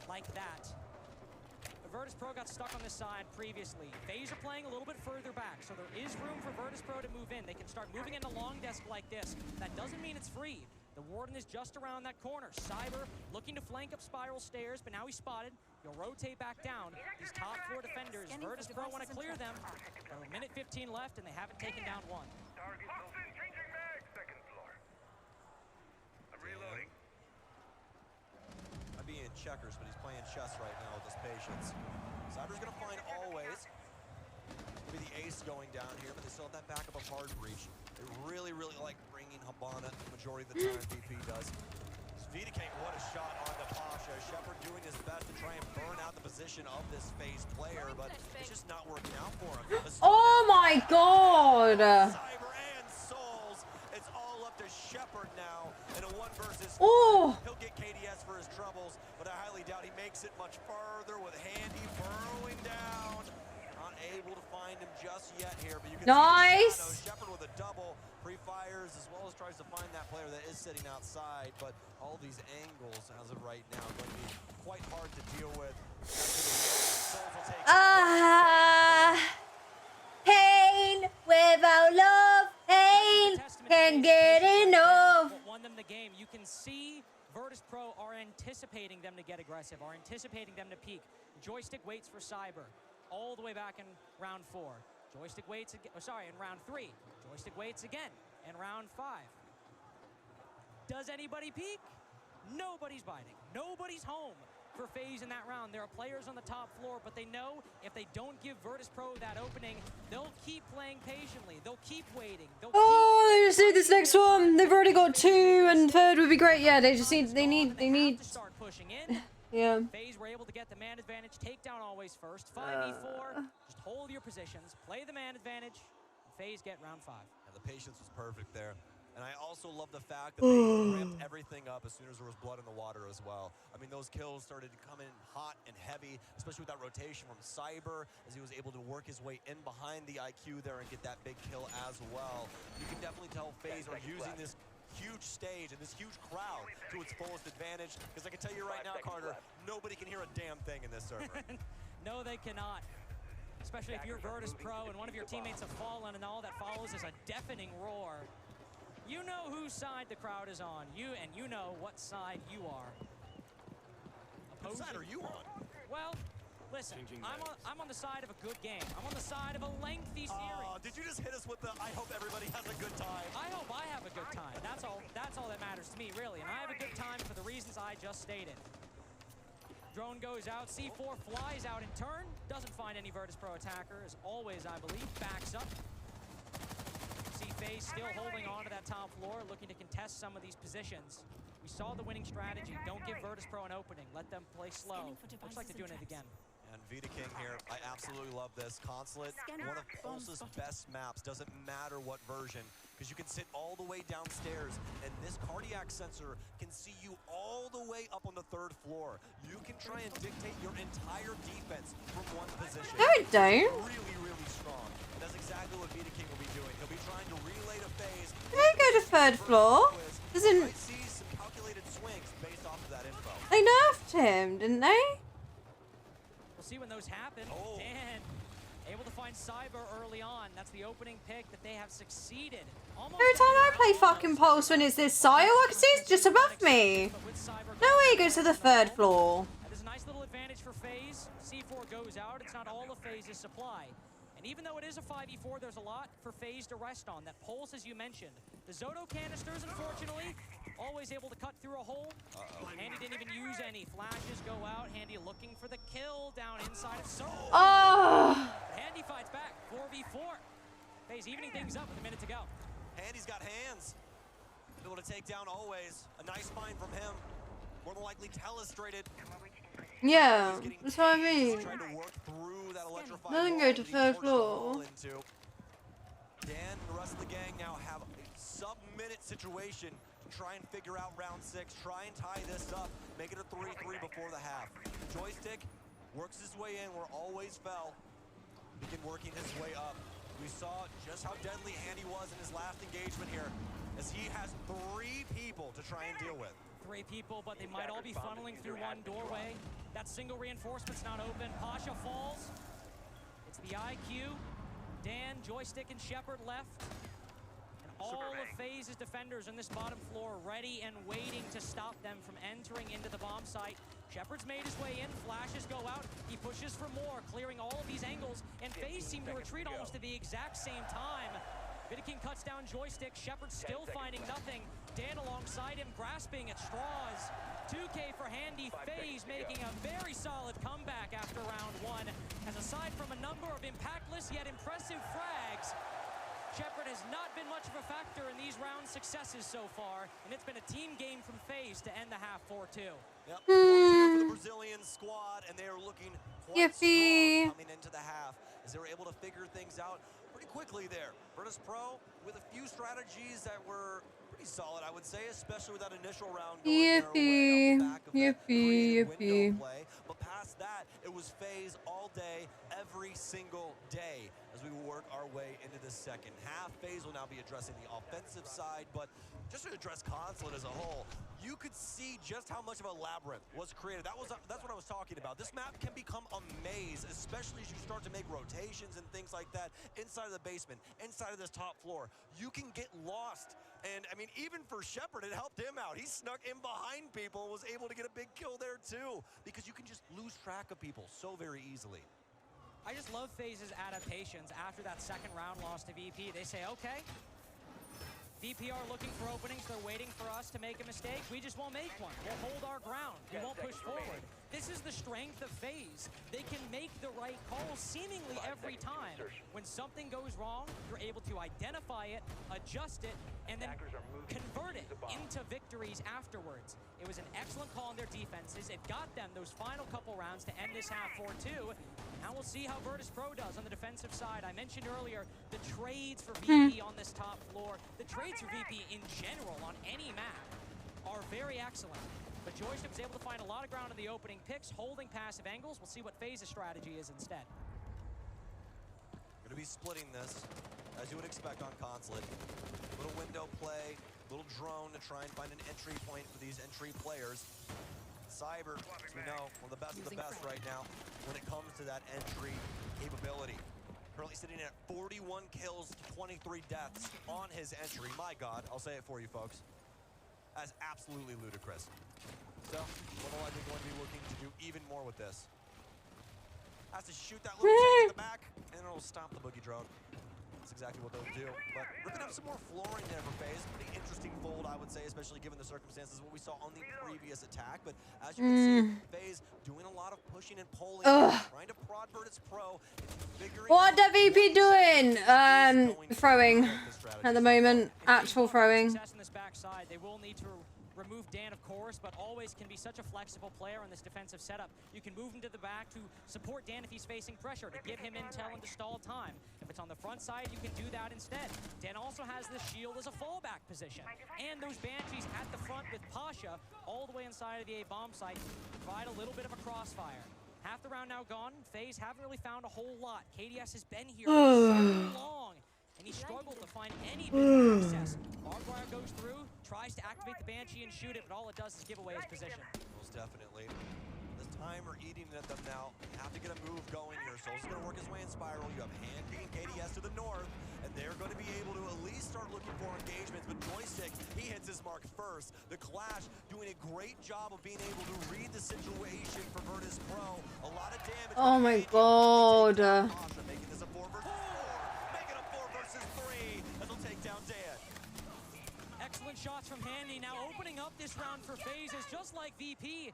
like that. But Virtus Pro got stuck on this side previously. FaZe are playing a little bit further back, so there is room for Virtus Pro to move in. They can start moving into long desk like this. That doesn't mean it's free. The Warden is just around that corner. Cyber looking to flank up spiral stairs, but now he's spotted. He'll rotate back down. These top floor defenders, Virtus Pro want to clear them. But a minute 15 left, and they haven't taken down one. I'm reloading. Might be in checkers, but he's playing chess right now with his patience. Cyber's gonna find Always. Maybe the ace going down here, but they still have that backup of hard breach. They really, really like bringing Habana the majority of the time. VP does. Vidiking, what a shot onto Pasha. Shepard doing his best to try and burn out the position of this phase player, but it's just not working out for him. Oh my god! Cyber and Souls. It's all up to Shepard now in a 1 versus 4. Oh. He'll get KDS for his troubles, but I highly doubt he makes it much further with Handy burrowing down. Not able to find him just yet here, but you can Nice. see Shepard with a double. Pre-fires as well as tries to find that player that is sitting outside, but all these angles as of right now are going to be quite hard to deal with. Pain without love, pain can get enough. What won them the game. You can see Virtus Pro are anticipating them to get aggressive, are anticipating them to peak. Joystick waits for Cyber all the way back in round 4. Joystick waits again, in round 3. Joystick waits again in round 5. Does anybody peek? Nobody's biting. Nobody's home for FaZe in that round. There are players on the top floor, but they know if they don't give Virtus Pro that opening, they'll keep playing patiently. They'll keep waiting. Oh, they just need this next one. They've already got 2, and 3rd would be great. Yeah, they just need. They need. Start pushing in. Yeah. FaZe were able to get the man advantage. Take down Always first. 5v4. Just hold your positions. Play the man advantage. FaZe get round 5. And the patience was perfect there. And I also love the fact that they ramped everything up as soon as there was blood in the water as well. I mean, those kills started to come in hot and heavy, especially with that rotation from Cyber, as he was able to work his way in behind the IQ there and get that big kill as well. You can definitely tell FaZe are using this huge stage and this huge crowd to its fullest advantage, because I can tell you right now, Carter, nobody can hear a damn thing in this server. No, they cannot. Especially if you're Virtus Pro and one of your teammates have fallen and all that follows is a deafening roar. You know whose side the crowd is on. You know what side you are. Whose side are you on? Well, listen, I'm on the side of a good game. I'm on the side of a lengthy series. Did you just hit us with the I hope everybody has a good time? I hope I have a good time. That's all that matters to me, really. And I have a good time for the reasons I just stated. Drone goes out, C4 flies out in turn, doesn't find any Virtus Pro attacker, as always, I believe, backs up. See FaZe still holding on to that top floor, looking to contest some of these positions. We saw the winning strategy. Don't give Virtus Pro an opening. Let them play slow. Looks like they're doing it again. And Vidiking here, I absolutely love this. Consulate, one of Pulse's best maps. Doesn't matter what version, because you can sit all the way downstairs, and this cardiac sensor can see you all the way up on the 3rd floor. You can try and dictate your entire defense from one position. No, it don't. Really, really strong. And that's exactly what Vidiking will be doing. He'll be trying to relay to FaZe. Can I go to 3rd floor? Doesn't. See some calculated swings based off of that info. They nerfed him, didn't they? We'll see when those happen. Dan able to find Cyber early on. That's the opening pick that they have succeeded. Almost Every time I play fucking Pulse when it's this side, I can see it's just above me. No way he goes to the 3rd floor. There's a nice little advantage for FaZe. C4 goes out. It's not all of FaZe's supply. And even though it is a 5v4, there's a lot for FaZe to rest on. That Pulse, as you mentioned. The Zoto canisters, unfortunately, always able to cut through a hole. Handy didn't even use any. Flashes go out. Handy looking for the kill down inside of Soul. Oh! Handy fights back. 4v4. FaZe evening things up with a minute to go. Handy's got hands. Able to take down Always. A nice find from him. More than likely telestrated. Yeah, that's what I mean. Trying to work through that electrified Doesn't go to 3rd floor. Dan and the rest of the gang now have a sub-minute situation to try and figure out round 6. Try and tie this up. Make it a 3-3 before the half. Joystick works his way in where Always fell. Begin working his way up. We saw just how deadly Handy was in his last engagement here, as he has 3 people to try and deal with. 3 people, but they might all be funneling through one doorway. That single reinforcement's not open. Pasha falls. It's the IQ. Dan, Joystick, and Shepard left. And all of FaZe's defenders on this bottom floor ready and waiting to stop them from entering into the bomb site. Shepard's made his way in, flashes go out, he pushes for more, clearing all of these angles, and FaZe seem to retreat almost at the exact same time. Vidiking cuts down Joystick, Shepard still finding nothing. Dan alongside him, grasping at straws. 2K for Handy, FaZe making a very solid comeback after round one, as aside from a number of impactless yet impressive frags, Shepard has not been much of a factor in these round successes so far, and it's been a team game from FaZe to end the half 4-2. Yep, 4-2 for the Brazilian squad, and they are looking quite strong coming into the half, as they were able to figure things out pretty quickly there. Virtus Pro with a few strategies that were pretty solid, I would say, especially with that initial round going their way off the back of that creative window play. But past that, it was FaZe all day, every single day, as we work our way into the second half. FaZe will now be addressing the offensive side, but just to address Consulate as a whole, you could see just how much of a labyrinth was created. That's what I was talking about. This map can become a maze, especially as you start to make rotations and things like that inside of the basement, inside of this top floor. You can get lost. And I mean, even for Shepard, it helped him out. He snuck in behind people and was able to get a big kill there too, because you can just lose track of people so very easily. I just love FaZe's adaptations after that second round loss to VP. They say, okay, VP are looking for openings. They're waiting for us to make a mistake. We just won't make one. We'll hold our ground. We won't push forward. This is the strength of FaZe. They can make the right calls seemingly every time. When something goes wrong, you're able to identify it, adjust it, and then convert it into victories afterwards. It was an excellent call on their defenses. It got them those final couple rounds to end this half 4-2. Now we'll see how Virtus Pro does on the defensive side. I mentioned earlier the trades for VP on this top floor. The trades for VP in general on any map are very excellent. But Joystick was able to find a lot of ground in the opening picks, holding passive angles. We'll see what FaZe's strategy is instead. Going to be splitting this, as you would expect on Consulate. Little window play, little drone to try and find an entry point for these entry players. Cyber, as we know, one of the best right now when it comes to that entry capability. Currently sitting at 41 kills, 23 deaths on his entry. My God, I'll say it for you folks. That's absolutely ludicrous. So, Little likely going to be looking to do even more with this. Has to shoot that little tank in the back, and it'll stop the boogie drone. That's exactly what they'll do. But we're going to have some more flooring there for FaZe. Pretty interesting fold, I would say, especially given the circumstances, what we saw on the previous attack. But as you can see, FaZe doing a lot of pushing and pulling, trying to prod Virtus Pro. What are VP doing? Throwing at the moment. Actual throwing. In this backside, they will need to remove Dan, of course, but always can be such a flexible player in this defensive setup. You can move him to the back to support Dan if he's facing pressure, to give him intel and to stall time. If it's on the front side, you can do that instead. Dan also has the shield as a fallback position. And those Banshees at the front with Pasha all the way inside of the A bomb site provide a little bit of a crossfire. Half the round now gone. FaZe haven't really found a whole lot. KDS has been here for so long, and he struggled to find any bit of access. Barbed wire goes through, tries to activate the Banshee and shoot it, but all it does is give away his position. Most definitely. This time we're eating at them now. Have to get a move going here. Souls is going to work his way in spiral. You have Handy and KDS to the north, and they're going to be able to at least start looking for engagements. But Joystick, he hits his mark first. The Clash doing a great job of being able to read the situation for Virtus Pro. A lot of damage. Oh my God. Making this a 4 versus 4. Making a 4 versus 3. As he'll take down Dan. Excellent shots from Handy. Now opening up this round for FaZe is just like VP.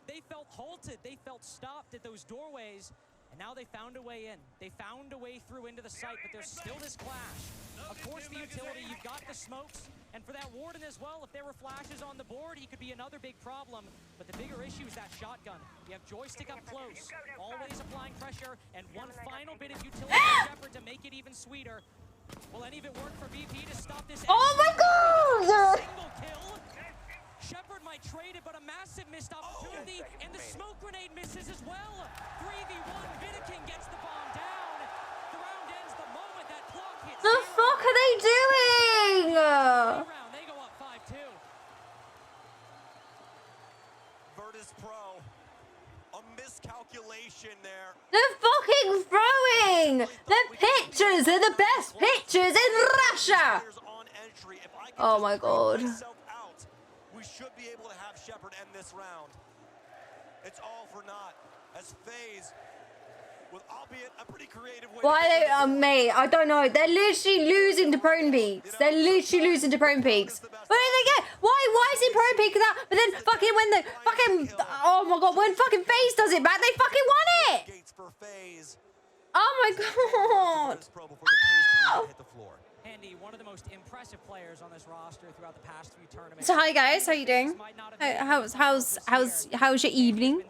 They felt halted. They felt stopped at those doorways. And now they found a way in. They found a way through into the site, but there's still this Clash. Of course, the utility, you've got the smokes. And for that Warden as well, if there were flashes on the board, he could be another big problem. But the bigger issue is that shotgun. You have Joystick up close, always applying pressure, and one final bit of utility for Shepard to make it even sweeter. Will any of it work for VP to stop this? Oh my God! Single kill. Shepard might trade it, but a massive missed opportunity, and the smoke grenade misses as well. 3v1, Vidiking gets the bomb down. The round ends the moment that clock hits. The fuck are they doing? They go up 5-2. Virtus Pro, a miscalculation there. They're fucking throwing! The pictures are the best pictures in Russia! Oh my god. We should be able to have Shepard end this round. It's all for naught as FaZe, with albeit a pretty creative way. Why, mate? I don't know. They're literally losing to Prone Peaks. They're literally losing to Prone Peaks. But they get why is it Prone Peak that? But then fucking when the fucking oh my god, when fucking FaZe does it back, they fucking won it. Oh my god. Handy, one of the most impressive players on this roster throughout the past few tournaments. So hi guys, how you doing? How's your evening?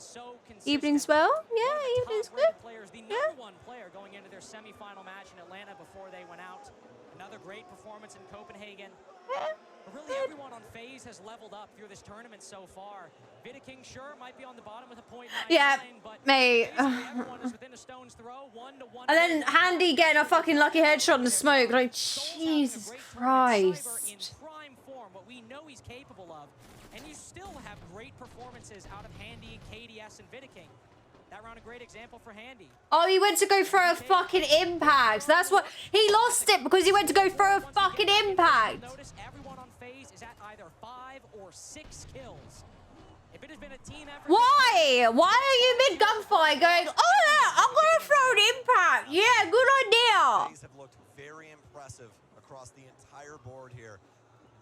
Evening's well? Yeah, evening's good. The number one player going into their semi-final match in Atlanta before they went out. Another great performance in Copenhagen. But really everyone on FaZe has leveled up through this tournament so far. Vidaking sure might be on the bottom with a .99, yeah, but mate. everyone is within a stone's throw, 1-1. And then Handy getting a fucking lucky headshot in the smoke. Like, Jesus Christ. In prime form, what we know he's capable of. And you still have great performances out of Handy, KDS, and Vidaking. That round a great example for Handy. Oh, he went to go for a fucking impact. That's what he lost it because he went to go for a fucking impact. Notice everyone on FaZe is at either 5 or 6 kills. If it has been a team effort. Why? Why are you mid gunfight going, oh yeah, I'm gonna throw an impact. Yeah, good idea. FaZe have looked very impressive across the entire board here.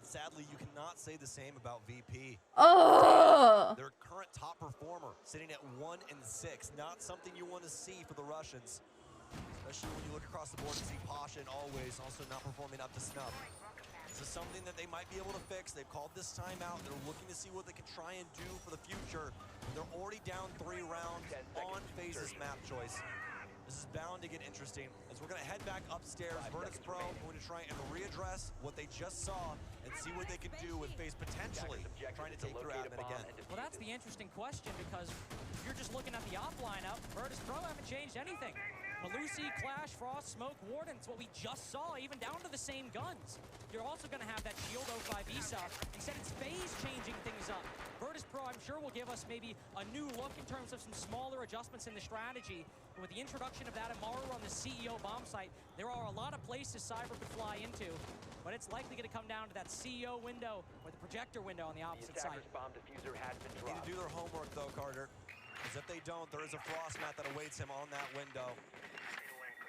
Sadly, you cannot say the same about VP. Oh. Their current top performer, sitting at 1-6. Not something you want to see for the Russians. Especially when you look across the board and see Pasha and Always also not performing up to snuff. This is something that they might be able to fix. They've called this timeout. They're looking to see what they can try and do for the future. They're already down 3 rounds on FaZe's map choice. This is bound to get interesting as we're going to head back upstairs. Virtus Pro going to try and readdress what they just saw and see what they can do with FaZe potentially trying to take through admin again. Well, that's the interesting question because if you're just looking at the op lineup, Virtus Pro haven't changed anything. Malusi, Clash, Frost, Smoke, Warden, it's what we just saw, even down to the same guns. You're also going to have that Shield 05 ESA. Instead, it's FaZe changing things up. Virtus Pro, I'm sure, will give us maybe a new look in terms of some smaller adjustments in the strategy. And with the introduction of that Amaru on the CEO bomb site, there are a lot of places Cyber could fly into. But it's likely going to come down to that CEO window or the projector window on the opposite side. Bomb diffuser has been dropped. They need to do their homework, though, Carter. Because if they don't, there is a frost mat that awaits him on that window.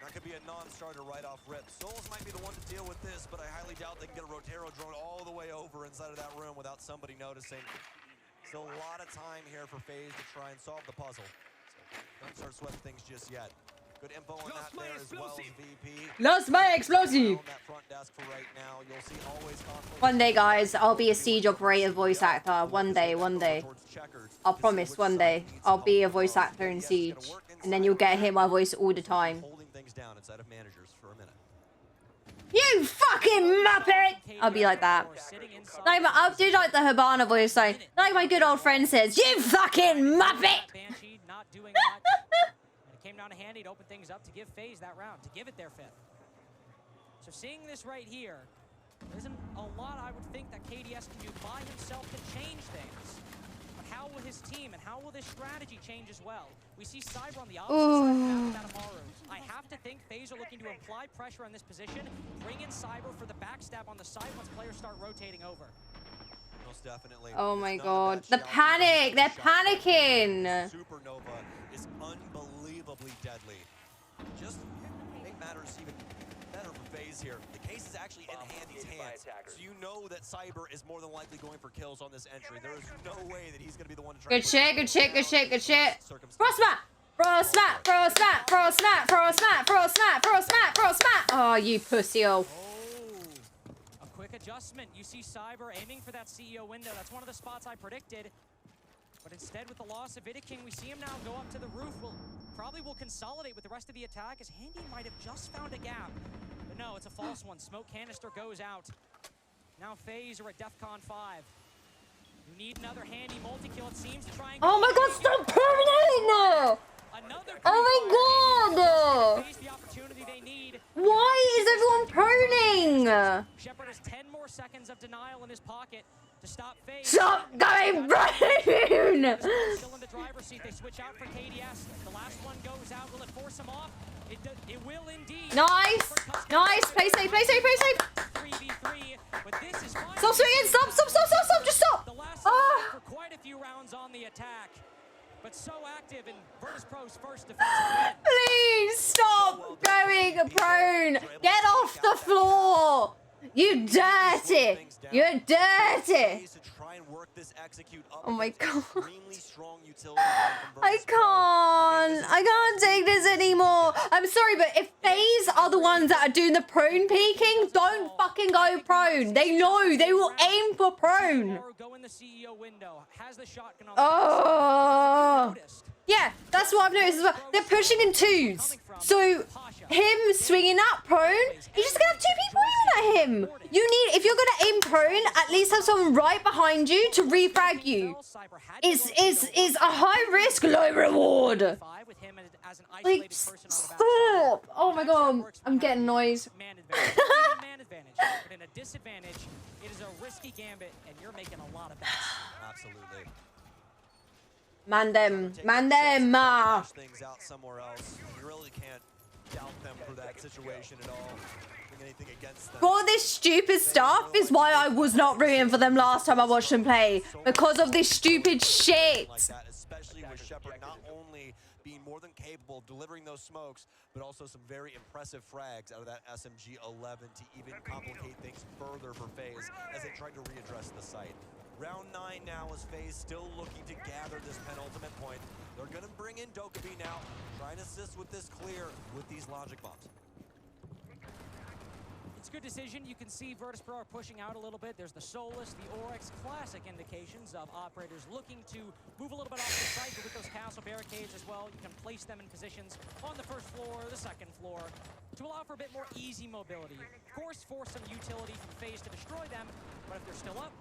That could be a non-starter right off rip. Souls might be the one to deal with this, but I highly doubt they can get a Rotero drone all the way over inside of that room without somebody noticing. Still a lot of time here for FaZe to try and solve the puzzle. So don't start sweating things just yet. Good info on that there as well as VP. Lost my explosive. One day, guys, I'll be a Siege operator voice actor. One day, one day. I'll promise, one day. I'll be a voice actor in Siege. And then you'll get to hear my voice all the time. Down inside of managers for a minute. You fucking muppet! I'll be like that. Like, I'll do like the Hibana voice, like my good old friend says, you fucking muppet! Banshee not doing much. And it came down to Handy to open things up to give FaZe that round, to give it their 5th. So seeing this right here, there isn't a lot I would think that KDS can do by himself to change things. But how will his team and how will this strategy change as well? We see Cyber on the opposite side of that Amaru. I have to think FaZe are looking to apply pressure on this position, bring in Cyber for the backstab on the side once players start rotating over. Most definitely. Oh my god. The panic! They're panicking! Supernova is unbelievably deadly. Just make matters even better for FaZe here. The case is actually in Handy's hands. So you know that Cyber is more than likely going for kills on this entry. There is no way that he's going to be the one to try. Good shit, good shit, good shit, good shit. Frost mat! Frost mat! Frost mat! Frost mat! Frost mat! Frost mat! Frost mat! Frost mat! Oh, you pussy-o. A quick adjustment. You see Cyber aiming for that CEO window. That's one of the spots I predicted. But instead, with the loss of Vidaking, we see him now go up to the roof. Probably will consolidate with the rest of the attack as Handy might have just found a gap. But no, it's a false one. Smoke canister goes out. Now FaZe are at DEFCON 5. You need another Handy multi-kill, it seems, to try and... Oh my god, stop permanent! Oh my god! The opportunity they need. Why is everyone proning? Shepard has 10 more seconds of denial in his pocket to stop FaZe. Stop going prone! Still in the driver's seat, they switch out for KDS. The last one goes out, will it force him off? It will indeed. Nice! Nice! Play safe, play safe, play safe! 3v3, but this is Stop swinging! Stop! Stop! Stop! Stop! Stop! Just stop! the last Ah! for quite a few rounds on the attack. But so active in Virtus Pro's first defensive win. Please stop going prone. Get off the floor. You dirty. You're dirty. Oh my god. I can't take this anymore. I'm sorry, but if FaZe are the ones that are doing the prone peeking, don't fucking go prone. They know. They will aim for prone. Oh. Yeah, that's what I've noticed as well. They're pushing in twos. So him swinging up prone, you're just gonna have two people aiming at him. You need, if you're gonna aim prone, at least have someone right behind you to refrag you. Is a high risk, low reward. Like, stop. Oh my god, I'm getting noise. But in a disadvantage, it is a risky gambit, and you're making a lot of bets. Absolutely. Man them. Things out somewhere else. You really can't doubt them for that situation at all. Anything against them. For this stupid stuff is why I was not rooting for them last time I watched them play. Because of this stupid shit. Like that, especially with Shepard not only being more than capable of delivering those smokes, but also some very impressive frags out of that SMG-11 to even complicate things further for FaZe as they tried to readdress the site. Round 9 now as FaZe still looking to gather this penultimate point. They're going to bring in Dokkaebi now, trying to assist with this clear with these logic bombs. It's a good decision. You can see Virtus Pro are pushing out a little bit. There's the Solus, the Oryx, classic indications of operators looking to move a little bit off the site, but with those castle barricades as well, you can place them in positions on the first floor, the second floor, to allow for a bit more easy mobility. Of course, force some utility from FaZe to destroy them, but if they're still up,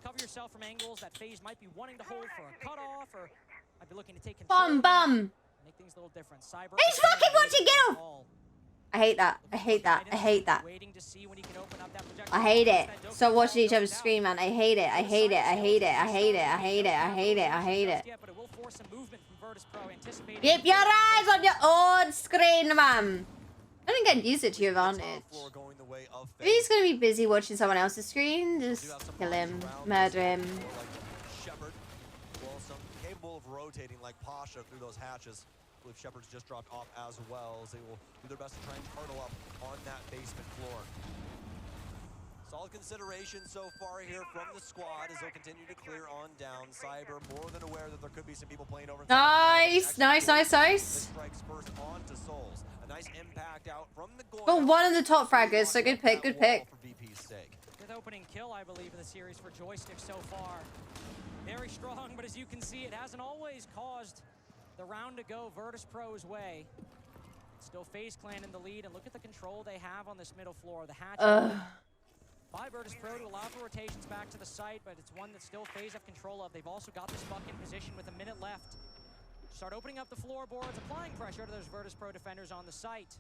cover yourself from angles that FaZe might be wanting to hold for a cutoff, or might be looking to take control. Bum. Make things a little different. Cyber. He's fucking watching, get off! I hate that. I hate that. I hate that. I hate it. Stop watching each other's screen, man. I hate it. I hate it. I hate it. I hate it. I hate it. I hate it. I hate it. Keep your eyes on your own screen, man. I didn't get used it to your advantage. If he's gonna be busy watching someone else's screen, just kill him, murder him. Shepard, well, some capable of rotating like Pasha through those hatches. I believe Shepard's just dropped off as well, as they will do their best to try and turtle up on that basement floor. Solid consideration so far here from the squad as they'll continue to clear on down. Cyber more than aware that there could be some people playing over. Nice, nice, nice, nice. Strikes first on to Souls. A nice impact out from the goal. Got one of the top fraggers, so good pick, good pick. Good opening kill, I believe, in the series for Joystick so far. Very strong, but as you can see, it hasn't always caused the round to go Virtus Pro's way. Still FaZe Clan in the lead, and look at the control they have on this middle floor. The hatch by Virtus Pro to allow for rotations back to the site, but it's one that still FaZe have control of. They've also got this buck in position with a minute left. Start opening up the floorboards, applying pressure to those Virtus Pro defenders on the site.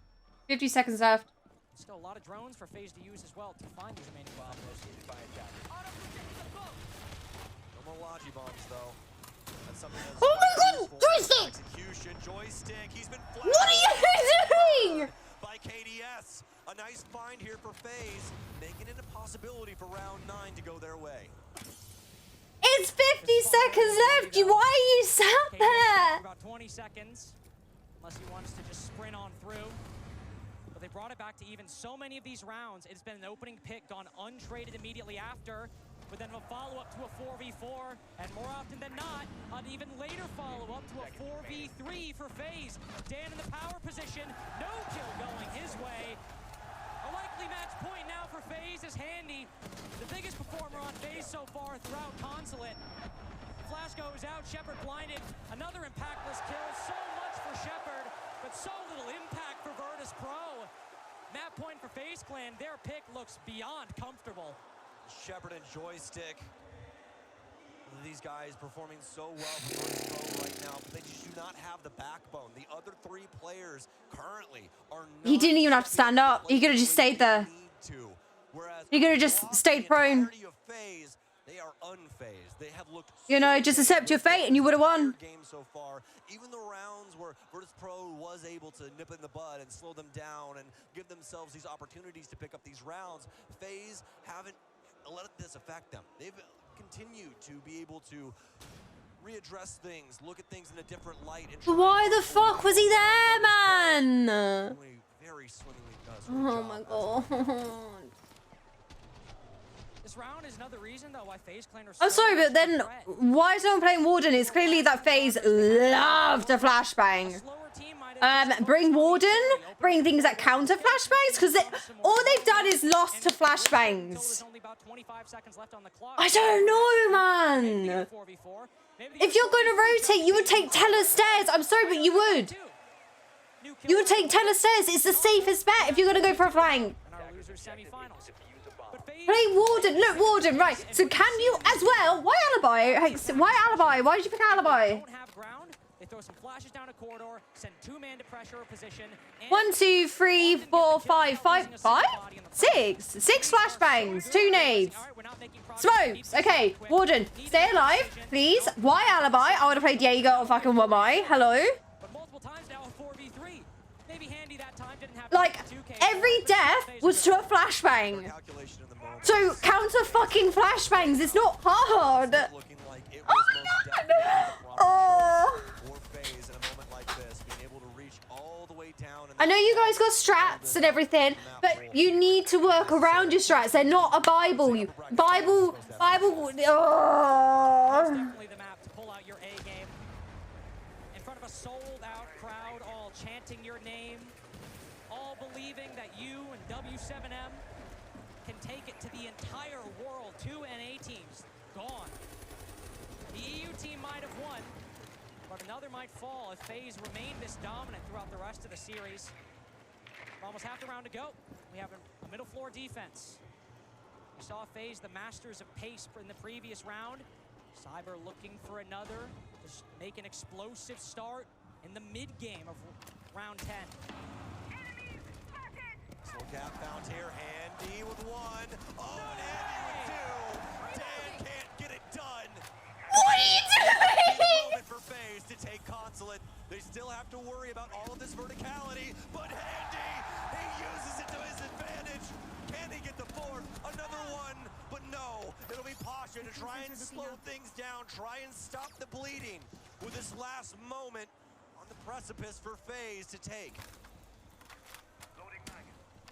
50 seconds left. Still a lot of drones for FaZe to use as well to find these remaining bombs. No more Logi bombs, though. That's something that's oh my god! Joystick! Execution, Joystick, he's been what are you doing? By KDS. A nice find here for FaZe, making it a possibility for round 9 to go their way. It's 50 seconds left. Why are you sat there? About 20 seconds, unless he wants to just sprint on through. But they brought it back to even. So many of these rounds, it's been an opening pick gone untraded immediately after, but then a follow-up to a 4v4, and more often than not, an even later follow-up to a 4v3 for FaZe. Dan in the power position, no kill going his way. A likely match point now for FaZe is Handy, the biggest performer on FaZe so far throughout Consulate. Flash goes out, Shepard blinded, another impactless kill. So much for Shepard, but so little impact for Virtus Pro. Map point for FaZe Clan, their pick looks beyond comfortable. Shepard and Joystick. These guys performing so well for Virtus Pro right now, but they just do not have the backbone. The other 3 players currently are not. He didn't even have to stand up. He could have just stayed there. He could have just stayed prone. FaZe They are unfazed. They have looked, You know, just accept your fate and you would have won. game so far. Even the rounds where Virtus.pro was able to nip it in the bud and slow them down and give themselves these opportunities to pick up these rounds, FaZe haven't let this affect them. They've continued to be able to readdress things, look at things in a different light. And Why the fuck was he there, man? Very swimmingly does. Oh my god. This round is another reason though why FaZe Clan are I'm so sorry, much but then of a threat. why is no one playing Warden? It's clearly that FaZe love to flashbang. Bring Warden, bring things that counter flashbangs, because all they've done is lost to flashbangs. I don't know, man. If you're going to rotate, you would take Teller Stairs. I'm sorry, but you would. You would take Teller Stairs. It's the safest bet if you're going to go for a flank. Play Warden. Look, Warden, right. So can you as well? Why Alibi? Why Alibi? Why did you pick Alibi? They throw some flashes down a corridor, send 2-man to pressure a position. 1, 2, 3, 4, 5, 6. 6 flashbangs, 2 nades. Smokes. Okay, Warden, stay alive, please. Why Alibi? I would have played Jaeger or fucking Wamai. Hello? Like, every death was to a flashbang. So, counter fucking flashbangs. It's not hard. Oh my god. Oh. I know you guys got strats and everything, but you need to work around your strats. They're not a Bible. Bible. Oh. Definitely the map to pull out your A game. In front of a sold-out crowd, all chanting your name, all believing that you and W7M can take it to the entire world. 2 NA teams gone. The EU team might have won, but another might fall if FaZe remain this dominant throughout the rest of the series. We're almost half the round to go. We have a middle floor defense. We saw FaZe, the masters of pace in the previous round. Cyber looking for another to make an explosive start in the mid game of round 10. Slow gap found here. Handy with 1. Oh, and Handy with 2. Dan can't get it done. What are you doing? Moment for FaZe to take Consulate. They still have to worry about all of this verticality, but Handy, he uses it to his advantage. Can he get the 4th? Another one, but no. It'll be Pasha to try and slow things down, try and stop the bleeding with this last moment on the precipice for FaZe to take.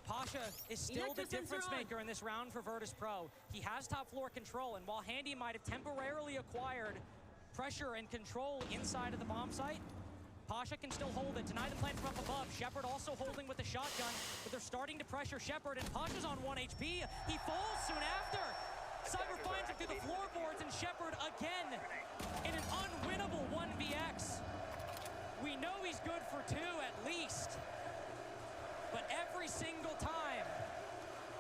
Pasha is still the difference maker in this round for Virtus.pro. He has top floor control, and while Handy might have temporarily acquired pressure and control inside of the bomb site, Pasha can still hold it. Deny the plant from up above. Shepard also holding with the shotgun, but they're starting to pressure Shepard, and Pasha's on 1 HP. He falls soon after. Cyber finds him through the floorboards, and Shepard again in an unwinnable 1vx. We know he's good for 2 at least. But every single time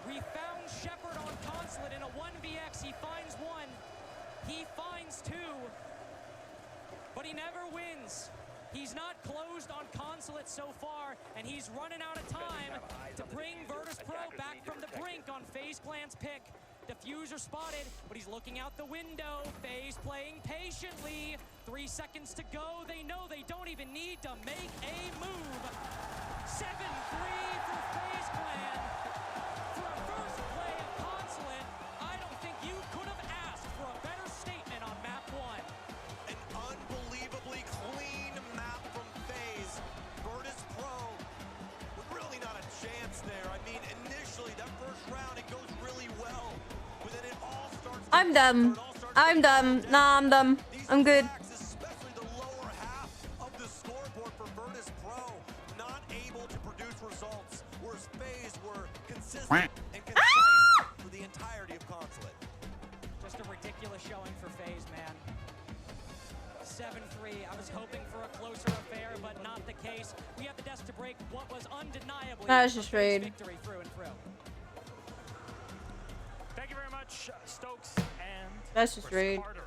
we found Shepard on Consulate in a 1vx, he finds 1, he finds 2, but he never wins. He's not closed on Consulate so far, and he's running out of time to bring Virtus.pro back from the brink on FaZe Clan's pick. Diffuser spotted, but he's looking out the window. FaZe playing patiently. 3 seconds to go. They know they don't even need to make a move. 7-3 for FaZe Clan. For a first play of Consulate, I don't think you could have asked for a better statement on map 1. An unbelievably clean map from FaZe. Virtus.pro with really not a chance there. I mean, initially, that first round, it goes really well. But then it all starts... I'm dumb. I'm dumb. Nah, I'm dumb. I'm good. Especially the lower half of the scoreboard for Virtus.pro. Not able to produce results, whereas FaZe were consistent and concise for the entirety of Consulate. Just a ridiculous showing for FaZe, man. 7-3. I was hoping for a closer affair, but not the case. We have the desk to break what was undeniably That's just a FaZe rude. victory through and through. Thank you very much, Stokes and That's just rude. Carter.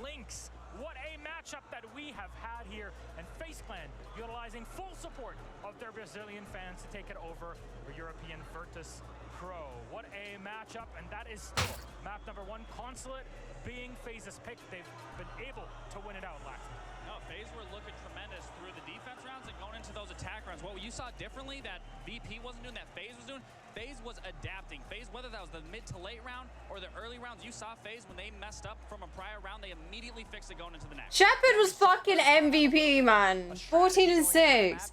Lynx, what a matchup that we have had here, and FaZe Clan utilizing full support of their Brazilian fans to take it over for European Virtus Pro. What a matchup, and that is still map number 1. Consulate being FaZe's pick. They've been able to win it out last night. No, FaZe were looking tremendous through the defense rounds and going into those attack rounds. What you saw differently that VP wasn't doing, that FaZe was doing, FaZe was adapting. FaZe, whether that was the mid to late round or the early rounds, you saw FaZe when they messed up from a prior round, they immediately fixed it going into the next. Shepard was fucking MVP, man. 14 and 6.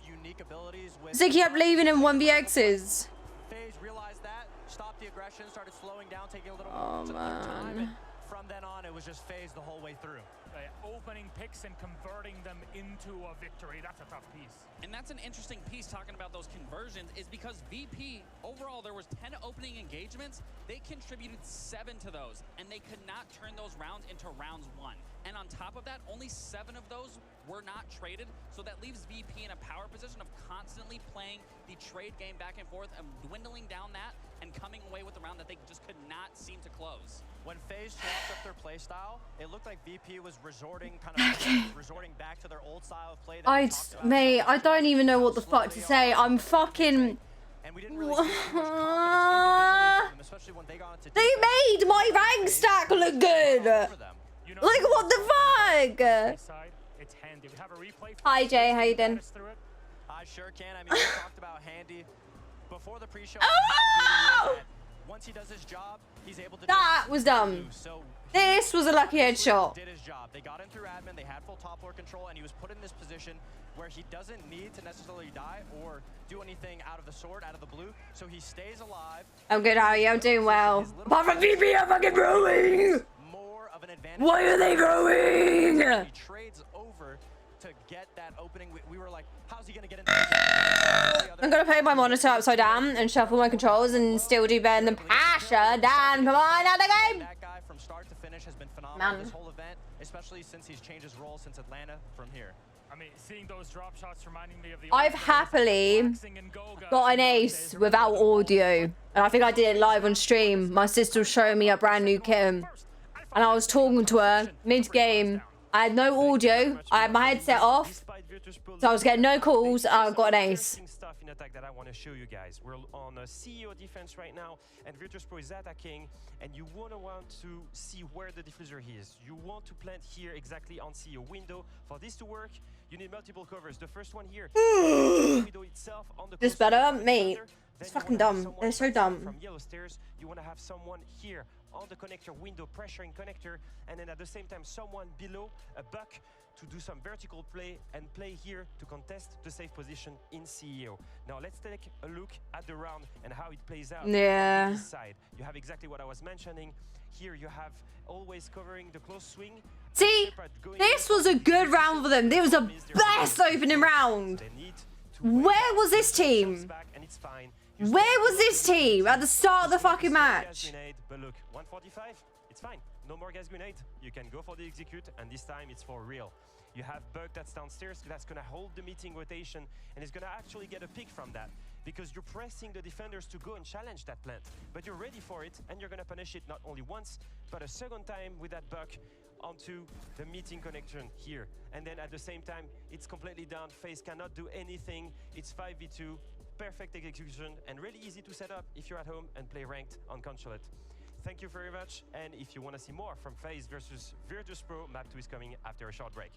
Ziggy kept leaving him 1vx's. FaZe realized that, stopped the aggression, started slowing down, taking a little man. time. From then on, it was just FaZe the whole way through. Opening picks and converting them into a victory. That's a tough piece. And that's an interesting piece talking about those conversions is because VP, overall, there was 10 opening engagements. They contributed 7 to those, and they could not turn those rounds into rounds 1. And on top of that, only 7 of those were not traded. So that leaves VP in a power position of constantly playing the trade game back and forth and dwindling down that and coming away with a round that they just could not seem to close. When FaZe swapped up their play style, it looked like VP was resorting back to their old style of play. Mate, I don't even know what the fuck to say. I'm fucking. They made my rank stack look good. Like what the fuck? Hi Jay, how you doing? I sure can. I mean, we talked about Handy before the pre-show. Once he does his job, he's able to. That was dumb. This was a lucky headshot. Did his job. They got in through admin. They had full top floor control, and he was put in this position where he doesn't need to necessarily die or do anything out of the sword, out of the blue. So he stays alive. I'm good. How are you? I'm doing well. Apart from VP, I'm fucking growing. More of an advantage. Why are they growing? He trades over to get that opening. We were like, how's he gonna get into this? I'm gonna put my monitor upside down and shuffle my controls and still do better than Pasha. Dan, come on, out of the game. That guy from start to finish has been phenomenal this whole event, especially since he's changed his role since Atlanta from here. I mean, seeing those drop shots reminding me of the. I've happily got an ace without audio, and I think I did it live on stream. My sister was showing me a brand new kit, and I was talking to her mid-game. I had no audio. I had my headset off, so I was getting no calls. I got an ace. Stuff in attack that I want to show you guys. We're on a CEO defense right now, and Virtus.pro is attacking, and you want to see where the diffuser is. You want to plant here exactly on CEO window. For this to work, you need multiple covers. The first one here. Window itself on the This better, mate. It's fucking dumb. They're so dumb. From yellow stairs, you want to have someone here on the connector window, pressuring connector, and then at the same time someone below a buck to do some vertical play and play here to contest the safe position in CEO. Now let's take a look at the round and how it plays out. Yeah. On this side, you have exactly what I was mentioning. Here you have always covering the close swing. See, this was a good round for them. It was the best opening round. Where was this team? Where was this team at the start of the fucking match? But look, 145, it's fine. No more gas grenade. You can go for the execute, and this time it's for real. You have Bug that's downstairs, that's gonna hold the meeting rotation, and is gonna actually get a pick from that, because you're pressing the defenders to go and challenge that plant. But you're ready for it, and you're gonna punish it not only once, but a second time with that Bug onto the meeting connection here. And then at the same time, it's completely down. FaZe cannot do anything. It's 5v2, perfect execution, and really easy to set up if you're at home and play ranked on Consulate. Thank you very much, and if you want to see more from FaZe versus Virtus.pro, Map 2 is coming after a short break.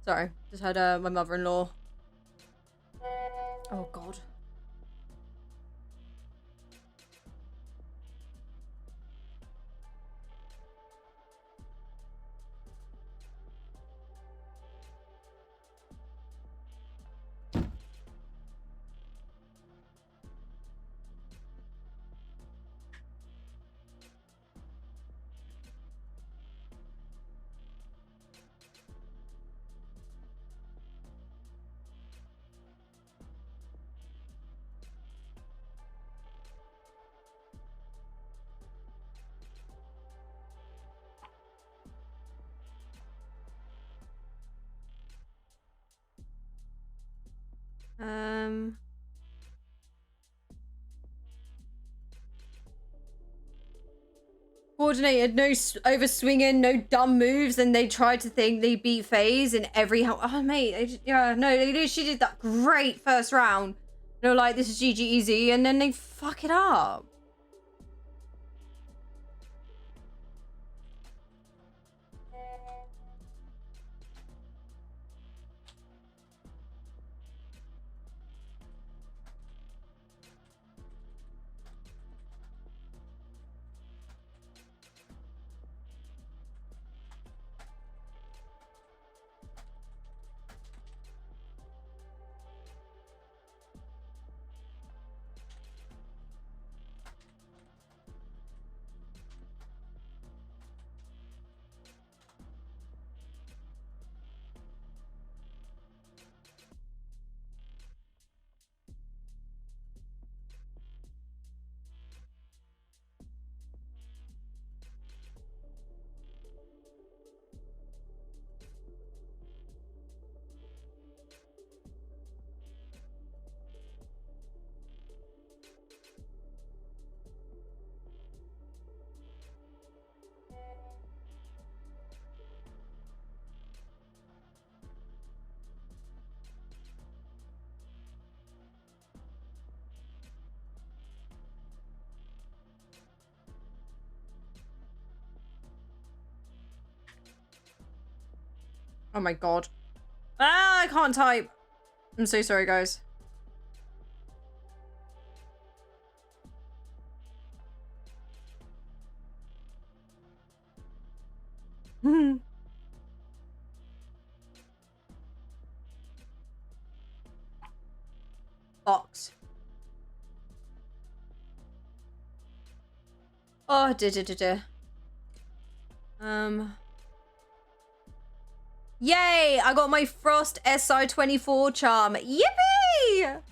Sorry, just heard my mother-in-law. Oh God. Coordinated, no over swinging, no dumb moves, and they tried to think they beat FaZe in every. Oh mate, yeah, no, she did that great first round. They were like, this is GG easy, and then they fuck it up. Oh my God. Ah, I can't type. I'm so sorry, guys. Box. Oh, Yay! I got my Frost SI24 charm. Yippee!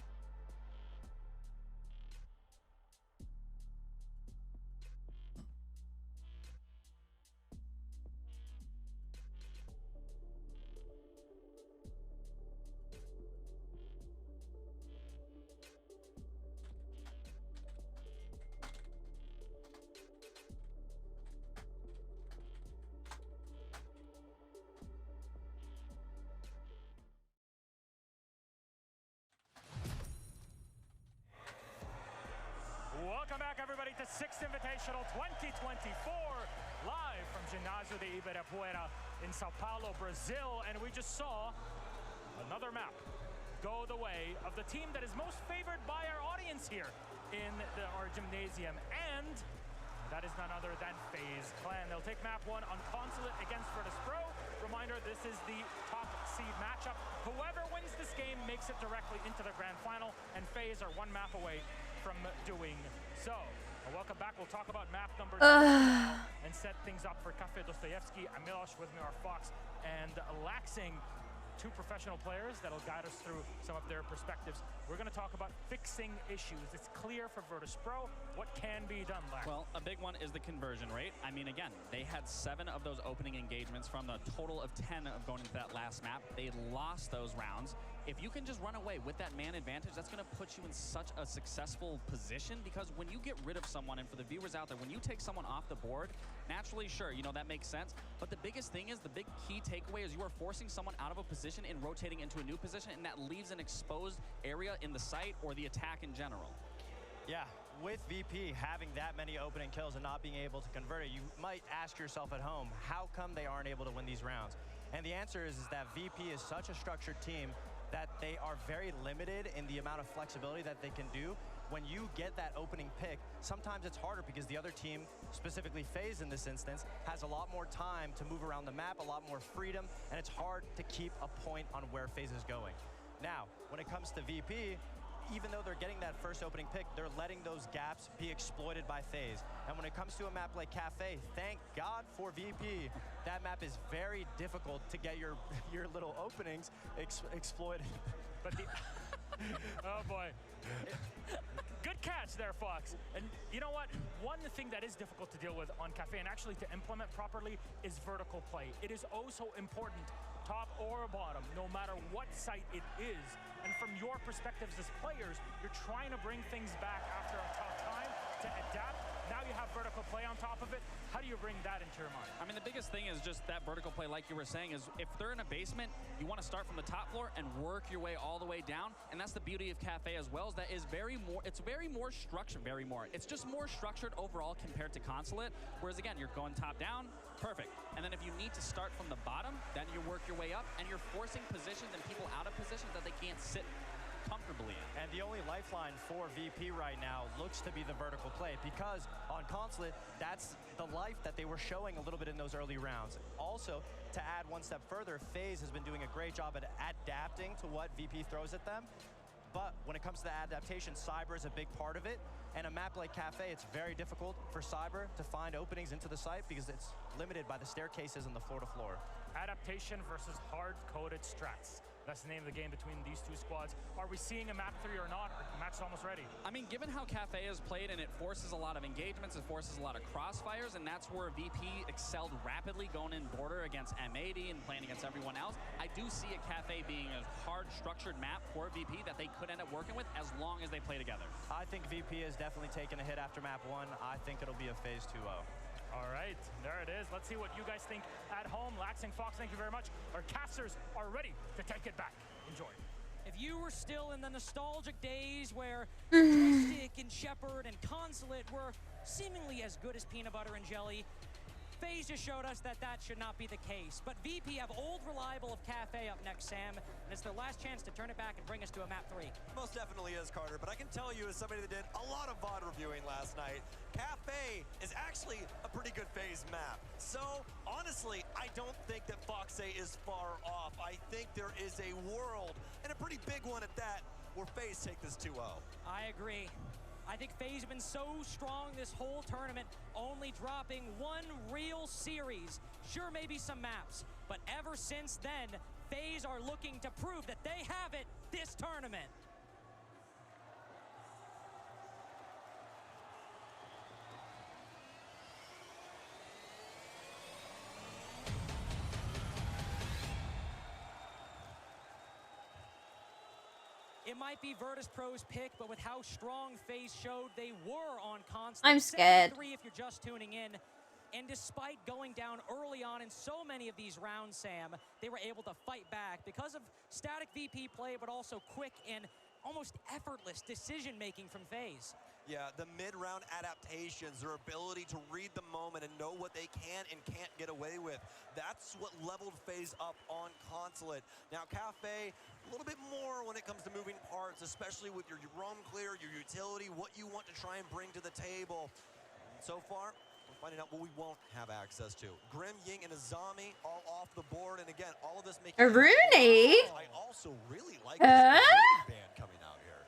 Welcome back, everybody, to 6th Invitational 2024, live from Ginásio de Ibirapuera in Sao Paulo, Brazil. And we just saw another map go the way of the team that is most favored by our audience here in our gymnasium. And that is none other than FaZe Clan. They'll take map 1 on Consulate against VirtusPro. Reminder, this is the top seed matchup. Whoever wins this game makes it directly into the grand final, and FaZe are 1 map away from doing so. Welcome back. We'll talk about map number 2 and set things up for Cafe Dostoyevsky and Milosh. With me are Fox and Laxing, 2 professional players that'll guide us through some of their perspectives. We're going to talk about fixing issues. It's clear for VirtusPro what can be done, Lax. Well, a big one is the conversion rate. I mean, again, they had 7 of those opening engagements from the total of 10 of going into that last map. They lost those rounds. If you can just run away with that man advantage, that's going to put you in such a successful position, because when you get rid of someone, and for the viewers out there, when you take someone off the board, naturally, sure, you know, that makes sense. But the biggest thing is, the big key takeaway is you are forcing someone out of a position and rotating into a new position, and that leaves an exposed area in the site or the attack in general. Yeah, with VP having that many opening kills and not being able to convert it, you might ask yourself at home, how come they aren't able to win these rounds? And the answer is that VP is such a structured team that they are very limited in the amount of flexibility that they can do. When you get that opening pick, sometimes it's harder because the other team, specifically FaZe in this instance, has a lot more time to move around the map, a lot more freedom, and it's hard to keep a point on where FaZe is going. Now, when it comes to VP, even though they're getting that first opening pick, they're letting those gaps be exploited by FaZe. And when it comes to a map like Cafe, thank God for VP. That map is very difficult to get your little openings exploited. But the oh boy. Good catch there, Fox. And you know what? One thing that is difficult to deal with on Cafe and actually to implement properly is vertical play. It is oh so important, top or bottom, no matter what site it is. And from your perspectives as players, you're trying to bring things back after a tough time to adapt. Now you have vertical play on top of it. How do you bring that into your mind? I mean, the biggest thing is just that vertical play, like you were saying, is if they're in a basement, you want to start from the top floor and work your way all the way down. And that's the beauty of Cafe as well, is that it's very more structured, it's just more structured overall compared to Consulate. Whereas again, you're going top down, perfect. And then if you need to start from the bottom, then you work your way up and you're forcing positions and people out of positions that they can't sit comfortably in. And the only lifeline for VP right now looks to be the vertical play, because on Consulate, that's the life that they were showing a little bit in those early rounds. Also, to add one step further, FaZe has been doing a great job at adapting to what VP throws at them. But when it comes to the adaptation, Cyber is a big part of it. And a map like Cafe, it's very difficult for Cyber to find openings into the site because it's limited by the staircases and the floor-to-floor. Adaptation versus hard-coded strats. That's the name of the game between these two squads. Are we seeing a map 3 or not? The match's almost ready. I mean, given how Cafe is played and it forces a lot of engagements, it forces a lot of crossfires, and that's where VP excelled rapidly going in border against M80 and playing against everyone else. I do see a Cafe being a hard structured map for VP that they could end up working with as long as they play together. I think VP has definitely taken a hit after map 1. I think it'll be a FaZe 2-0. All right, there it is. Let's see what you guys think at home. Laxing, Fox, thank you very much. Our casters are ready to take it back. Enjoy. If you were still in the nostalgic days where Joystick and Shepard and Consulate were seemingly as good as peanut butter and jelly, FaZe just showed us that that should not be the case. But VP have old reliable of Cafe up next, Sam, and it's their last chance to turn it back and bring us to a map 3. Most definitely is, Carter, but I can tell you as somebody that did a lot of VOD reviewing last night, Cafe is actually a pretty good FaZe map. So, honestly, I don't think that Foxe is far off. I think there is a world, and a pretty big one at that, where FaZe take this 2-0. I agree. I think FaZe have been so strong this whole tournament, only dropping one real series. Sure, maybe some maps, but ever since then, FaZe are looking to prove that they have it this tournament. It might be Virtus Pro's pick, but with how strong FaZe showed, they were on constant. I'm scared. 7-3 if you're just tuning in. And despite going down early on in so many of these rounds, Sam, they were able to fight back because of static VP play, but also quick and almost effortless decision-making from FaZe. Yeah, the mid-round adaptations, their ability to read the moment and know what they can and can't get away with. That's what leveled FaZe up on Consulate. Now, Cafe, a little bit more when it comes to moving parts, especially with your roam clear, your utility, what you want to try and bring to the table. And so far, we're finding out what we won't have access to. Grim, Ying, and Azami all off the board, and again, all of this making... Rooney? I also really like this band coming out here.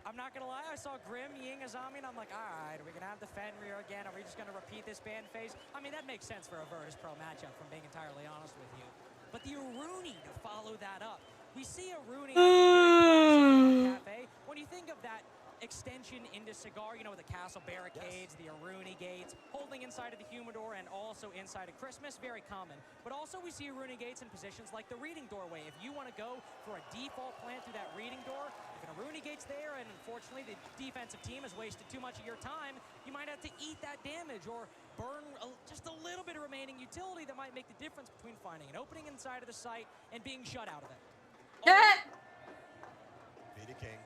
I'm not gonna lie, I saw Grim, Ying, Azami, and I'm like, all right, are we gonna have the Fenrir again? Are we just gonna repeat this band phase? I mean, that makes sense for a Virtus Pro matchup, from being entirely honest with you. But the Aruni to follow that up. We see Aruni Cafe. When you think of that extension into Cigar, you know, the castle barricades, the Aruni gates, holding inside of the Humidor and also inside of Christmas, very common. But also we see Aruni gates in positions like the reading doorway. If you want to go for a default plan through that reading door, if an Aruni gate's there and unfortunately the defensive team has wasted too much of your time, you might have to eat that damage or burn just a little bit of remaining utility that might make the difference between finding an opening inside of the site and being shut out of it.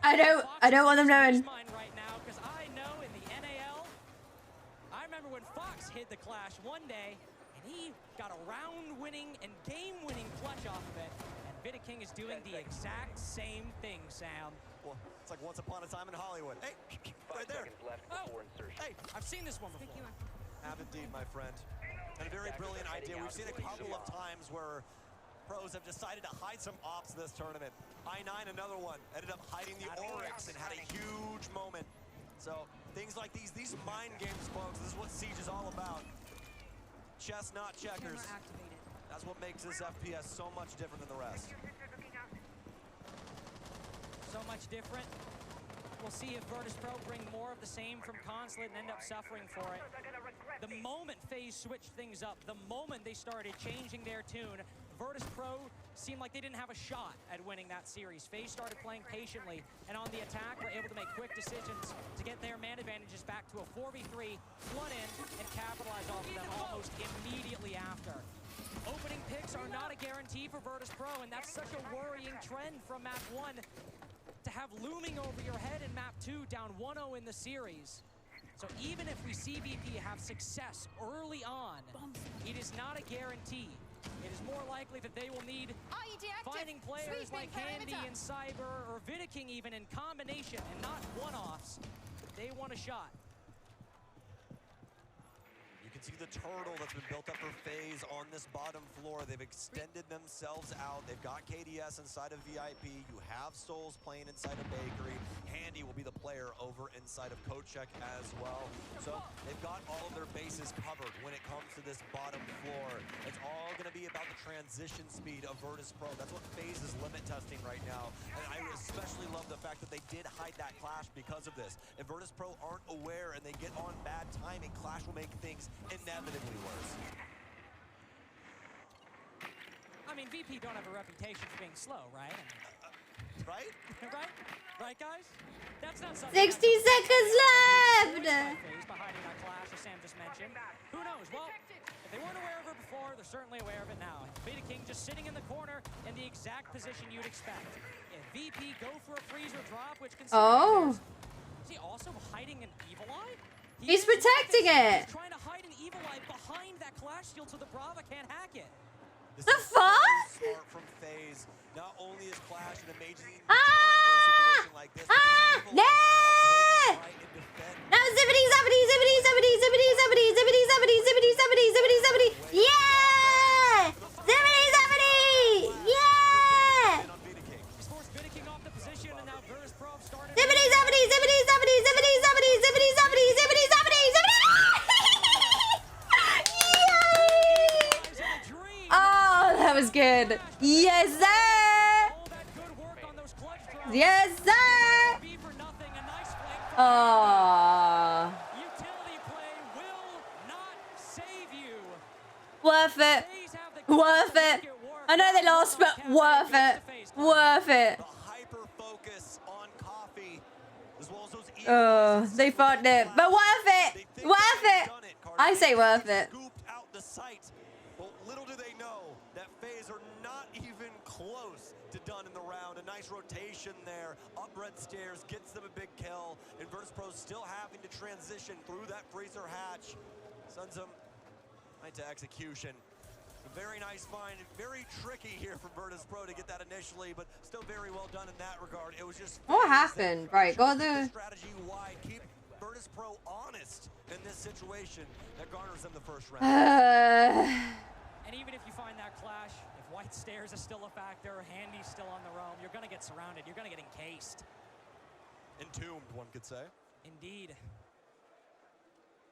I don't want them knowing. Right now, because I know in the NAL, I remember when Fox hid the Clash one day, and And he got a round-winning and game-winning clutch off of it. And Vidiking is doing the exact same thing, Sam. Well, it's like Once Upon a Time in Hollywood. Hey, right there. Hey, I've seen this one before. Have indeed, my friend. And a very brilliant idea. We've seen a couple of times where pros have decided to hide some ops in this tournament. I9, another one, ended up hiding the Oryx and had a huge moment. So things like these mind games, folks, this is what Siege is all about. Chess, not checkers. That's what makes this FPS so much different than the rest. So much different. We'll see if Virtus Pro bring more of the same from Consulate and end up suffering for it. The moment FaZe switched things up, the moment they started changing their tune, Virtus Pro seemed like they didn't have a shot at winning that series. FaZe started playing patiently, and on the attack, were able to make quick decisions to get their man advantages back to a 4v3, flood in, and capitalize off of them almost immediately after. Opening picks are not a guarantee for Virtus Pro, and that's such a worrying trend from map 1 to have looming over your head in map 2, down 1-0 in the series. So even if we see VP have success early on, it is not a guarantee. It is more likely that they will need finding players like Handy and Cyber or Vidiking even in combination and not one-offs. They want a shot. You can see the turtle that's been built up for FaZe on this bottom floor. They've extended themselves out. They've got KDS inside of VIP. You have Souls playing inside of Bakery. Handy will be the player over inside of Kochek as well. So they've got all of their bases covered when it comes to this bottom floor. It's all going to be about the transition speed of Virtus Pro. That's what FaZe is limit testing right now. And I especially love the fact that they did hide that Clash because of this. If Virtus Pro aren't aware and they get on bad timing, Clash will make things inevitably worse. I mean, VP don't have a reputation for being slow, right? Right? Right, guys? That's not something 60 seconds left! By hiding that Clash, as Sam just mentioned. Who knows? Well, if they weren't aware of it before, they're certainly aware of it now. Vidiking just sitting in the corner in the exact position you'd expect. If VP go for a freeze or drop, which can is he also hiding an Evil Eye? He's protecting it. He's trying to hide an Evil Eye behind that Clash shield so the Brava can't hack it. This the is fuck? So smart from FaZe. Not only is Clash an amazing for a situation like this, No! No, zippity, zappity, zippity, zappity, zippity, zappity, zippity, zappity, zippity, zappity, zippity, zappity. Yeah! Zippity, zappity! Yeah! Zippity, zappity, zippity, zappity, zippity, zappity, zippity, zappity, zippity, zappity, zippity. Oh, that was good. Yes, sir. Yes, sir. Oh. Worth it. Worth it. I know they lost, but worth it. Worth it. Oh, they fucked it, but worth it. Worth it. I say worth it. Out the sight. But little do they know that FaZe are not even close to done in the round. A nice rotation there. Up red stairs gets them a big kill. And Virtus Pro still having to transition through that freezer hatch. Sends them right to execution. A very nice find. Very tricky here for Virtus Pro to get that initially, but still very well done in that regard. It was just what happened? Right, go the strategy wide. Keep Virtus Pro honest in this situation that garners them the first round. And even if you find that Clash, if White Stairs is still a factor, Handy's still on the roam, you're going to get surrounded. You're going to get encased. Entombed, one could say. Indeed.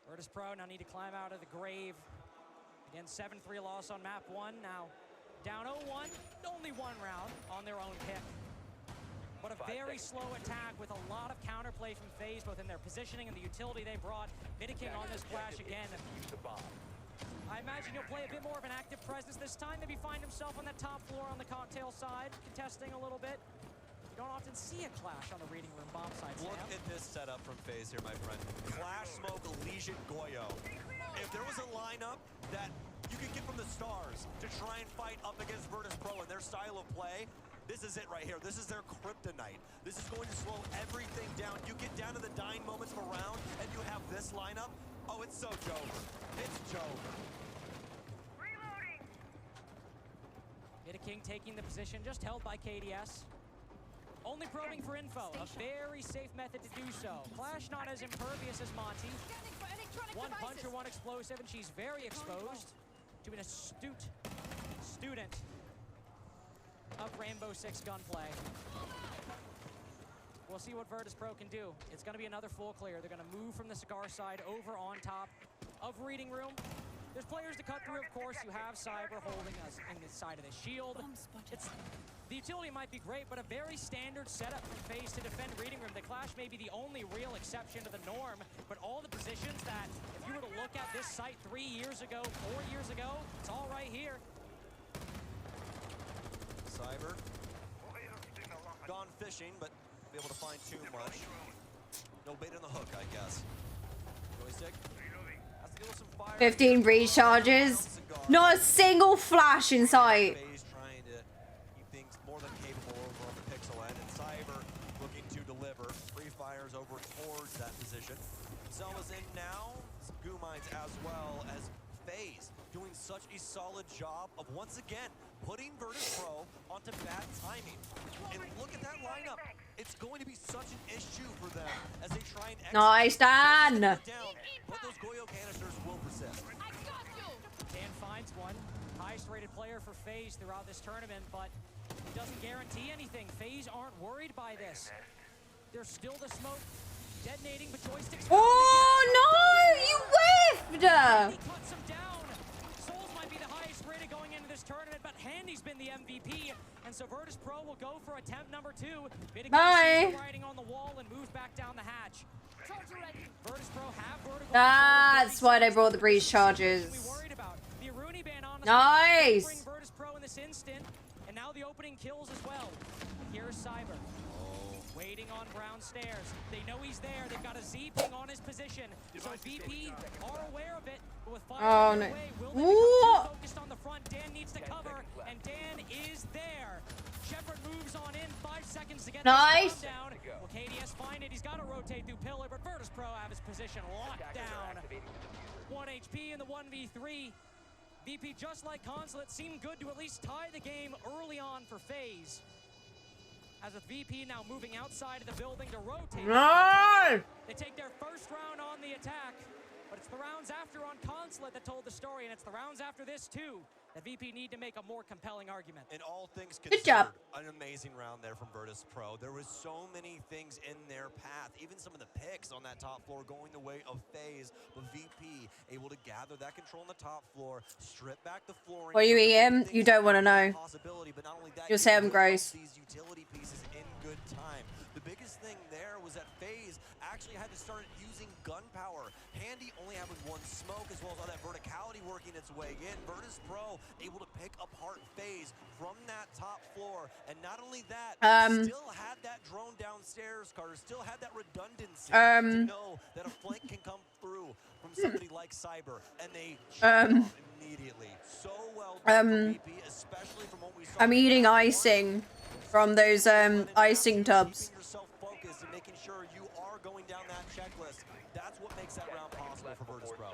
Virtus Pro now need to climb out of the grave. Again, 7-3 loss on map 1. Now down 0-1, only one round on their own pick. But a very slow attack with a lot of counterplay from FaZe, both in their positioning and the utility they brought. Vidiking on this Clash again. I imagine he'll play a bit more of an active presence this time. Maybe find himself on that top floor on the cocktail side, contesting a little bit. You don't often see a Clash on the reading room bomb side, Sam. Look at this setup from FaZe here, my friend. Clash Smoke, Legion, Goyo. If there was a lineup that you could get from the stars to try and fight up against Virtus Pro and their style of play, this is it right here. This is their kryptonite. This is going to slow everything down. You get down to the dying moments of a round and you have this lineup. Oh, it's so Jover. It's Jover. King taking the position just held by KDS. Only probing for info, a very safe method to do so. Clash not as impervious as Monty. One puncher, one explosive, and she's very exposed to an astute student of Rainbow Six gunplay. We'll see what Virtus Pro can do. It's going to be another full clear. They're going to move from the Cigar side over on top of Reading Room. There's players to cut through, of course. You have Cyber holding us in the side of the shield. The utility might be great, but a very standard setup from FaZe to defend Reading Room. The Clash may be the only real exception to the norm, but all the positions that, if you were to look at this site 3 years ago, 4 years ago, it's all right here. Cyber gone fishing, but be able to find too much. No bait on the hook, I guess. Joystick has to deal with some fire. 15 breach charges. Not a single flash in sight. FaZe trying to keep things more than capable over on the Pixel end, and Cyber looking to deliver. Free fires over towards that position. Selma's in now. Some goo mines as well as FaZe doing such a solid job of once again putting Virtus Pro onto bad timing. And look at that lineup. It's going to be such an issue for them as they try and Nice, Dan. down, but those Goyo canisters will persist. Dan finds one. Highest rated player for FaZe throughout this tournament, but it doesn't guarantee anything. FaZe aren't worried by this. There's still the smoke detonating, but Joystick's Oh no! You whiffed! He cuts him down. Souls might be the highest rated going into this tournament, but Handy's been the MVP, and so Virtus Pro will go for attempt number 2. Bye. Riding on the wall and move back down the hatch. Virtus Pro have vertical. That's why they brought the breach charges. The Aruni ban honestly Nice. bring Virtus Pro in this instant, and now the opening kills as well. Here's Cyber. Waiting on Brown stairs. They know he's there. They've got a Z ping on his position. So VP are aware of it. But with fire Oh no. away, will they become too focused on the front? Dan needs to cover, and Dan is there. Shepard moves on in. 5 seconds to get Nice. this bomb down. Will KDS find it? He's got to rotate through Pillar, but Virtus Pro have his position locked down. 1 HP in the 1v3. VP, just like Consulate, seemed good to at least tie the game early on for FaZe. As with VP now moving outside of the building to rotate. No! They take their first round on the attack, but it's the rounds after on Consulate that told the story, and it's the rounds after this too that VP need to make a more compelling argument. In all things Good considered, job. an amazing round there from Virtus Pro. There was so many things in their path, even some of the picks on that top floor going the way of FaZe, but VP able to gather that control on the top floor, strip back the flooring. What you EM? You don't want to know. But not only that, You'll say I'm gross. these utility pieces in good time. The biggest thing there was that FaZe actually had to start using gunpowder. Handy only having one smoke, as well as all that verticality working its way in. Virtus Pro able to pick apart FaZe from that top floor, and not only that, still had that drone downstairs, Carter, still had that redundancy to know that a flank can come through from somebody like Cyber, and they immediately. So well done for VP, especially from what we saw. I'm eating icing from those icing tubs. Keeping yourself focused and making sure you are going down that checklist. That's what makes that round possible for Virtus Pro.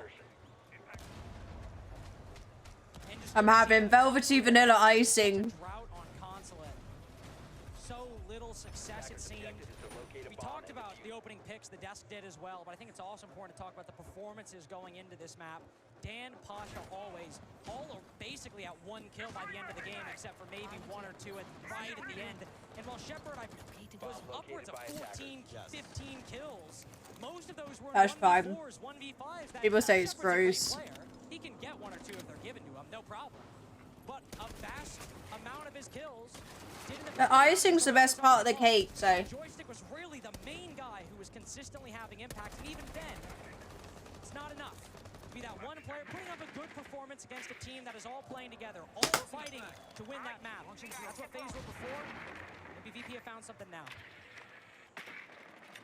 I'm having velvety vanilla icing. Drought on Consulate. So little success it seemed. We talked about the opening picks, the desk did as well, but I think it's also important to talk about the performances going into this map. Dan, Pasha, always, all are basically at 1 kill by the end of the game, except for maybe 1 or 2 right at the end. And while Shepard was upwards of 14, 15 kills, most of those were 1v4s, 1v5s. People say it's gross. He can get 1 or 2 if they're given to him, no problem. But a vast amount of his kills didn't. The icing's the best part of the cake, so. Joystick was really the main guy who was consistently having impact, and even then, it's not enough. To be that one player putting up a good performance against a team that is all playing together, all fighting to win that map. That's what FaZe were before. Maybe VP have found something now.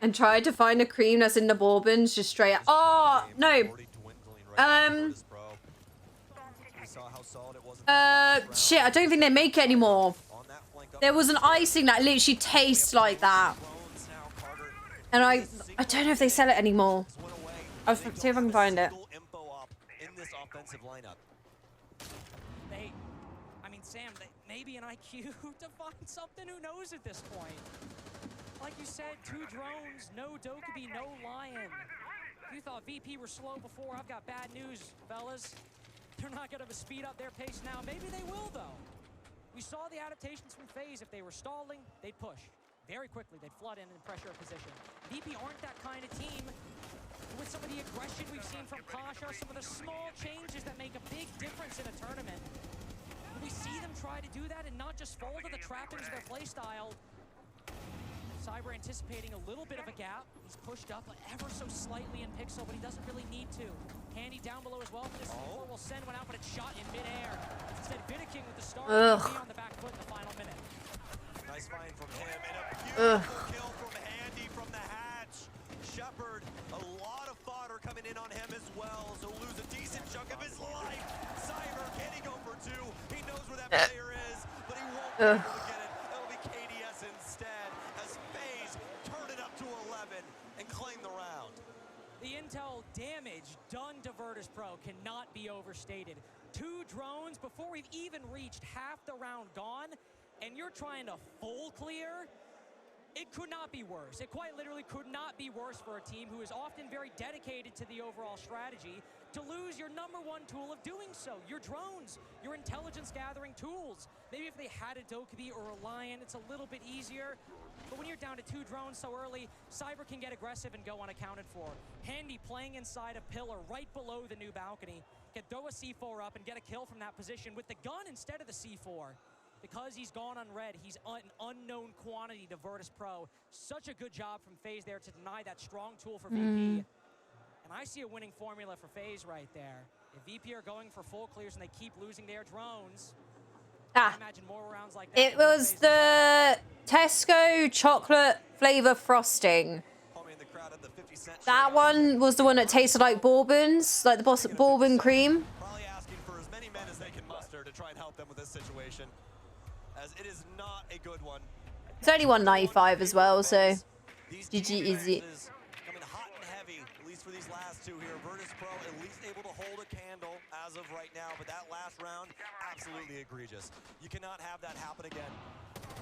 And tried to find a cream that's in the bourbons just straight up. Oh, no. Shit, I don't think they make it anymore. There was an icing that literally tastes like that. And I don't know if they sell it anymore. I'll see if I can find it. I mean, Sam, maybe an IQ to find something. Who knows at this point? Like you said, 2 drones, no Dokkaebi, no Lion. If you thought VP were slow before, I've got bad news, fellas. They're not going to speed up their pace now. Maybe they will, though. We saw the adaptations from FaZe. If they were stalling, they'd push. Very quickly, they'd flood in and pressure a position. VP aren't that kind of team. With some of the aggression we've seen from Pasha, some of the small changes that make a big difference in a tournament. We see them try to do that and not just fall to the trappings of their playstyle. Cyber anticipating a little bit of a gap. He's pushed up ever so slightly in Pixel, but he doesn't really need to. Handy down below as well for this C4 will send one out, but it's shot in midair. Instead, Vidiking with the start on the back foot in the final minute. Nice find from him, and a beautiful kill from Handy from the hatch. Shepard, a lot of fodder coming in on him as well, so lose a decent chunk of his life. Cyber, can he go for 2? He knows where that player is, but he won't be able to get it. It'll be KDS instead, as FaZe turn it up to 11 and claim the round. The intel damage done to Virtus Pro cannot be overstated. 2 drones before we've even reached half the round gone, and you're trying to full clear. It could not be worse. It quite literally could not be worse for a team who is often very dedicated to the overall strategy to lose your #1 tool of doing so, your drones, your intelligence gathering tools. Maybe if they had a Dokkaebi or a Lion, it's a little bit easier. But when you're down to 2 drones so early, Cyber can get aggressive and go unaccounted for. Handy playing inside a pillar right below the new balcony. Can throw a C4 up and get a kill from that position with the gun instead of the C4. Because he's gone unread, he's an unknown quantity to Virtus Pro. Such a good job from FaZe there to deny that strong tool for VP. And I see a winning formula for FaZe right there. If VP are going for full clears and they keep losing their drones, I imagine more rounds like that. It was the Tesco chocolate flavor frosting. That one was the one that tasted like bourbons, like the bourbon cream. Probably asking for as many men as they can muster to try and help them with this situation, as it is not a good one. It's only 195 as well, so GG easy. Coming hot and heavy, at least for these last 2 here. Virtus Pro at least able to hold a candle as of right now, but that last round, absolutely egregious. You cannot have that happen again.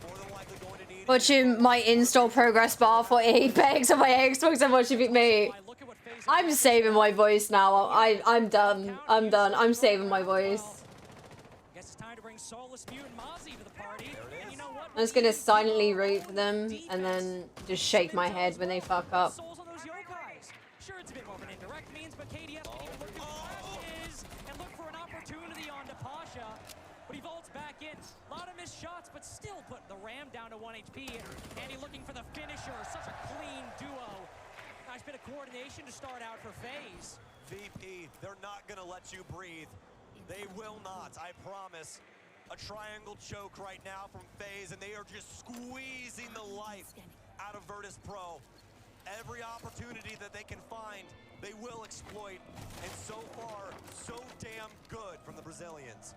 More than likely going to need... Watching my install progress bar for Apex on my Xbox and watching me. I'm saving my voice now. I'm done. I'm done. I'm saving my voice. Guess it's time to bring Solus Mutant Mozzie to the party. And you know what? I'm just gonna silently root for them and then just shake my head when they fuck up. Souls on those yokais. Sure, it's a bit more of an indirect means, but KDS can even look who the is and look for an opportunity on Pasha. But he vaults back in. A lot of missed shots, but still put the Ram down to 1 HP. And he looking for the finisher. Such a clean duo. Nice bit of coordination to start out for FaZe. VP, they're not going to let you breathe. They will not, I promise. A triangle choke right now from FaZe, and they are just squeezing the life out of Virtus Pro. Every opportunity that they can find, they will exploit. And so far, so damn good from the Brazilians.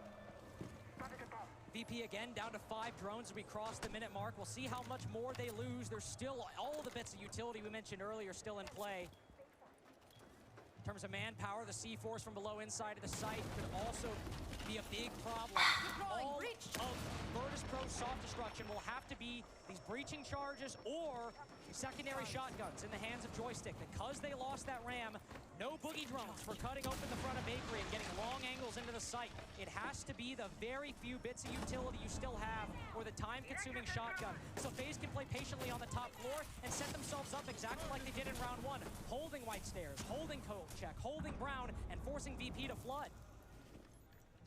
VP again down to 5 drones as we cross the minute mark. We'll see how much more they lose. There's still all the bits of utility we mentioned earlier still in play. In terms of manpower, the C4s from below inside of the site could also be a big problem. All of Virtus Pro soft destruction will have to be these breaching charges or secondary shotguns in the hands of Joystick. Because they lost that Ram, no boogie drones for cutting open the front of Bakery and getting long angles into the site. It has to be the very few bits of utility you still have or the time-consuming shotgun. So FaZe can play patiently on the top floor and set themselves up exactly like they did in round 1, holding White Stairs, holding Cold Check, holding Brown, and forcing VP to flood.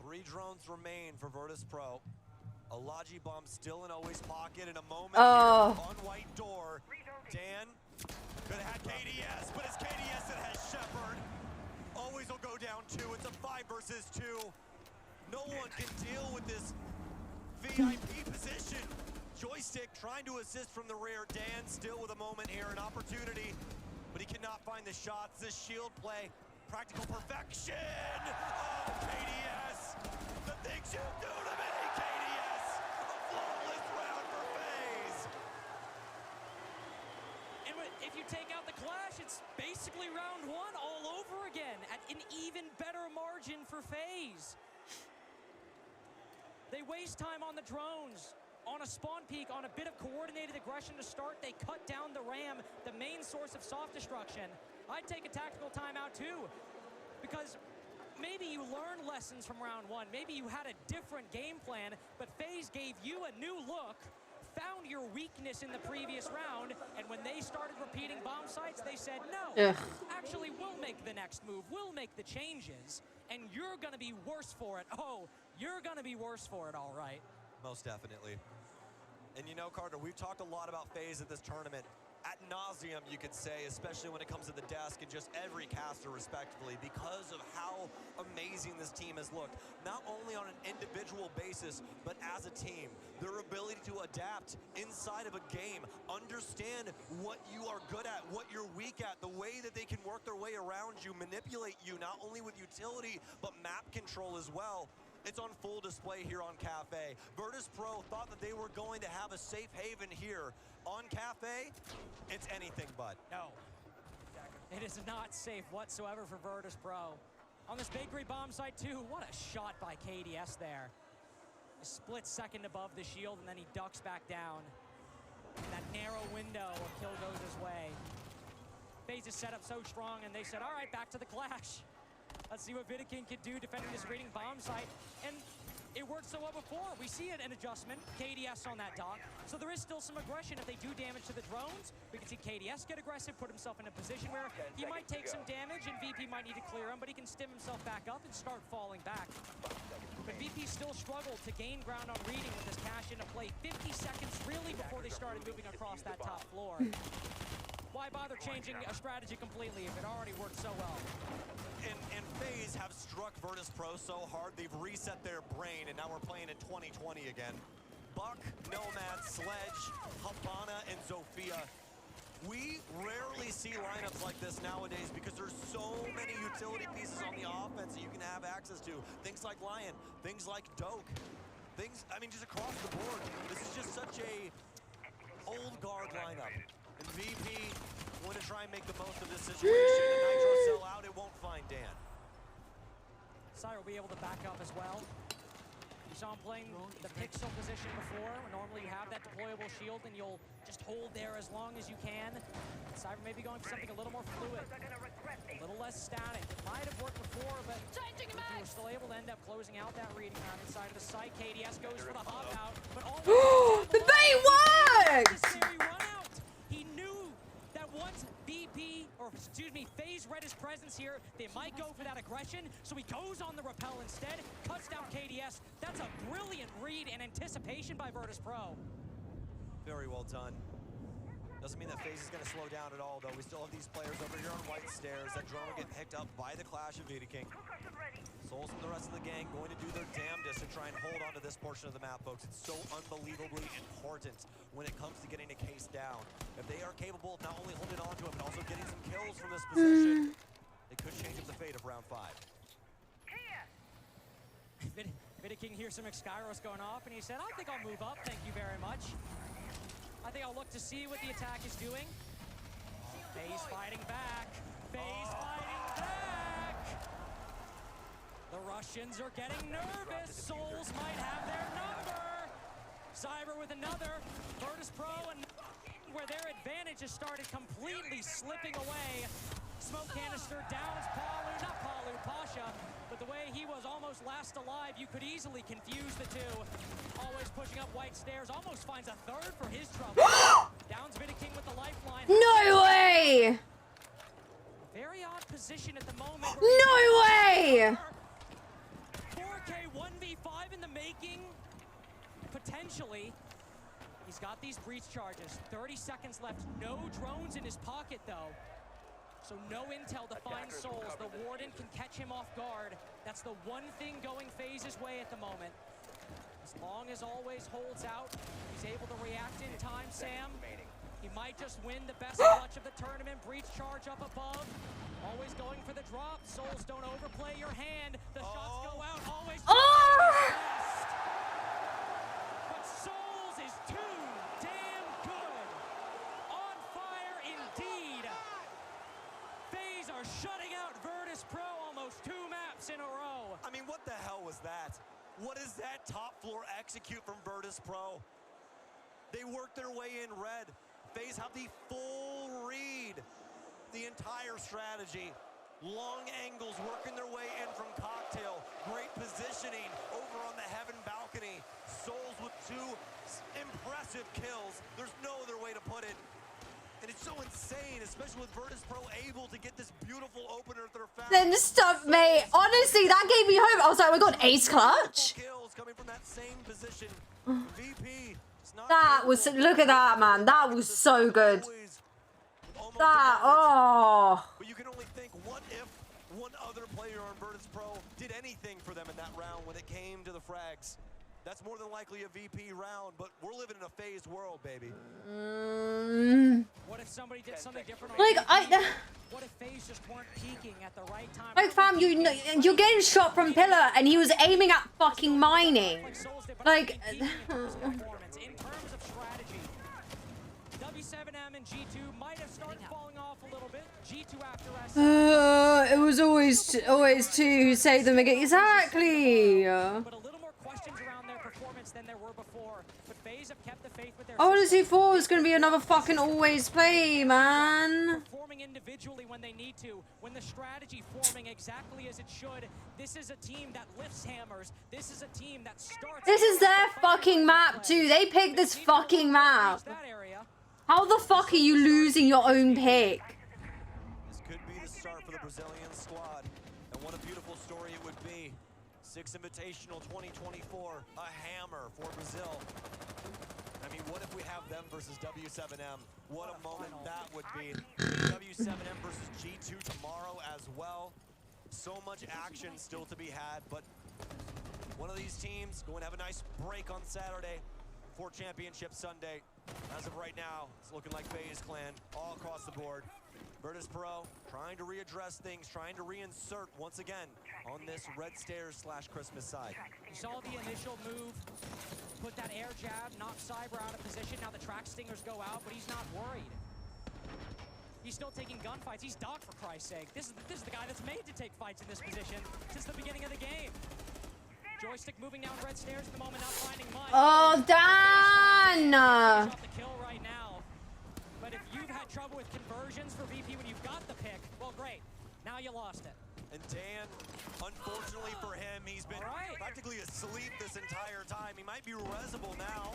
3 drones remain for Virtus Pro. A Logi bomb still in Always pocket in a moment Oh. here on White Door. Dan could have had KDS, but it's KDS that has Shepard. Always will go down 2. It's a 5 versus 2. No one can deal with this VIP position. Joystick trying to assist from the rear. Dan still with a moment here, an opportunity, but he cannot find the shots. This shield play, practical perfection. Oh, KDS, the things you do to me, KDS. A flawless round for FaZe. And if you take out the clash, it's basically round 1 all over again at an even better margin for FaZe. They waste time on the drones. On a spawn peek, on a bit of coordinated aggression to start, they cut down the Ram, the main source of soft destruction. I'd take a tactical timeout too, because maybe you learned lessons from round one. Maybe you had a different game plan, but FaZe gave you a new look, found your weakness in the previous round, and when they started repeating bomb sites, they said, no, actually, we'll make the next move. We'll make the changes, and you're going to be worse for it. Oh, you're going to be worse for it, all right. Most definitely. And you know, Carter, we've talked a lot about FaZe at this tournament. Ad nauseum, you could say, especially when it comes to the desk and just every caster respectively, because of how amazing this team has looked. Not only on an individual basis, but as a team. Their ability to adapt inside of a game, understand what you are good at, what you're weak at, the way that they can work their way around you, manipulate you, not only with utility, but map control as well. It's on full display here on Cafe. Virtus.pro thought that they were going to have a safe haven here. On Cafe, it's anything but. No, it is not safe whatsoever for Virtus.pro. On this bakery bomb site too, what a shot by KDS there. A split second above the shield and then he ducks back down. In that narrow window, a kill goes his way. FaZe is set up so strong and they said, all right, back to the clash. Let's see what Vidiking can do defending this reading bomb site. And it worked so well before. We see it, an adjustment. KDS on that dock. So there is still some aggression if they do damage to the drones. We can see KDS get aggressive, put himself in a position where he might take some damage and VP might need to clear him, but he can stim himself back up and start falling back. But VP still struggled to gain ground on reading with this cash into play 50 seconds really before they started moving across that top floor. Why bother changing a strategy completely if it already worked so well? And FaZe have struck Virtus.pro so hard, they've reset their brain, and now we're playing in 2020 again. Buck, Nomad, Sledge, Habana, and Zofia. We rarely see lineups like this nowadays because there's so many utility pieces on the offense that you can have access to. Things like Lion, things like Doke, things, I mean, just across the board. This is just such a old guard lineup. And VP want to try and make the most of this situation. And Nitro sell out, it won't find Dan. Sire will be able to back up as well. You saw him playing the pixel position before. Normally you have that deployable shield and you'll just hold there as long as you can. Cyber may be going for something a little more fluid, a little less static. It might have worked before, but you were still able to end up closing out that reading round inside of the site. KDS goes for the hop out, but almost the bait worked! He knew that once FaZe read his presence here, they might go for that aggression, so he goes on the repel instead, cuts down KDS. That's a brilliant read and anticipation by Virtus.pro. Very well done. Doesn't mean that FaZe is going to slow down at all, though. We still have these players over here on White Stairs. That drone will get picked up by the Clash of Vidiking. Souls and the rest of the gang going to do their damnedest to try and hold on to this portion of the map, folks. It's so unbelievably important when it comes to getting a case down. If they are capable of not only holding on to it, but also getting some kills from this position, it could change up the fate of round 5. Vidiking hears some Exkyros going off, and he said, I think I'll move up, thank you very much. I think I'll look to see what the attack is doing. FaZe fighting back. FaZe fighting back. The Russians are getting nervous. Souls might have their number. Cyber with another. Virtus.pro and where their advantage has started completely slipping away. Smoke canister downs Pasha. But the way he was almost last alive, you could easily confuse the two. Always pushing up White Stairs, almost finds a third for his trouble. Downs Vidiking with the lifeline. No way! Very odd position at the moment. No way! 4K 1v5 in the making. Potentially. He's got these breach charges. 30 seconds left. No drones in his pocket, though. So no intel to find Souls. The Warden can catch him off guard. That's the one thing going FaZe's way at the moment. As long as Always holds out, he's able to react in time, Sam. He might just win the best clutch of the tournament. Breach charge up above. Always going for the drop. Souls, don't overplay your hand. The shots go out. Always. But Souls is too damn good. On fire indeed. FaZe are shutting out Virtus.pro almost 2 maps in a row. I mean, what the hell was that? What is that top floor execute from Virtus Pro? They worked their way in red. FaZe have the full read, the entire strategy. Long angles working their way in from Cocktail. Great positioning over on the Heaven balcony. Souls with 2 impressive kills. There's no other way to put it. And it's so insane, especially with Virtus Pro able to get this beautiful opener at their foul. Then stop, mate. Honestly, that gave me hope. I was like, oh my god, ace clutch. Kills coming from that same position. VP. That was, look at that, man. That was so good. That, oh. But you can only think, what if one other player on Virtus Pro did anything for them in that round when it came to the frags? That's more than likely a VP round, but we're living in a phased world, baby. What if somebody did something different? Like, What if FaZe just weren't peaking at the right time? like, fam, you're getting shot from pillar, and he was aiming at fucking mining. Like, In terms of strategy, W7M and G2 might have started falling off a little bit. G2 after it was always two who saved them again. Exactly. but a little more questions around their performance than there were before. But FaZe have kept the faith with their Odyssey 4 is going to be another fucking always play, man. performing individually when they need to, when the strategy forming exactly as it should. This is a team that lifts hammers. This is a team that starts. This is their fucking map too. They picked this fucking map. How the fuck are you losing your own pick? This could be the start for the Brazilian squad. And what a beautiful story it would be. 6 Invitational 2024, a hammer for Brazil. I mean, what if we have them versus W7M? What a moment that would be. W7M versus G2 tomorrow as well. So much action still to be had, but one of these teams going to have a nice break on Saturday for Championship Sunday. As of right now, it's looking like FaZe Clan all across the board. Virtus Pro trying to readdress things, trying to reinsert once again on this Red Stairs / Christmas side. You saw the initial move, put that air jab, knock Cyber out of position. Now the track stingers go out, but he's not worried. He's still taking gunfights. He's Doc, for Christ's sake. This is the guy that's made to take fights in this position since the beginning of the game. Joystick moving down Red Stairs at the moment, not finding much. Oh, Dan! Off the kill right now. But if you've had trouble with conversions for VP when you've got the pick, well, great. Now you lost it. And Dan, unfortunately for him, he's been practically asleep this entire time. He might be resible now.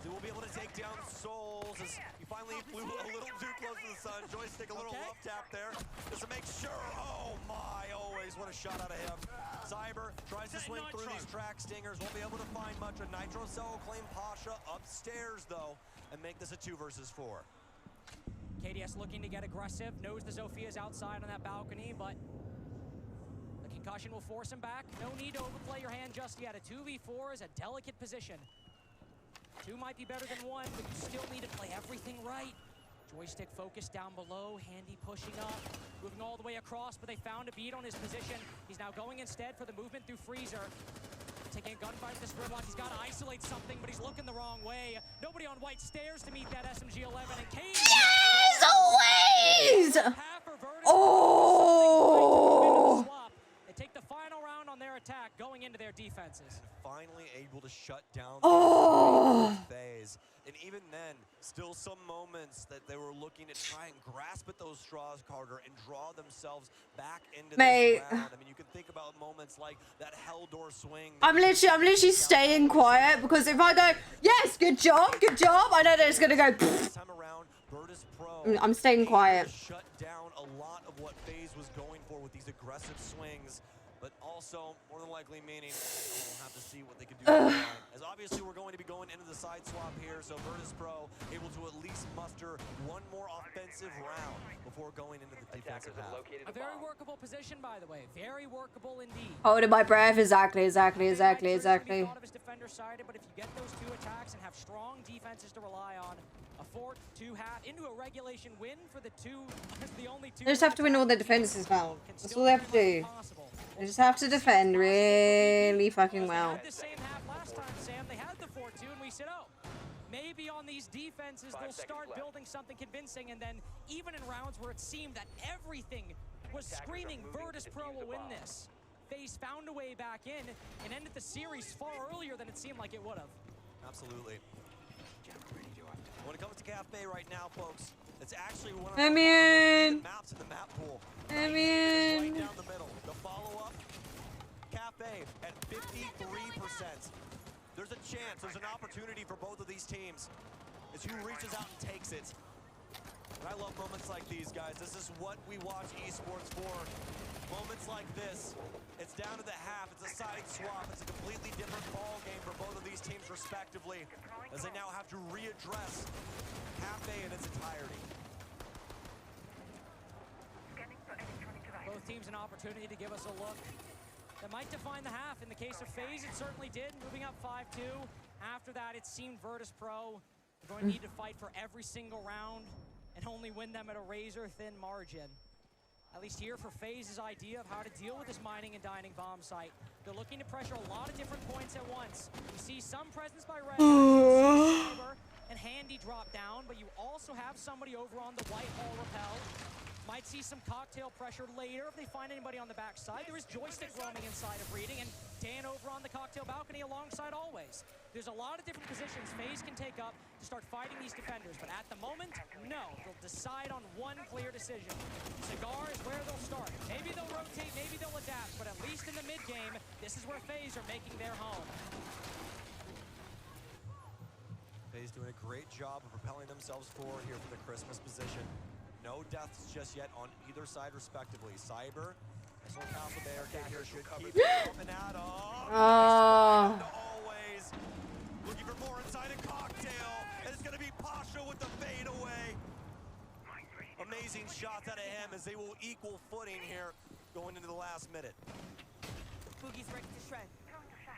He will be able to take down Souls as he finally flew a little too close to the sun. Joystick a little love tap there just to make sure. Oh my, always, what a shot out of him. Cyber tries to swing through these track stingers, won't be able to find much. A Nitro Cell will claim Pasha upstairs though and make this a 2 versus 4. KDS looking to get aggressive, knows the Zophia's outside on that balcony, but the concussion will force him back. No need to overplay your hand just yet. A 2v4 is a delicate position. 2 might be better than 1, but you still need to play everything right. Joystick focused down below, Handy pushing up, moving all the way across, but they found a beat on his position. He's now going instead for the movement through Freezer. Taking a gunfight with this Grimlock. He's got to isolate something, but he's looking the wrong way. Nobody on white stairs to meet that SMG-11, and Kane. Yes, always! Oh! They take the final round on their attack, going into their defenses. Finally able to shut down Oh! FaZe. And even then, still some moments that they were looking to try and grasp at those straws, Carter, and draw themselves back into Mate. this round. I mean, you can think about moments like that Hell Door swing. I'm literally staying quiet because if I go, yes, good job, I know that it's gonna go. This time around, Virtus Pro I'm staying quiet. shut down a lot of what FaZe was going for with these aggressive swings, but also more than likely meaning we'll have to see what they can do. As obviously we're going to be going into the side swap here, so Virtus Pro able to at least muster one more offensive round before going into the defensive half. A very workable position, by the way. Very workable indeed. Holding my breath, exactly. Thought of his defender sided, but if you get those 2 attacks and have strong defenses to rely on, a 4-2 half into a regulation win for the only 2. They just have to win all their defenses now. That's all they have to do. They just have to defend really fucking well. The same half last time, Sam. They had the 4-2, and we said, oh, maybe on these defenses they'll start building something convincing, and then even in rounds where it seemed that everything was screaming Virtus Pro will win this, FaZe found a way back in and ended the series far earlier than it seemed like it would have. Absolutely. When it comes to Cafe right now, folks, it's actually one of I the mean, maps in the map pool. I mean, Right down the middle. The follow-up, Cafe at 53%. There's a chance, there's an opportunity for both of these teams. It's who reaches out and takes it. And I love moments like these, guys. This is what we watch esports for. Moments like this. It's down to the half. It's a side swap. It's a completely different ball game for both of these teams respectively, as they now have to readdress Cafe in its entirety. Both teams an opportunity to give us a look that might define the half. In the case of FaZe, it certainly did, moving up 5-2. After that, it seemed Virtus Pro were going to need to fight for every single round and only win them at a razor-thin margin. At least here for FaZe's idea of how to deal with this mining and dining bomb site. They're looking to pressure a lot of different points at once. You see some presence by Red, Cyber, and Handy drop down, but you also have somebody over on the Whitehall Repel. Might see some cocktail pressure later if they find anybody on the backside. There is Joystick roaming inside of Reading, and Dan over on the cocktail balcony alongside Always. There's a lot of different positions FaZe can take up to start fighting these defenders, but at the moment, no. They'll decide on one clear decision. Cigar is where they'll start. Maybe they'll rotate, maybe they'll adapt, but at least in the mid-game, this is where FaZe are making their home. FaZe doing a great job of propelling themselves forward here for the Christmas position. No deaths just yet on either side, respectively. Cyber, nice little castle there. Here should keep coming at him. Always looking for more inside a cocktail, and it's going to be Pasha with the fade away. Amazing shots out of him as they will equal footing here going into the last minute. Boogie's ready to shred.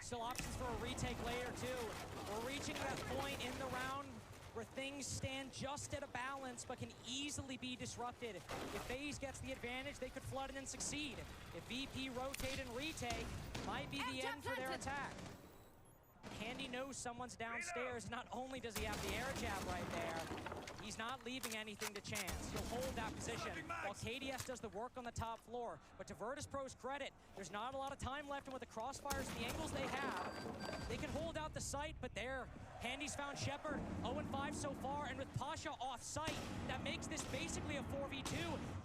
Still options for a retake later, too. We're reaching that point in the round where things stand just at a balance but can easily be disrupted. If FaZe gets the advantage, they could flood in and succeed. If VP rotate and retake, might be the end for their attack. Handy knows someone's downstairs. Not only does he have the air jab right there, he's not leaving anything to chance. He'll hold that position while KDS does the work on the top floor. But to Virtus Pro's credit, there's not a lot of time left, and with the crossfires and the angles they have, they can hold out the site, but there, Handy's found Shepard, 0-5 so far, and with Pasha off site, that makes this basically a 4v2.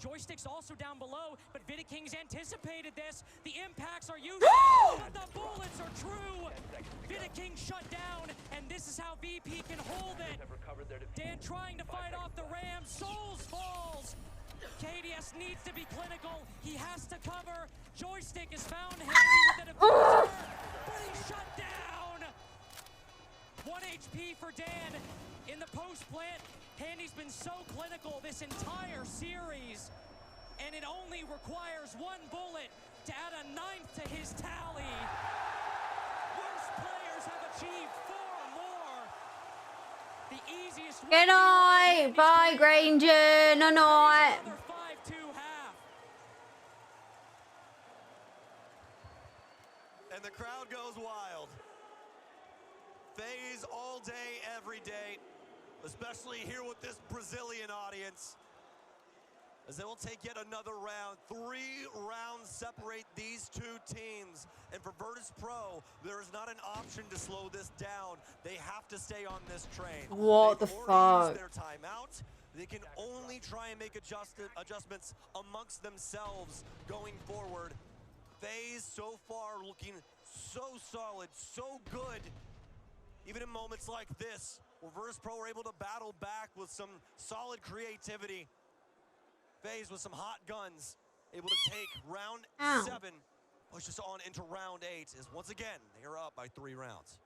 Joystick's also down below, but Vidiking's anticipated this. The impacts are useful, but the bullets are true. Vidiking shut down, and this is how VP can hold it. Dan trying to fight off the Ram, Souls falls. KDS needs to be clinical. He has to cover. Joystick is found Handy with a defender, but he's shut down. 1 HP for Dan in the post plant. Handy's been so clinical this entire series, and it only requires one bullet to add a 9th to his tally. Worst players have achieved 4 more. The easiest good night, bye Granger, no night. 5-2 half. And the crowd goes wild. FaZe all day, every day, especially here with this Brazilian audience, as they will take yet another round. 3 rounds separate these two teams. And for Virtus Pro, there is not an option to slow this down. They have to stay on this train. What the fuck? Their timeout. They can only try and make adjustments amongst themselves going forward. FaZe so far looking so solid, so good. Even in moments like this, where Virtus Pro were able to battle back with some solid creativity. FaZe with some hot guns, able to take round 7, push us on into round 8, as once again, they are up by 3 rounds.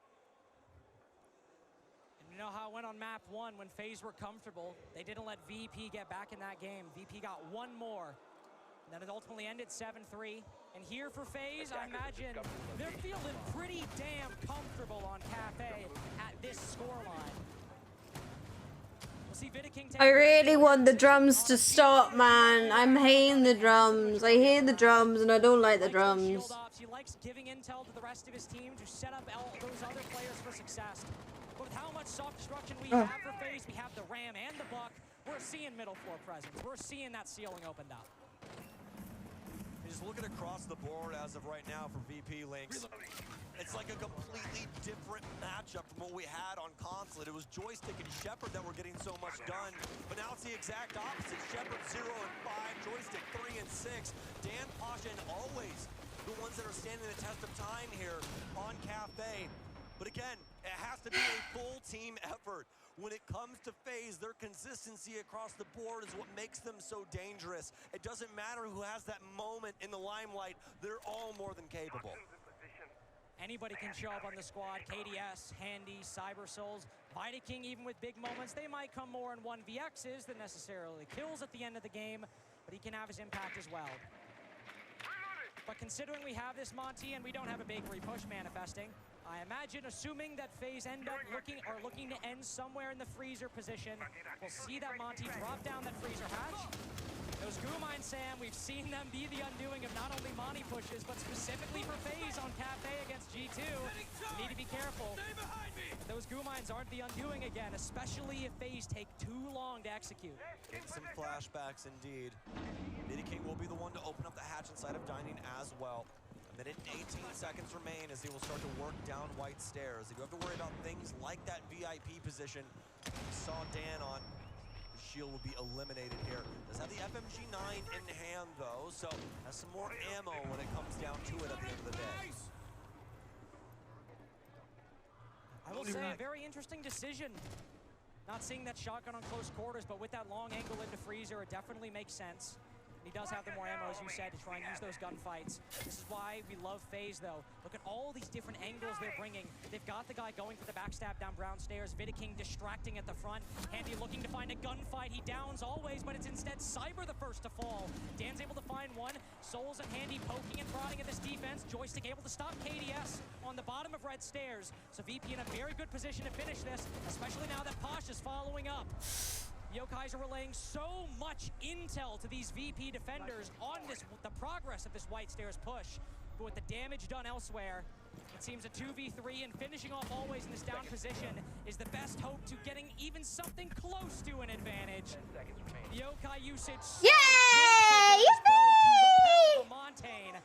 And you know how it went on map 1 when FaZe were comfortable. They didn't let VP get back in that game. VP got 1 more. And then it ultimately ended 7-3. And here for FaZe, I imagine they're feeling pretty damn comfortable on Cafe at this scoreline. We'll see Vidiking take I really want the drums to stop, man. I'm hating the drums. I hate the drums and I don't like the drums. He likes giving intel to the rest of his team to set up those other players for success. But with how much self-destruction we have for FaZe, we have the Ram and the Buck, we're seeing middle floor presence. We're seeing that ceiling opened up. Just looking across the board as of right now for VP Lynx. It's like a completely different matchup from what we had on Consulate. It was Joystick and Shepard that were getting so much done, but now it's the exact opposite. Shepard 0 and 5, Joystick 3 and 6. Dan, Pasha, and always the ones that are standing the test of time here on Cafe. But again, it has to be a full team effort. When it comes to FaZe, their consistency across the board is what makes them so dangerous. It doesn't matter who has that moment in the limelight, they're all more than capable. Anybody can show up on the squad. KDS, Handy, CyberSouls, Vidaking, even with big moments. They might come more in 1vx's than necessarily kills at the end of the game, but he can have his impact as well. But considering we have this Monty and we don't have a bakery push manifesting, I imagine, assuming that FaZe end up looking to end somewhere in the freezer position, we'll see that Monty drop down that freezer hatch. Those Gumine, Sam, we've seen them be the undoing of not only Monty pushes, but specifically for FaZe on Cafe against G2. You need to be careful. But those Gumines aren't the undoing again, especially if FaZe take too long to execute. Getting some flashbacks indeed. Vidaking will be the one to open up the hatch inside of Dining as well. A minute and 18 seconds remain as he will start to work down White Stairs. They do have to worry about things like that VIP position. We saw Dan on. His shield will be eliminated here. Does have the FMG9 in hand though, so has some more ammo when it comes down to it at the end of the day. I will say, a very interesting decision. Not seeing that shotgun on close quarters, but with that long angle into freezer, it definitely makes sense. He does have the more ammo, as you said, to try and use those gunfights. This is why we love FaZe, though. Look at all these different angles they're bringing. They've got the guy going for the backstab down Brown Stairs, Vidaking distracting at the front, Handy looking to find a gunfight. He downs always, but it's instead Cyber the first to fall. Dan's able to find one. Souls and Handy poking and prodding at this defense. Joystick able to stop KDS on the bottom of Red Stairs. So VP in a very good position to finish this, especially now that Pasha's following up. Yokais are relaying so much intel to these VP defenders on the progress of this White Stairs push. But with the damage done elsewhere, it seems a 2v3 and finishing off always in this down position is the best hope to getting even something close to an advantage. The Yokai usage. Yay! Yippee! Montaigne.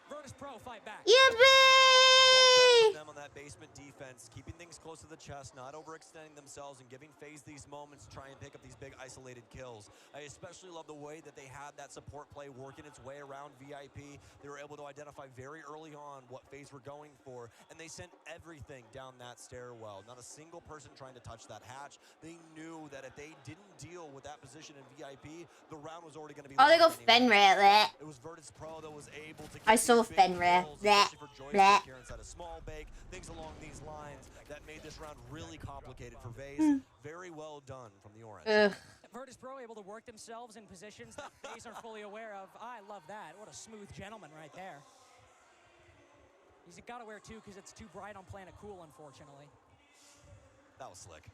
Virtus Pro fight back. Yippee! Them on that basement defense, keeping things close to the chest, not overextending themselves, and giving FaZe these moments to try and pick up these big isolated kills. I especially love the way that they had that support play working its way around VIP. They were able to identify very early on what FaZe were going for, and they sent everything down that stairwell. Not a single person trying to touch that hatch. They knew that if they didn't deal with that position in VIP, the round was already going to be. Oh, they go Fenrir. It was Virtus Pro that was able to. I saw Fenrir. Bleh. Inside a small bake, things along these lines that made this round really complicated for FaZe. Very well done from the Orange. Virtus Pro able to work themselves in positions that FaZe aren't fully aware of. I love that. What a smooth gentleman right there. He's got to wear two because it's too bright on Planet Cool, unfortunately. That was slick.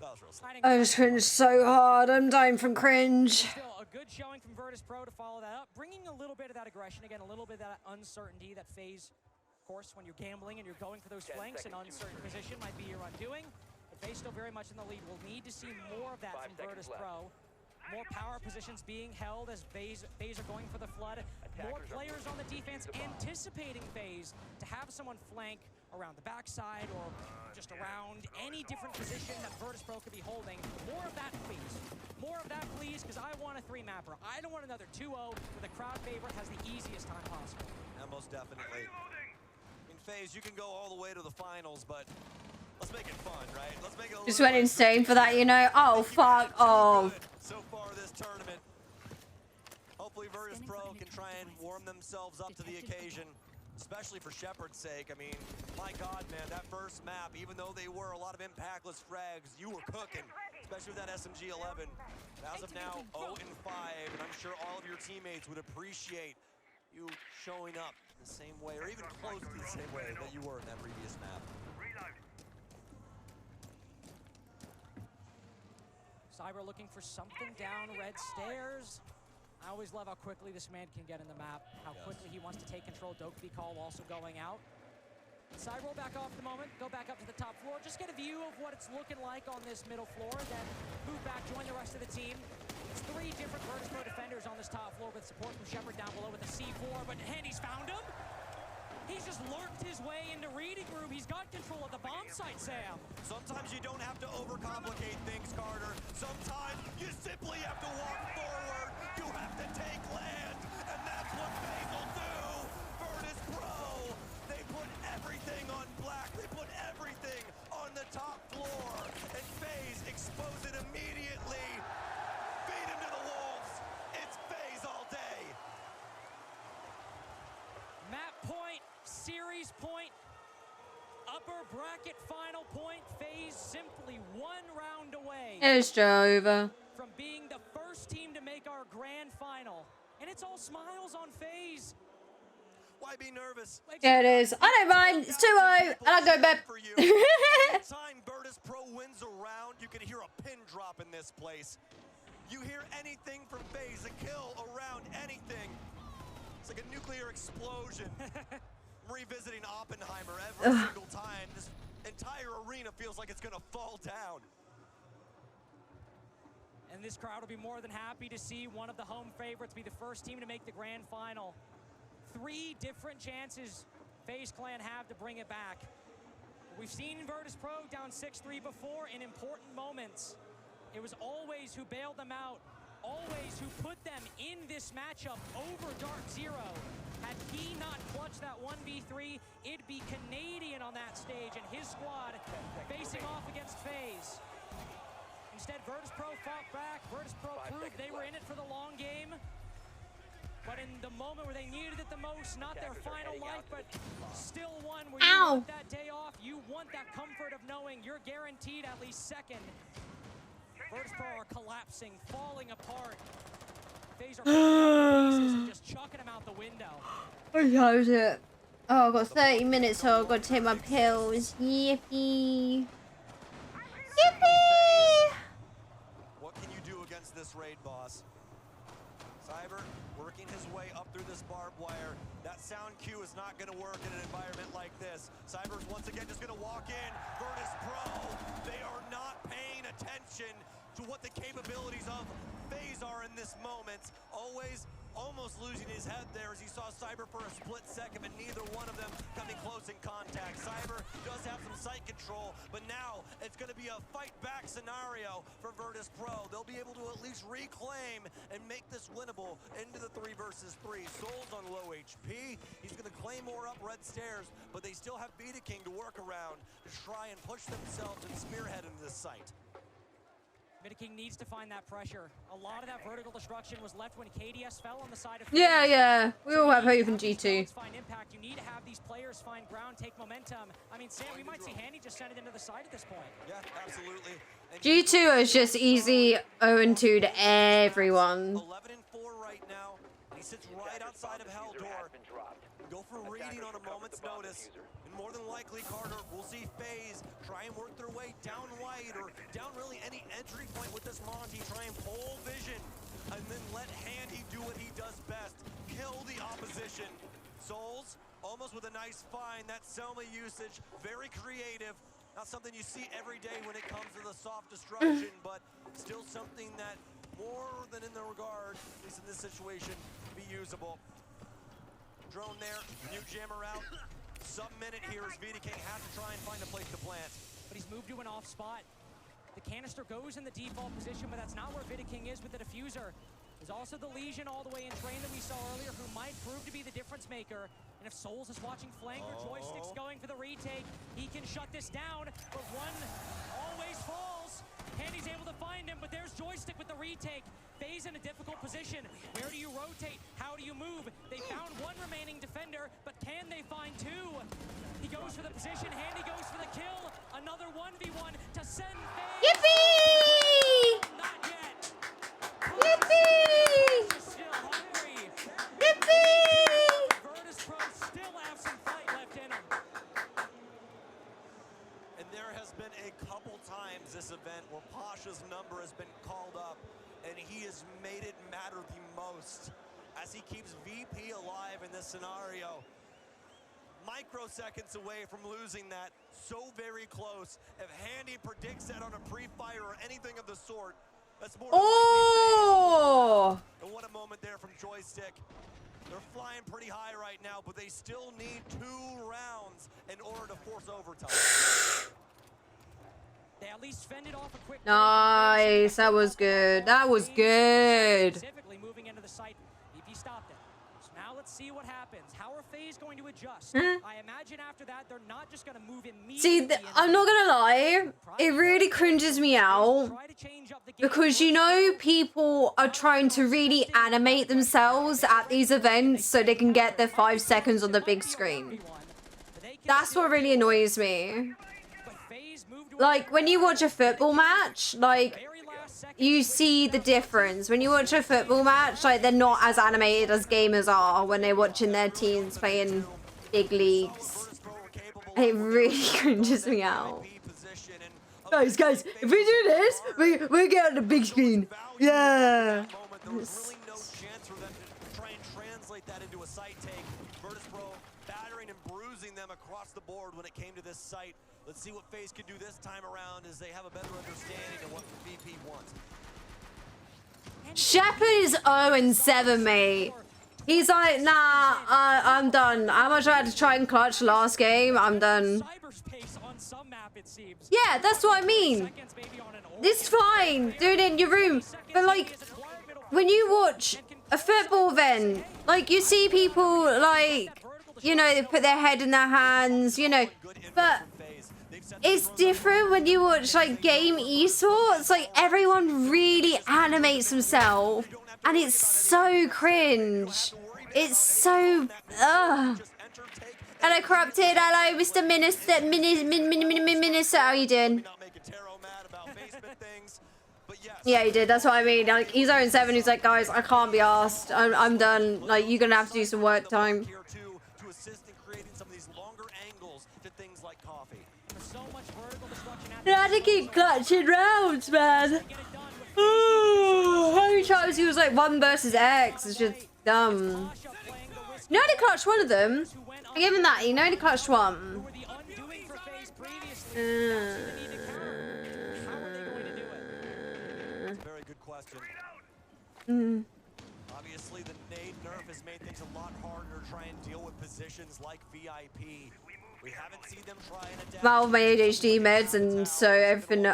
That was real slick. I just cringed so hard. I'm dying from cringe. Still a good showing from Virtus Pro to follow that up, bringing a little bit of that aggression again, a little bit of that uncertainty that FaZe. Of course, when you're gambling and you're going for those flanks, an uncertain position might be your undoing. But FaZe still very much in the lead. We'll need to see more of that from Virtus Pro. More power positions being held as FaZe are going for the flood. More players on the defense anticipating FaZe to have someone flank around the backside or just around any different position that Virtus Pro could be holding. More of that, please. More of that, please, because I want a 3-mapper. I don't want another 2-0 where the crowd favorite has the easiest time possible. And most definitely. In FaZe, you can go all the way to the finals, but let's make it fun, right? Let's make it Just went insane for that, you know? Oh, fuck off. So far this tournament. Hopefully Virtus Pro can try and warm themselves up to the occasion, especially for Shepard's sake. I mean, my God, man, that first map, even though they were a lot of impactless frags, you were cooking, especially with that SMG-11. As of now, 0-5, and I'm sure all of your teammates would appreciate you showing up the same way, or even close to the same way that you were in that previous map. Cyber looking for something down Red Stairs. I always love how quickly this man can get in the map, how quickly he wants to take control. Dokkaebi call also going out. Cyber will back off the moment, go back up to the top floor, just get a view of what it's looking like on this middle floor, then move back, join the rest of the team. It's 3 different Virtus Pro defenders on this top floor with with support from Shepard down below with a C4, but Handy's found him. He's just lurked his way into reading room. He's got control of the bomb site, Sam. Sometimes you don't have to overcomplicate things, Carter. Sometimes you simply have to walk forward. You have to take land, and that's what FaZe will do. Virtus Pro, they put everything on black. They put everything on the top floor, and FaZe expose it immediately. Feed him to the wolves. It's FaZe all day. Map point, series point, upper bracket final point. FaZe simply one round away. It's over. From being the first team to make our grand final. And it's all smiles on FaZe. Why be nervous? Yeah, it is. I don't mind. It's 2-0, and I go back. Time Virtus Pro wins a round, you can hear a pin drop in this place. You hear anything from FaZe, a kill around anything. It's like a nuclear explosion. Revisiting Oppenheimer every single time. This entire arena feels like it's gonna fall down. And this crowd will be more than happy to see one of the home favorites be the first team to make the grand final. 3 different chances FaZe Clan have to bring it back. We've seen Virtus Pro down 6-3 before in important moments. It was always who bailed them out, always who put them in this matchup over Dark Zero. Had he not clutched that 1v3, it'd be Canadian on that stage and his squad facing off against FaZe. Instead, Virtus Pro fought back. Virtus Pro proved they were in it for the long game. But in the moment where they needed it the most, not their final life, but still one where you want that day off, you want that comfort of knowing you're guaranteed at least second. Virtus Pro are collapsing, falling apart. FaZe are pieces and just chucking them out the window. That was it. Oh, I've got 30 minutes, so I've got to take my pills. Yippee. Yippee! What can you do against this raid boss? Cyber working his way up through this barbed wire. That sound cue is not going to work in an environment like this. Cyber's once again just going to walk in. Virtus Pro, they are not paying attention to what the capabilities of FaZe are in this moment. Almost losing his head there as he saw Cyber for a split second, but neither one of them coming close in contact. Cyber does have some sight control, but now it's going to be a fight back scenario for Virtus Pro. They'll be able to at least reclaim and make this winnable into the 3 versus 3. Souls on low HP. He's going to claim more up red stairs, but they still have Beta King to work around to try and push themselves and spearhead into this site. Beta King needs to find that pressure. A lot of that vertical destruction was left when KDS fell on the side of Yeah. We all have hope in G2. Find impact. You need to have these players find ground, take momentum. I mean, Sam, we might see Handy just send it into the side at this point. Yeah, absolutely. And G2 is just easy 0-2 to everyone. 11-4 right now. And he sits right outside of Haldor. Go for reading on a moment's notice. And more than likely, Carter, we'll see FaZe try and work their way down white or down really any entry point with this Monty. Try and pull vision and then let Handy do what he does best. Kill the opposition. Souls, almost with a nice find. That Selma usage, very creative. Not something you see every day when it comes to the soft destruction, but still something that more than in the regard, at least in this situation, be usable. Drone there, new jammer out. Sub-minute here as Beta King has to try and find a place to plant. But he's moved to an off spot. The canister goes in the default position, but that's not where Beta King is with the diffuser. There's also the Legion all the way in train that we saw earlier, who might prove to be the difference maker. And if Souls is watching flank or Joystick's going for the retake, he can shut this down, but one always falls. Handy's able to find him, but there's Joystick with the retake. FaZe in a difficult position. Where do you rotate? How do you move? They found one remaining defender, but can they find 2? He goes for the position, Handy goes for the kill. Another 1v1 to send FaZe. Yippee! Not yet. Yippee! Still hungry. Yippee! Virtus Pro still have some fight left in them. And there has been a couple times this event where Pasha's number has been called up, and he has made it matter the most as he keeps VP alive in this scenario. Microseconds away from losing that, so very close. If Handy predicts that on a pre-fire or anything of the sort, that's more. Oh! And what a moment there from Joystick. Joystick. They're flying pretty high right now, but they still need 2 rounds in order to force overtime. They at least fended off a quick. Nice. That was good. That was good. Specifically moving into the site, VP stopped it. So now let's see what happens. How are FaZe going to adjust? I imagine after that they're not just going to move immediately. See, I'm not gonna lie. It really cringes me out because you know people are trying to really animate themselves at these events so they can get their 5 seconds on the big screen. That's what really annoys me. Like, when you watch a football match, like, you see the difference. When you watch a football match, like, they're not as animated as gamers are when they're watching their teams playing big leagues. It really cringes me out. Guys, if we do this, we get on the big screen. Yeah. There was really no chance for them to try and translate that into a site take. Virtus.pro battering and bruising them across the board when it came to this site. Let's see what FaZe can do this time around as they have a better understanding of what VP wants. Shepard is 0-7, mate. He's like, nah, I'm done. How much I had to try and clutch last game? I'm done. Yeah, that's what I mean. This is fine. Do it in your room. But, like, when you watch a football event, like, you see people, like, you know, they put their head in their hands, you know. But it's different when you watch, like, game esports. Like, everyone really animates themselves. And it's so cringe. It's so... Ugh. Hello, Corrupted. Hello, Mr. Minister. Minister, how you doing? Yeah, he did. That's what I mean. Like, he's 0-7. He's like, guys, I can't be asked. I'm done. Like, you're gonna have to do some work time. You had to keep clutching rounds, man. How many times he was like 1 versus X? It's just dumb. You only clutched one of them. I give him that. He only clutched one. Very good question. Obviously, the nade nerf has made things a lot harder to try and deal with positions like VIP. We haven't seen them try and adapt. Valve my ADHD meds, and so everything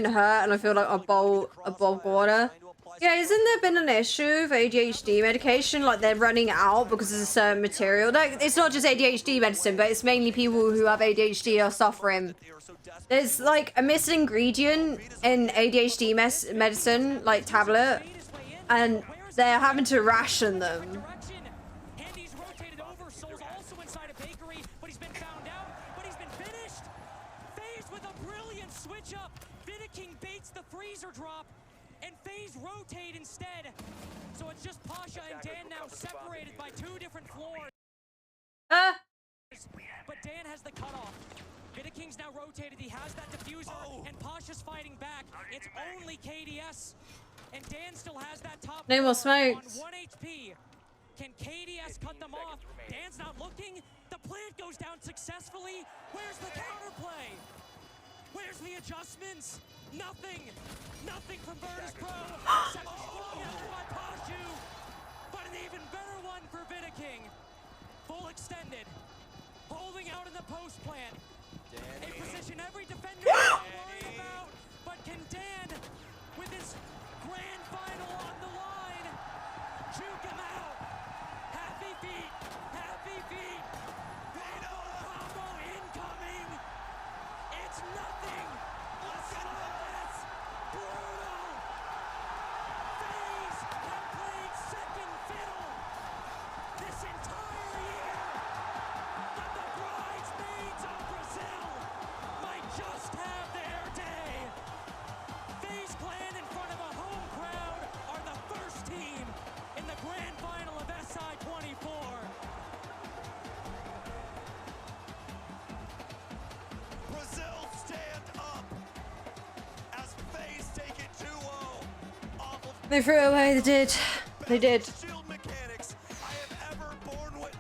hurt, and I feel like I bowl above water. Yeah, isn't there been an issue with ADHD medication? Like, they're running out because of a certain material. Like, it's not just ADHD medicine, but it's mainly people who have ADHD are suffering. There's, like, a missing ingredient in ADHD medicine, like tablet, and they're having to ration them. Drop and FaZe rotate instead. So it's just Pasha and Dan now separated by 2 different floors. But Dan has the cutoff. Vidaking's now rotated. He has that diffuser, and Pasha's fighting back. It's only KDS, and Dan still has that top. No more smokes. On 1 HP. Can KDS cut them off? Dan's not looking. The plant goes down successfully. Where's the counterplay? Where's the adjustments? Nothing. Nothing from Virtus.pro. Second strong after by Pashu. But an even better one for Vidaking. Full extended. Holding out in the post plant. A position every defender will worry about. But can Dan, with his grand final on the line, juke him out? Happy feet. Happy feet. Vito combo incoming. It's nothing. Listen to this. Brutal. FaZe have played second fiddle this entire year. But the bridesmaids of Brazil might just have their day. FaZe Clan in front of a home crowd are the first team in the grand final of SI24. Brazil stand up as FaZe take it 2-0 off of They threw it away. They did. They did. shield mechanics I have ever borne with.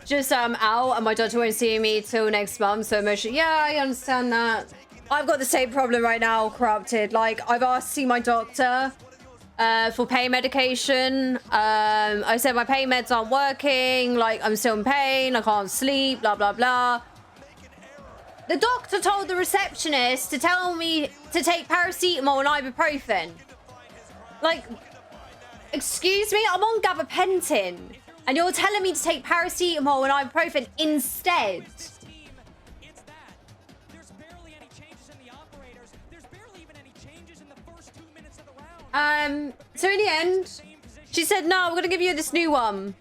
Just out, and my daughter won't see me till next month, so emotional. Yeah, I understand that. I've got the same problem right now, Corrupted. Like, I've asked to see my doctor for pain medication. I said my pain meds aren't working. Like, I'm still in pain. I can't sleep, blah, blah, blah. The doctor told the receptionist to tell me to take paracetamol and ibuprofen. Like, excuse me? I'm on gabapentin. And you're telling me to take paracetamol and ibuprofen instead. So in the end, she said, no, we're going to give you this new one.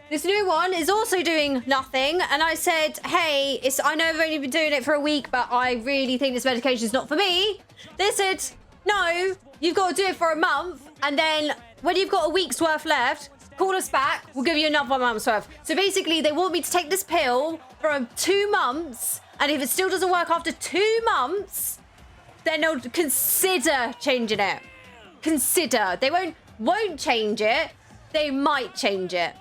This new one is also doing nothing. And I said, hey, I know I've only been doing it for a week, but I really think this medication is not for me. They said, no, you've got to do it for a month. And then when you've got a week's worth left, call us back. We'll give you another month's worth. So basically, they want me to take this pill for 2 months. And if it still doesn't work after 2 months, then they'll consider changing it. Consider. They won't change it. They might change it.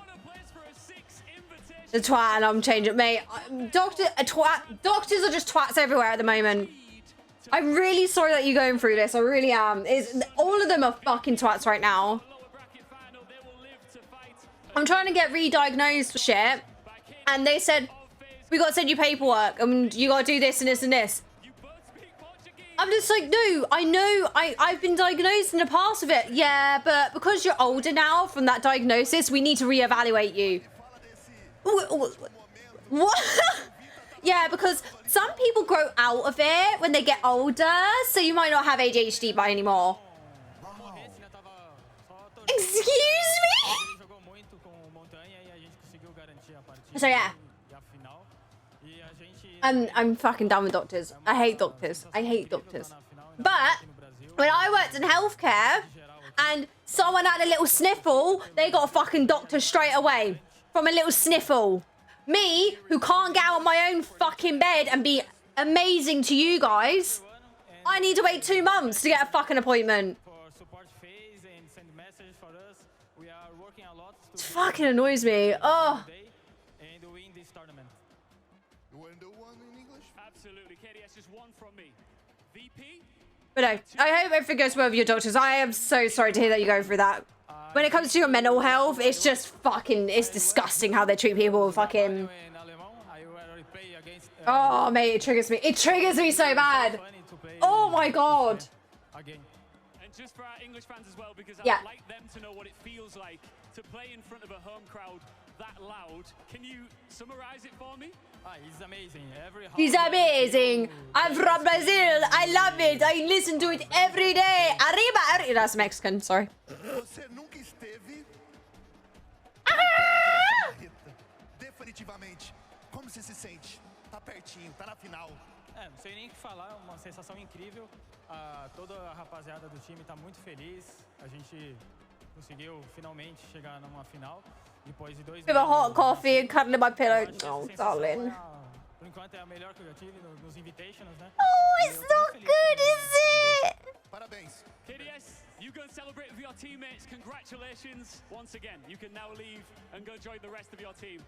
The twat, and I'm changing it, mate. Doctors are just twats everywhere at the moment. I'm really sorry that you're going through this. I really am. All of them are fucking twats right now. I'm trying to get re-diagnosed for shit, and they said, we got to send you paperwork, and you got to do this and this and this. I'm just like, no, I know I've been diagnosed in the past with it. Yeah, but because you're older now from that diagnosis, we need to reevaluate you. What? Yeah, because some people grow out of it when they get older, so you might not have ADHD by anymore. Excuse me? So yeah. I'm fucking done with doctors. I hate doctors. I hate doctors. But when I worked in healthcare and someone had a little sniffle, they got a fucking doctor straight away from a little sniffle. Me, who can't get out of my own fucking bed and be amazing to you guys, I need to wait 2 months to get a fucking appointment. It fucking annoys me. Oh. But no, I hope everything goes well with your doctors. I am so sorry to hear that you're going through that. When it comes to your mental health, it's just fucking, it's disgusting how they treat people fucking... Oh, mate, it triggers me. It triggers me so bad. Oh my God. And just for our English fans as well, because yeah. I'd like them to know what it feels like to play in front of a home crowd that loud. Can you summarize it for me? He's amazing. He's amazing. I'm from Brazil. I love it. I listen to it every day. Arriba. That's Mexican. Sorry. Definitivamente. Como você se sente? Tá pertinho, tá na final. Não sei nem o que falar, uma sensação incrível. Toda a rapaziada do time tá muito feliz. A gente conseguiu finalmente chegar numa final. Depois de 2 With a hot coffee and cuddling my pillow. Oh, darling. Por enquanto é a melhor que eu já tive nos invitations, né? Oh, it's not good, is it? Parabéns. KDS, you go and celebrate with your teammates. Congratulations once again. You can now leave and go join the rest of your team.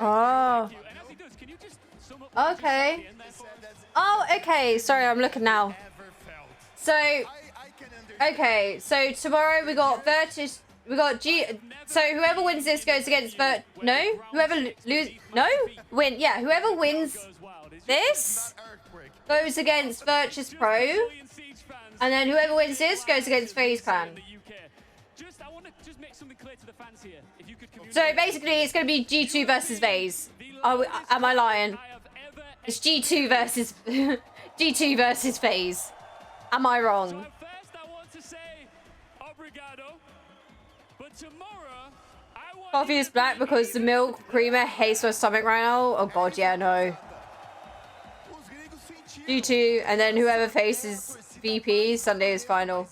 Oh. And as he does, can you just sum up Okay. Oh, okay. Sorry, I'm looking now. So, okay. So tomorrow we got Virtus. We got G. So whoever wins this goes against No, whoever lose. No, win. Yeah, whoever wins this goes against Virtus Pro, and then whoever wins this goes against FaZe Clan. So basically, it's going to be G2 versus FaZe. Am I lying? It's G2 versus G2 versus FaZe. Am I wrong? Coffee is black because the milk creamer hates my stomach right now. Oh god, yeah, no. G2, and then whoever faces VP, Sunday is final.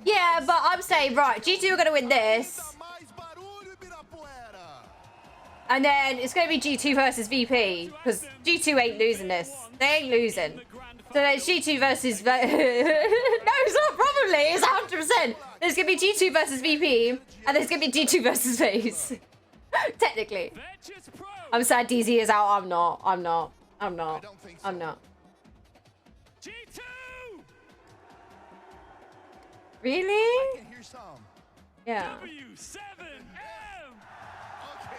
Yeah, but I'm saying, right, G2 are going to win this. And then it's going to be G2 versus VP, because G2 ain't losing this. They ain't losing. So then it's G2 versus... No, it's not probably. It's 100%. There's going to be G2 versus VP, and there's going to be G2 versus FaZe. Technically. I'm sad DZ is out. I'm not. I'm not. I'm not. I'm not. G2! Really? hear some. Yeah. W7M! Okay.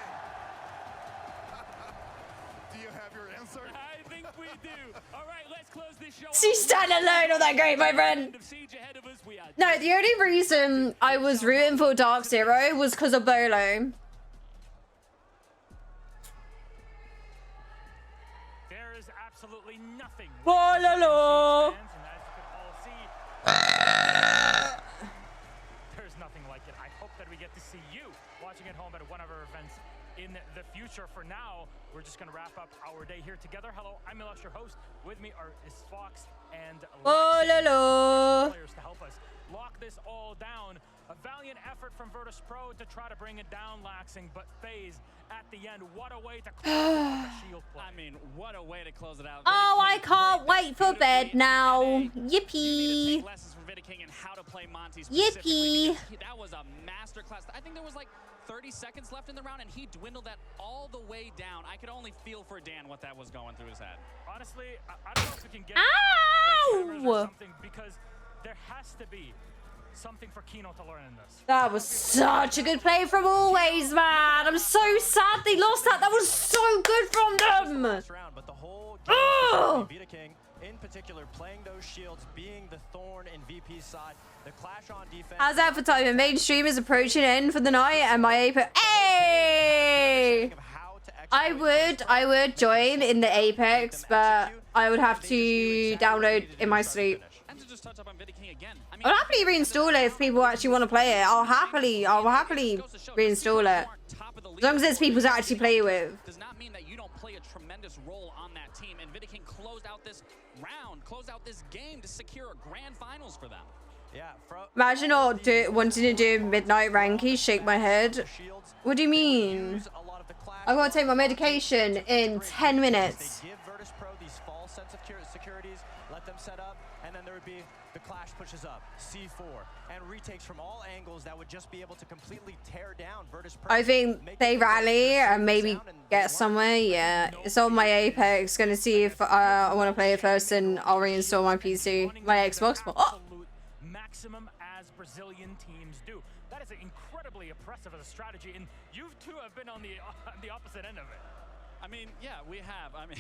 Do you have your answer? I think we do. All right, let's close this show. She's standing alone on that great, my friend. No, the only reason I was rooting for Dark Zero was because of Bolo. There is absolutely nothing. Bololo. There's nothing like it. I hope that we get to see you watching at home at one of our events in the future. For now, we're just going to wrap up our day here together. Hello, I'm Milosh, your host. With me is Fox and Bololo. players to help us lock this all down. A valiant effort from Virtus Pro to try to bring it down, Laxing, but FaZe at the end. What a way to close out the Shield play. I mean, what a way to close it out. Oh, I can't wait for bed now. Yippee. Lessons from Vidiking and how to play Monty Yippee. That was a masterclass. I think there was like 30 seconds left in the round, and he dwindled that all the way down. I could only feel for Dan what that was going through his head. Honestly, I don't know if we can get Ow! or something, because there has to be something for Kino to learn in this. That was such a good play from Always, man. I'm so sad they lost that. That was so good from them. But the whole game Vidiking, in particular, playing those shields, being the thorn in VP's side, the clash on defense. As advertisement, mainstream is approaching end for the night, and my Apex. Hey! I would join in the Apex, but I would have to download in my sleep. And to just touch up on Vidiking again. I mean, I'll happily reinstall it if people actually want to play it. I'll happily reinstall it. As long as there's people to actually play with. Does not mean that you don't play a tremendous role on that team. And Vidiking closed out this round, closed out this game to secure a grand finals for them. Yeah, Imagine not wanting to do midnight ranky, shake my head. What do you mean? I've got to take my medication in 10 minutes. They give Virtus Pro these false sense of securities, let them set up, and then there would be the clash pushes up, C4, and retakes from all angles that would just be able to completely tear down Virtus Pro. I think they rally and maybe get somewhere. Yeah, it's on my Apex. Gonna see if I want to play it first, and I'll reinstall my PC, my Xbox. Oh! Maximum as Brazilian teams do. That is incredibly impressive as a strategy, and you two have been on the opposite end of it. I mean, yeah, we have. I mean,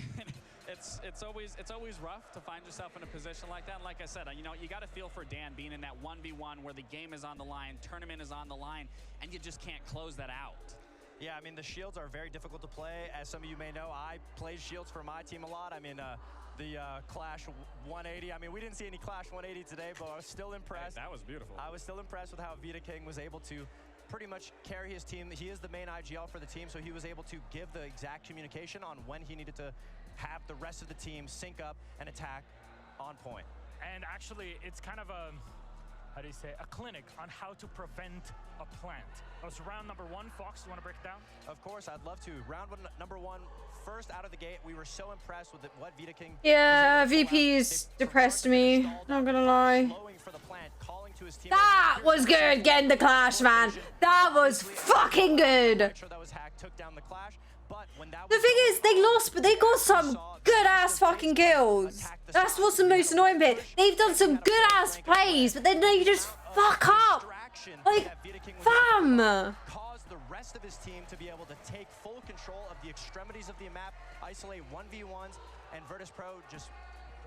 it's always rough to find yourself in a position like that. And like I said, you know, you got to feel for Dan being in that 1v1 where the game is on the line, tournament is on the line, and you just can't close that out. Yeah, I mean, the shields are very difficult to play. As some of you may know, I played shields for my team a lot. I mean, the Clash 180. I mean, we didn't see any Clash 180 today, but I was still impressed. Hey, that was beautiful. I was still impressed with how Vidiking was able to pretty much carry his team. He is the main IGL for the team, so he was able to give the exact communication on when he needed to have the rest of the team sync up and attack on point. And actually, it's kind of a, how do you say, a clinic on how to prevent a plant. That was round number 1. Fox, you want to break it down? Of course, I'd love to. Round number 1, first out of the gate, we were so impressed with what Vidiking. Yeah, VP's depressed me. Not gonna lie. That was good, getting the clash, man. That was fucking good. The thing is, they lost, but they got some good ass fucking kills. That's what's the most annoying bit. They've done some good ass plays, but then they just fuck up. Like, fam. Caused the rest of his team to be able to take full control of the extremities of the map, isolate 1v1s, and Virtus Pro just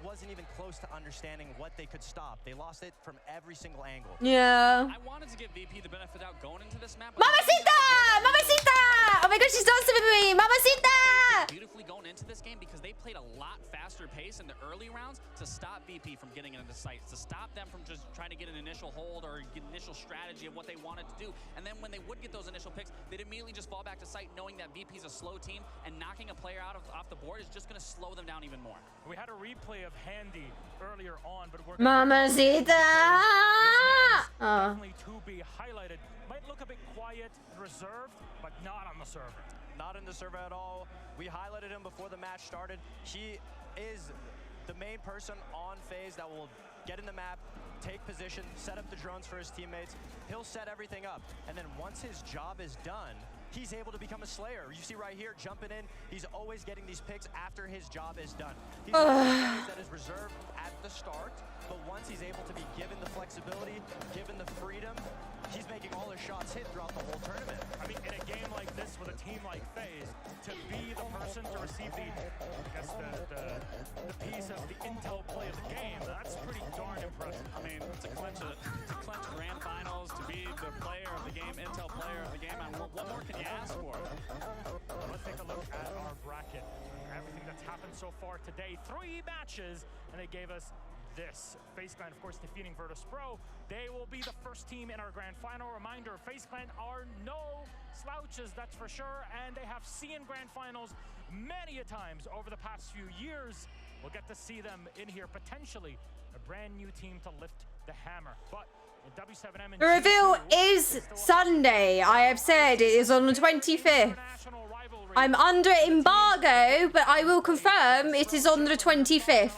wasn't even close to understanding what they could stop. They lost it from every single angle. Yeah. I wanted to give VP the benefit out going into this map. Mamacita! Mamacita! Oh my god, she's done something for me! Mamacita! Beautifully going into this game because they played a lot faster pace in the early rounds to stop VP from getting into sights, to stop them from just trying to get an initial hold or initial strategy of what they wanted to do. And then when they would get those initial picks, they'd immediately just fall back to sight knowing that VP's a slow team, and knocking a player off the board is just going to slow them down even more. We had a replay of Handy earlier on, but we're Mamacita! definitely to be highlighted. Might look a bit quiet, reserved, but not on the server. Not in the server at all. We highlighted him before the match started. He is the main person on FaZe that will get in the map, take position, set up the drones for his teammates. He'll set everything up, and then once his job is done, he's able to become a slayer. You see right here, jumping in, he's always getting these picks after his job is done. He's one of the guys that is reserved at the start, but once he's able to be given the flexibility, given the freedom, person to receive the piece of the intel play of the game. That's pretty darn impressive. I mean, to clinch grand finals, to be the player of the game, intel player of the game, and what more can you ask for? Let's take a look at our bracket. Everything that's happened so far today. 3 matches, and they gave us this. FaZe Clan, of course, defeating Virtus Pro. They will be the first team in our grand final. Reminder, FaZe Clan are no slouches, that's for sure, and they have seen grand finals many a times over the past few years. We'll get to see them in here, potentially a brand new team to lift the hammer. But in W7M, The reveal is Sunday. I have said it is on the 25th. I'm under embargo, but I will confirm it is on the 25th.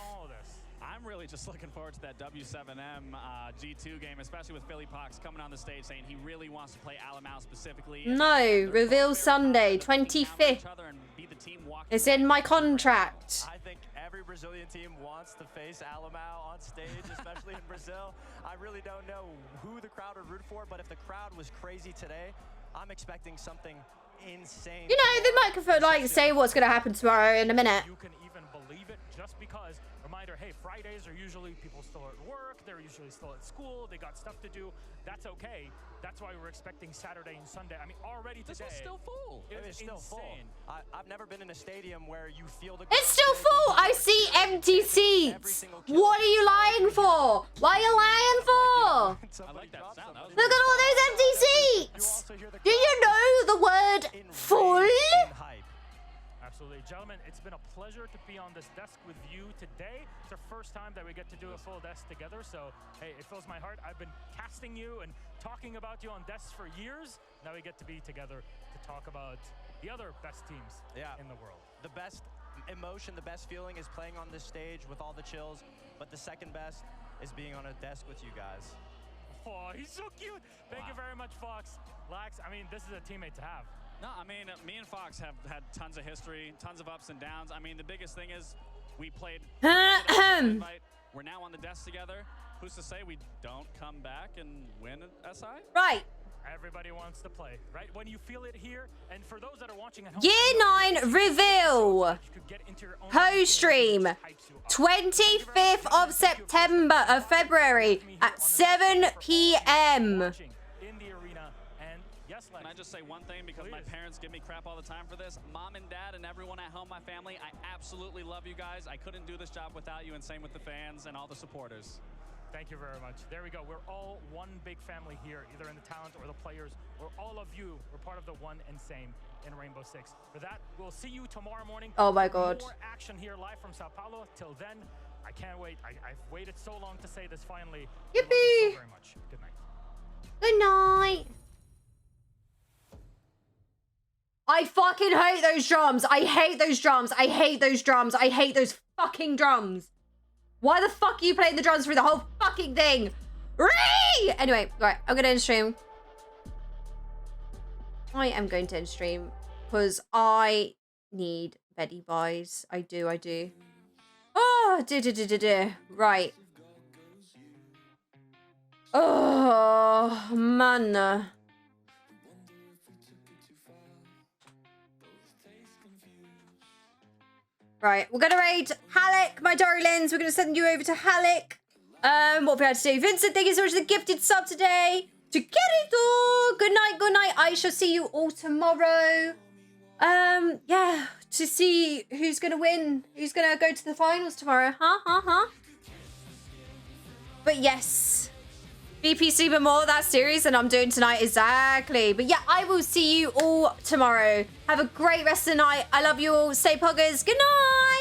I'm really just looking forward to that W7M G2 game, especially with Philly Pox coming on the stage saying he really wants to play Alamau specifically. No, reveal Sunday, 25th. It's in my contract. I think every Brazilian team wants to face Alamau on stage, especially in Brazil. I really don't know who the crowd would root for, but if the crowd was crazy today, I'm expecting something insane. You know, the microphone, like, say what's going to happen tomorrow in a minute. You can even believe it just because, reminder, hey, Fridays are usually people still at work, they're usually still at school, they got stuff to do. That's okay. That's why we're expecting Saturday and Sunday. I mean, already today. This was still full. It's still full. I've never been in a stadium where you feel the... It's still full. I see empty seats. What are you lying for? Why are you lying for? I like that sound. Look at all those empty seats. Do you know the word full? Absolutely. Gentlemen, it's been a pleasure to be on this desk with you today. It's the first time that we get to do a full desk together, so hey, it fills my heart. I've been casting you and talking about you on desks for years. Now we get to be together to talk about the other best teams in the world. The best emotion, the best feeling is playing on this stage with all the chills, but the second best is being on a desk with you guys. Oh, he's so cute. Thank you very much, Fox. Lax, I mean, this is a teammate to have. No, I mean, me and Fox have had tons of history, tons of ups and downs. I mean, the biggest thing is we played. We're now on the desk together. Who's to say we don't come back and win an SI? Right. Everybody wants to play, right? When you feel it here, and for those that are watching at home, Year 9 reveal. Host stream. 25th of September of February at 7 p.m. Can I just say one thing, because my parents give me crap all the time for this? Mom and Dad and everyone at home, my family, I absolutely love you guys. I couldn't do this job without you, and same with the fans and all the supporters. Thank you very much. There we go. We're all one big family here, either in the talent or the players, or all of you. We're part of the one and same in Rainbow Six. For that, we'll see you tomorrow morning. Oh my God. More action here live from Sao Paulo. Till then, I can't wait. I've waited so long to say this finally. Yippee! Love you so very much. Good night. Good night. I fucking hate those drums. I hate those drums. I hate those drums. I hate those fucking drums. Why the fuck are you playing the drums through the whole fucking thing? Ree! Anyway, right, I'm gonna end stream. I am going to end stream because I need Betty buys. I do. Oh, right. Oh, man. Right, we're gonna raid Halleck, my Dory Lens. We're gonna send you over to Halleck. What we had to do. Vincent, thank you so much for the gifted sub today. To get it all. Good night, good night. I shall see you all tomorrow. Yeah, to see who's gonna win. Who's gonna go to the finals tomorrow. Huh? But yes. VP Sleeper more, that series that I'm doing tonight, exactly. But yeah, I will see you all tomorrow. Have a great rest of the night. I love you all. Stay poggers. Good night.